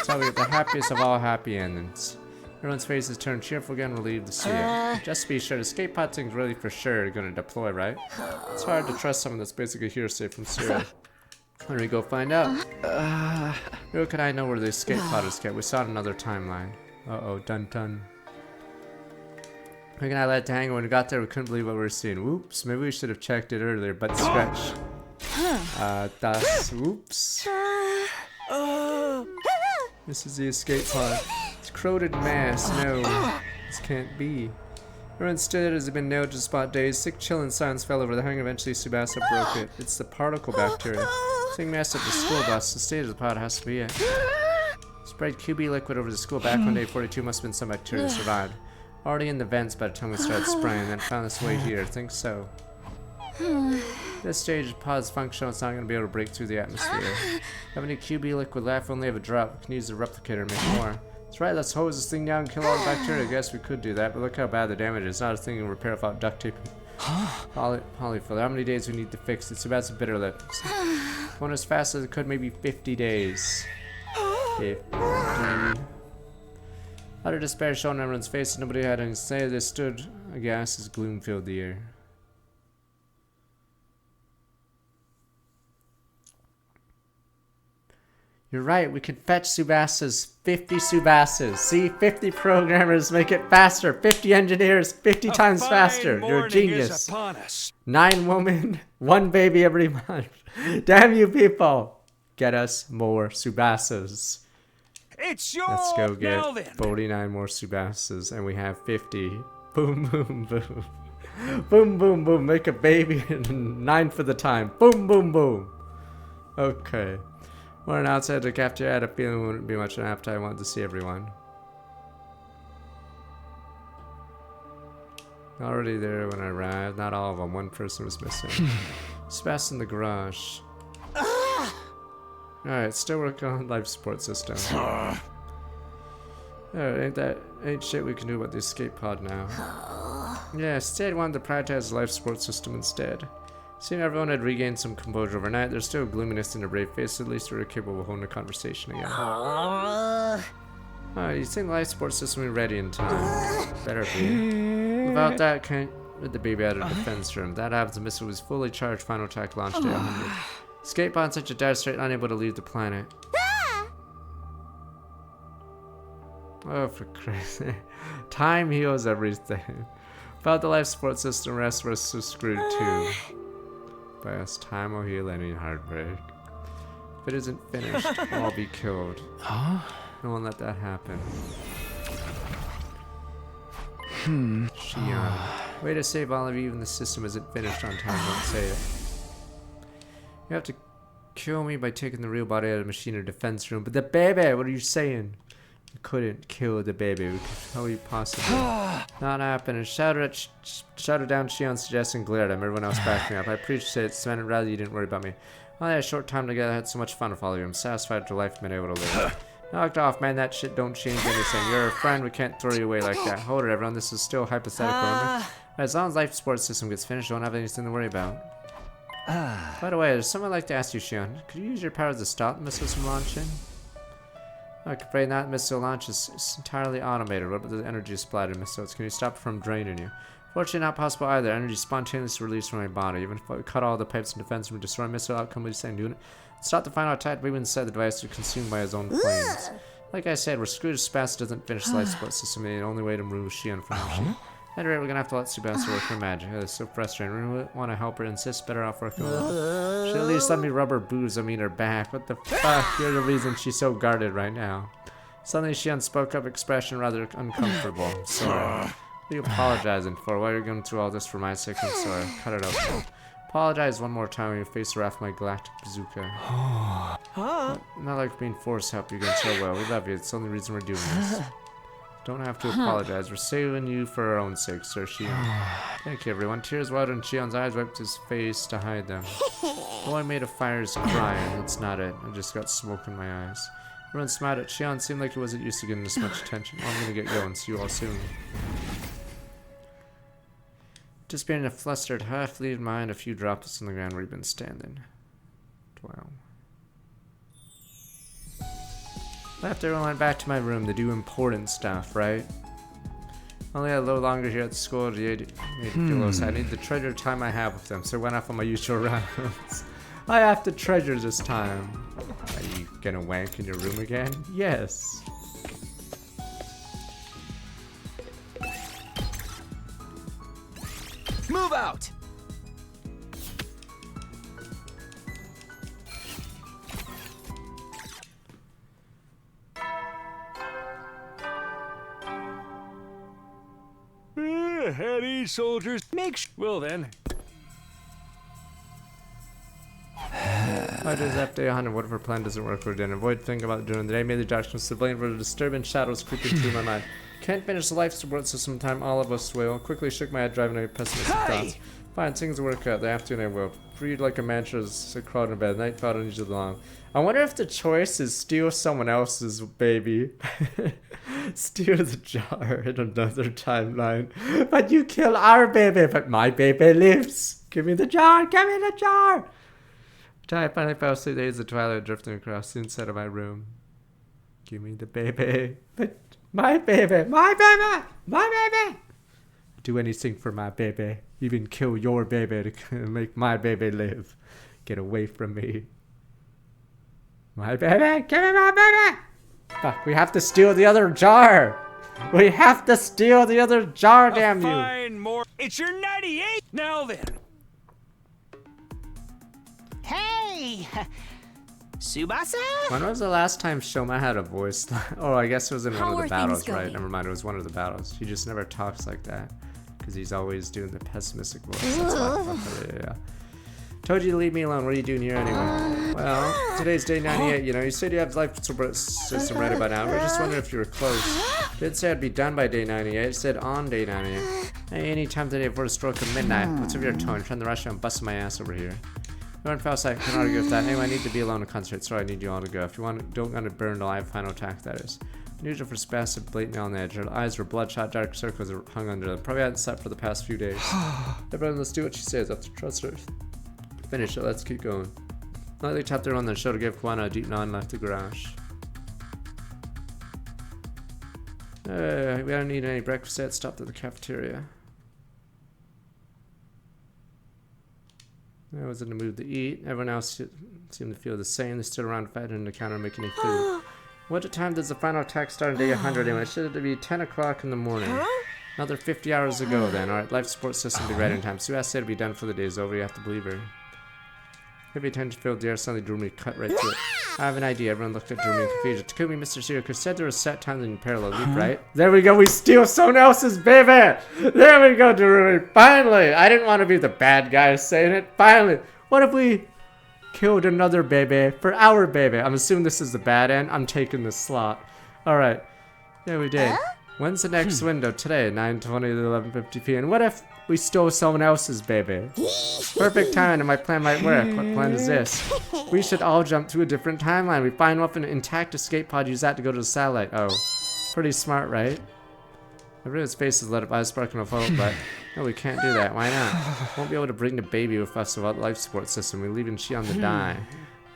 So we get the happiest of all happy endings. Everyone's faces turn cheerful again, relieved to see it. Just to be sure, the escape pod thing's really for sure gonna deploy, right? It's hard to trust someone that's basically hearsay from Siri. Where do we go find out? Who could I know where the escape pod is kept? We saw it in another timeline. Uh-oh, dun-dun. Rick and I let it hang. When we got there, we couldn't believe what we were seeing. Whoops, maybe we should have checked it earlier, but scratch. Whoops. This is the escape pod. It's corroded mass. No, this can't be. Everyone stood as it had been nailed to the spot. Dazed, sick chill and silence fell over the hang. Eventually, Tsubasa broke it. It's the particle bacteria. Thing messed up the school bus. The state of the pod has to be it. Sprayed QB liquid over the school. Back on day 42, must have been some bacteria that survived. Already in the vents by the time we started spraying, then found this way here. Think so. This stage of pod's functional, it's not going to be able to break through the atmosphere. Have any QB liquid left? We only have a drop. We can use the replicator to make more. That's right, let's hose this thing down and kill all the bacteria. I guess we could do that, but look how bad the damage is. It's not a thing you can repair without duct tape. Polyfill. How many days we need to fix it? So that's a bitter lip. Going as fast as it could, maybe 50 days. 50. Utter despair shone on everyone's face. Nobody had any to say. They stood aghast as gloom filled the air. You're right, we can fetch Tsubasa's 50 Tsubasas. See, 50 programmers make it faster. 50 engineers, 50 times faster. You're a genius. 9 women, 1 baby every month. Damn you people. Get us more Tsubasas. It's yours. Let's go get 49 more Tsubasas, and we have 50. Boom, boom, boom. Boom, boom, boom. Make a baby and 9 for the time. Boom, boom, boom. Okay. When outside the cafeteria, I had a feeling it wouldn't be much of an appetite. I wanted to see everyone. Already there when I arrived. Not all of them. One person was missing. Spass in the garage. Alright, still working on life support system. Alright, ain't shit we can do about the escape pod now. Yeah, instead wanted to prioritize the life support system instead. Seeing everyone had regained some composure overnight, there's still gloominess in their brave faces. At least we were capable of holding a conversation again. Alright, you think the life support system will be ready in time? Better be. Without that, can't get the baby out of the defense room. That happens, the missile was fully charged. Final attack launched day 100. Escape on such a dire strait, unable to leave the planet. Oh, for Christ's sake. Time heals everything. Without the life support system, rest was so screwed too. By us, time will heal any heartbreak. If it isn't finished, we'll all be killed. Huh? No one let that happen. Shion. Way to save all of you, even the system isn't finished on time, don't say it. You have to kill me by taking the real body out of the machine or defense room. But the baby, what are you saying? You couldn't kill the baby. How you possibly? Not happen. And shouted down Shion, suggesting glared at him. Everyone else backed me up. I appreciate it, Sven, and rather you didn't worry about me. I had a short time together. I had so much fun with all of you. I'm satisfied with the life I've been able to live. Knocked off, man. That shit don't change anything. You're a friend. We can't throw you away like that. Hold it, everyone. This is still hypothetical, remember? As long as life support system gets finished, you won't have anything to worry about. By the way, there's someone I'd like to ask you, Shion. Could you use your powers to stop the missiles from launching? I can afraid that missile launch is entirely automated. What about the energy supply to missiles? Can you stop it from draining you? Fortunately, not possible either. Energy spontaneously released from my body. Even if I cut all the pipes and defense and destroy missile outcome, we saying unit. Stop the final attack. Even inside the device, are consumed by his own flames. Like I said, we're screwed if Sebastian doesn't finish the life support system. And the only way to remove Shion from action. At any rate, we're gonna have to let Sebastian work her magic. It's so frustrating. We really want to help her. Insist better off working alone. She'll at least let me rub her boobs. I mean her back. What the fuck? You're the reason she's so guarded right now. Suddenly, Shion spoke up, expression rather uncomfortable. I'm sorry. What are you apologizing for? Why are you going through all this for my sake? I'm sorry. Cut it out. Apologize one more time when you face the wrath of my galactic bazooka. Not like being forced to help you again so well. We love you. It's the only reason we're doing this. Don't have to apologize. We're saving you for our own sake, Sir Shion. Thank you, everyone. Tears welled in Shion's eyes, wiped his face to hide them. The one made of fire is crying. That's not it. I just got smoke in my eyes. Everyone smiled at Shion. Seemed like he wasn't used to getting this much attention. Well, I'm gonna get going. See you all soon. Just being in a flustered huff, leaving behind a few droplets on the ground where he'd been standing. Wow. Left, everyone went back to my room to do important stuff, right? Only a little longer here at school. I need to treasure the time I have with them, so I went off on my usual rounds. I have to treasure this time. Are you gonna wank in your room again? Yes. Move out! At ease, soldiers. Well then. Why does that day 100? What if our plan doesn't work for dinner? Avoid thinking about it during the day. Made the darkness to blame for the disturbing shadows creeping through my mind. Can't finish the life support system in time. All of us will. Quickly shook my head, driving away pessimistic thoughts. Fine, things will work out. The afternoon I will. Freed like a mantra as I crawled in bed. Night felt unusually long. I wonder if the choice is steal someone else's baby. Steal the jar in another timeline. But you kill our baby, but my baby lives. Give me the jar. Give me the jar. I finally fell asleep. Days of twilight drifting across the inside of my room. Give me the baby. But my baby. My baby. My baby. Do anything for my baby. Even kill your baby to make my baby live. Get away from me. My baby. Give me my baby. Fuck, we have to steal the other jar. We have to steal the other jar, damn you. Fine, more. It's your 98 now then. Hey! Tsubasa? When was the last time Shoma had a voice? Oh, I guess it was in one of the battles, right? going? Never mind, it was one of the battles. He just never talks like that. Because he's always doing the pessimistic voice. That's why. Yeah. Told you to leave me alone. What are you doing here anyway? Well, today's day 98. You know, you said you have life support system ready by now. We're just wondering if you were close. Didn't say I'd be done by day 98. It said on day 98. Hey, any time today before the stroke of midnight. What's over your tone? You're trying to rush me. I'm busting my ass over here. No one felt like I can argue with that. Anyway, I need to be alone to concentrate, so I need you all to go. If you don't want to burn alive, final attack, that is. Unusual for spastic, blatantly on the edge. Her eyes were bloodshot, dark circles hung under them. Probably hadn't slept for the past few days. Everyone, let's do what she says. I have to trust her. Finish it, let's keep going. Lightly tapped her on the shoulder, gave Kwana a deep nod and left the garage. We don't need any breakfast yet. Stopped at the cafeteria. I was in the mood to eat. Everyone else seemed to feel the same. They stood around fighting on the counter making any food. What time does the final attack start on day 100 anyway? It should be 10 o'clock in the morning. Another 50 hours ago then. Alright, life support system be ready in time. Sue said it'll be done for the day's over. You have to believe her. Heavy attention-filled the air suddenly drew me cut right through it. I have an idea. Everyone looked at Drew me in confusion. Takumi, Mr. Hiruko said there was set time in parallel loop, right? There we go. We steal someone else's baby. There we go, Drew. Finally. I didn't want to be the bad guy saying it. Finally. What if we killed another baby for our baby? I'm assuming this is the bad end. I'm taking this slot. All right. Yeah, we did. When's the next window? Today, 9:20 to 11:50 p.m. What if We stole someone else's baby. Perfect timing and my plan might work. What plan is this? We should all jump to a different timeline. We find off an intact escape pod, use that to go to the satellite. Oh, pretty smart, right? Everyone's face is lit up by a spark of hope, but no, we can't do that. Why not? Won't be able to bring the baby with us without the life support system. We're leaving Shion to die.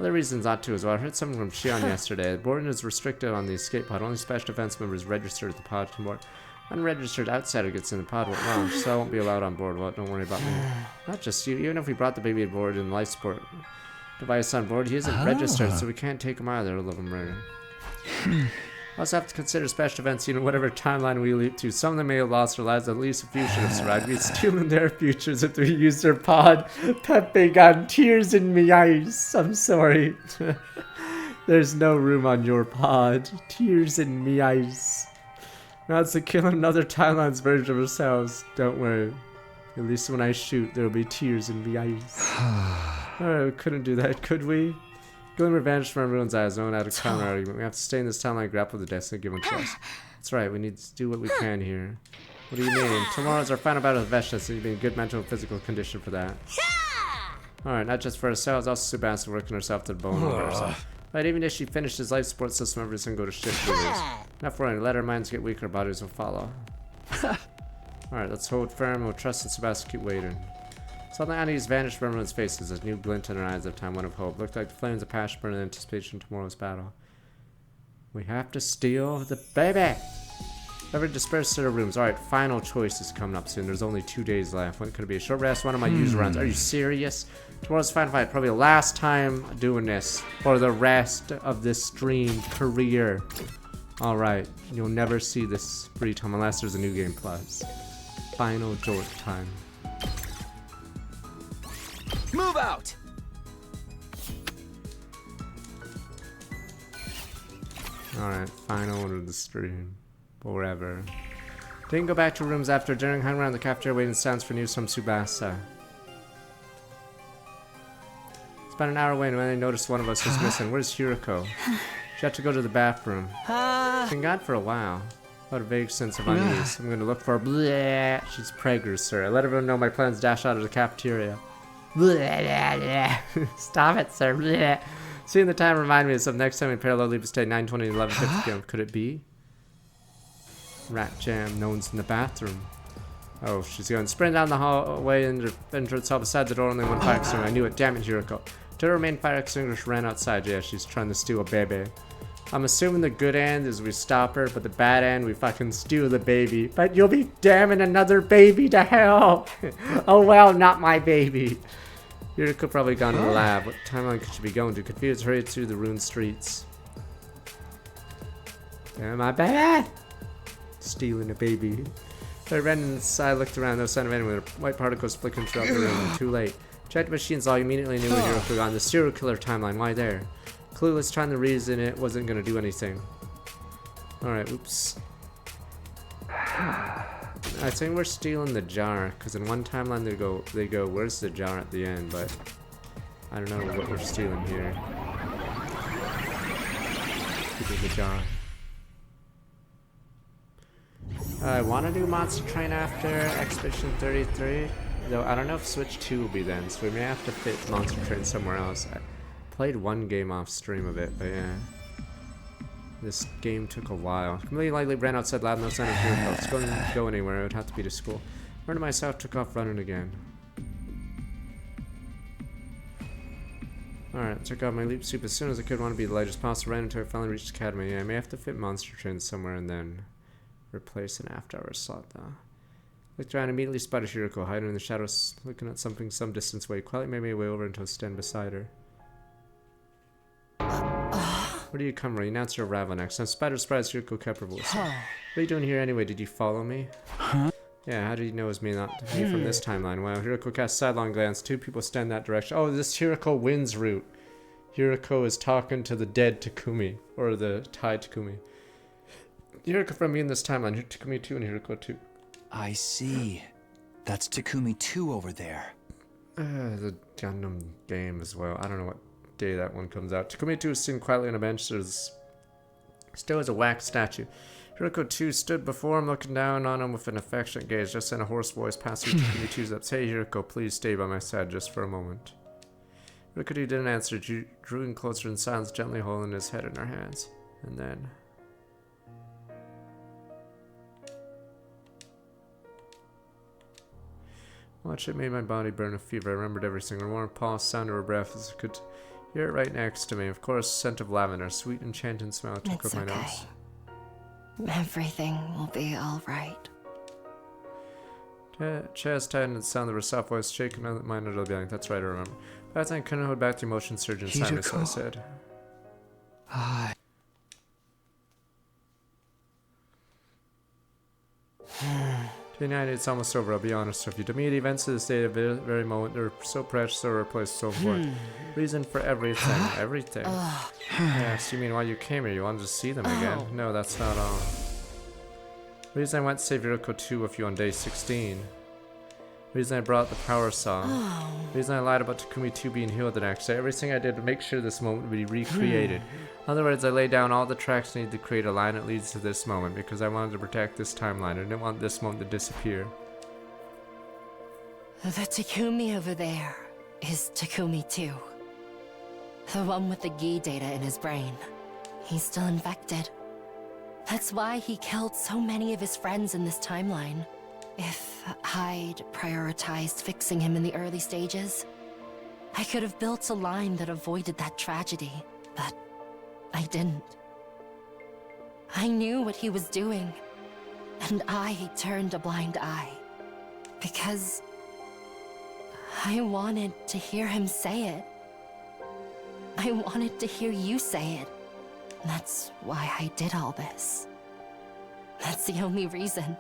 Other reasons not to as well. I heard something from Shion yesterday. Boarding is restricted on the escape pod. Only special defense members registered at the pod can board. Unregistered outsider gets in the pod won't launch, so I won't be allowed on board. Well, don't worry about me. Not just you. Even if we brought the baby aboard and the life support device on board, he isn't registered, so we can't take him either. Love him murder. Also have to consider special events, whatever timeline we leap to. Some of them may have lost their lives, at least a few should have survived. We'd stealing their futures if we used their pod. Pepe got tears in me eyes. I'm sorry. There's no room on your pod. Tears in me eyes. Now it's to kill another timeline's version of ourselves. Don't worry. At least when I shoot, there'll be tears in me eyes. Alright, we couldn't do that, could we? Going revenge from everyone's eyes, no one had a counter argument. We have to stay in this timeline, grapple the destiny given to us. That's right, we need to do what we can here. What do you mean? Tomorrow's our final battle with Veshna, so you need to be in good mental and physical condition for that. Alright, not just for ourselves, also Sebastian working herself to the bone over herself. But even if she finished his life support system, everybody's gonna go to shit for this. Not worrying, let our minds get weaker, our bodies will follow. Alright, let's hold firm, we'll trust that Sebastian keep waiting. Something Annie's vanished from everyone's faces, a new glint in her eyes of time, one of hope. Looked like the flames of passion burning in anticipation of tomorrow's battle. We have to steal the baby! Everyone disperse to their rooms. Alright, final choice is coming up soon. There's only 2 days left. When could it be? A short rest, one of my user runs. Are you serious? Tomorrow's final fight. Probably the last time doing this for the rest of this stream career. Alright, you'll never see this free time unless there's a new game plus. Final Jort time. Move out! Alright, final one of the stream. Forever. Didn't go back to rooms after dinner, hung around the cafeteria waiting sounds for news from Tsubasa. It's about an hour away and when they noticed one of us was missing. Where's Hiruko? She had to go to the bathroom. Been gone for a while. Got a vague sense of unease. I'm gonna look for her. Bleh. She's preggers, sir. I let everyone know my plans dash out of the cafeteria. Stop it, sir. Bleh. Seeing the time remind me of some next time we parallel leap stay 9:20 to 11:50 p.m. Could it be? Rat jam. No one's in the bathroom. Oh, she's going sprint down the hallway and enter itself beside the door. Only one fire extinguisher. I knew it. Damn it, Hiruko. To her main fire extinguisher ran outside. Yeah, she's trying to steal a baby. I'm assuming the good end is we stop her, but the bad end we fucking steal the baby. But you'll be damning another baby to hell. Oh well, not my baby. Hiruko probably gone to the lab. What timeline could she be going to? Confused, hurried through the ruined streets. Damn my bad. Stealing a baby. I ran inside, looked around, no sign of anyone. White particles flickering throughout the room. Too late. Checked the machines, all immediately knew where Hiruko gone. The serial killer timeline. Why there? Clueless, trying to reason it wasn't gonna do anything. Alright, oops. I think we're stealing the jar, because in one timeline they go, where's the jar at the end, but I don't know what we're stealing here. Give me the jar. I want to do Monster Train after Expedition 33, though I don't know if Switch 2 will be then, so we may have to fit Monster Train somewhere else. I played one game off stream of it, but yeah. This game took a while. Completely likely ran outside lab, no sign of Hiruko. It's going to go anywhere, it would have to be to school. Murdered myself, took off running again. Alright, took off my leap suit as soon as I could. Want to be the lightest possible, ran until I finally reached the academy. Yeah, I may have to fit Monster Train somewhere and then replace an after-hours slot though. Looked around, immediately spotted Hiruko hiding in the shadows, looking at something some distance away. Quietly made my way over until I stand beside her. Where do you come from? You announced your arrival next. I'm surprised Hiruko kept her voice. What are you doing here anyway? Did you follow me? Huh? Yeah, how did you know it was me, not me from this timeline? Wow, Hiruko cast a sidelong glance. Two people stand that direction. Oh, this Hiruko wins route. Hiruko is talking to the dead Takumi. Or the Thai Takumi. Hiruko from me in this timeline. Takumi 2 and Hiruko 2. I see. That's Takumi 2 over there. The Gundam game as well. I don't know what day that one comes out. Takumi 2 is sitting quietly on a bench. There's still is a wax statue. Hiruko 2 stood before him, looking down on him with an affectionate gaze. Just then a hoarse voice passed through Takumi 2's lips. Hey Hiruko, please stay by my side just for a moment. Hiruko 2 didn't answer, drew in closer in silence, gently holding his head in her hands. And then... Watch it made my body burn with fever. I remembered every single warm pulse, sound of her breath as I could hear it right next to me. Of course, scent of lavender, sweet enchanting smell took up my nose. Everything will be alright. Chest tightened, the sound of her soft voice shaking my mind under the blank. That's right, I remember. But I couldn't hold back the emotion surge inside me, so I said. Tonight it's almost over, I'll be honest with you. To me, the events of this day, the very moment, they're so precious, so replaced, so important. Reason for everything, everything. Yes, you mean why you came here? You wanted to see them again? No, that's not all. Reason I went to save Hiruko 2 with you on day 16. Reason I brought the power saw. Reason I lied about Takumi 2 being healed the next day. Everything I did to make sure this moment would be recreated. In other words, I laid down all the tracks needed to create a line that leads to this moment because I wanted to protect this timeline. I didn't want this moment to disappear. The Takumi over there is Takumi 2. The one with the Gi data in his brain. He's still infected. That's why he killed so many of his friends in this timeline. If I'd prioritized fixing him in the early stages, I could have built a line that avoided that tragedy, but I didn't. I knew what he was doing, and I turned a blind eye. Because I wanted to hear him say it. I wanted to hear you say it. That's why I did all this. That's the only reason.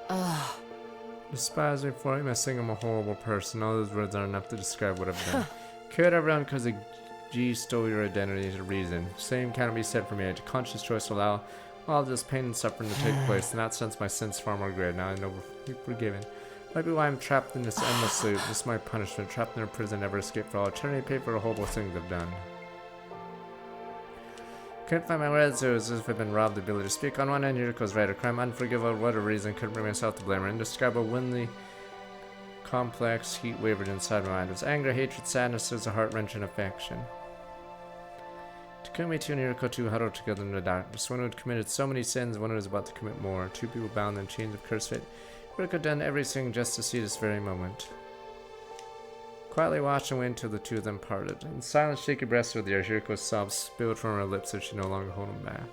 Ugh. Despise me for missing I'm a horrible person. All those words aren't enough to describe what I've done. Killed everyone because a G stole your identity as a reason. Same cannot be said for me. I had a conscious choice to allow all this pain and suffering to take place. In that sense, my sins far more great. Now I know we're forgiven. Might be why I'm trapped in this endless loop. This is my punishment. Trapped in a prison, never escape for all eternity. Pay for the horrible things I've done. Couldn't find my words, it was as if I'd been robbed of the ability to speak. On one end, Hiruko's right, a crime unforgivable, whatever reason, couldn't bring myself to blame her. Indescribable, windy, complex heat wavered inside my mind. It was anger, hatred, sadness, there was a heart-wrenching affection. Takumi 2 and Hiruko 2 huddled together in the darkness. One who had committed so many sins, one who was about to commit more. Two people bound in chains of cursed fate. Hiruko had done everything just to see this very moment. Quietly watched and waited until the two of them parted. In silence, shaky breaths with the air, Hiruko's sobs spilled from her lips as she no longer held him back.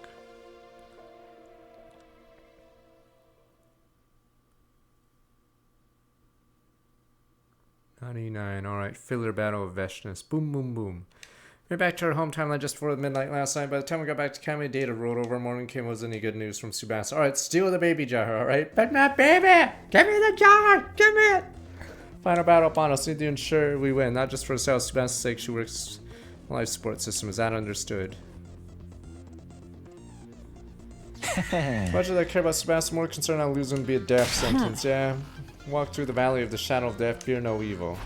"99, alright, filler battle of Veshness. Boom, boom, boom. We're back to our home timeline just before midnight last night. By the time we got back to Kami, data rolled over. Morning came, wasn't any good news from Tsubasa. Alright, steal the baby jar, alright? But not baby! Give me the jar! Give me it! Final battle upon us. Need to ensure we win, not just for ourselves. Tsubasa's sake, she works in the life support system. Is that understood? Much as I care about Tsubasa, more concerned on losing would be a death sentence. Yeah. Walk through the valley of the shadow of death, fear no evil.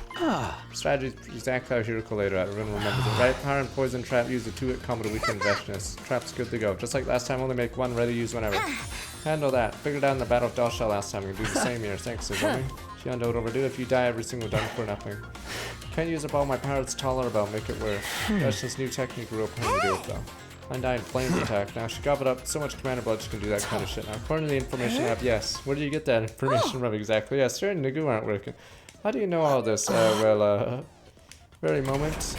Strategy is exactly how Hiruko laid it out. Everyone remembers it, right? Power and poison trap, use the 2-hit combo to weaken Veshness. Trap's good to go. Just like last time, only make one, ready to use whenever. Handle that. Figured out in the Battle of Dalsha last time. We can do the same here. Thanks, Izumi. Shion, don't overdo it. If you die, every single done for nothing. Can't use up all my power, it's taller about, make it work. Veshness' new technique, real pain to do it though. Undying Flames attack. Now she gobbled up so much commander blood she can do that kind of shit. Now according to the information I have, yes. Where do you get that information from exactly? Yes, certain Nagu aren't working. How do you know all this? Very moment.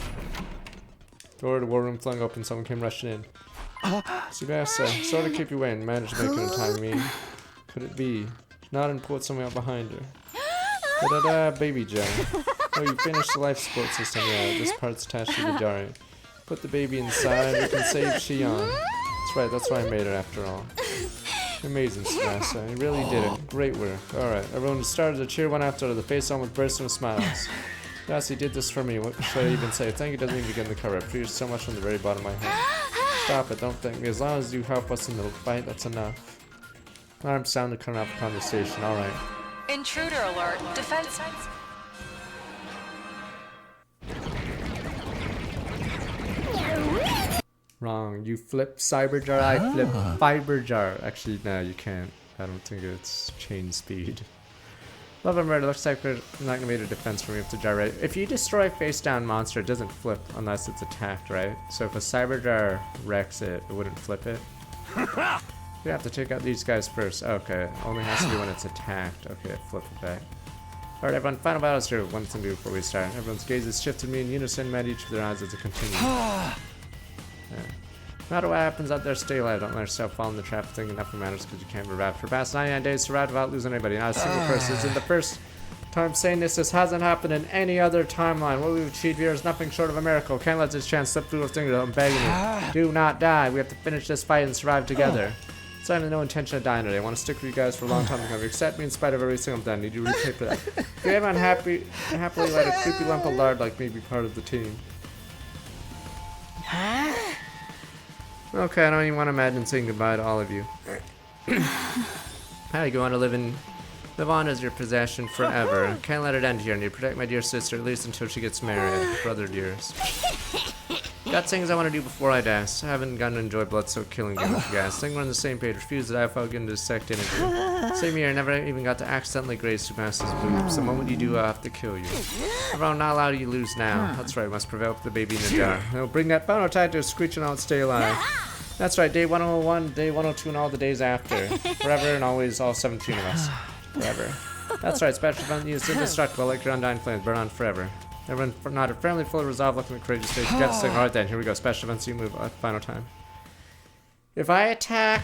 Door to the war room flung open, someone came rushing in. Tsubasa, sorry to keep you waiting. Managed to make it in time, me. Could it be? Not and pulled someone out behind her. Da-da-da, baby jar. Oh, you finished the life support system, yeah. This part's attached to the jar. Put the baby inside, we can save Shion. That's right, that's why I made it after all. Amazing, Tsubasa. You really did it. Great work. Alright, everyone started to cheer one after the face on with bursting with smiles. Yes, he did this for me. What should I even say? Thank you doesn't even begin to cover. I appreciate so much from the very bottom of my heart. Stop it, don't thank me. As long as you help us in the fight, that's enough. Alarm sound to cut off the conversation. Alright. Intruder alert. Defense. Wrong. You flip cyber jar, I flip fiber jar. Actually, no, you can't. I don't think it's chain speed. Love and murder. Looks like we're not gonna make a defense when we have to gyrate. If you destroy a face down monster, it doesn't flip unless it's attacked, right? So if a cyber jar wrecks it, it wouldn't flip it. We have to take out these guys first. Okay, only has to be when it's attacked. Okay, flip it back. Alright, everyone, final battles here. One thing to do before we start. Everyone's gazes shift to me in unison, met each of their eyes as it continues. Yeah. No matter what happens out there, stay alive. Don't let yourself fall in the trap of thinking nothing matters because you can't be wrapped. For the past 99 days, survived without losing anybody. Not a single person. This is the first time saying this. This hasn't happened in any other timeline. What we've achieved here is nothing short of a miracle. Can't let this chance slip through our fingers. I'm begging you. Do not die. We have to finish this fight and survive together. So I have no intention of dying today. I want to stick with you guys for a long time. Because accept me in spite of everything I've done. Need you to repay for that. If you haven't happily let a creepy lump of lard like me be part of the team. Okay, I don't even want to imagine saying goodbye to all of you. How do you want to live on as your possession forever? Can't let it end here. I need to protect my dear sister at least until she gets married. Brother dearest. Got things I want to do before I die. So I haven't gotten to enjoy blood-soaked killing game with you guys. Think we're on the same page. Refuse to die if I get into sect energy. Same here, I never even got to accidentally graze Sumasa's boobs. The moment you do, I'll have to kill you. Everyone, not allowed you lose now. That's right, we must prevail with the baby in the jar. No, bring that bono tied to a screech and I'll stay alive. That's right, day 101, day 102, and all the days after. Forever and always, all 17 of us. Forever. That's right, special event used indestructible like your undying flames, burn on forever. Everyone nodded friendly, full of resolve, looking at courageous face. You got to sing. Alright then, here we go. Special events, you move final time. If I attack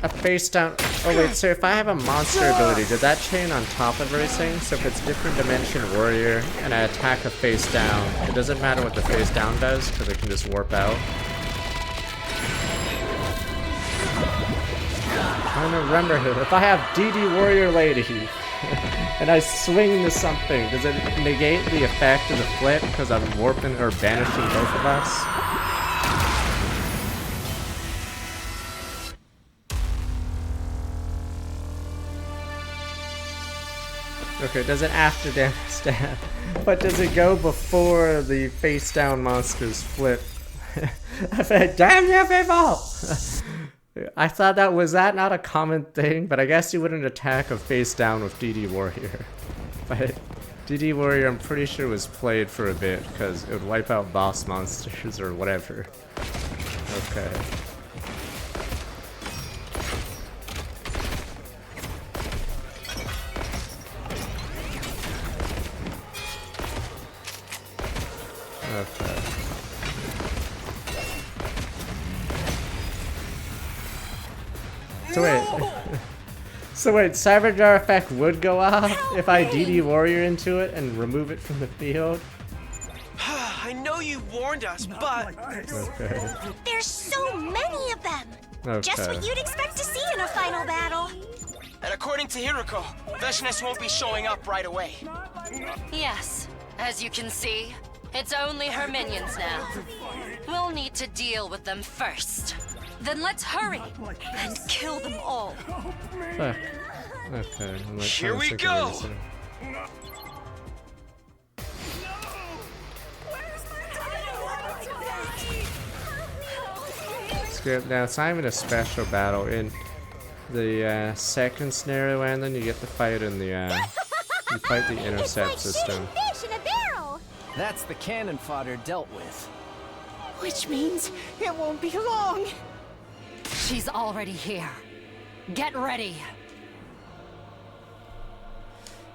a face down... Oh wait, so if I have a monster ability, did that chain on top of everything? So if it's different dimension warrior, and I attack a face down, it doesn't matter what the face down does, because it can just warp out. I don't remember who. If I have DD Warrior Lady, and I swing into something, does it negate the effect of the flip because I'm warping or banishing both of us? Okay, does it after damage stab? But does it go before the face down monsters flip? I said, damn you people! I thought was that not a common thing? But I guess you wouldn't attack a face down with DD Warrior. But DD Warrior I'm pretty sure was played for a bit because it would wipe out boss monsters or whatever. Okay. Okay. So wait, Cyber Jar effect would go off if I DD Warrior into it and remove it from the field? I know you warned us, but... Okay. There's so many of them! Okay. Just what you'd expect to see in a final battle. And according to Hiruko, Veshness won't be showing up right away. Yes, as you can see, it's only her minions now. We'll need to deal with them first. Then let's hurry and kill them all. Fuck. Okay. I'm like Here we go. Now it's not even a special battle. In the second scenario, and then you get to fight in the you fight the intercept system. Fish in a barrel. That's the cannon fodder dealt with. Which means it won't be long. She's already here. Get ready.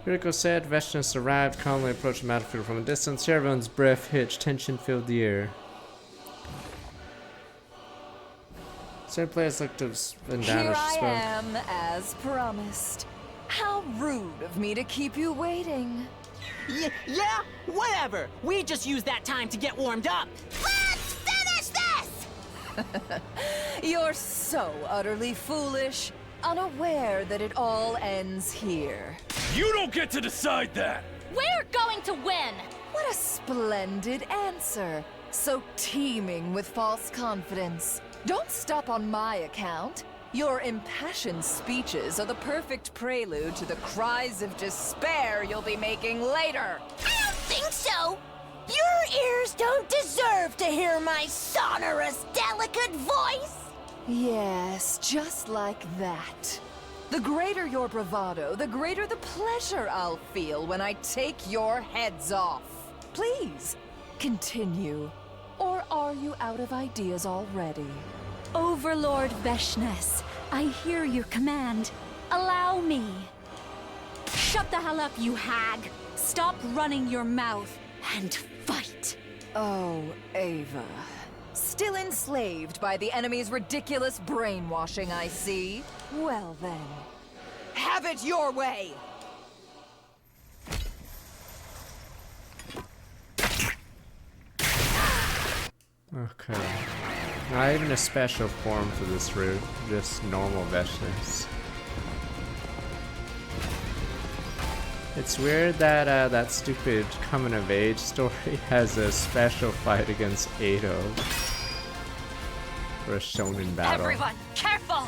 Hiruko said, Veshness arrived, calmly approached the battlefield from a distance. Everyone's breath hitched, tension filled the air. Certain players looked to have been down Here as I spoke. am, as promised. How rude of me to keep you waiting. Yeah, whatever. We just used that time to get warmed up. Let's finish this! You're so utterly foolish, unaware that it all ends here. You don't get to decide that! We're going to win! What a splendid answer. So teeming with false confidence. Don't stop on my account. Your impassioned speeches are the perfect prelude to the cries of despair you'll be making later. I don't think so! Your ears don't deserve to hear my sonorous, delicate voice! Yes, just like that. The greater your bravado, the greater the pleasure I'll feel when I take your heads off. Please, continue. Or are you out of ideas already? Overlord Veshness, I hear your command. Allow me. Shut the hell up, you hag. Stop running your mouth and fight. Oh, Ava. Still enslaved by the enemy's ridiculous brainwashing, I see. Well then, have it your way! Okay. Not even a special form for this route, just normal Veshness. It's weird that that stupid coming of age story has a special fight against Ado for a shonen battle. Everyone, careful!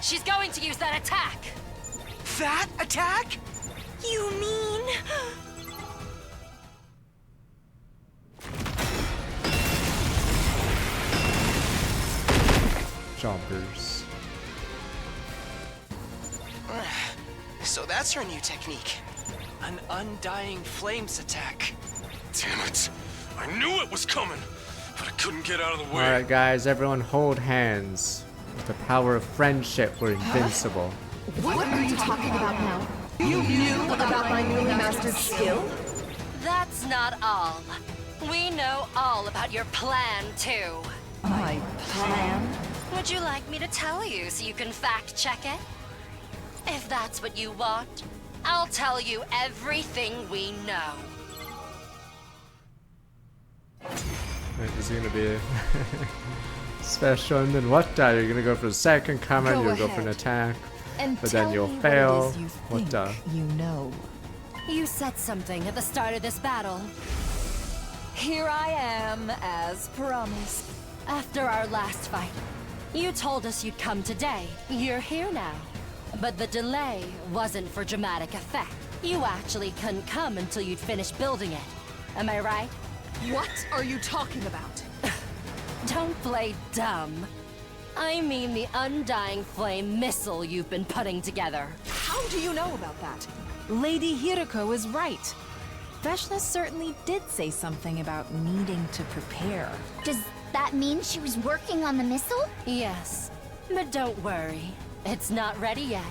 She's going to use that attack! That attack? You mean... Jumpers. So that's her new technique. An undying flames attack. Damn it! I knew it was coming, but I couldn't get out of the way. Alright guys, everyone hold hands. With the power of friendship, we're invincible. What are you talking about now? You knew about my newly mastered skill? That's not all. We know all about your plan, too. My plan? Would you like me to tell you so you can fact-check it? If that's what you want, I'll tell you everything we know. Wait, is it gonna be special? And then what? You're gonna go for the second command, you'll go for an attack, And but then you'll tell me fail. What, it is you think you know. You said something at the start of this battle. Here I am, as promised. After our last fight, you told us you'd come today. You're here now. But the delay wasn't for dramatic effect. You actually couldn't come until you'd finished building it. Am I right? What are you talking about? Don't play dumb. I mean the undying flame missile you've been putting together. How do you know about that? Lady Hiruko is right. Veshness certainly did say something about needing to prepare. Does that mean she was working on the missile? Yes, but don't worry. It's not ready yet.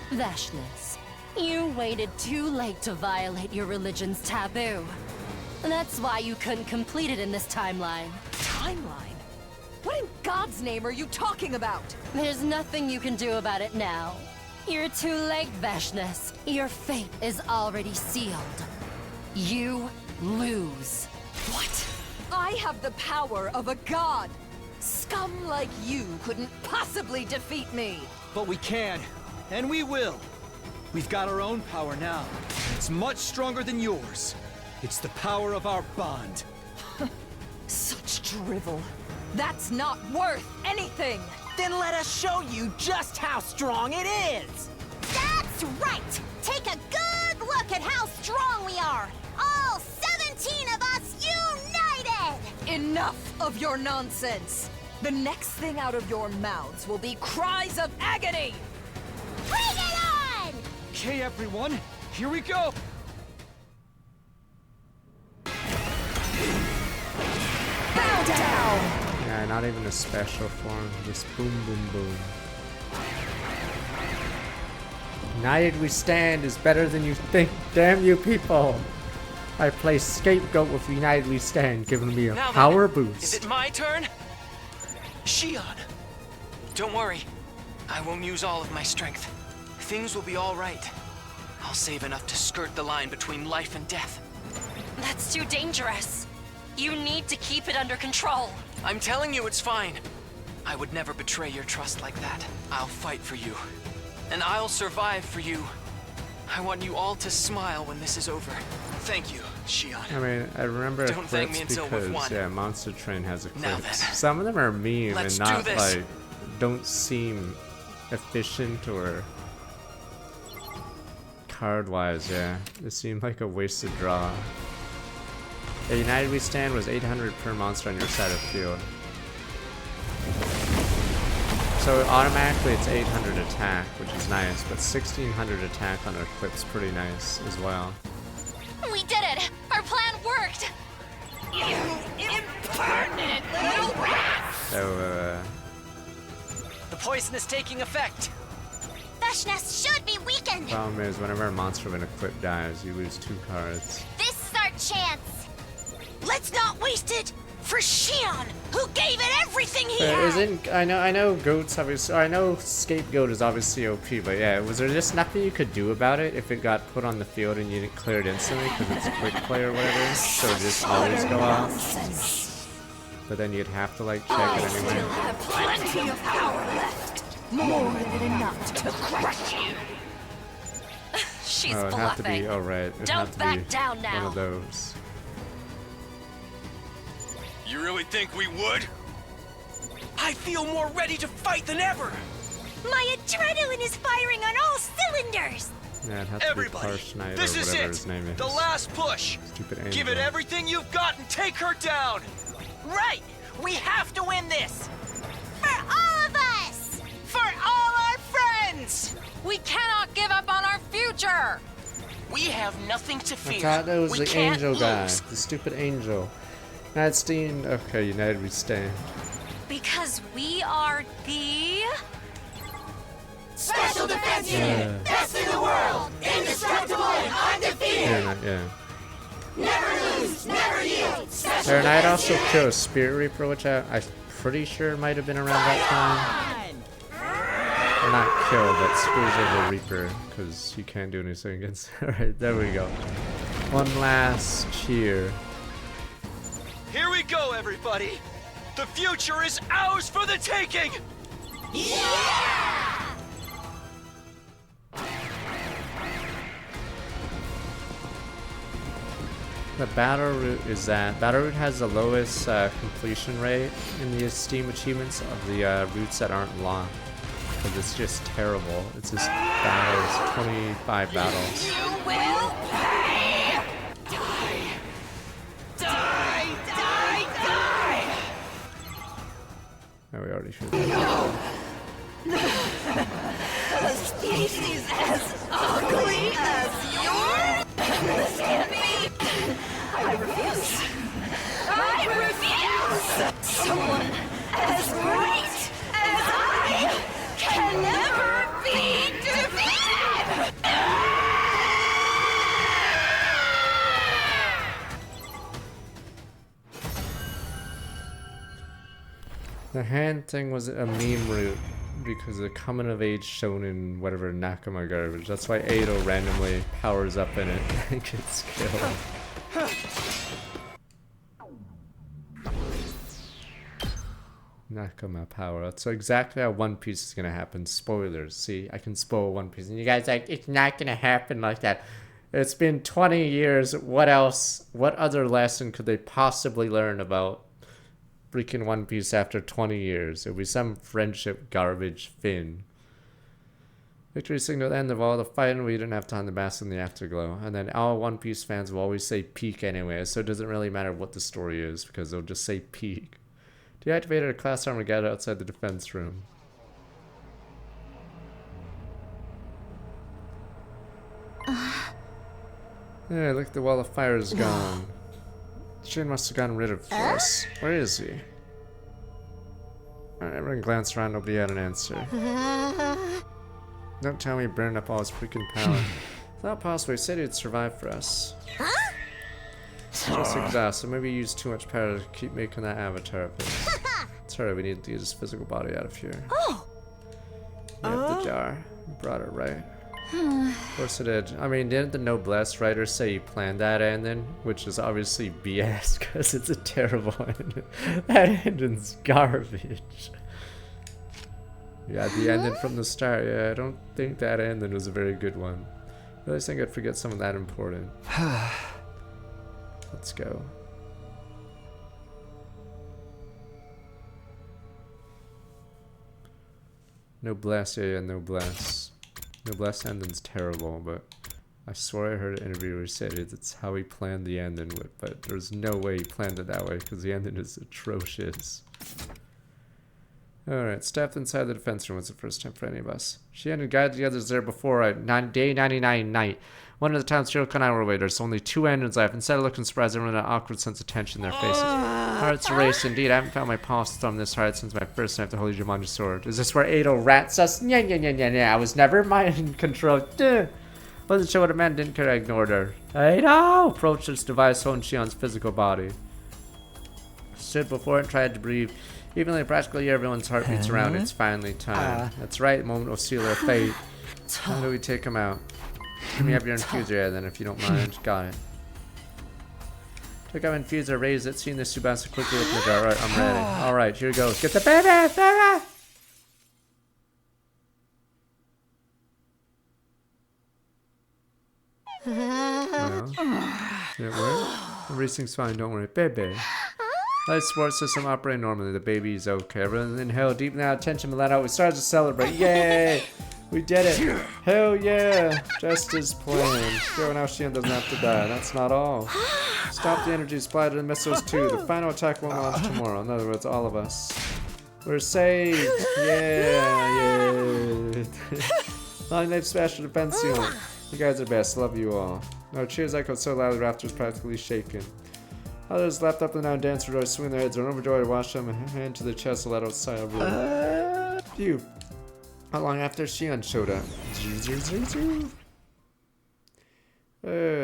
Veshness, you waited too late to violate your religion's taboo. That's why you couldn't complete it in this timeline. Timeline? What in God's name are you talking about? There's nothing you can do about it now. You're too late, Veshness. Your fate is already sealed. You lose. What? I have the power of a god. Scum like you couldn't possibly defeat me. But we can, and we will. We've got our own power now. It's much stronger than yours. It's the power of our bond. Such drivel. That's not worth anything. Then let us show you just how strong it is. That's right! Take a good look at how strong we are! All 17 of us united! Enough of your nonsense. The next thing out of your mouths will be cries of agony. Bring it on! Okay, everyone, here we go! Bow down! Yeah, not even a special form, just boom boom boom. United we stand is better than you think, damn you people! I play scapegoat with United we stand, giving me a Now power then, boost. Is it my turn? Shion! Don't worry. I won't use all of my strength. Things will be all right. I'll save enough to skirt the line between life and death. That's too dangerous. You need to keep it under control. I'm telling you it's fine. I would never betray your trust like that. I'll fight for you. And I'll survive for you. I want you all to smile when this is over. Thank you, Shion. I mean, I remember Don't thank me clips until we've because, won. yeah, Monster Train has a Now clips. then. Some of them are mean Let's and do not, this. like, don't seem efficient or card-wise, yeah. They seem like a wasted draw. A United We Stand was 800 per monster on your side of the field. So automatically it's 800 attack, which is nice, but 1600 attack on Equip's pretty nice as well. We did it! Our plan worked! You impertinent little rat! So, The poison is taking effect. Veshness should be weakened! problem is, whenever a monster of an Equip dies, you lose 2 cards. This is our chance! Let's not waste it for Shion, who gave it everything he had! Isn't I know Goat's obviously, I know Scapegoat is obviously OP, but yeah, was there just nothing you could do about it if it got put on the field and you didn't clear it instantly because it's quick play or whatever? So it just always go off. But then you'd have to like check it anyway. Have plenty of power left. More than enough to crush you. She's it'd have to bluffing. be, oh right, it'd Don't have to back be down now. one of those. You really think we would? I feel more ready to fight than ever! My adrenaline is firing on all cylinders! Yeah, it'd have to Everybody, be Parsh Knight or this is whatever it. his name is. The last push. Stupid angel. Give it everything you've got and take her down. Right! We have to win this! For all of us! For all our friends! We cannot give up on our future! We have nothing to I fear. thought that was we the can't angel guy, lose. the stupid angel. Nadstein, okay, United We Stand. Because we are the... Special Defense Unit! Best in the world! Indestructible and undefeated! Yeah. Never lose! Never yield! Special There, and I'd Defense also Unit! kill a Spirit Reaper, which I'm pretty sure might have been around that time. Or not kill, but squeeze over Reaper, because you can't do anything against it. Alright, there we go. One last cheer. Here we go, everybody. The future is ours for the taking. Yeah! The Battle Route is that. Battle Route has the lowest completion rate in the Steam achievements of the routes that aren't locked. Because it's just terrible. It's just battles, 25 battles. You will pay! Die! Die! Die! Oh, we already should. A species as ugly as yours? This can't be! I refuse! I refuse! Someone as great as I can never be defeated! The hand thing was a meme route because of the coming of age shonen whatever Nakama garbage. That's why Ado randomly powers up in it and gets killed. Nakama power. That's exactly how One Piece is gonna happen. Spoilers. See, I can spoil One Piece. And you guys like, it's not gonna happen like that. It's been 20 years. What else? What other lesson could they possibly learn about freaking One Piece after 20 years? It'll be some friendship garbage fin. Victory signal the end of all the fighting. We didn't have time to bask in the afterglow. And then all One Piece fans will always say peak anyway, so it doesn't really matter what the story is because they'll just say peak. Deactivated a class armor gathered outside the defense room. Yeah, look, the wall of fire is gone. Shin must have gotten rid of us. Where is he? Alright, everyone glanced around, nobody had an answer. Don't tell me he burned up all his freaking power. It's not possible, he said he'd survive for us. Just exhausted, maybe he used too much power to keep making that avatar of his. It's alright, we need to get his physical body out of here. Oh! You have the jar. You brought it right. Of course it did. I mean, didn't the Noblesse writer say he planned that ending? Which is obviously BS, because it's a terrible ending. That ending's garbage. Yeah, the ending from the start. Yeah, I don't think that ending was a very good one. I really think I'd forget some of that important. Let's go. Noblesse, yeah, Noblesse. Noblesse ending's terrible, but I swear I heard an interview where he said it's how he planned the ending, but there's no way he planned it that way because the ending is atrocious. Alright, stepped inside the defense room was the first time for any of us. She hadn't guided the others there before day 99 night. One of the times Hiruko and I were away, there's only 2 engines left. Instead of looking surprised, everyone had an awkward sense of tension in their faces. Hearts raced indeed. I haven't found my pulse storm this hard since my first night of the Holy Jumanji sword. Is this where Ado rats us? Yeah. I was never mind controlled. Wasn't sure what it meant, didn't care, I ignored her. Ado! Approached its device holding Shion's physical body. Stood before it and tried to breathe. Even though practically everyone's heart beats around, it's finally time. That's right, the moment will seal their fate. How do we take them out? Give me up your infuser then, if you don't mind. Got it. Took out infuser, raised it, seeing this Tsubasa quickly open the door. Alright, I'm ready. Alright, here we go. Get the baby! Baby! No. Did it work? Everything's fine, don't worry. Baby. Life support system operating normally. The baby is okay. Everyone inhale deep now. Attention, let out. We started to celebrate. Yay! We did it. Hell yeah! Just as planned. Go now, Shion doesn't have to die. That's not all. Stop the energy supply to the missiles too. The final attack won't launch tomorrow. In other words, all of us. We're saved. Yeah! Long live Special Defense Unit. You guys are best. Love you all. Our cheers echoed so loud the rafters practically shaken. Others leapt up and down, danced for joy, swinging their heads, and overjoyed to wash them hand to the chest to let out a sigh of relief. Phew. Not long after, Shion showed up.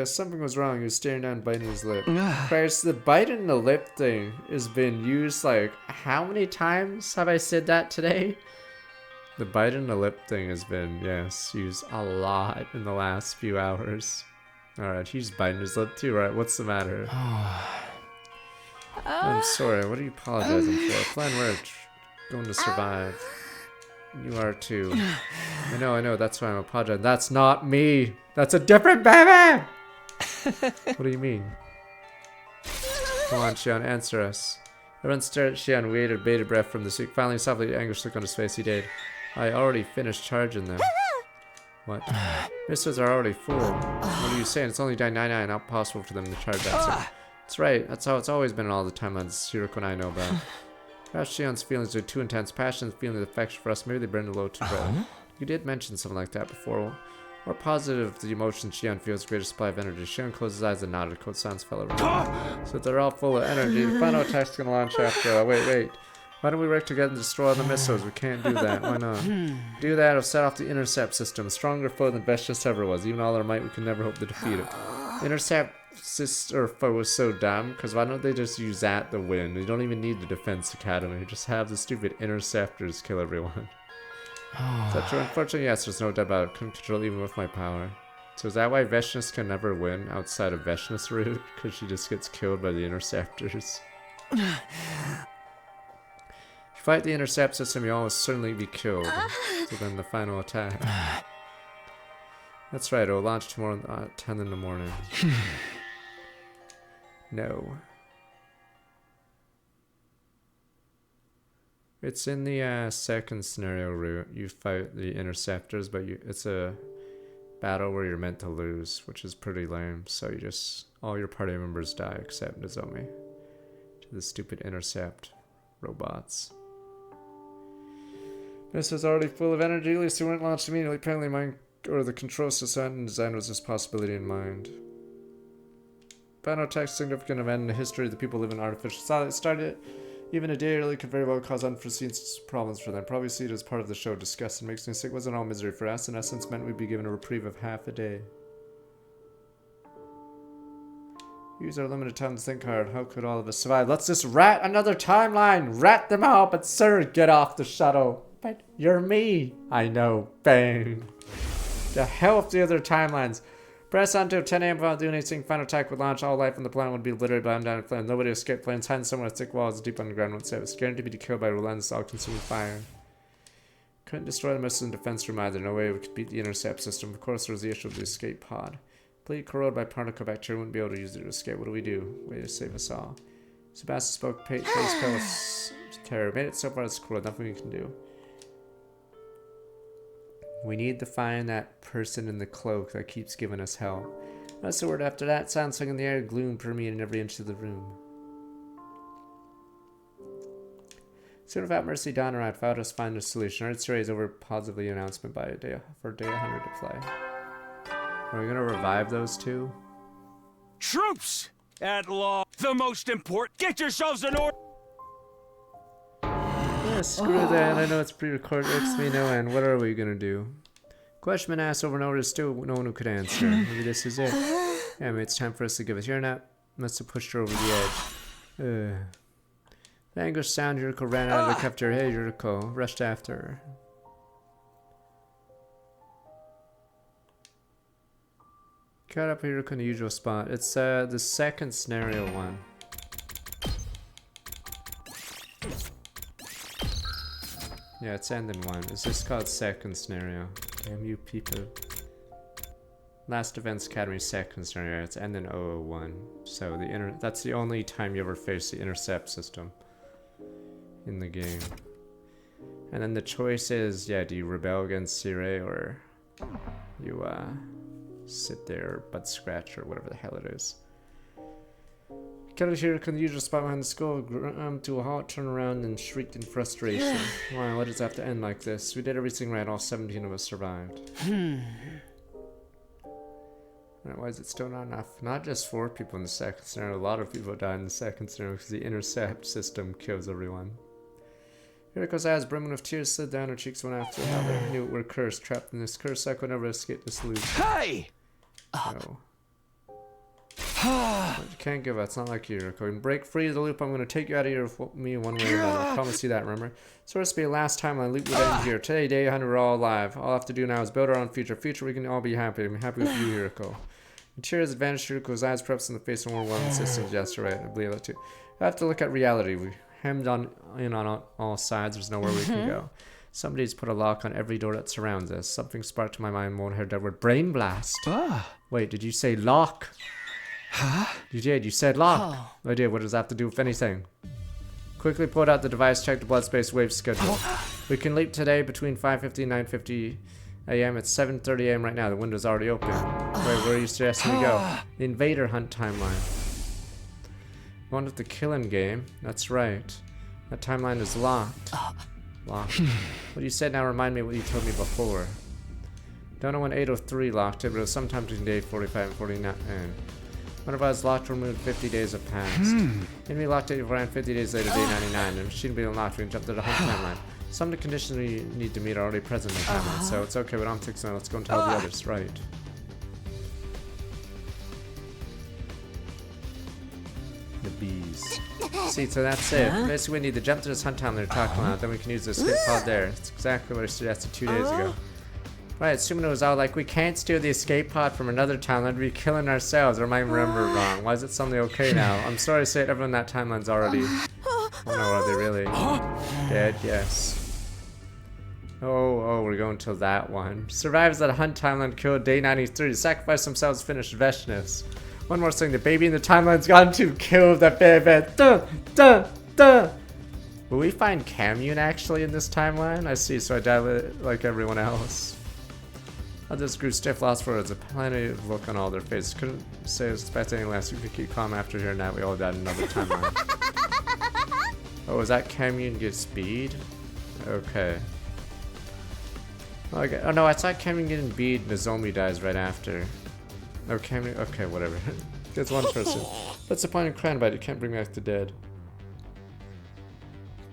Something was wrong. He was staring down, biting his lip. Christ, the bite in the lip thing has been used like, how many times have I said that today? The bite in the lip thing has been, yes, used a lot in the last few hours. Alright, he's biting his lip too, right? What's the matter? I'm sorry, what are you apologizing for? Plan we're going to survive. You are too. I know, that's why I'm apologizing. That's not me! That's a different baby! What do you mean? Come on, Shion, answer us. Everyone stared at Shion, waited bated breath from the suit. Finally, softly, anguish look on his face. He did. I already finished charging them. What? Missiles are already full. What are you saying? It's only day 99, not possible for them to charge that soon. That's right, that's how it's always been in all the timelines Hiruko and I know about. Perhaps Shion's feelings are too intense, passion, feeling of affection for us, maybe they burn a little too bright. You did mention something like that before. More positive, the emotion Shion feels greater supply of energy. Shion closed his eyes and nodded. Code sounds fell around. So they're all full of energy. The final attack's gonna launch after. Wait. Why don't we work together and destroy all the missiles? We can't do that. Why not? Do that or set off the intercept system. A stronger foe than Veshtus ever was. Even all our might, we can never hope to defeat it. Intercept foe is so dumb, because why don't they just use that to win? They don't even need the Defense Academy. Just have the stupid interceptors kill everyone. Is that true? Unfortunately, yes, there's no doubt about it. Couldn't control even with my power. So is that why Veshtus can never win outside of Veshtus route? Because she just gets killed by the interceptors. Fight the intercept system, you'll almost certainly be killed. So then the final attack. That's right, it'll launch tomorrow at 10 in the morning. No. It's in the second scenario route. You fight the interceptors, but it's a battle where you're meant to lose, which is pretty lame. So you just, all your party members die except Nozomi. To the stupid intercept robots. This was already full of energy, at least it wouldn't launch immediately. Apparently mine, or the control system and design was this possibility in mind. Final attack, significant event in the history of the people living in artificial solid. Started even a day early could very well cause unforeseen problems for them. Probably see it as part of the show. Disgusting, makes me sick. Wasn't all misery for us. In essence, meant we'd be given a reprieve of half a day. Use our limited time to think hard. How could all of us survive? Let's just rat another timeline. Rat them out, but sir, get off the shuttle. But you're me. I know. Bang. The hell with the other timelines. Press on until 10 a.m. without doing anything. Final attack would launch. All life on the planet would be literally bound down in flames. Nobody escaped flames. Hiding somewhere with thick walls deep underground would save us. Guaranteed to be killed by relentless, all-consuming fire. Couldn't destroy the missiles in defense room either. No way we could beat the intercept system. Of course, there was the issue of the escape pod. Completely corroded by particle bacteria, wouldn't be able to use it to escape. What do we do? Way to save us all. Sebastian spoke face pale terror. Made it so far as cool. Nothing we can do. We need to find that person in the cloak that keeps giving us hell. That's the word after that. Sounds hung in the air, gloom permeating every inch of the room. Soon without mercy, dawn arrived. Found us find a solution. Art series over positively announcement by a day for day 100 to play. Are we gonna revive those two? Troops at law. The most important. Get yourselves in order. Yeah, screw that. I know it's pre-recorded. It's me no end. What are we gonna do? Question been asked over and over. There's still no one who could answer. Maybe this is it. Yeah, maybe it's time for us to give us. You're not. Must have pushed her over the edge. The anguished sound, Hiruko ran out of the cafeteria. Hey, Hiruko. Rushed after her. Got up Hiruko in the usual spot. It's the second scenario one. Yeah, it's ending one. Is this called second scenario? Damn you people. Last Defense Academy second scenario. It's ending 001. So that's the only time you ever face the intercept system in the game. And then the choice is, yeah, do you rebel against Sire or you sit there butt scratch or whatever the hell it is. Cut it here, the usual spot behind the skull, to a halt, turned around and shrieked in frustration. Why, why does it have to end like this? We did everything right, all 17 of us survived. Why is it still not enough? Not just 4 people in the second scenario, a lot of people died in the second scenario because the intercept system kills everyone. Hiruko's eyes brimming with tears slid down her cheeks one after another. Knew we're cursed, trapped in this curse. I could never escape this loop. Hey! No. But you can't give up. It's not like you, Hiruko. And break free of the loop. I'm going to take you out of here with me one way or another. I promise you that, remember? It's supposed to be the last time my loop would end here. Today, day 100, we're all alive. All I have to do now is build our own future. Future, we can all be happy. I'm happy with you, Hiruko. And tears vanished. Hiruko's eyes perhaps in the face of one insistent gesture. Right, I believe that too. I have to look at reality. We hemmed in on all sides. There's nowhere we can go. Somebody's put a lock on every door that surrounds us. Something sparked in my mind. Won't hear that word. Brain blast. Wait, did you say lock? Huh? You did. You said lock. I did. What does that have to do with anything? Quickly pulled out the device. Checked the blood space wave schedule. We can leap today between 5:50 and 9:50 a.m. It's 7:30 a.m. right now. The window's already open. Wait, where are you suggesting we go? The Invader Hunt timeline. One with the killing game. That's right. That timeline is locked. Locked. What you said now remind me of what you told me before. Don't know when 803 locked it, but it was sometime between day 45 and 49. One of us locked removed 50 days have passed. Enemy locked it around 50 days later, day 99. And machine being unlocked, we can jump to the hunt timeline. Some of the conditions we need to meet are already present in the timeline, so it's okay, we don't fix it. Let's go and tell the others, right? The bees. See, so that's it. Basically, we need to jump to this hunt timeline they're talking about, then we can use the escape pod there. It's exactly what I suggested 2 days ago. Right, Sumino was all like, we can't steal the escape pod from another timeline, we'd be killing ourselves, or am I remembering wrong? Why is it suddenly okay now? I'm sorry to say it, everyone in that timeline's already... Oh no, are they really? Dead? Yes. Oh, we're going to that one. Survives that hunt timeline killed day 93 to sacrifice themselves to finish Veshness. One more thing, the baby in the timeline's gone to kill the baby. Duh. Will we find Kamune actually in this timeline? I see, so I died like everyone else. Others grew stiff, lost for words, a plenty of look on all their faces. Couldn't say expect anything less. You could keep calm after hearing that. We all died in another timeline. Oh, is that Kamune get speed? Okay. Okay. Oh no, I thought Kamune getting bead. Nozomi dies right after. No, Kamune. Okay, whatever. It's one person. What's the point of crying about it? You can't bring back the dead.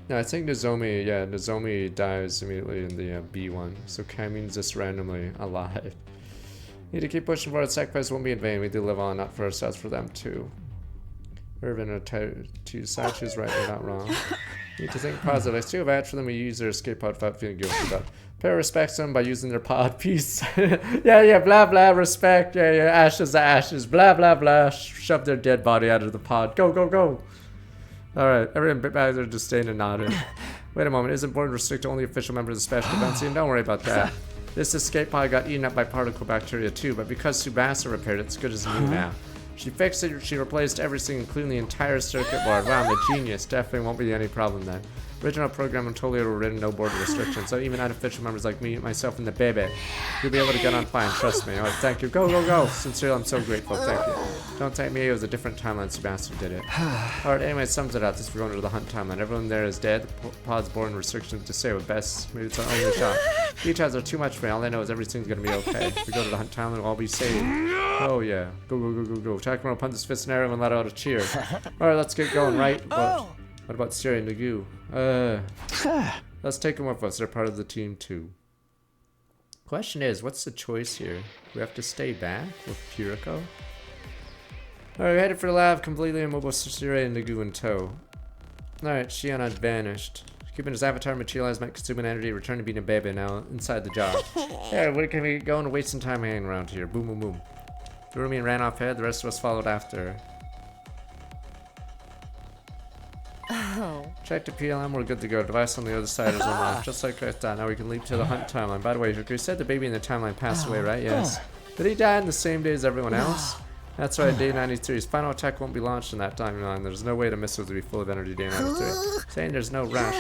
No, I think Nozomi dies immediately in the B one, so Kamune's just randomly alive. Need to keep pushing forward, sacrifice won't be in vain, we do live on, not for ourselves, for them too. Irvin or two sides, she's right, we're not wrong. Need to think positive, I still vouch for them, we use their escape pod without feeling guilty about it. Pair respects them by using their pod piece. yeah, blah blah, respect, yeah, ashes to ashes, blah blah blah, shove their dead body out of the pod, go. Alright, everyone bit back their disdain and nodded. Wait a moment, it's important to restrict only official members of the Special Defense Team. Don't worry about that. This escape pod got eaten up by particle bacteria too, but because Tsubasa repaired it, it's good as new now. She fixed it, she replaced everything, including the entire circuit board. Wow, I'm a genius. Definitely won't be any problem then. Original program and totally overridden, no border restrictions. So even unofficial members like me, myself, and the baby, you'll be able to get on fine, trust me. Alright, thank you. Go, go, go. Sincerely, I'm so grateful. Thank you. Don't thank me, it was a different timeline, Sebastian did it. Alright, anyway, sums it up. This we're going to the hunt timeline. Everyone there is dead. The pod's born restrictions to say with best. Maybe it's our only shot. Details are too much for me. All I know is everything's gonna be okay. If we go to the hunt timeline, we'll all be saved. Oh yeah. Go, go, go, go, go. Takuma punched his fist in air and let out a cheer. Alright, let's get going, right? What about Siri and Nagu? Let's take them with us. They're part of the team too. Question is, what's the choice here? We have to stay back with Hiruko? Alright, we're headed for the lab, completely immobile, Siri and Nagu in tow. Alright, Shion had vanished. Keeping his avatar materialized meant consuming energy, return to being a baby now inside the jar. Hey, where can we go and waste some time hanging around here? Boom, boom, boom. Rumi ran off ahead, the rest of us followed after. Check the PLM, we're good to go. Device on the other side is unlocked, just like I thought. Now we can leap to the hunt timeline. By the way, you said the baby in the timeline passed away, right? Yes. Did he die on the same day as everyone else? That's right, day 93. His final attack won't be launched in that timeline. There's no way the missiles will be full of energy day 93. Saying there's no rush.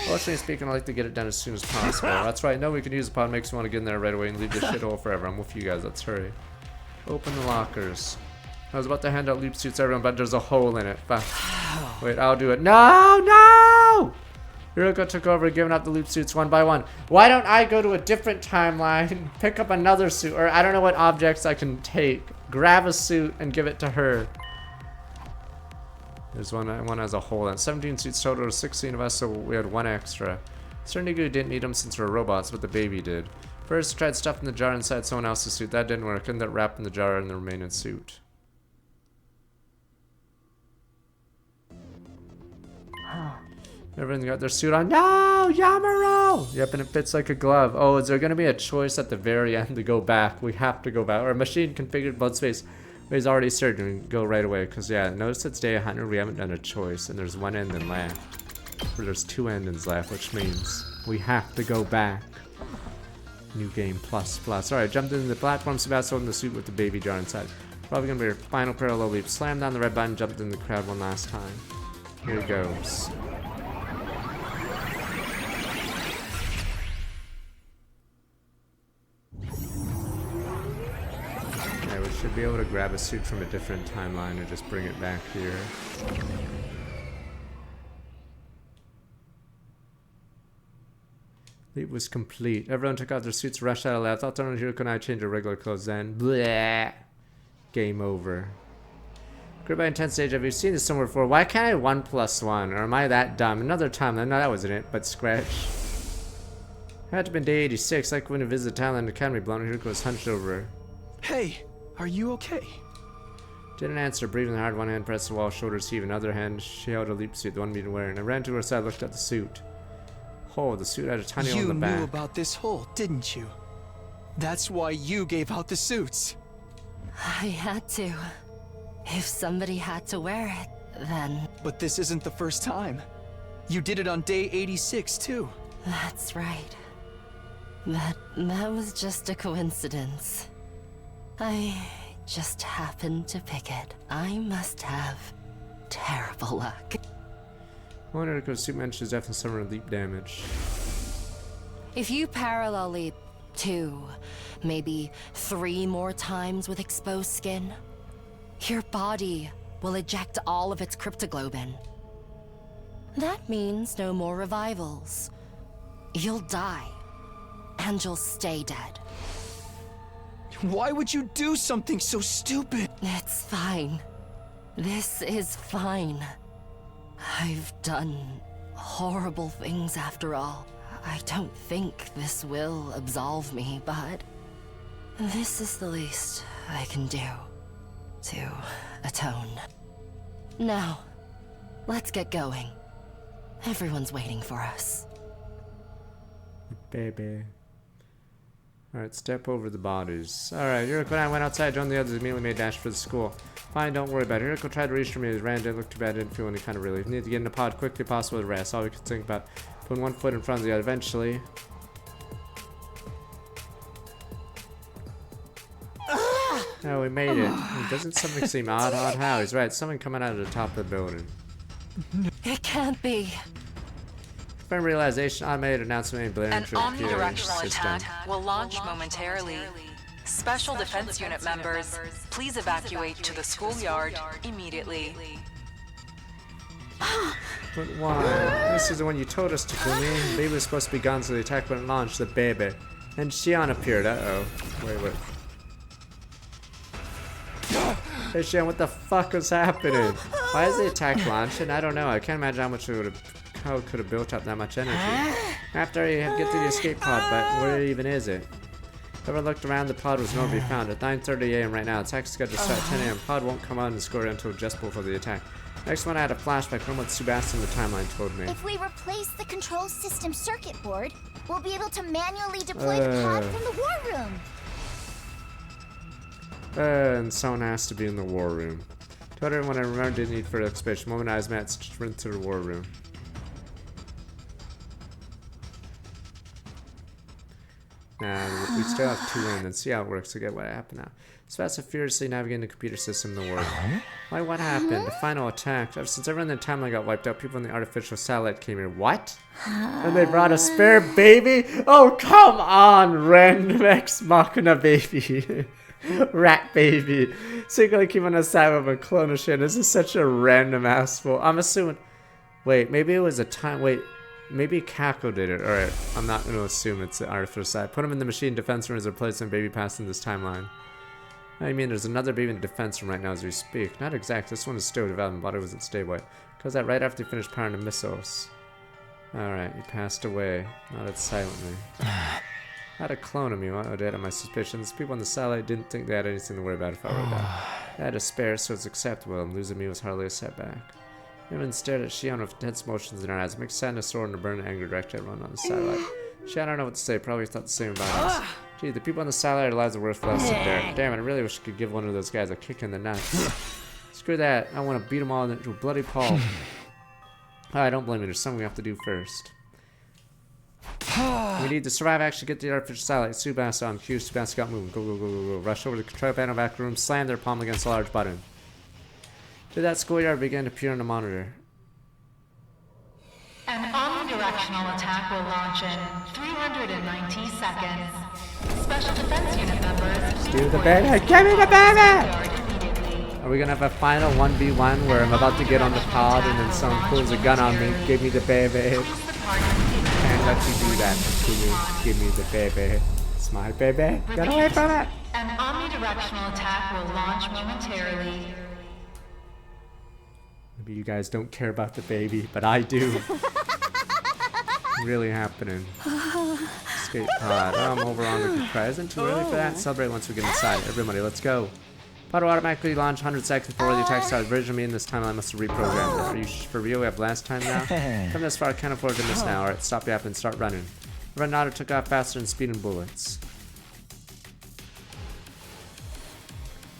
Fortunately speaking, I like to get it done as soon as possible. That's right, no, we can use the pod. Makes me want to get in there right away and leave this shithole forever. I'm with you guys, let's hurry. Open the lockers. I was about to hand out leap suits to everyone, but there's a hole in it. Wait, I'll do it. No, no! Hiruko took over, giving out the loop suits one by one. Why don't I go to a different timeline, pick up another suit, or I don't know what objects I can take, grab a suit, and give it to her. There's one has a hole in it. 17 suits total, 16 of us, so we had one extra. Certainly didn't need them since we're robots, but the baby did. First, tried stuffing the jar inside someone else's suit. That didn't work. Ended up wrapping the jar in the remaining suit. Everyone got their suit on. No! Yamaro! Yep, and it fits like a glove. Oh, is there going to be a choice at the very end to go back? We have to go back. Or a machine configured blood space is already certain. Go right away. Because, yeah, notice it's day 100. We haven't done a choice. And there's one ending left. Or there's two endings left, which means we have to go back. New game plus plus. Alright, jumped into the platform. Sebastian holding the suit with the baby jar inside. Probably going to be our final parallel leap. Slammed down the red button. Jumped in the crowd one last time. Here it goes. Should be able to grab a suit from a different timeline or just bring it back here. Leap was complete. Everyone took off their suits, rushed out of the lab. Thought only Hiruko and I changed our regular clothes then. Bleh. Game over. Grid by intense stage. Have you seen this somewhere before? Why can't I 1+1? Or am I that dumb? Another timeline. No, that wasn't it, but scratch. It had to have been day 86. Like when we visited the Thailand Academy, Blonde Hiruko was hunched over her. Hey! Are you okay? Didn't answer, breathing hard, one hand pressed the wall, shoulders heaving, other hand she held a leap suit, the one being wearing. I ran to her side, looked at the suit. Oh, the suit had a tiny hole in the back. You knew about this hole, didn't you? That's why you gave out the suits. I had to. If somebody had to wear it, then... But this isn't the first time. You did it on day 86, too. That's right. That was just a coincidence. I just happened to pick it. I must have terrible luck. One Hiruko's suit mentions definitely suffered leap damage. If you parallel leap 2, maybe 3 more times with exposed skin, your body will eject all of its cryptoglobin. That means no more revivals. You'll die, and you'll stay dead. Why would you do something so stupid? It's fine. This is fine. I've done horrible things after all. I don't think this will absolve me, but this is the least I can do to atone. Now, let's get going. Everyone's waiting for us. Baby. Alright, step over the bodies. Alright, Hiruko and I went outside, joined the others, immediately made a dash for the school. Fine, don't worry about it. Hiruko tried to reach for me, he ran, didn't look too bad, didn't feel any kind of relief. Need to get in the pod quickly possible to rest. All we could think about. Putting one foot in front of the other. Eventually. Oh, we made it. Doesn't something seem odd? Odd how? He's right. Something coming out of the top of the building. It can't be. From realization, automated announcement made An omnidirectional attack will launch momentarily. Special Defense Unit members, please evacuate to the schoolyard immediately. But why? This is the one you told us to kill me. The baby was supposed to be gone, so the attack wouldn't launch the baby. And Xion appeared. Uh-oh. Wait. Hey Xion, what the fuck was happening? Why is the attack launching? I don't know. I can't imagine how much it would have... How it could have built up that much energy. After you get to the escape pod, but where even is it? Ever looked around, the pod was nowhere to be found. At 9:30 a.m. right now, attack scheduled to start at 10 a.m. Pod won't come out and score until just before the attack. Next one, I had a flashback from what Sebastian the timeline told me. If we replace the control system circuit board, we'll be able to manually deploy the pod from the war room. And someone has to be in the war room. Told everyone I remembered didn't need further explanation. Moment I was met, sprint to the war room. Now, we still have 2 in and see how it works to get what happened now. Sebastian furiously navigating the computer system in the world. Why, what happened? The final attack. Ever since everyone in the timeline got wiped out, people in the artificial satellite came here. What? And they brought a spare baby? Oh, come on, random ex machina baby. Rat baby. Secretly keep on the side of a clone of shit. This is such a random asshole. I'm assuming... Wait, maybe it was a time... Wait... Maybe Kako did it. Alright, I'm not going to assume it's the artificial side. Put him in the machine defense room as a replacement baby passed in this timeline. I mean, there's another baby in the defense room right now as we speak. Not exact. This one is still developing. Body was at stable. Because that right after he finished powering the missiles. Alright, he passed away. Nodded silently. I had a clone of me. What would add to my suspicions? People on the satellite didn't think they had anything to worry about if I were that. I had a spare, so it's acceptable. And losing me was hardly a setback. Everyone stared at Xion with tense motions in her eyes. Mixed sadness, sorrow, and a burning anger directed at everyone on the satellite. Xion, I don't know what to say. Probably thought the same about us. Gee, the people on the satellite lives are worth less than there. Damn it, I really wish I could give one of those guys a kick in the nuts. Screw that. I want to beat them all into a bloody pulp. I don't blame you. There's something we have to do first. We need to survive, actually get the artificial satellite. Subasa on cue. Subasa got moving. Go, go, go, go, go. Rush over to the control panel back room. Slam their palm against a large button. To that schoolyard began to appear on the monitor. An omnidirectional attack will launch in 390 seconds. Special Defense Unit members... Do the baby! Give me the baby! Are we gonna have a final 1v1 where I'm about to get on the pod and then someone pulls a gun on me? Give me the baby. Can't let you do that. Give me the baby. It's my baby. Get away from it! An omnidirectional attack will launch momentarily. Maybe you guys don't care about the baby, but I do. Really happening. Escape pod. Oh, I'm over on the cry. Isn't too early for that? Celebrate once we get inside. Everybody, let's go. Pod will automatically launch 100 seconds before the attack starts. Version of me in this time I must have reprogrammed it. Are you for real? We have last time now? Come this far, I can't afford to miss now. Alright, stop yapping and start running. Renata took off faster than speeding bullets.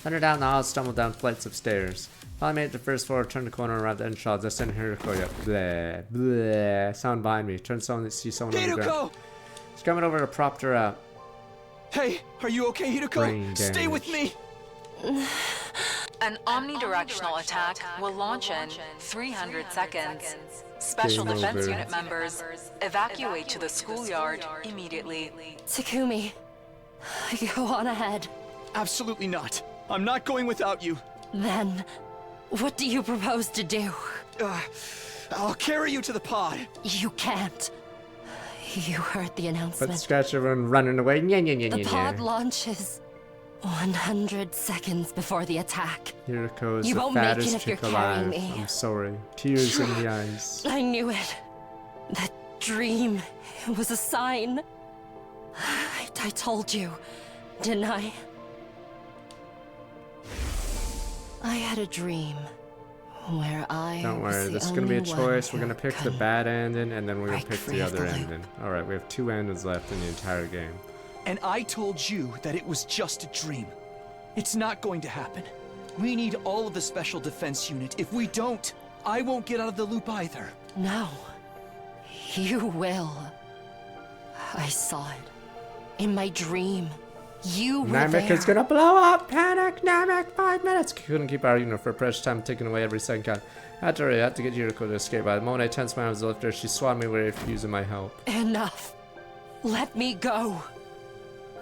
Thunder down the hall, stumbled down flights of stairs. Finally made it to the first floor, turned the corner, arrived at the entrance. Just sent Hiruko yet. Bleh, bleh. Sound behind me. Turn someone to see someone on the ground. He's coming over to prop her up. Hey, are you okay, Hiruko? Stay with me. An omnidirectional attack will launch in 300 seconds. Special Defense Unit members, evacuate to the schoolyard immediately. Takumi, go on ahead. Absolutely not. I'm not going without you. Then, what do you propose to do? I'll carry you to the pod. You can't. You heard the announcement. But scratch everyone running away. The pod launches 100 seconds before the attack. Hiruko's you the won't make it fattest if you're chick carrying alive. me. I'm sorry. Tears in the eyes. I knew it. That dream, it was a sign. I told you, didn't I? I had a dream where I Don't worry, this is gonna be a choice. We're gonna pick the bad ending and then we're gonna pick the other ending. Alright, we have 2 endings left in the entire game. And I told you that it was just a dream. It's not going to happen. We need all of the Special Defense Unit. If we don't, I won't get out of the loop either. No. You will. I saw it. In my dream. You were Namek there. is gonna blow up! Panic! Namek! 5 minutes! Couldn't keep arguing her for a precious time, taking away every second count. I had to get Hiruko to escape. By the moment I tensed my arms to lift her, she swatted me away, refusing my help. Enough. Let me go.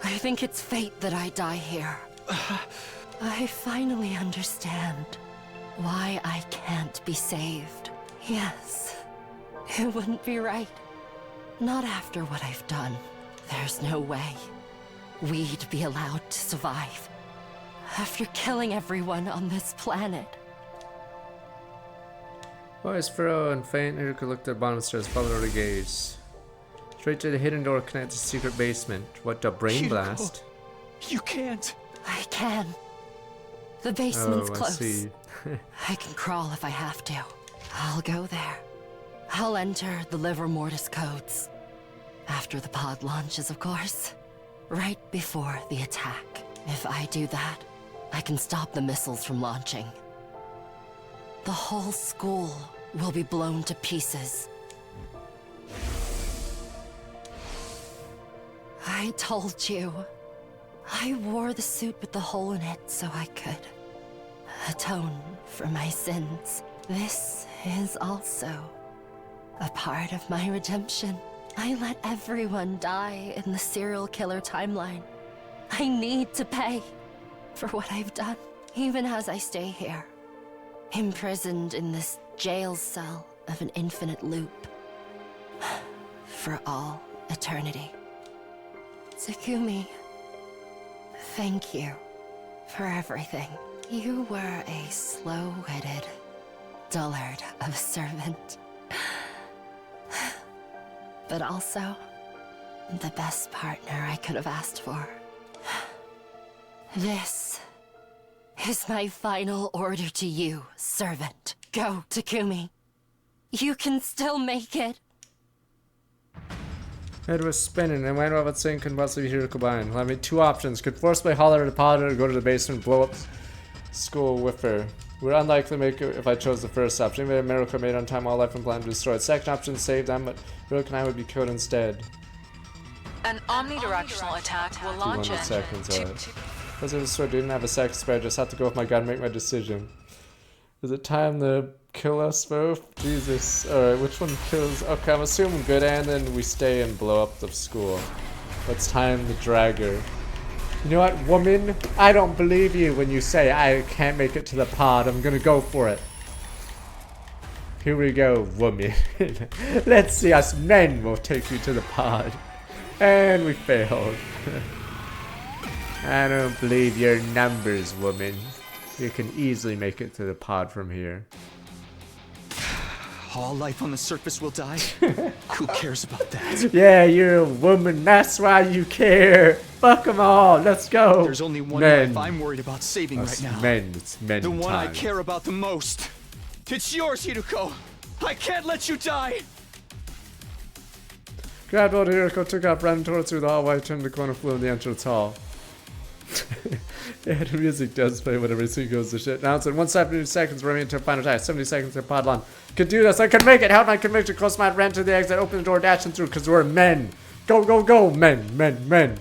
I think it's fate that I die here. I finally understand why I can't be saved. Yes, it wouldn't be right. Not after what I've done. There's no way we'd be allowed to survive. After killing everyone on this planet. Voice furrow and faint, Hiruko looked at the bottom of the stairs, followed her gaze. Straight to the hidden door connected to the secret basement. What the brain Hiruko, blast? You can't. I can. The basement's I close. see. I can crawl if I have to. I'll go there. I'll enter the Liver Mortis codes. After the pod launches, of course. Right before the attack. If I do that, I can stop the missiles from launching. The whole school will be blown to pieces. I told you. I wore the suit with the hole in it so I could atone for my sins. This is also a part of my redemption. I let everyone die in the serial killer timeline. I need to pay for what I've done, even as I stay here, imprisoned in this jail cell of an infinite loop for all eternity. Tsukumi, thank you for everything. You were a slow-witted dullard of a servant. But also, the best partner I could have asked for. This is my final order to you, servant. Go, Takumi. You can still make it. Head was spinning, and went over saying convulsively Hiruko behind. I made 2 options. Could forcibly haul her to pod or go to the basement and blow up school with her. We're unlikely to make it if I chose the first option. Even if Hiruko made on time, all life and plan to destroy it. Second option saved them, but Hiruko and I would be killed instead. An omnidirectional attack will launch in 200 seconds, alright. Because I was so didn't have a second spare, I just had to go with my gun and make my decision. Is it time to kill us both? Jesus. Alright, which one kills? Okay, I'm assuming good, and then we stay and blow up the school. It's time to drag her. You know what, woman? I don't believe you when you say I can't make it to the pod. I'm gonna go for it. Here we go, woman. Let's see, us men will take you to the pod. And we failed. I don't believe your numbers, woman. You can easily make it to the pod from here. All life on the surface will die? Who cares about that? Yeah, you're a woman. That's why you care. Fuck them all. Let's go. There's only one men. life I'm worried about saving Us right now. Men. It's men The one I time. care about the most. It's yours, Hiruko. I can't let you die. Grabbed hold of Hiruko, took off, ran towards through the hallway, turned the corner, flew in the entrance hall. Yeah, the music does play whenever he goes to shit. Now it's in 170 seconds remaining until final attack. 70 seconds to pod launch. Could do this. I could make it. Held my conviction. Close my ran to the exit. Opened the door, dashing through because we're men. Go, go, go. Men, men, men.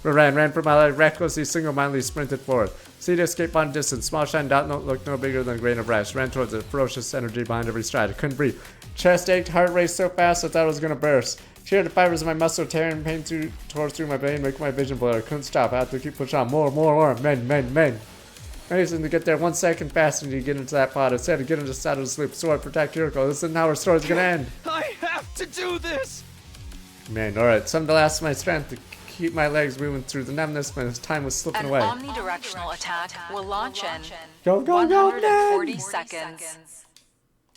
We ran for my life. Recklessly, single-mindedly sprinted forward. See the escape on distance. Small shine dot looked no bigger than a grain of rice. Ran towards it. Ferocious energy behind every stride. I couldn't breathe. Chest ached. Heart raced so fast I thought it was going to burst. Sheared the fibers of my muscle, tearing pain tore through my vein, making my vision blur. I couldn't stop. I had to keep pushing on. More. Men, men, men. Amazing to get there 1 second faster than you get into that pod. Instead of getting just out of the sleep. Sword, protect Hiruko. This isn't how our story's gonna end. I have to do this. Man, alright. Some to last my strength to keep my legs moving through the numbness when time was slipping away. An omnidirectional attack will launch in Go, 140 men! seconds.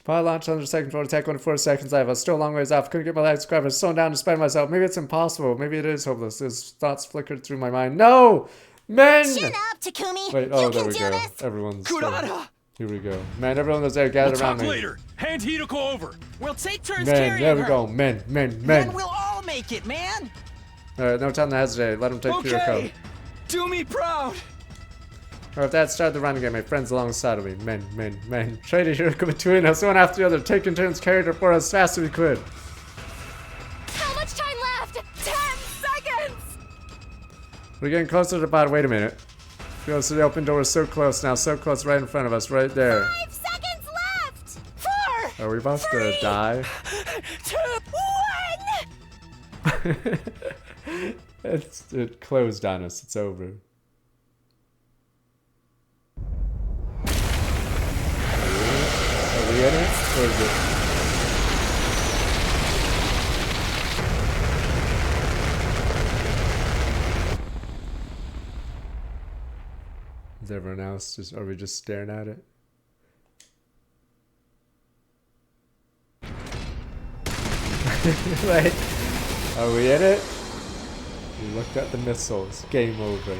Pod launch 100 seconds, roll attack 1 seconds live. I was still a long ways off. Couldn't get my legs covered. I was slowing down to spend myself. Maybe it's impossible. Maybe it is hopeless. His thoughts flickered through my mind. No! Men! Chin up, Takumi. Wait, you there can we do go. this. Everyone's Kurata! Here we go. Man, everyone was there gathered We'll around talk me. later. Hand Hiruko over. We'll take turns Men, carrying there we her. go. Men. Then we'll all make it, man. Alright, no time to hesitate. Let him take Hiruko. Okay. Do me proud. Or if that started the run again, my friends alongside of me. Men. Traded Hiruko between us, one after the other, taking turns carried her for as fast as we could. How much time left? 10 seconds! We're getting closer to the pod. Wait a minute. Close to the open door. So close now. So close, right in front of us. Right there. 5 seconds left! 4! Are we about to die? 2, 1! It closed on us. It's over. Are we in it? Or is it? Is everyone else just, are we just staring at it? Like, are we in it? We looked at the missiles. Game over.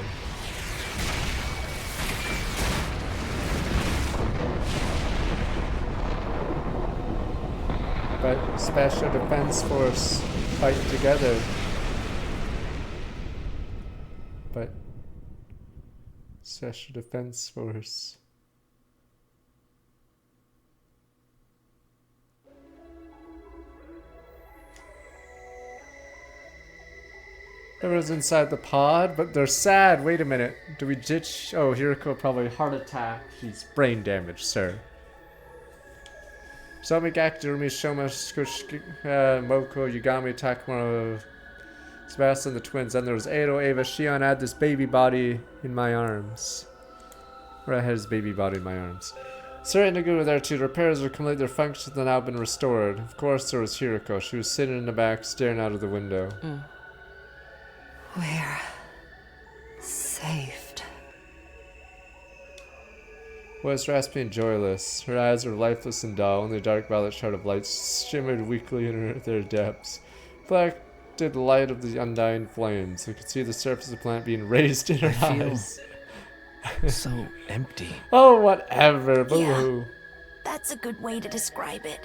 But Special Defense Force fight together. But Special Defense Force. Everyone's inside the pod, but they're sad. Wait a minute. Do we ditch? Oh, Hiruko probably heart attack. She's brain damaged, sir. Somi Gakdurumi, Shoma, Moko, Yugami, Takuma, Sebastian, the twins. Then there was Edo, Ava, Shion. I had this baby body in my arms. Or I had his baby body in my arms. Sir and Nagu were there too. The repairs were complete. Their functions had now been restored. Of course, there was Hiruko. She was sitting in the back, staring out of the window. We're saved. Was raspy and joyless. Her eyes were lifeless and dull. Only a dark violet shard of light shimmered weakly in their depths. Black did the light of the undying flames. I could see the surface of the planet being raised in her eyes. So empty. Oh, whatever. Boo-hoo. That's a good way to describe it.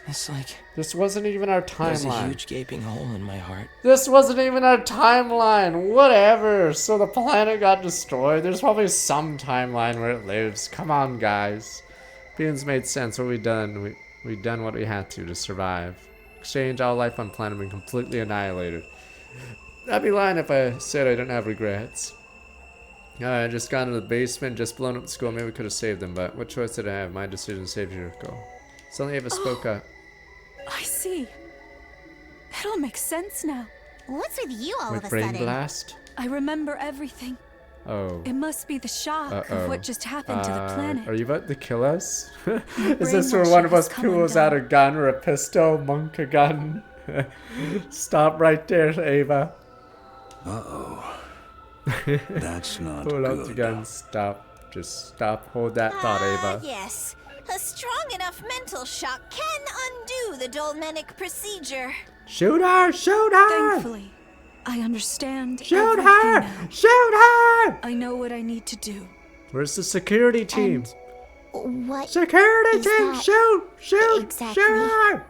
It's like this wasn't even our there's a timeline. huge gaping hole in my heart. This wasn't even our timeline. Whatever. So the planet got destroyed. There's probably some timeline where it lives. Come on, guys. Beings made sense. What we done? We done what we had to survive. Exchange all life on planet been completely annihilated. I'd be lying if I said I didn't have regrets. I just got into the basement, just blown up the school. Maybe we could have saved them, but what choice did I have? My decision to save Hiruko. Suddenly Ava spoke up. I see. It all makes sense now. What's with you all With of a brain sudden? blast? I remember everything. Oh. It must be the shock of what just happened to the planet. Are you about to kill us? Is brain this where wash one of has us come pulls out a gun or a pistol? Monk a gun? Stop right there, Ava. Uh-oh. That's not Pull out the good. gun. Stop. Just stop. Hold that thought, Ava. Yes. A strong enough mental shock can undo the dolmenic procedure. Shoot her! Shoot her! Thankfully, I understand. Shoot everything her! now. Shoot her! I know what I need to do. Where's the security team? What? Security is team! that Shoot! Shoot! exactly? Shoot her!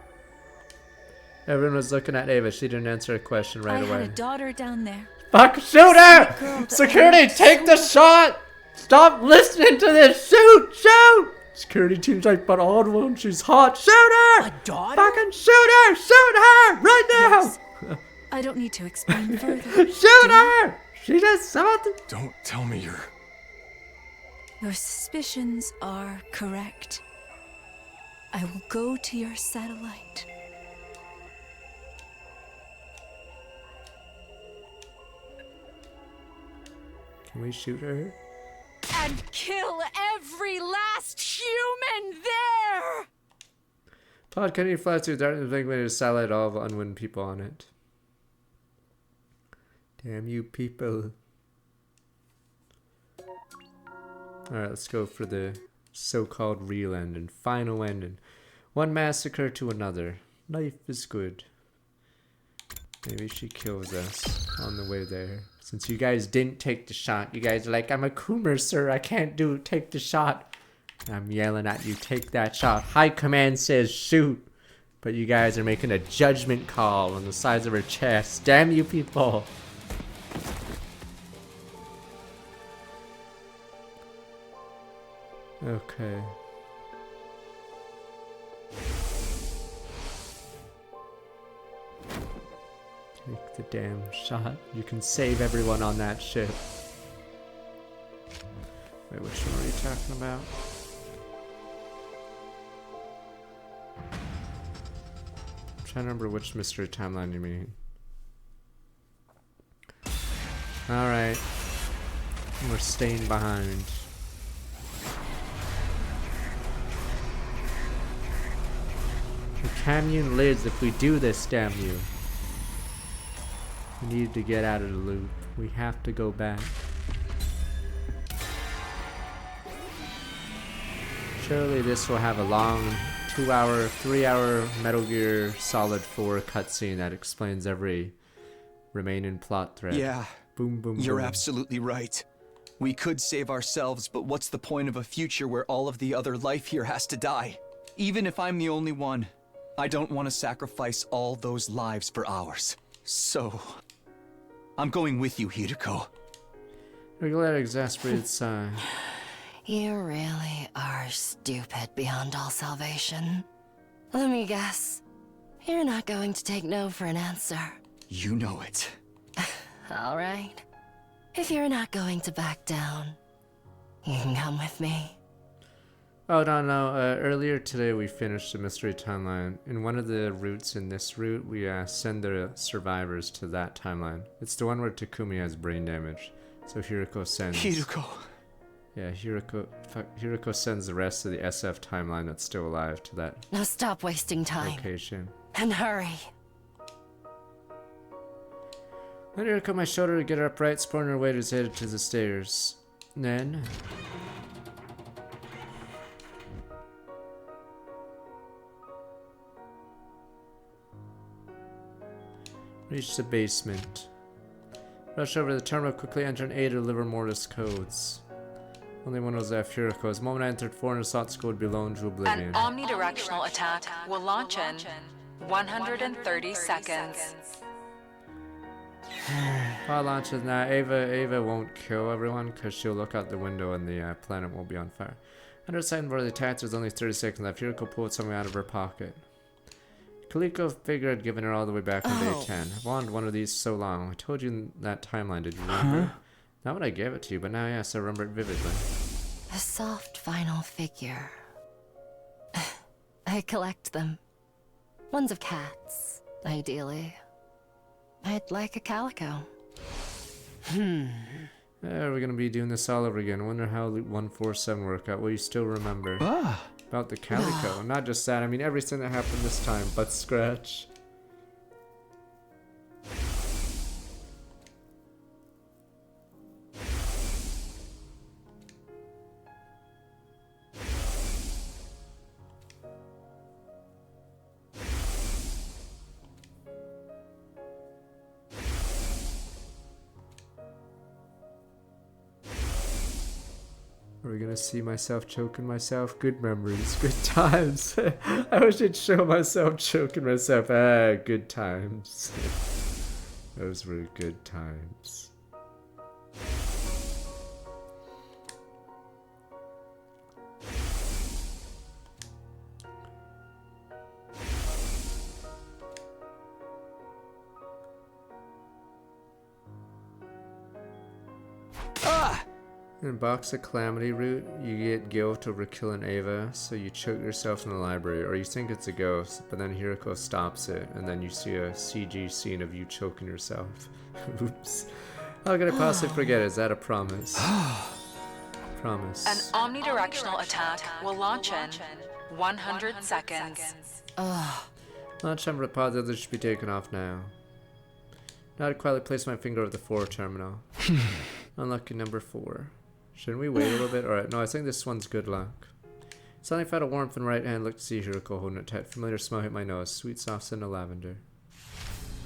Everyone was looking at Ava. She didn't answer a question right I away. had a daughter down there. Fuck! Shoot her! Security, take the shot! Stop listening to this! Shoot! Shoot! Security team's like, but old one, she's hot. Shoot her! A daughter? Fucking shoot her! Shoot her! Right now! I don't need to explain further. Shoot her! She does something. Don't tell me you're... Your suspicions are correct. I will go to your satellite. Can we shoot her? And kill every last human there! Pod, can you fly through darkness and make me to satellite all the unwin people on it? Damn you people. Alright, let's go for the so-called real ending. Final ending. One massacre to another. Life is good. Maybe she kills us on the way there. Since you guys didn't take the shot. You guys are like, I'm a Coomer, sir. I can't take the shot. And I'm yelling at you, take that shot. High command says shoot. But you guys are making a judgment call on the size of her chest. Damn you people. Okay. Take the damn shot. You can save everyone on that ship. Wait, which one are you talking about? I'm trying to remember which mystery timeline you mean. Alright. We're staying behind. The canyon lids if we do this, damn you. We need to get out of the loop. We have to go back. Surely this will have a long 2-hour, 3-hour Metal Gear Solid 4 cutscene that explains every remaining plot thread. Yeah. Boom, boom, You're boom. absolutely right. We could save ourselves, but what's the point of a future where all of the other life here has to die? Even if I'm the only one, I don't want to sacrifice all those lives for ours. So, I'm going with you, Hiruko. Regular exasperated sigh. You really are stupid beyond all salvation. Let me guess. You're not going to take no for an answer. You know it. All right. If you're not going to back down, you can come with me. Oh, no. Earlier today we finished the mystery timeline. In one of the routes in this route, we send the survivors to that timeline. It's the one where Takumi has brain damage. So Hiruko sends... Hiruko. Yeah, Hiruko sends the rest of the SF timeline that's still alive to that Now stop wasting time. location. And hurry. Let Hiruko my shoulder to get her upright, supporting her weight is headed to the stairs. Then... reach the basement. Rush over to the terminal, quickly enter an A to deliver Mortis codes. Only one was left, Hiruko. The moment I entered 400 thought school would be blown to oblivion. An omnidirectional attack will launch in 130 seconds. While launches now, Ava won't kill everyone because she'll look out the window and the planet won't be on fire. Under the second before the attack, there's only 30 seconds left. Hiruko pulled something out of her pocket. Kaliko figure had given her all the way back on day 10. I've wanted one of these so long. I told you in that timeline, did you remember? Not when I gave it to you, but now yes, I remember it vividly. A soft vinyl figure. I collect them. Ones of cats, ideally. I'd like a calico. We're gonna be doing this all over again. I wonder how 147 worked out. Will you still remember? About the calico. Not just that, I mean everything that happened this time, but Scratch. Are we gonna see myself choking myself? Good memories, good times. I should show myself choking myself. Good times. Those were good times. In Box of Calamity route, you get guilt over killing Ava, so you choke yourself in the library, or you think it's a ghost, but then Hiruko stops it, and then you see a CG scene of you choking yourself. Oops. How could I possibly forget? Is that a promise? Promise. An omnidirectional attack will launch in 100 seconds. Launch number positive should be taken off now. Now to quietly place my finger over the 4 terminal. Unlucky number 4. Shouldn't we wait a little bit? Alright, no, I think this one's good luck. Suddenly felt a warmth in the right hand, looked to see Hiruko holding it tight. Familiar smell hit my nose. Sweet soft scent of lavender.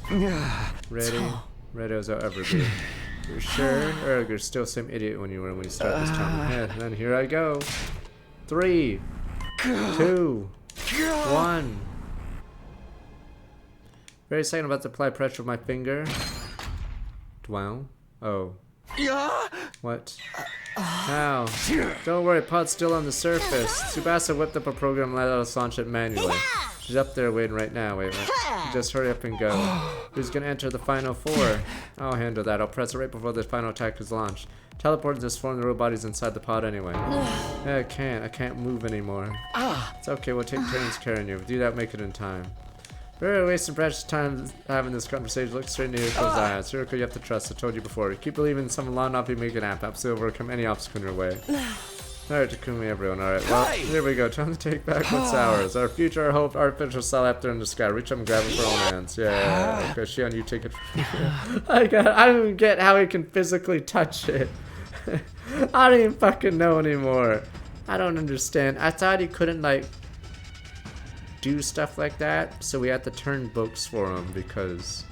Ready? Ready as I'll ever be. You're sure? Or you're still the same idiot when you start this time. And then here I go. 3, 2, 1. Very second, about to apply pressure with my finger. Wow. Oh. Yeah. What? Ow. Don't worry, Pod's still on the surface. Tsubasa whipped up a program and let us launch it manually. She's up there waiting right now. Wait. Just hurry up and go. Who's gonna enter the final 4? I'll handle that. I'll press it right before the final attack is launched. Teleport and just form the real bodies inside the pod anyway. Yeah, I can't move anymore. It's okay, we'll take turns carrying you. Do that, make it in time. We're wasting precious time having this conversation. Look straight into Hiruko's eyes. Hiruko, you have to trust. I told you before. Keep believing in someone long enough, you make it happen. Absolutely overcome any obstacle in your way. Alright, Takumi, everyone. Alright, well, here we go. Time to take back what's ours. Our future, our hope, artificial cell up there in the sky. Reach up and grab it with our own hands. Yeah. Okay, Shion, you take it. I don't even get how he can physically touch it. I don't even fucking know anymore. I don't understand. I thought he couldn't, like, do stuff like that, so we had to turn books for him because...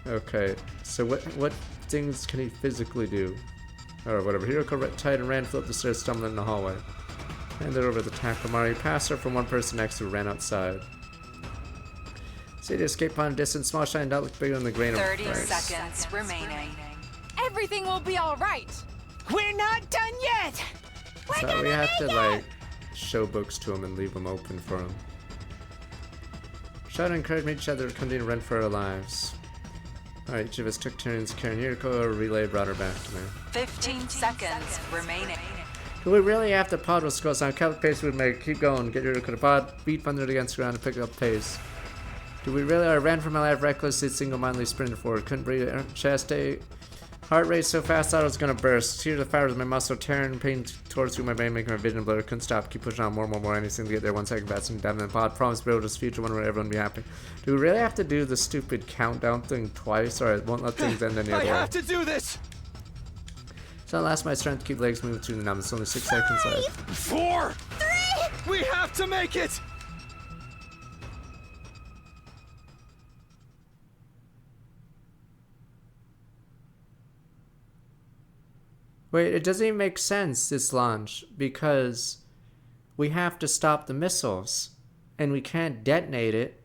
Okay, so what things can he physically do? Or whatever. Hiruko tied and ran, flipped the stairs, stumbling in the hallway. Handed over the Takamari. Passed her from one person next to her, ran outside. See the escape pod in distance, small shine dot looked bigger than the grain of 30 seconds remaining. Everything will be alright. We're not done yet. So we have to, like, show books to him and leave them open for him. Shout and encourage each other to continue to run for our lives. Alright, each of us took turns carrying Hiruko. A relay brought her back to me. 15 seconds remaining. Do we really have to pod with scrolls on? Count the pace we'd make. Keep going. Get Hiruko to pod. Beat funded against the ground to pick up pace. Do we really? I ran for my life recklessly, single-mindedly sprinted forward. Couldn't breathe. Chest ache. Heart rate so fast I thought it was gonna burst. Tears of fire was my muscle tearing, pain tore through my brain, making my vision blurred. Couldn't stop. Keep pushing on more. Anything to get there 1 second faster than down in the pod. Promise to build this future one where everyone be happy. Do we really have to do the stupid countdown thing twice, or it won't let things end any other way? I have to do this. So I lost my strength to keep legs moving through the numbers. It's only 6 seconds left. 4, 3. We have to make it. Wait, it doesn't even make sense, this launch, because we have to stop the missiles, and we can't detonate it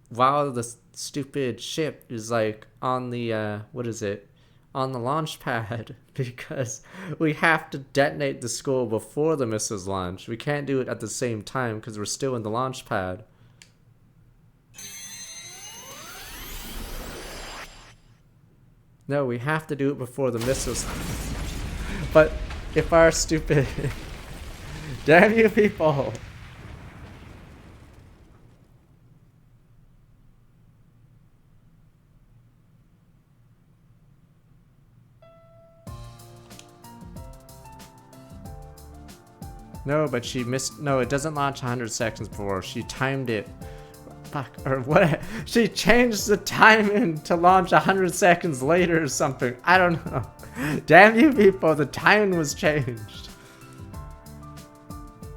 while the stupid ship is, like, on the, on the launch pad, because we have to detonate the school before the missiles launch. We can't do it at the same time, because we're still in the launch pad. No, we have to do it before the missiles. But if our stupid... Damn you people! No, but she missed... No, it doesn't launch 100 seconds before. She timed it... Fuck, or what? She changed the timing to launch 100 seconds later or something. I don't know. Damn you people, the timing was changed.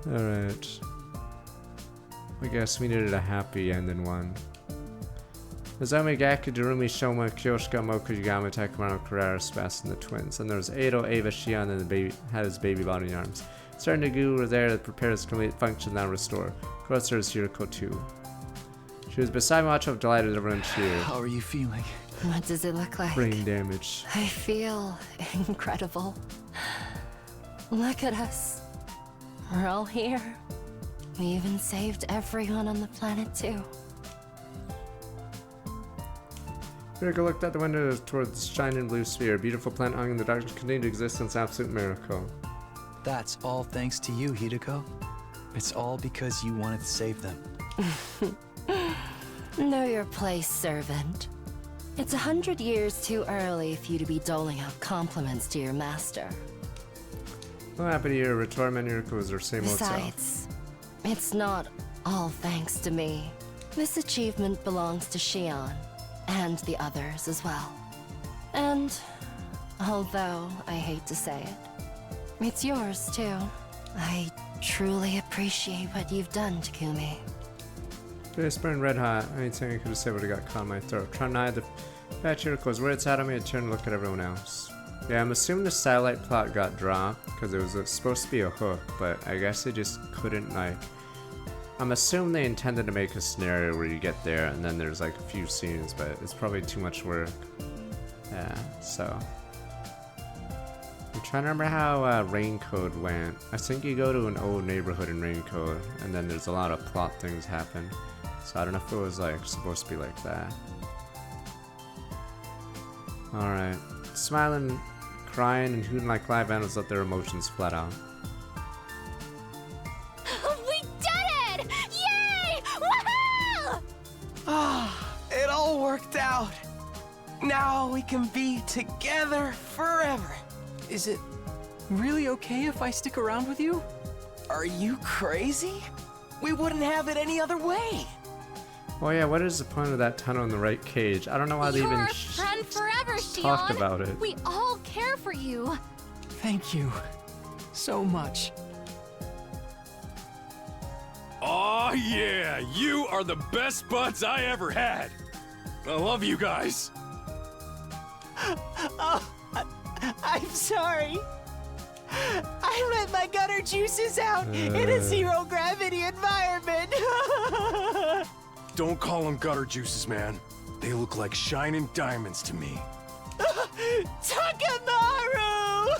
Alright. I guess we needed a happy ending one. Nozomi, Gaku, Darumi, Shoma, Kyoshika, Moku, Yagami, Takamaro, Kurara, Sebastian, the twins. And there was Edo, Ava, Shion, and the baby had his baby body in arms. Starting to Goo were there to prepare his complete function now restore. Of course there was Hiruko too. She was beside me, watching, delighted everyone cheered. How are you feeling? What does it look like? Brain damage. I feel incredible. Look at us. We're all here. We even saved everyone on the planet too. Hiruko looked out the window towards the shining blue sphere. A beautiful planet hung in the darkness, continued existence, absolute miracle. That's all thanks to you, Hiruko. It's all because you wanted to save them. Know your place, servant. It's 100 years too early for you to be doling out compliments to your master. Well, happy to hear retirement. Hiruko was her same old self. Besides, it's not all thanks to me. This achievement belongs to Shion, and the others as well. And, although I hate to say it, it's yours too. I truly appreciate what you've done, Takumi. It's burned red hot. Anything I could have said would have got caught in my throat. Trying to hide the fact Hiruko's where it's at, I made a turn and look at everyone else. Yeah, I'm assuming the satellite plot got dropped because it was supposed to be a hook, but I guess they just couldn't, like... I'm assuming they intended to make a scenario where you get there and then there's like a few scenes, but it's probably too much work. Yeah, so... We trying to remember how Raincoat went. I think you go to an old neighborhood in Raincoat, and then there's a lot of plot things happen. So I don't know if it was like supposed to be like that. Alright. Smiling, crying, and hooting like live animals let their emotions flat out. We did it! Yay! Woohoo! Ah, it all worked out. Now we can be together forever. Is it really okay if I stick around with you? Are you crazy? We wouldn't have it any other way. Oh yeah, what is the point of that tunnel in the right cage? I don't know why they You're even our friend forever, talked Shion. about it. We all care for you. Thank you so much. Aw, yeah, you are the best buds I ever had. I love you guys. Oh, I'm sorry. I let my gutter juices out in a zero-gravity environment. Don't call them gutter juices, man. They look like shining diamonds to me. Takamaru!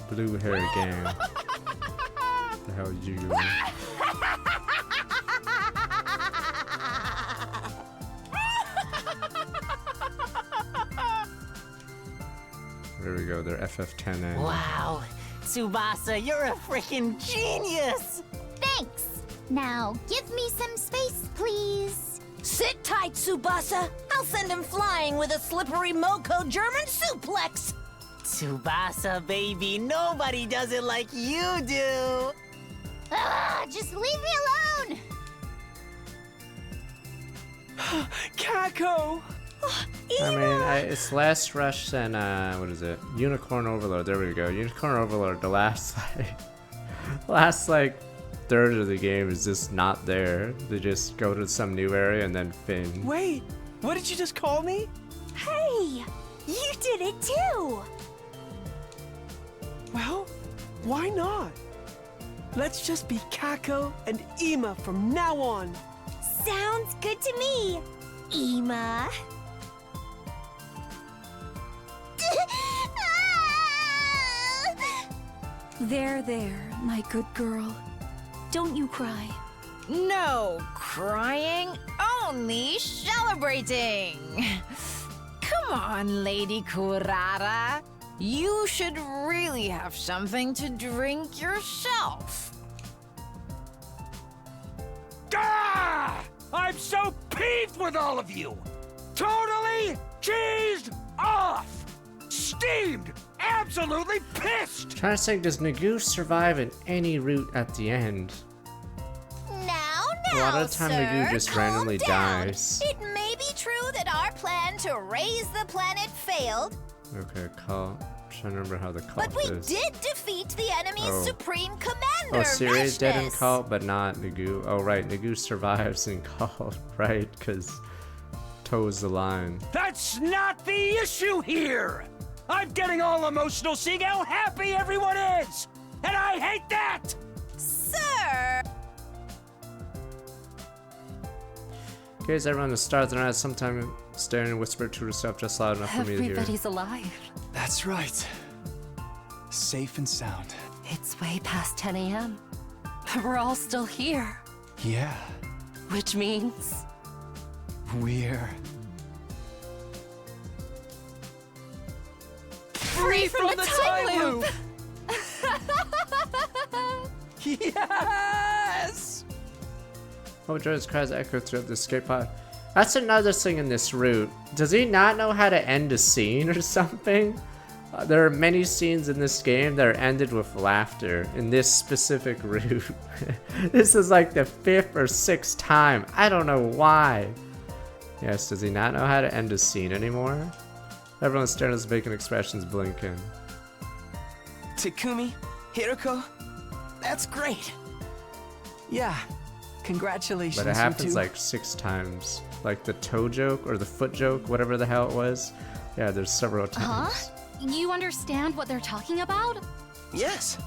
Blue hair gang. The hell you doing? There we go, they're FF10A. Wow, Tsubasa, you're a freaking genius! Thanks! Now, give me some space, please. Sit tight, Tsubasa. I'll send him flying with a slippery Moko German suplex. Tsubasa, baby, nobody does it like you do! Ah, just leave me alone! Kako! I mean, it's less rush than, what is it? Unicorn Overload, there we go. Unicorn Overload, the last, like, third of the game is just not there. They just go to some new area and then fin. Wait, what did you just call me? Hey! You did it too! Well, why not? Let's just be Kako and Ima from now on. Sounds good to me, Ima. There, my good girl. Don't you cry. No crying, only celebrating. Come on, Lady Kurara. You should really have something to drink yourself. Ah! I'm so peeved with all of you! Totally cheesed off! Steamed! Absolutely pissed! Trying to think, does Nagu survive in any route at the end? Now, A lot of the time, Nagu just randomly dies. It may be true that our plan to raise the planet failed, Okay, cult. Trying to remember how the cult but we is. did defeat the enemy's supreme commander, Oh, Siri's dead in Veshnis. cult, but not Nagu. Oh, right, Nagu survives in cult, right? Because toes the line. That's not the issue here! I'm getting all emotional seeing how happy everyone is! And I hate that! Sir! Okay, is everyone to start the night sometime staring and whisper to herself just loud enough for me to hear? Everybody's alive. That's right. Safe and sound. It's way past 10 a.m. We're all still here. Yeah, Which means... we're... Free from the time loop! Yes! Oh, Jordan's cries echo throughout the skate pod. That's another thing in this route. Does he not know how to end a scene or something? There are many scenes in this game that are ended with laughter in this specific route. This is like the 5th or 6th time. I don't know why. Yes, does he not know how to end a scene anymore? Everyone's staring at his vacant expressions blinking. Takumi, Hiruko, that's great. Yeah, congratulations, But it happens you two. like 6 times. Like the toe joke or the foot joke, whatever the hell it was. Yeah, there's several times. Huh? You understand what they're talking about? Yes,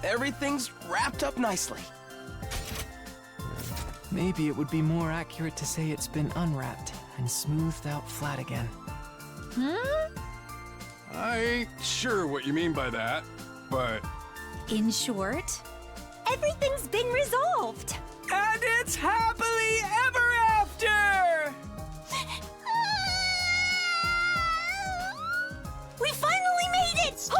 everything's wrapped up nicely. Maybe it would be more accurate to say it's been unwrapped, and smoothed out flat again. I ain't sure what you mean by that, but... In short, everything's been resolved. And it's happily ever after! We finally made it!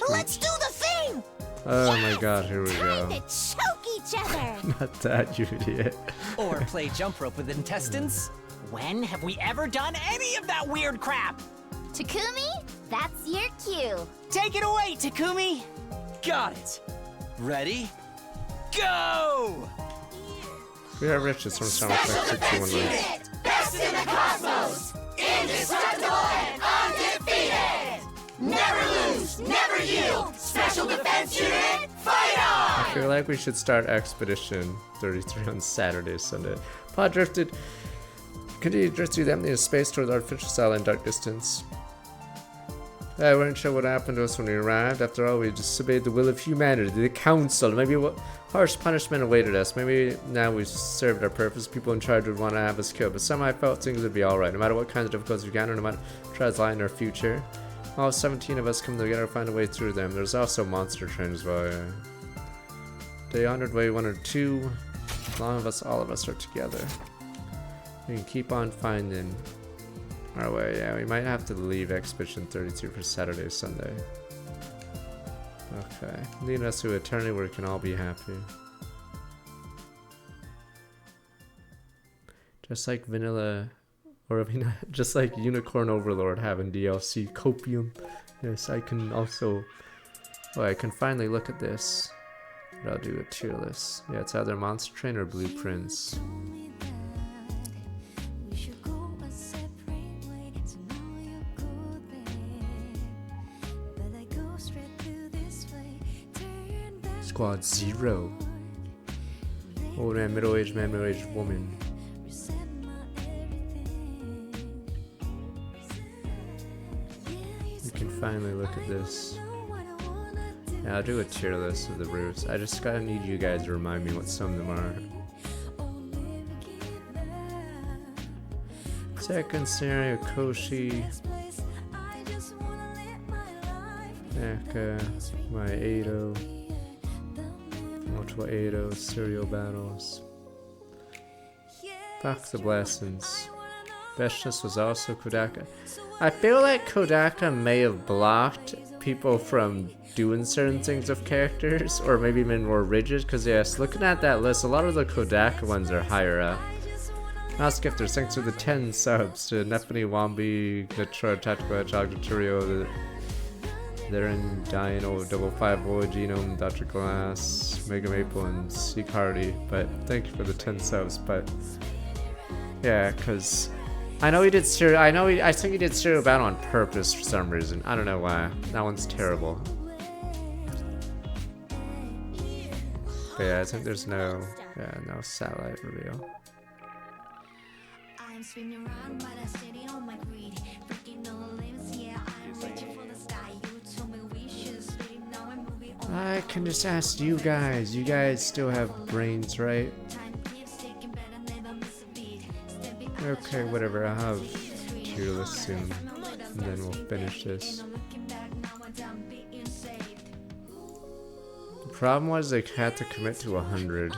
Let's do the thing! Oh my god, here we go. Time to choke each other! Not that, you idiot. Or play jump rope with intestines. When have we ever done any of that weird crap? Takumi, that's your cue. Take it away, Takumi! Got it. Ready? Go! We are riches from Soundtrack 61 Race. Best in the cosmos! Indestructible and undefeated! Never lose, never yield! Special Defense Unit, fight on! I feel like we should start Expedition 33 on Saturday, Sunday. Pod drifted. Continue to drift through the emptiness of space toward the artificial satellite in dark distance. I weren't sure what happened to us when we arrived. After all, we disobeyed the will of humanity, the council. Maybe what harsh punishment awaited us. Maybe now we've served our purpose. People in charge would want to have us killed. But somehow I felt things would be alright, no matter what kinds of difficulties we encounter, no matter what tries lie in our future. All 17 of us come together to find a way through them. There's also Monster Train as well, yeah. Day 100, way 1 or 2. As long as all of us are together. We can keep on finding our way. Yeah, we might have to leave Expedition 32 for Saturday, Sunday. Okay. Leading us to eternity where we can all be happy. Just like Vanilla, or I mean, just like Unicorn Overlord having DLC Copium. Yes, I can also... Oh, I can finally look at this. But I'll do a tier list. Yeah, it's either Monster Train or Blueprints. Squad 0. Old man, middle-aged man, middle-aged woman. You can finally look at this. Yeah, I'll do a tier list of the routes. I just gotta need you guys to remind me what some of them are. Second scenario, Koshi. Naka, my Ado. Multiple Ado, serial battles. Box of Blessings. Bestness was also Kodaka. I feel like Kodaka may have blocked people from doing certain things with characters, or maybe been more rigid, because yes, looking at that list, a lot of the Kodaka ones are higher up. Mouse Gifters, thanks for the 10 subs to Nephany, Wambi, Nitra, Tactical Hedgehog, Turio, Therein, Dino, 55 Void, Genome, Dr. Glass, Mega Maple, and Seek Hardy. But thank you for the 10 subs. But yeah, because I know he did serial. I think he did serial battle on purpose for some reason. I don't know why. That one's terrible. But yeah, I think there's no satellite reveal. I'm spinning around, but I steady on my greed. Freaking all the limits, yeah, I'm reaching for the sky. You told me we should sleep, now I'm moving on. I can just ask you guys. You guys still have brains, right? Okay, whatever. I'll have tier list soon, and then we'll finish this. The problem was they had to commit to 100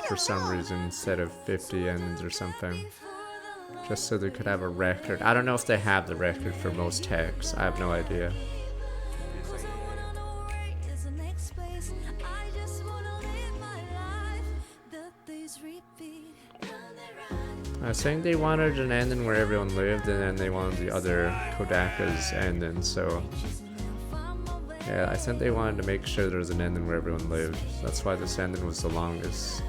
for some reason instead of 50 endings or something, just so they could have a record. I don't know if they have the record for most tags. I have no idea. I think they wanted an ending where everyone lived, and then they wanted the other Kodaka's ending, so yeah, I think they wanted to make sure there was an ending where everyone lived. That's why this ending was the longest.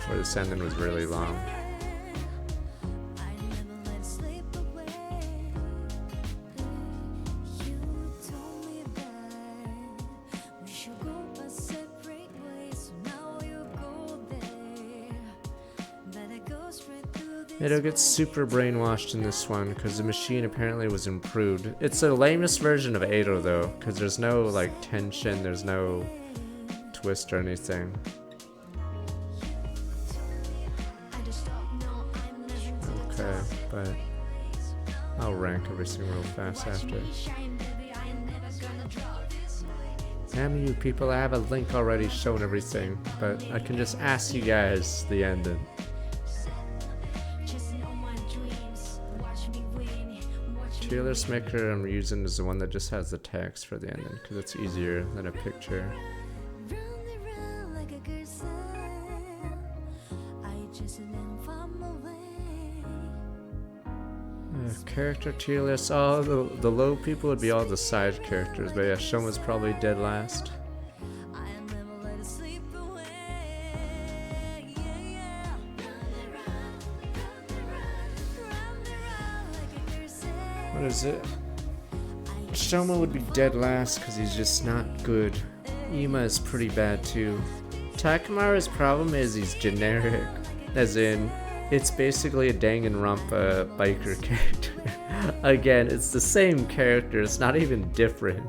Or this ending was really long. It'll get super brainwashed in this one because the machine apparently was improved. It's the lamest version of Ado though, because there's no like tension, there's no twist or anything. Okay. but I'll rank everything real fast after. Damn you people, I have a link already showing everything, but I can just ask you guys the ending. Cheerless maker I'm using is the one that just has the text for the ending, because it's easier than a picture. Character tier list. Oh, the low people would be all the side characters, but yeah, Shoma's probably dead last. What is it? Shoma would be dead last because he's just not good. Ima is pretty bad too. Takamaru's problem is he's generic, as in it's basically a Danganronpa biker character. Again, it's the same character, it's not even different.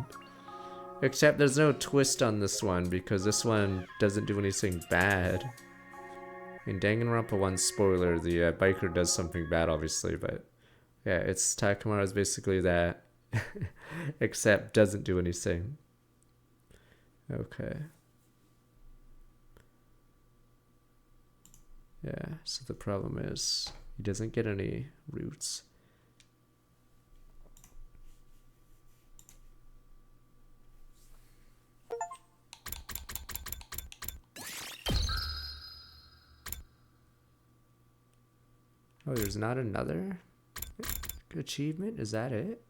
Except there's no twist on this one because this one doesn't do anything bad. In Danganronpa 1, spoiler, the biker does something bad obviously, but yeah, it's Takamaru's basically that. Except doesn't do anything. Okay. Yeah, so the problem is he doesn't get any roots. Oh, there's not another achievement? Is that it?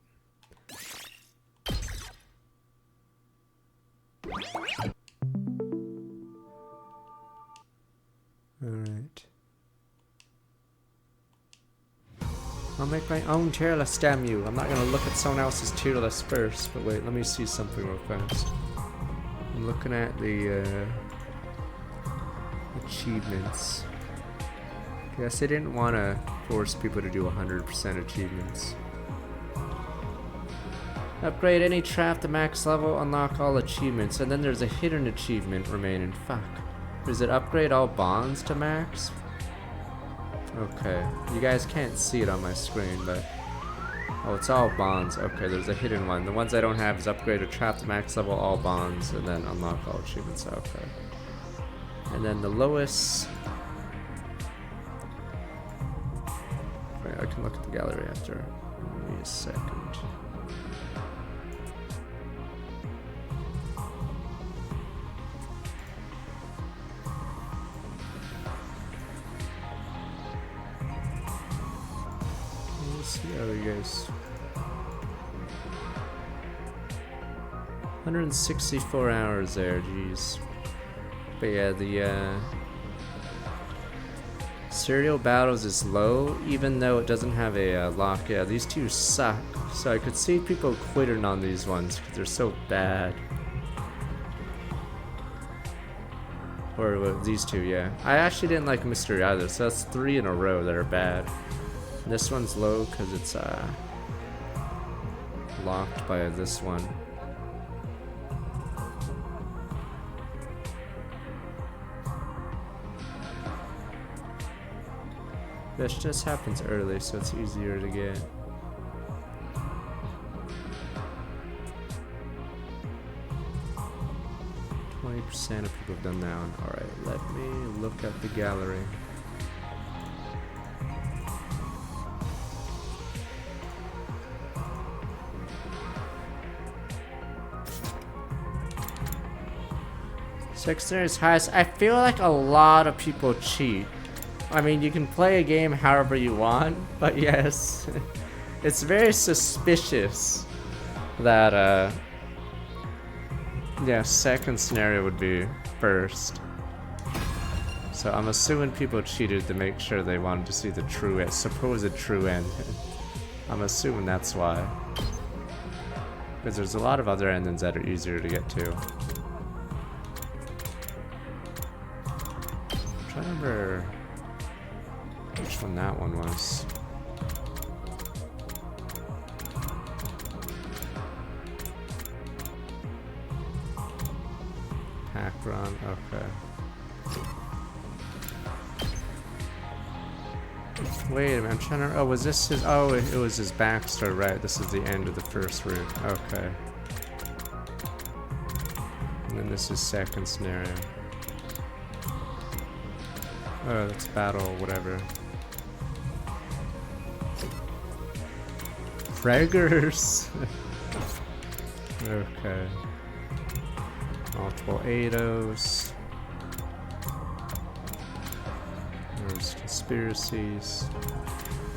Alright. I'll make my own tier list, damn you. I'm not gonna look at someone else's tier list first, but wait, let me see something real fast. I'm looking at the achievements. Guess they didn't want to force people to do 100% achievements. Upgrade any trap to max level, unlock all achievements, and then there's a hidden achievement remaining. Fuck. Is it upgrade all bonds to max? Okay. You guys can't see it on my screen, but... Oh, it's all bonds. Okay, there's a hidden one. The ones I don't have is upgrade a trap to max level, all bonds, and then unlock all achievements. Okay. And then the lowest... I can look at the gallery after. Give me a second. Let's see how you guys. 164 hours there, jeez. But yeah, the serial battles is low, even though it doesn't have a lock. Yeah, these two suck. So I could see people quitting on these ones because they're so bad. Or these two, yeah. I actually didn't like Mystery either, so that's 3 in a row that are bad. And this one's low because it's locked by this one. This just happens early, so it's easier to get. % of people have done that one. Alright, let me look at the gallery. Sixers highest. I feel like a lot of people cheat. I mean, you can play a game however you want, but yes, it's very suspicious that, yeah, second scenario would be first. So I'm assuming people cheated to make sure they wanted to see the true, supposed true end. I'm assuming that's why. Because there's a lot of other endings that are easier to get to. I'm trying to remember which one that one was. Pack run, okay. Wait a minute, I'm trying to. Oh, was this his? Oh, it was his backstory, right? This is the end of the first route. Okay. And then this is second scenario. Oh, that's battle, whatever. Fraggers! Okay. Multiple ADOs. There's conspiracies.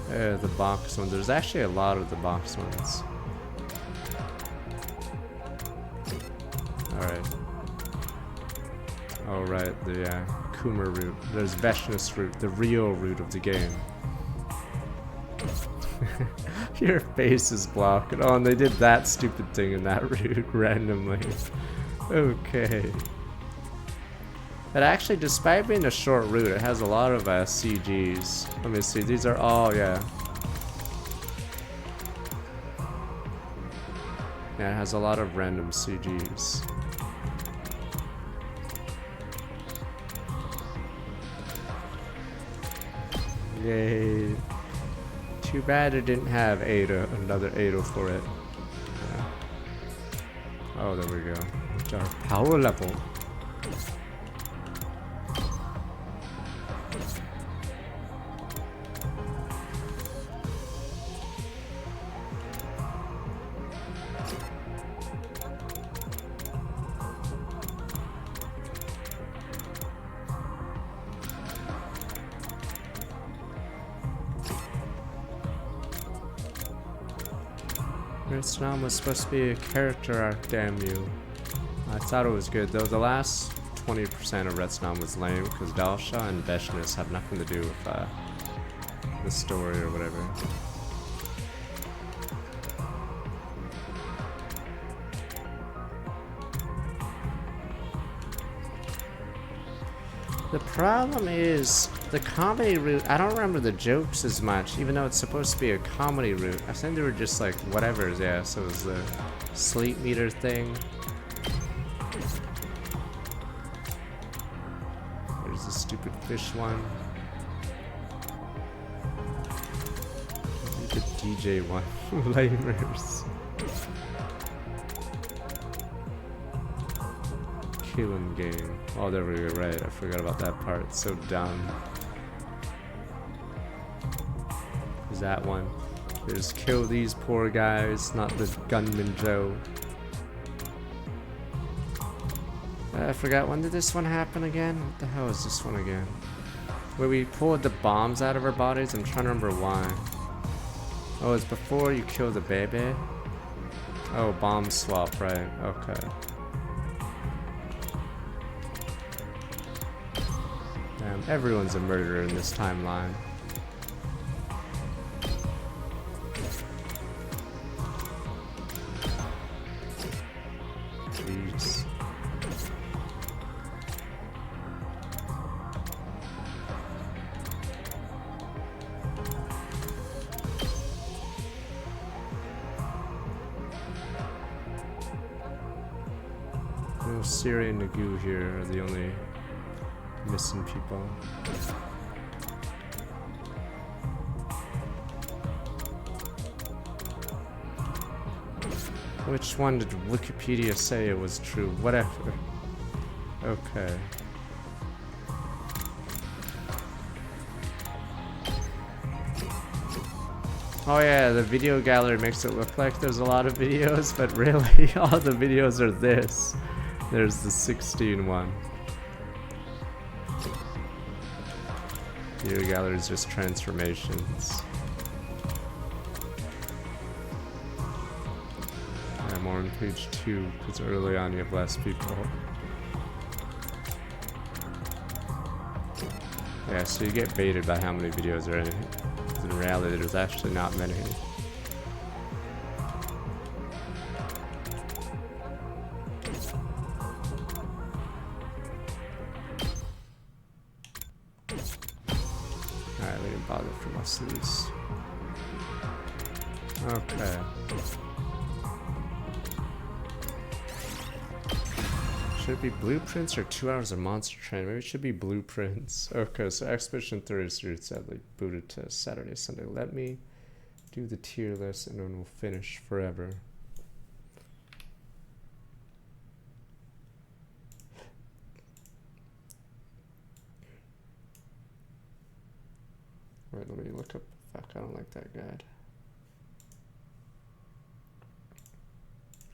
The box one. There's actually a lot of the box ones. Alright. Alright, the Kuma route. There's Veshness route, the real route of the game. Your face is blocked. Oh, and they did that stupid thing in that route randomly. Okay. But actually, despite being a short route, it has a lot of CGs. Let me see, these are all, yeah. Yeah, it has a lot of random CGs. Yay. Too bad it didn't have another Ada for it. Oh, there we go. It's our power level. Vietnam was supposed to be a character arc, damn you. I thought it was good, though the last 20% of Vietnam was lame, because Dalsha and Veshness have nothing to do with the story or whatever. The problem is, the comedy route, I don't remember the jokes as much, even though it's supposed to be a comedy route. I think they were just like, whatever, yeah, so it was the sleep meter thing. There's the stupid fish one. The DJ one. Lamers. Killing game. Oh, there we go, right. I forgot about that part. It's so dumb. There's that one. There's kill these poor guys, not the gunman Joe. I forgot, when did this one happen again? What the hell is this one again? Where we pulled the bombs out of our bodies? I'm trying to remember why. Oh, it's before you kill the baby? Oh, bomb swap, right. Okay. Damn, everyone's a murderer in this timeline. Jeez. No, Siri and Nagu here are the only missing people. Which one did Wikipedia say it was true? Whatever. Okay. Oh yeah, the video gallery makes it look like there's a lot of videos, but really all the videos are this. There's the 16 one. Video gallery is just transformations. I'm on page 2 because early on you have less people. Yeah, so you get baited by how many videos are in it. In reality, there's actually not many. Alright, we didn't bother for most of these. Okay. Should it be blueprints or 2 hours of monster train? Maybe it should be blueprints. Okay, so Expedition 33 sadly booted to Saturday, Sunday. Let me do the tier list and then we'll finish forever. Wait, let me look up. Fuck, I don't like that guide.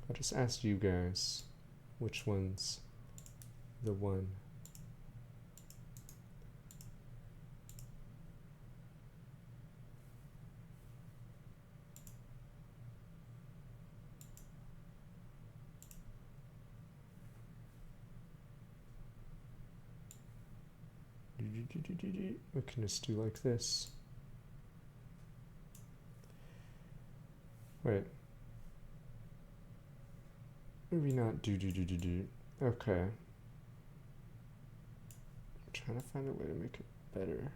I just asked you guys which one's the one. We can just do like this. Wait. Maybe not do. Okay. I'm trying to find a way to make it better.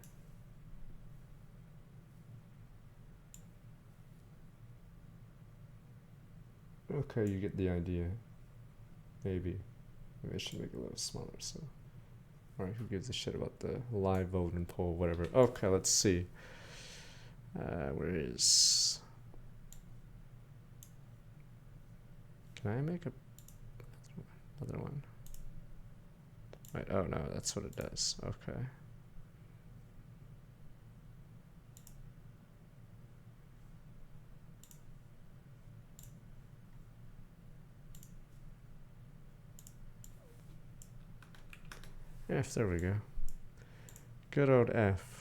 Okay, you get the idea. Maybe I should make it a little smaller, so. Alright, who gives a shit about the live vote and poll, whatever. Okay, let's see. Where is... Can I make another one? Wait, oh no, that's what it does. Okay. F, there we go. Good old F.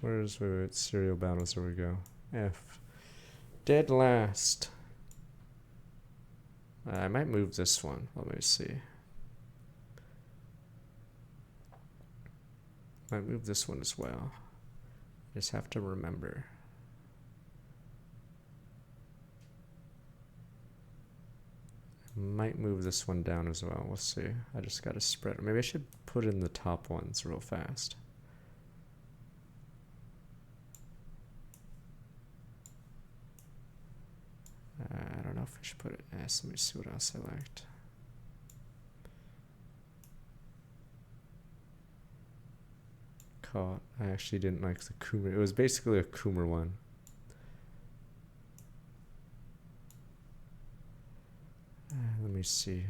Where's, wait, serial battles, there we go. F. Dead last. I might move this one, let me see. Might move this one as well. Just have to remember. Might move this one down as well. We'll see. I just gotta spread. Maybe I should put in the top ones real fast. I don't know if I should put it S. Let me see what else I liked. Caught. I actually didn't like the Coomer. It was basically a Coomer one. Let me see.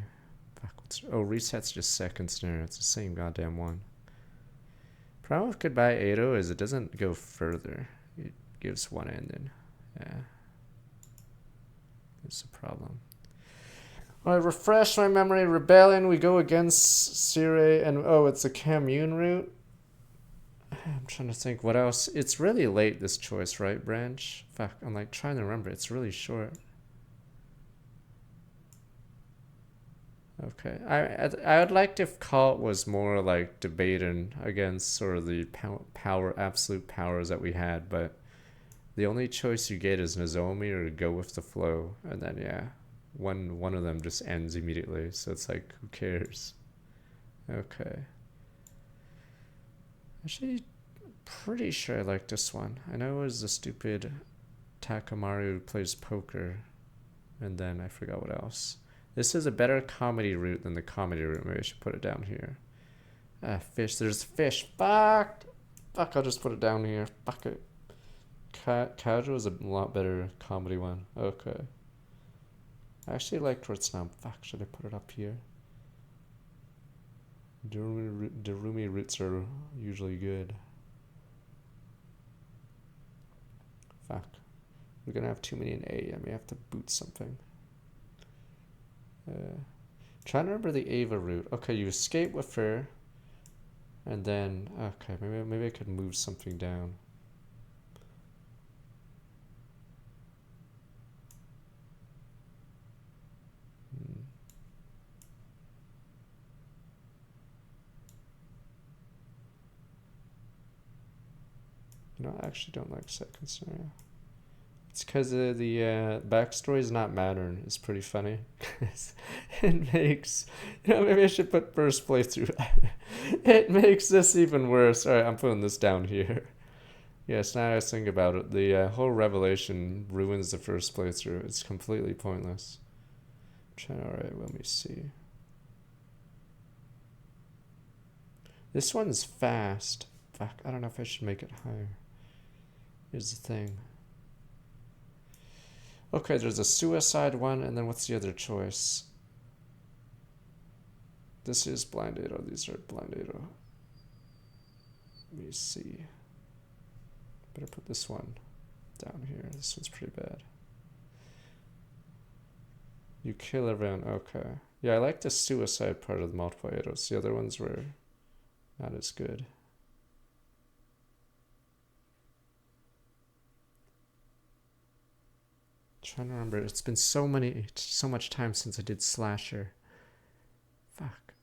Backwards. Oh, reset's just second snare. It's the same goddamn one. Problem with Goodbye Ado is it doesn't go further. It gives one ending. Yeah. It's a problem. Alright, refresh my memory. Rebellion, we go against Sire and oh, it's a commune route. I'm trying to think what else. It's really late, this choice, right, Branch? Fuck, I'm like trying to remember. It's really short. Okay, I would like if Cult was more like debating against sort of the absolute powers that we had, but the only choice you get is Nozomi or to go with the flow, and then yeah, one of them just ends immediately, so it's like, who cares? Okay. Actually, pretty sure I like this one. I know it was the stupid Takamaru who plays poker, and then I forgot what else. This is a better comedy route than the comedy route. Maybe I should put it down here. Fish. There's fish. Fuck! Fuck, I'll just put it down here. Fuck it. Casual is a lot better comedy one. Okay. I actually liked where it's now. Fuck, should I put it up here? Darumi routes are usually good. Fuck. We're gonna have too many in A. I may have to boot something. Trying to remember the Ava route. Okay, you escape with her, and then okay, maybe I could move something down. You know, I actually don't like second scenario. It's because the backstory is not mattering. It's pretty funny. It makes, you know, maybe I should put first playthrough. It makes this even worse. Alright, I'm putting this down here. Yes, now I was thinking about it. The whole revelation ruins the first playthrough. It's completely pointless. Alright, let me see. This one's fast. Fuck, I don't know if I should make it higher. Here's the thing. Okay, there's a suicide one, and then what's the other choice? This is blind Ado. These are blind Ado. Let me see. Better put this one down here. This one's pretty bad. You kill everyone. Okay. Yeah, I like the suicide part of the multiple Ados. The other ones were not as good. Trying to remember. It's been so much time since I did slasher. Fuck.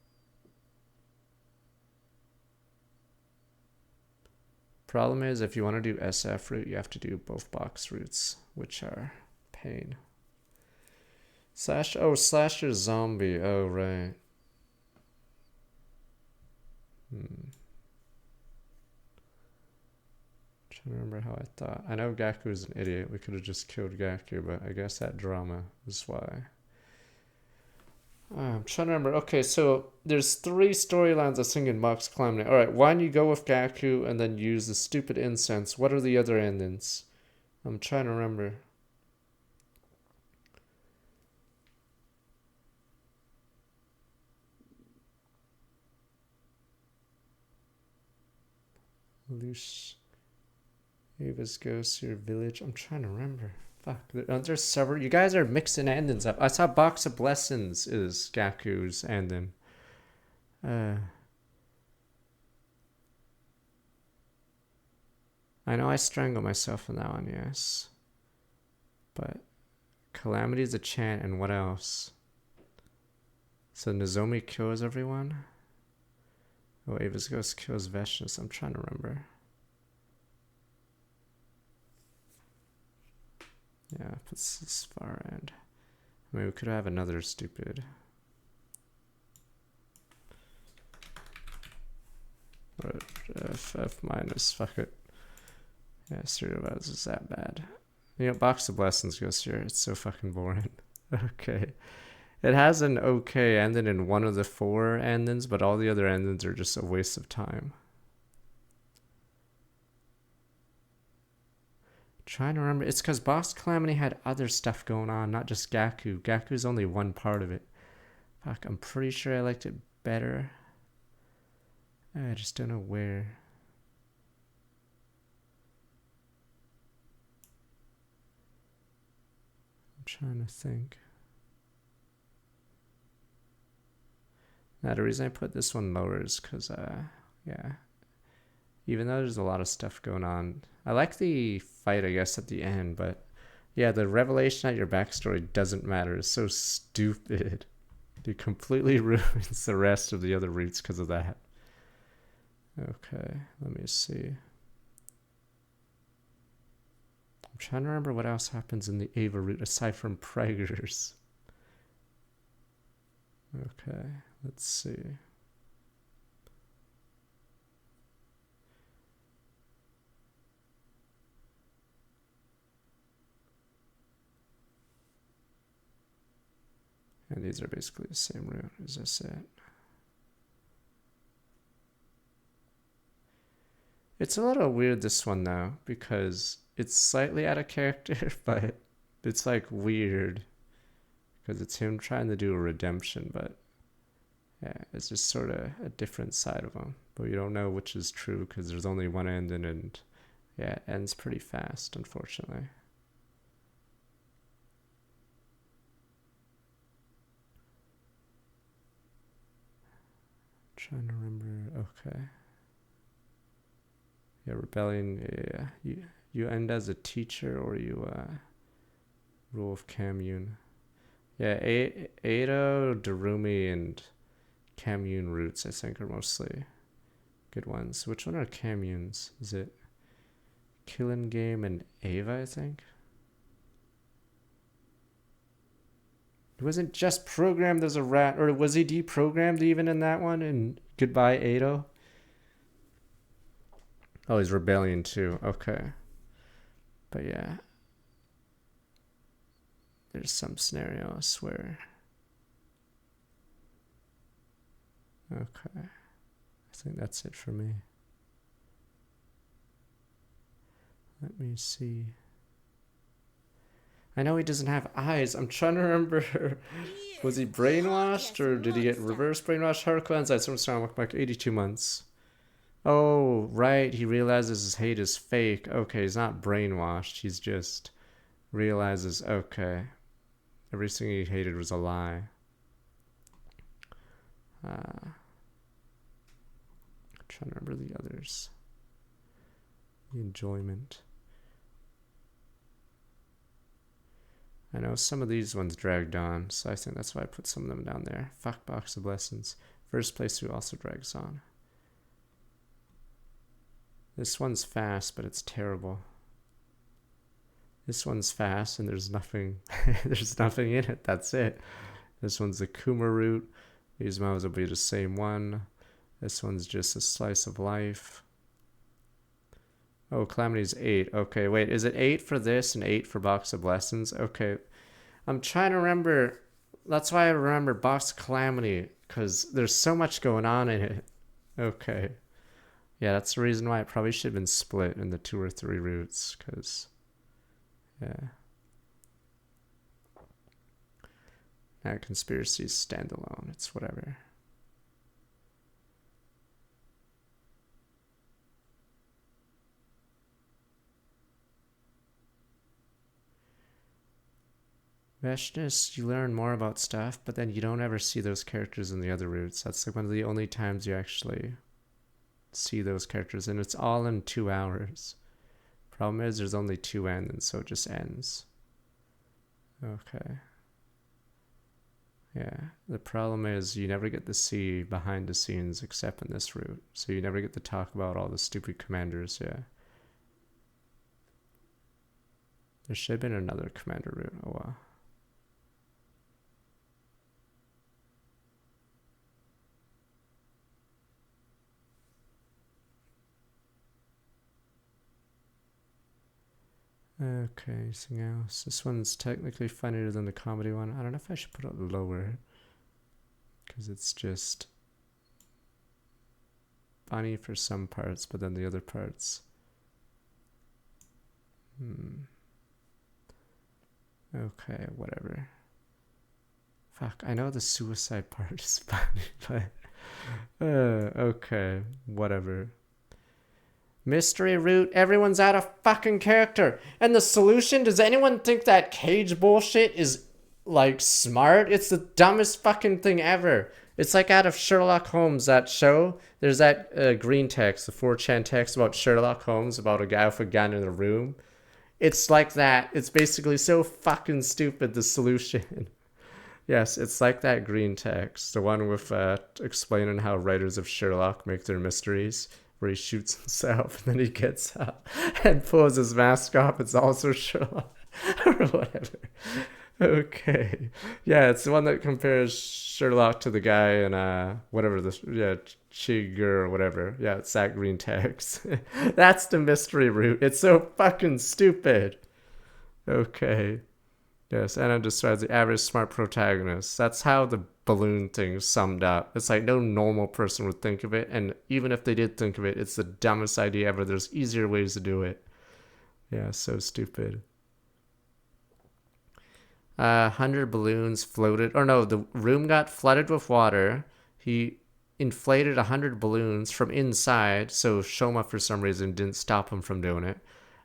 Problem is, if you want to do SF route, you have to do both box routes, which are pain. Slasher zombie. Oh, right. Trying to remember how I thought. I know Gaku's an idiot. We could have just killed Gaku, but I guess that drama is why. I'm trying to remember. Okay, so there's 3 storylines I was thinking Mox climbing. Alright, one you go with Gaku and then use the stupid incense. What are the other endings? I'm trying to remember. Loose. Ava's ghost, your village. I'm trying to remember. Fuck. There's several. You guys are mixing endings up. I saw Box of Blessings is Gaku's ending. I know I strangled myself in that one, yes. But Calamity is a chant, and what else? So Nozomi kills everyone? Oh, Ava's ghost kills Veshnus. I'm trying to remember. Yeah, it's this far end. I mean, we could have another stupid. Or F minus, fuck it. Yeah, Stereovides is that bad. You know, Box of Blessings goes here. It's so fucking boring. Okay. It has an okay ending in one of the 4 endings, but all the other endings are just a waste of time. Trying to remember. It's because Boss Calamity had other stuff going on, not just Gaku. Gaku's only one part of it. Fuck, I'm pretty sure I liked it better. I just don't know where. I'm trying to think. Now, the reason I put this one lower is because, yeah. Even though there's a lot of stuff going on. I like the fight, I guess, at the end, but yeah, the revelation at your backstory doesn't matter. It's so stupid. It completely ruins the rest of the other routes because of that. Okay, let me see. I'm trying to remember what else happens in the Ava route aside from Praggers. Okay, let's see. And these are basically the same route. Is this it? It's a little weird, this one, though, because it's slightly out of character, but it's like weird. Because it's him trying to do a redemption, but yeah, it's just sort of a different side of him. But you don't know which is true because there's only one ending, and yeah, it ends pretty fast, unfortunately. Trying to remember. Okay. Yeah, rebellion. Yeah, you end as a teacher or you rule of commune. Yeah, Ado, Darumi, and commune routes I think are mostly good ones. Which one are communes? Is it Killing Game and Ava? I think. He wasn't just programmed as a rat, or was he deprogrammed even in that one? And Goodbye Ado? Oh, he's rebellion too. Okay. But yeah. There's some scenario, I swear. Okay. I think that's it for me. Let me see. I know he doesn't have eyes. I'm trying to remember. Was he brainwashed or did he get reverse brainwashed? Hiruko ends at some song like 82 months. Oh, right. He realizes his hate is fake. Okay, he's not brainwashed. He's just realizes, okay, everything he hated was a lie. I'm trying to remember the others. The enjoyment. I know some of these ones dragged on, so I think that's why I put some of them down there. Fuck Box of Lessons. First playthrough also drags on. This one's fast, but it's terrible. This one's fast, and there's nothing. There's nothing in it. That's it. This one's the Kuma route. These mobs will be the same one. This one's just a slice of life. Oh, Calamity's 8. Okay, wait, is it 8 for this and 8 for Box of Lessons? Okay, I'm trying to remember. That's why I remember Box of Calamity, because there's so much going on in it. Okay. Yeah, that's the reason why it probably should have been split into 2 or 3 routes, because, yeah. Now Conspiracy's standalone. It's whatever. Veshness, you learn more about stuff, but then you don't ever see those characters in the other routes. That's like one of the only times you actually see those characters, and it's all in 2 hours. Problem is, there's only 2 endings, so it just ends. Okay. Yeah, the problem is you never get to see behind the scenes except in this route. So you never get to talk about all the stupid commanders, yeah. There should have been another commander route. Oh wow. Okay, anything else? This one's technically funnier than the comedy one. I don't know if I should put it lower, because it's just funny for some parts, but then the other parts. Okay, whatever. Fuck, I know the suicide part is funny, but okay, whatever. Mystery route, everyone's out of fucking character. And the solution, does anyone think that cage bullshit is, like, smart? It's the dumbest fucking thing ever. It's like out of Sherlock Holmes, that show. There's that green text, the 4chan text about Sherlock Holmes, about a guy with a gun in a room. It's like that. It's basically so fucking stupid, the solution. Yes, it's like that green text. The one with explaining how writers of Sherlock make their mysteries, where he shoots himself and then he gets up and pulls his mask off. It's also Sherlock or whatever. Okay. Yeah, it's the one that compares Sherlock to the guy in whatever Chig or whatever. Yeah, it's that green text. That's the mystery route. It's so fucking stupid. Okay. Yes, Anna describes the average smart protagonist. That's how the balloon thing summed up. It's like no normal person would think of it, and even if they did think of it, it's the dumbest idea ever. There's easier ways to do it. Yeah, so stupid. 100 balloons floated. Or no, the room got flooded with water. He inflated 100 balloons from inside, so Shoma for some reason didn't stop him from doing it.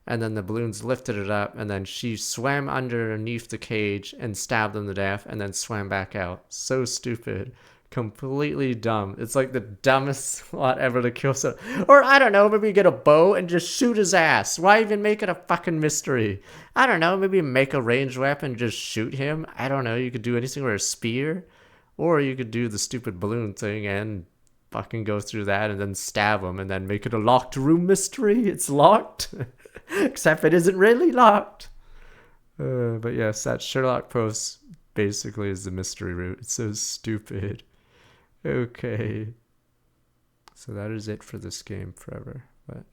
And then the balloons lifted it up, and then she swam underneath the cage and stabbed them to death, and then swam back out. So stupid. Completely dumb. It's like the dumbest plot ever to kill someone. Or, I don't know, maybe get a bow and just shoot his ass. Why even make it a fucking mystery? I don't know, maybe make a ranged weapon and just shoot him. I don't know, you could do anything with a spear. Or you could do the stupid balloon thing and fucking go through that and then stab him and then make it a locked room mystery. It's locked. Except it isn't really locked. But yes, that Sherlock post basically is the mystery route. It's so stupid. Okay. So that is it for this game forever. But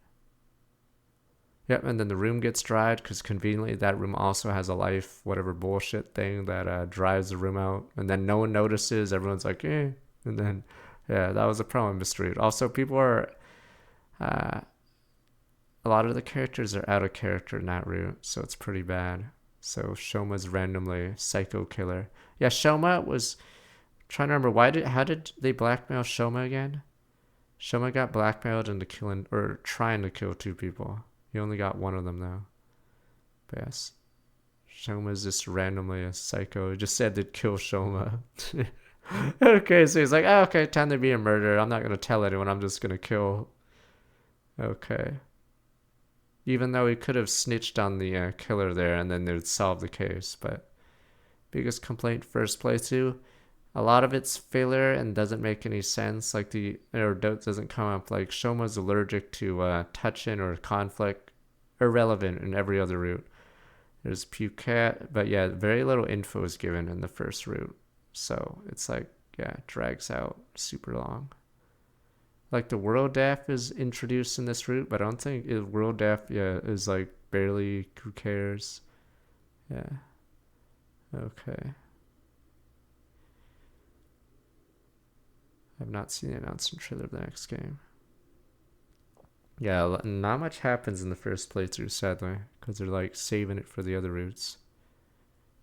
Yep, and then the room gets dried because conveniently that room also has a life, whatever bullshit thing that dries the room out. And then no one notices. Everyone's like, eh. And then, yeah, that was a problem mystery. Also, people are, a lot of the characters are out of character in that route, so it's pretty bad. So Shoma's randomly psycho killer. Yeah, Shoma was, trying to remember, how did they blackmail Shoma again? Shoma got blackmailed into killing, or trying to kill 2 people. He only got one of them though. But yes. Shoma's just randomly a psycho. He just said they'd kill Shoma. Okay, so he's like, oh, okay, time to be a murderer. I'm not going to tell anyone. I'm just going to kill. Okay. Even though he could have snitched on the killer there and then they'd solve the case. But biggest complaint first playthrough, a lot of it's filler and doesn't make any sense. Like or doesn't come up. Like Shoma's allergic to touching or conflict. Irrelevant in every other route. There's Pucat, but yeah, very little info is given in the first route. So it's like, yeah, it drags out super long. Like the World Death is introduced in this route, but I don't think World Death, yeah, is like barely, who cares? Yeah. Okay. I've not seen the announcement trailer of the next game. Yeah, not much happens in the first playthrough, sadly, because they're like saving it for the other routes.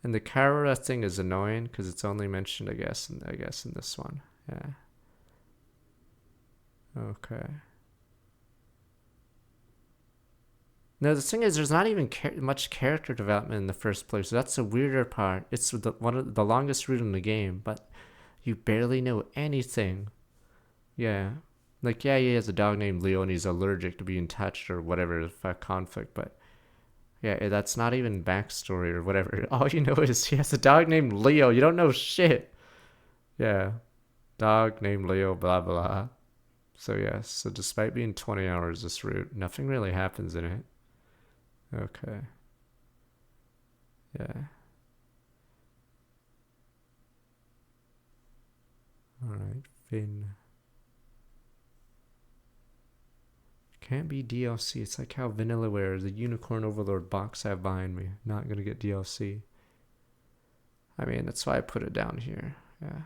And the Karara thing is annoying because it's only mentioned, I guess, in this one. Yeah. Okay. No, the thing is, there's not even much character development in the first place. So that's the weirder part. It's one of the longest route in the game, but you barely know anything. Yeah. Like, yeah, he has a dog named Leo and he's allergic to being touched or whatever the fuck conflict, but yeah, that's not even backstory or whatever. All you know is he has a dog named Leo. You don't know shit. Yeah. Dog named Leo, blah, blah. So, yeah. So, despite being 20 hours this route, nothing really happens in it. Okay. Yeah. Alright, Finn. Can't be DLC. It's like how Vanillaware, the Unicorn Overlord box I have behind me. Not gonna get DLC. I mean, that's why I put it down here. Yeah.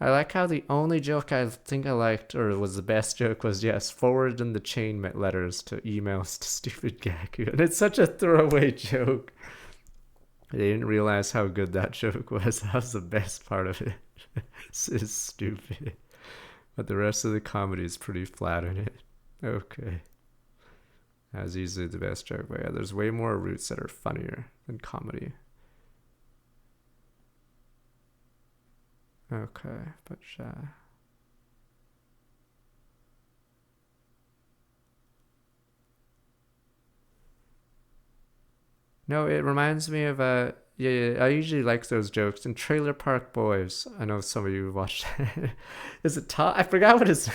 I like how the only joke I think I liked, or was the best joke, was, yes, forward in the chain letters to emails to stupid Gaku. And it's such a throwaway joke. I didn't realize how good that joke was. That was the best part of it. This is stupid. But the rest of the comedy is pretty flat in it. Okay. That was easily the best joke. But yeah, there's way more routes that are funnier than comedy. Okay, but no, it reminds me of yeah, I usually like those jokes. And Trailer Park Boys, I know some of you watched that. Is it Todd? I forgot what his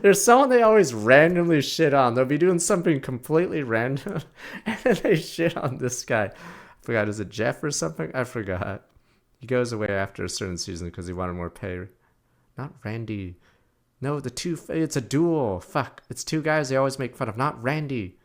there's someone they always randomly shit on. They'll be doing something completely random and then they shit on this guy. I forgot, is it Jeff or something? I forgot. He goes away after a certain season because he wanted more pay. Not Randy. No, it's a duel. Fuck. It's 2 guys they always make fun of. Not Randy.